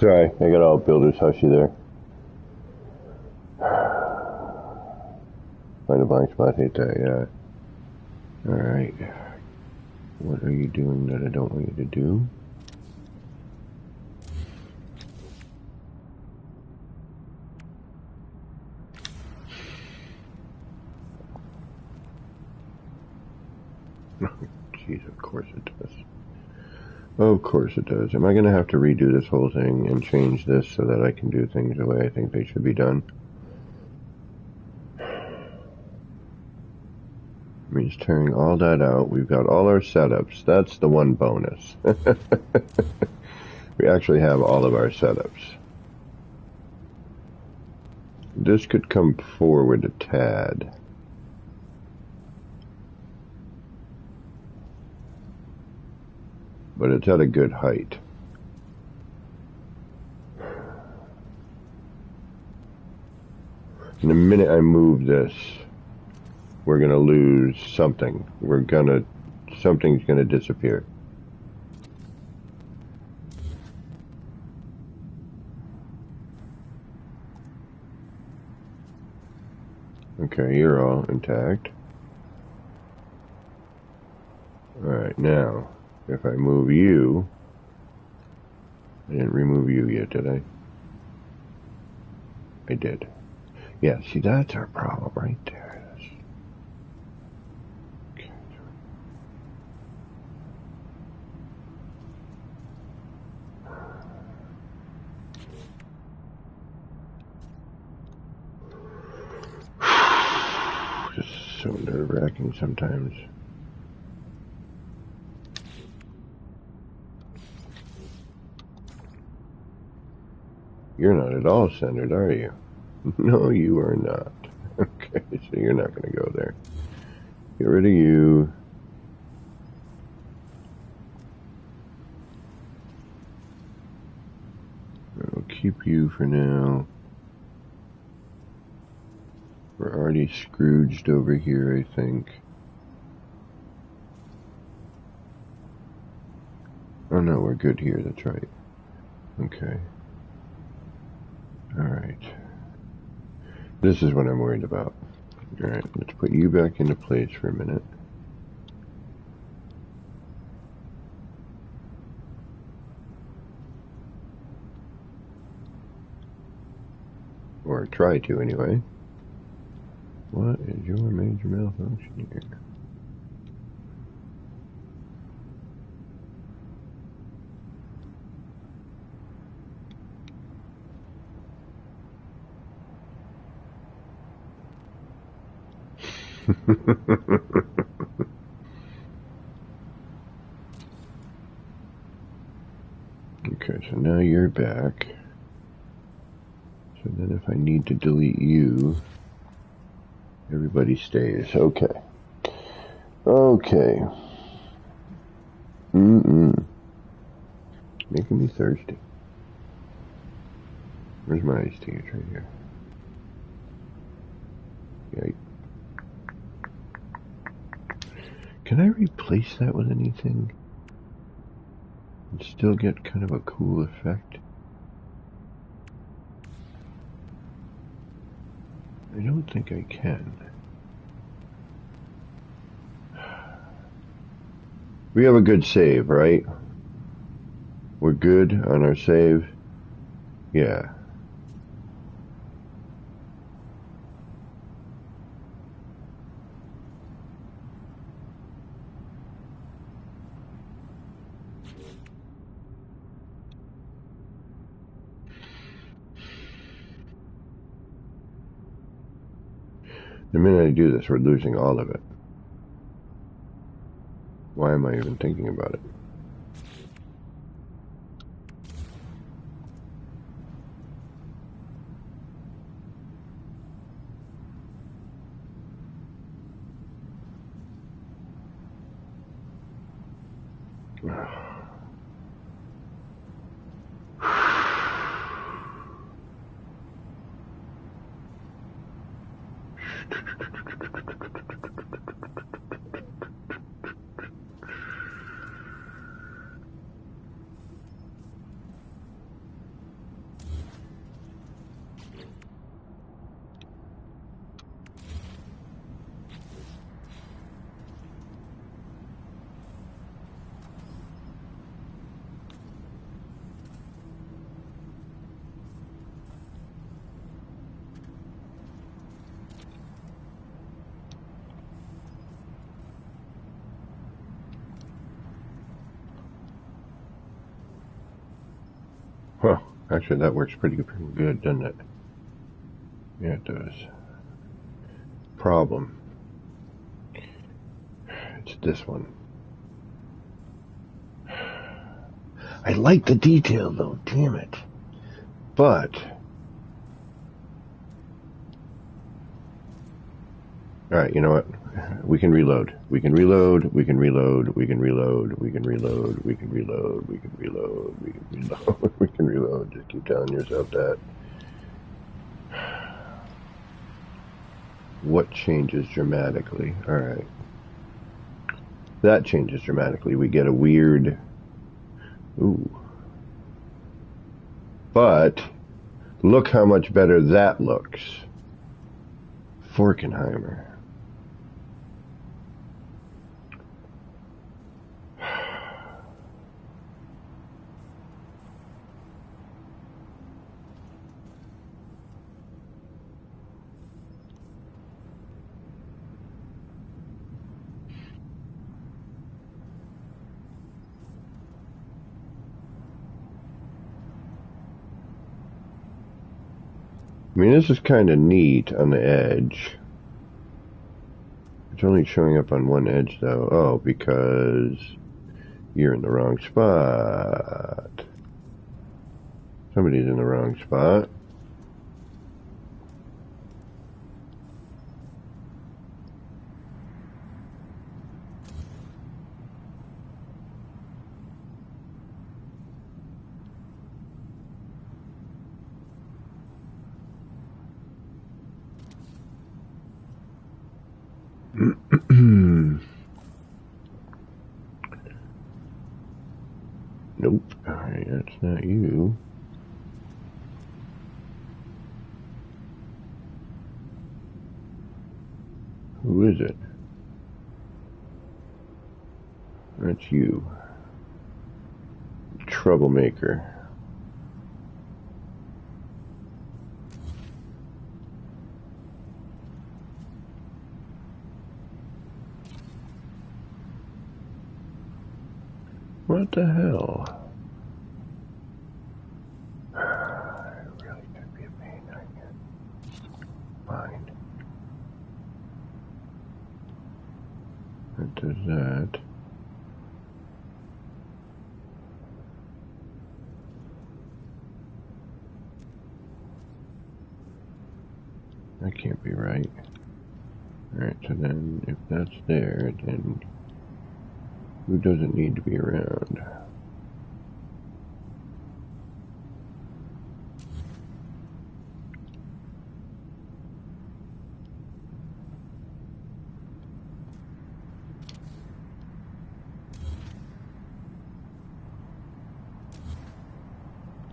Sorry, I got all builder's housey there. Find a blank spot, hit that, yeah. Alright. What are you doing that I don't want you to do? Jeez, of course it does. Of course it does. Am I going to have to redo this whole thing and change this so that I can do things the way I think they should be done? Means tearing all that out. We've got all our setups. That's the one bonus. We actually have all of our setups. This could come forward a tad. But it's at a good height. And the minute I move this, we're going to lose something. Something's going to disappear. Okay, you're all intact. Alright, now, if I move you, I didn't remove you yet, did I? I did. Yeah, see, that's our problem right there. Okay. Just so nerve-wracking sometimes. You're not at all centered, are you? No, you are not. Okay, so you're not going to go there. Get rid of you. I'll keep you for now. We're already Scrooged over here, I think. Oh no, we're good here, that's right. Okay. Alright. This is what I'm worried about. Alright, let's put you back into place for a minute. Or try to, anyway. What is your major malfunction here? Okay, so now you're back. So then if I need to delete you, everybody stays. Okay. Okay. Making me thirsty. Where's my iced tea? It's right here. Yikes. Can I replace that with anything and still get kind of a cool effect? I don't think I can. We have a good save, right? We're good on our save? Yeah. The minute I do this, we're losing all of it. Why am I even thinking about it? Actually, that works pretty good, doesn't it? Yeah, it does. Problem. It's this one. I like the detail, though. Damn it. But... Alright, you know what? We can reload. We can reload. We can reload. We can reload. We can reload. We can reload. We can reload. We can reload. We can reload. Just keep telling yourself that. What changes dramatically? Alright. That changes dramatically. We get a weird... Ooh. But, look how much better that looks. Forkenheimer. I mean, this is kind of neat on the edge. It's only showing up on one edge, though. Oh, because you're in the wrong spot. Somebody's in the wrong spot. Nope. Alright, that's not you. Who is it? That's you. Troublemaker. What the hell? I really could be a pain on you. Fine. That does that. That can't be right. Alright, so then if that's there, then who doesn't need to be around?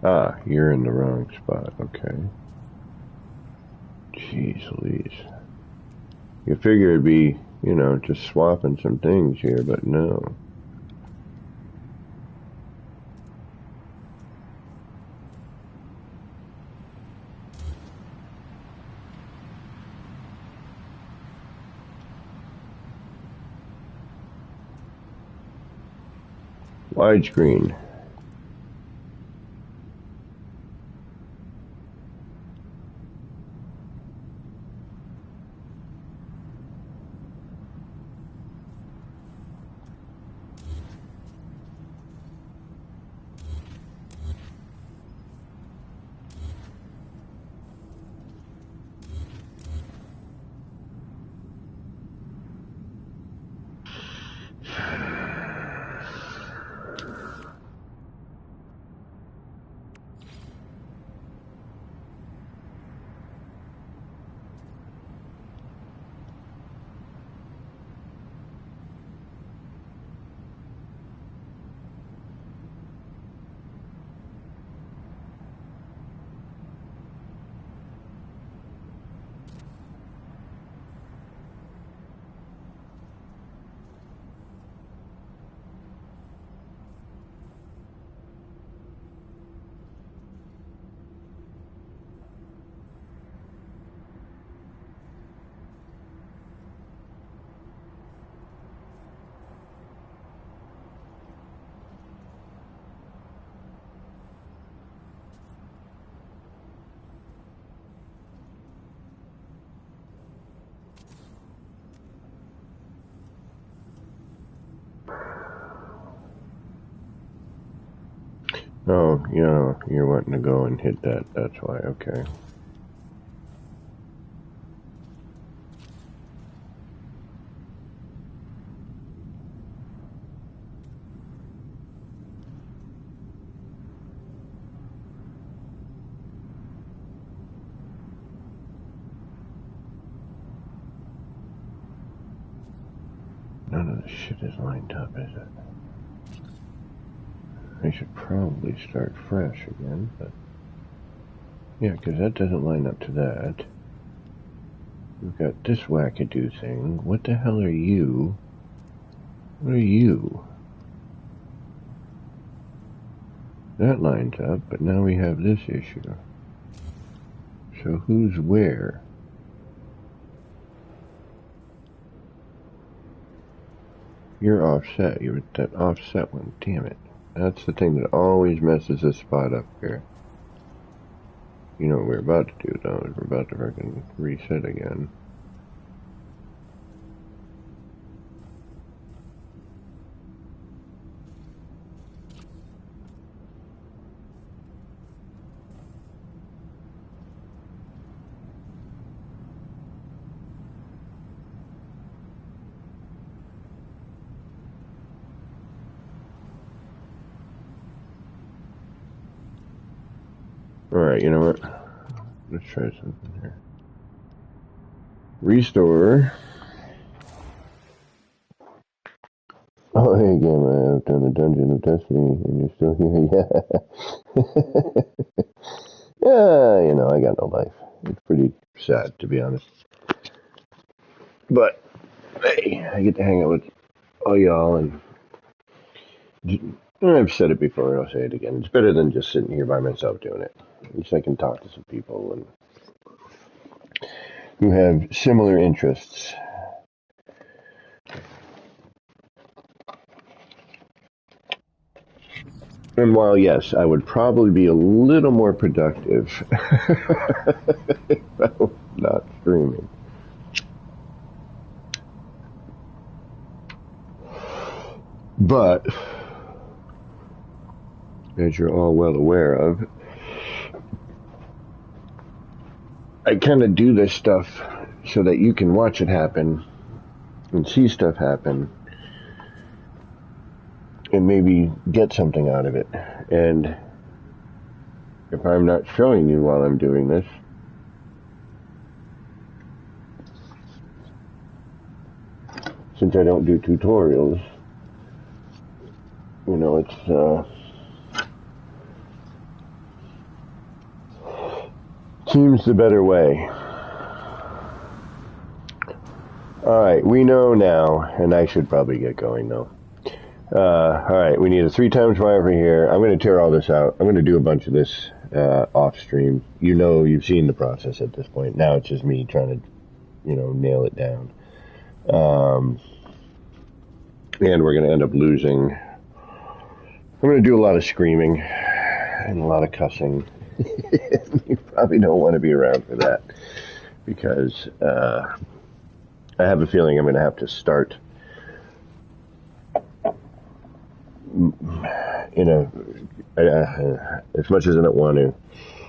Ah, you're in the wrong spot, okay. Jeez Louise. You figure it'd be, you know, just swapping some things here, but no. Widescreen. Oh, you're wanting to go and hit that. That's why. Okay. None of this shit is lined up, is it? I should probably start fresh again, but... Yeah, because that doesn't line up to that. We've got this wackadoo thing. What the hell are you? What are you? That lines up, but now we have this issue. So who's where? You're offset. You're that offset one. Damn it. That's the thing that always messes this spot up here. You know what we're about to do, though, is we're about to freaking reset again. Alright, you know what? Let's try something here. Restore. Oh, hey, game, I have done a Dungeon of Destiny, and you're still here? Yeah. Yeah, I got no life. It's pretty sad, to be honest. But, hey, I get to hang out with all y'all, and I've said it before, and I'll say it again. It's better than just sitting here by myself doing it. At least I can talk to some people and who have similar interests. And while, yes, I would probably be a little more productive if I was not streaming. But, as you're all well aware of, I kind of do this stuff so that you can watch it happen and see stuff happen and maybe get something out of it. And if I'm not showing you while I'm doing this, since I don't do tutorials, seems the better way. Alright, we know now, and I should probably get going though. Alright, we need a 3 times Y over here. I'm going to tear all this out. I'm going to do a bunch of this off stream. You've seen the process at this point. Now it's just me trying to, nail it down. And we're going to end up losing. I'm going to do a lot of screaming and a lot of cussing. You probably don't want to be around for that because I have a feeling I'm going to have to start as much as I don't want to,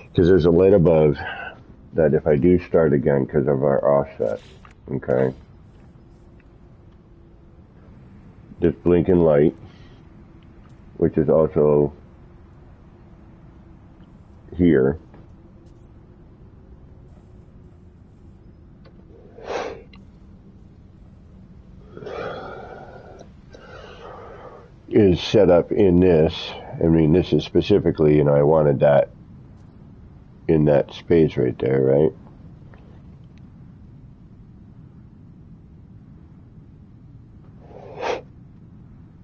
because there's a light above that if I do start again because of our offset, okay, this blinking light, which is also here, is set up in this. I mean, this is specifically, I wanted that in that space right there, right?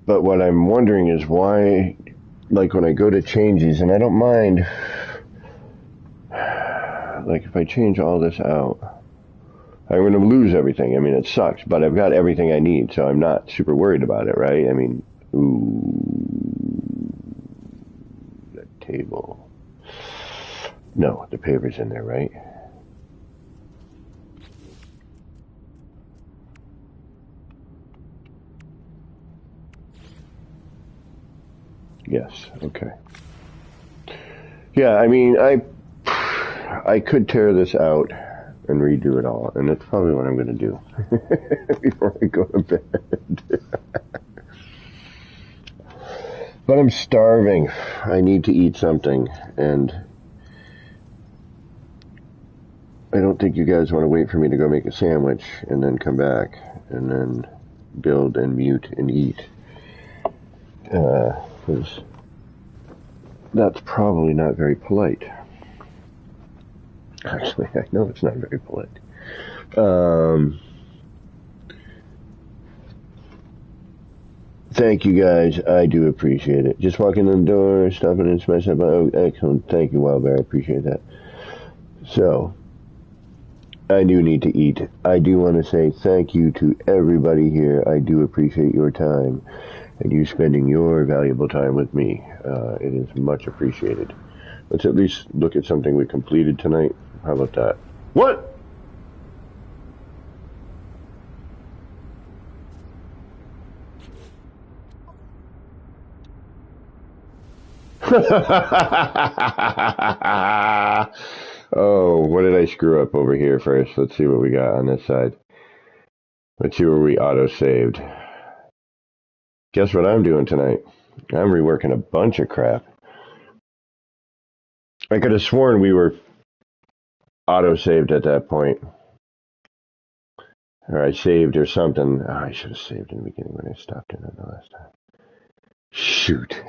But what I'm wondering is why, like when I go to change these, and I don't mind, like if I change all this out, I'm going to lose everything. I mean, it sucks, but I've got everything I need, so I'm not super worried about it, right? I mean, that table. No, the paper's in there, right? Yes, okay. Yeah, I mean, I could tear this out and redo it all, and that's probably what I'm going to do before I go to bed. But I'm starving. I need to eat something, and I don't think you guys want to wait for me to go make a sandwich and then come back and then build and mute and eat. Because that's probably not very polite. Actually, I know it's not very polite. Thank you guys. I do appreciate it. Just walking in the door, stopping and smash up. Oh, excellent. Thank you, Wildbear. I appreciate that. So, I do need to eat. I do want to say thank you to everybody here. I do appreciate your time and you spending your valuable time with me. It is much appreciated. Let's at least look at something we completed tonight. How about that? What? Oh, what did I screw up over here first? Let's see what we got on this side. Let's see where we auto-saved. Guess what I'm doing tonight? I'm reworking a bunch of crap. I could have sworn we were auto-saved at that point. Or I saved or something. Oh, I should have saved in the beginning when I stopped in it the last time. Shoot.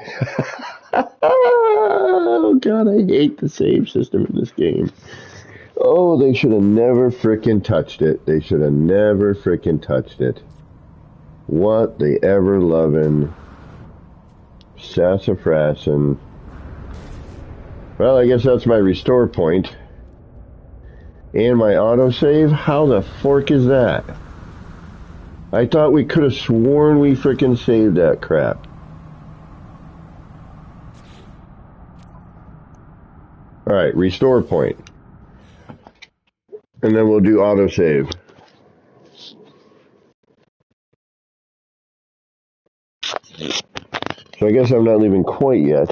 Oh, God, I hate the save system in this game. Oh, they should have never frickin' touched it. They should have never frickin' touched it. What the ever-loving sassafrassin. Well, I guess that's my restore point. And my autosave? How the fork is that? I thought we could have sworn we frickin' saved that crap. Alright, restore point. And then we'll do autosave. So I guess I'm not leaving quite yet.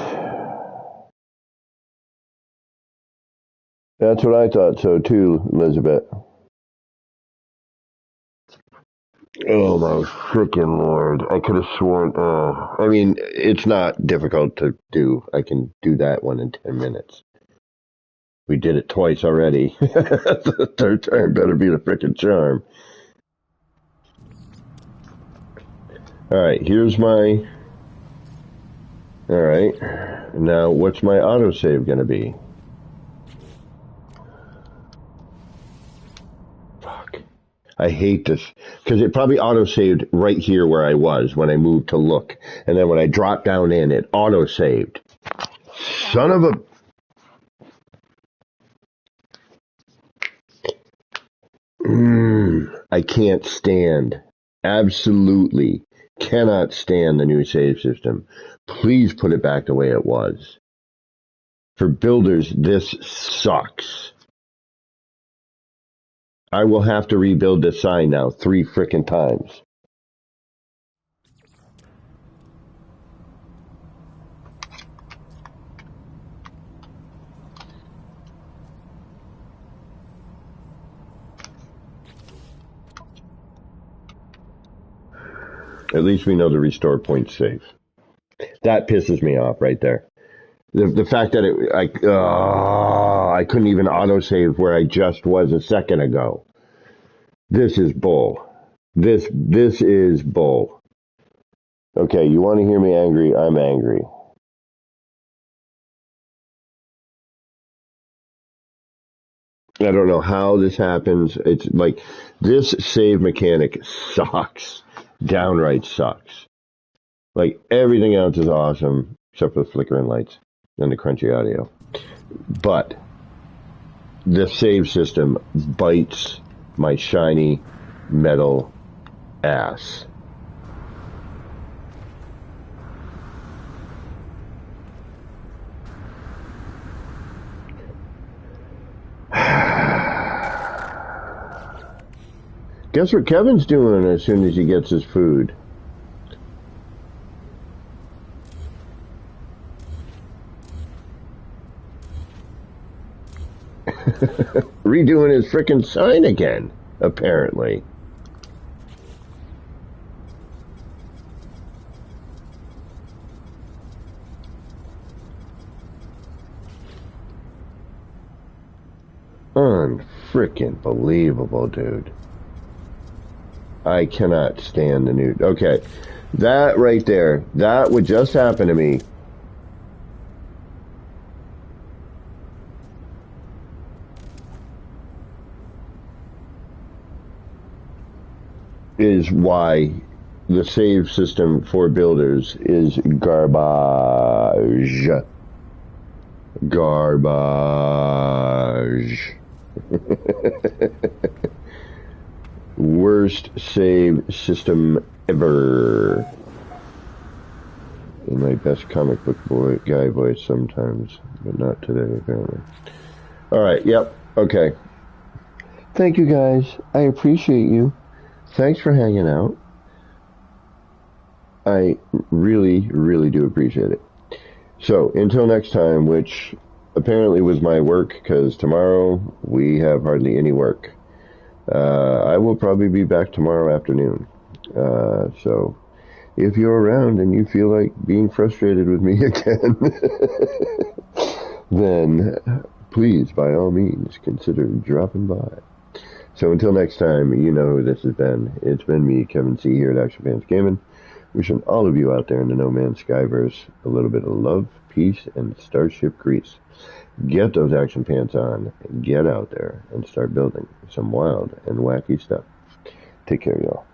That's what I thought so too, Elizabeth. Oh my frickin' lord. I could have sworn, I mean, it's not difficult to do. I can do that one in 10 minutes. We did it twice already. The third time better be the frickin' charm. Alright, here's my... Alright, now what's my autosave gonna be? Fuck. I hate this, because it probably autosaved right here where I was when I moved to look. And then when I dropped down in, it autosaved. Son of a... I can't stand, absolutely cannot stand the new save system. Please put it back the way it was. For builders, this sucks. I will have to rebuild this sign now 3 frickin' times. At least we know the restore point's safe. That pisses me off right there. The fact that I couldn't even autosave where I just was a second ago. This is bull. This is bull. Okay, you want to hear me angry? I'm angry. I don't know how this happens. It's like, this save mechanic sucks. Downright sucks. Like, everything else is awesome, except for the flickering lights and the crunchy audio. But the save system bites my shiny metal ass. Guess what Kevin's doing as soon as he gets his food? redoing his frickin' sign again, apparently. Unfrickin' believable, dude. I cannot stand the new... Okay, that right there, that would just happen to me. Is why the save system for builders is garbage. Garbage. Worst save system ever. In my best comic book guy voice sometimes, but not today apparently. Alright, yep, okay. Thank you guys. I appreciate you. Thanks for hanging out. I really, really do appreciate it. So, until next time, which apparently was my work, because tomorrow we have hardly any work. I will probably be back tomorrow afternoon. So, if you're around and you feel like being frustrated with me again, then please, by all means, consider dropping by. So until next time, you know who this has been. It's been me, Kevin C. here at Action Fans Gaming. Wishing all of you out there in the No Man's Skyverse a little bit of love, peace, and starship grease. Get those action pants on, get out there, and start building some wild and wacky stuff. Take care, y'all.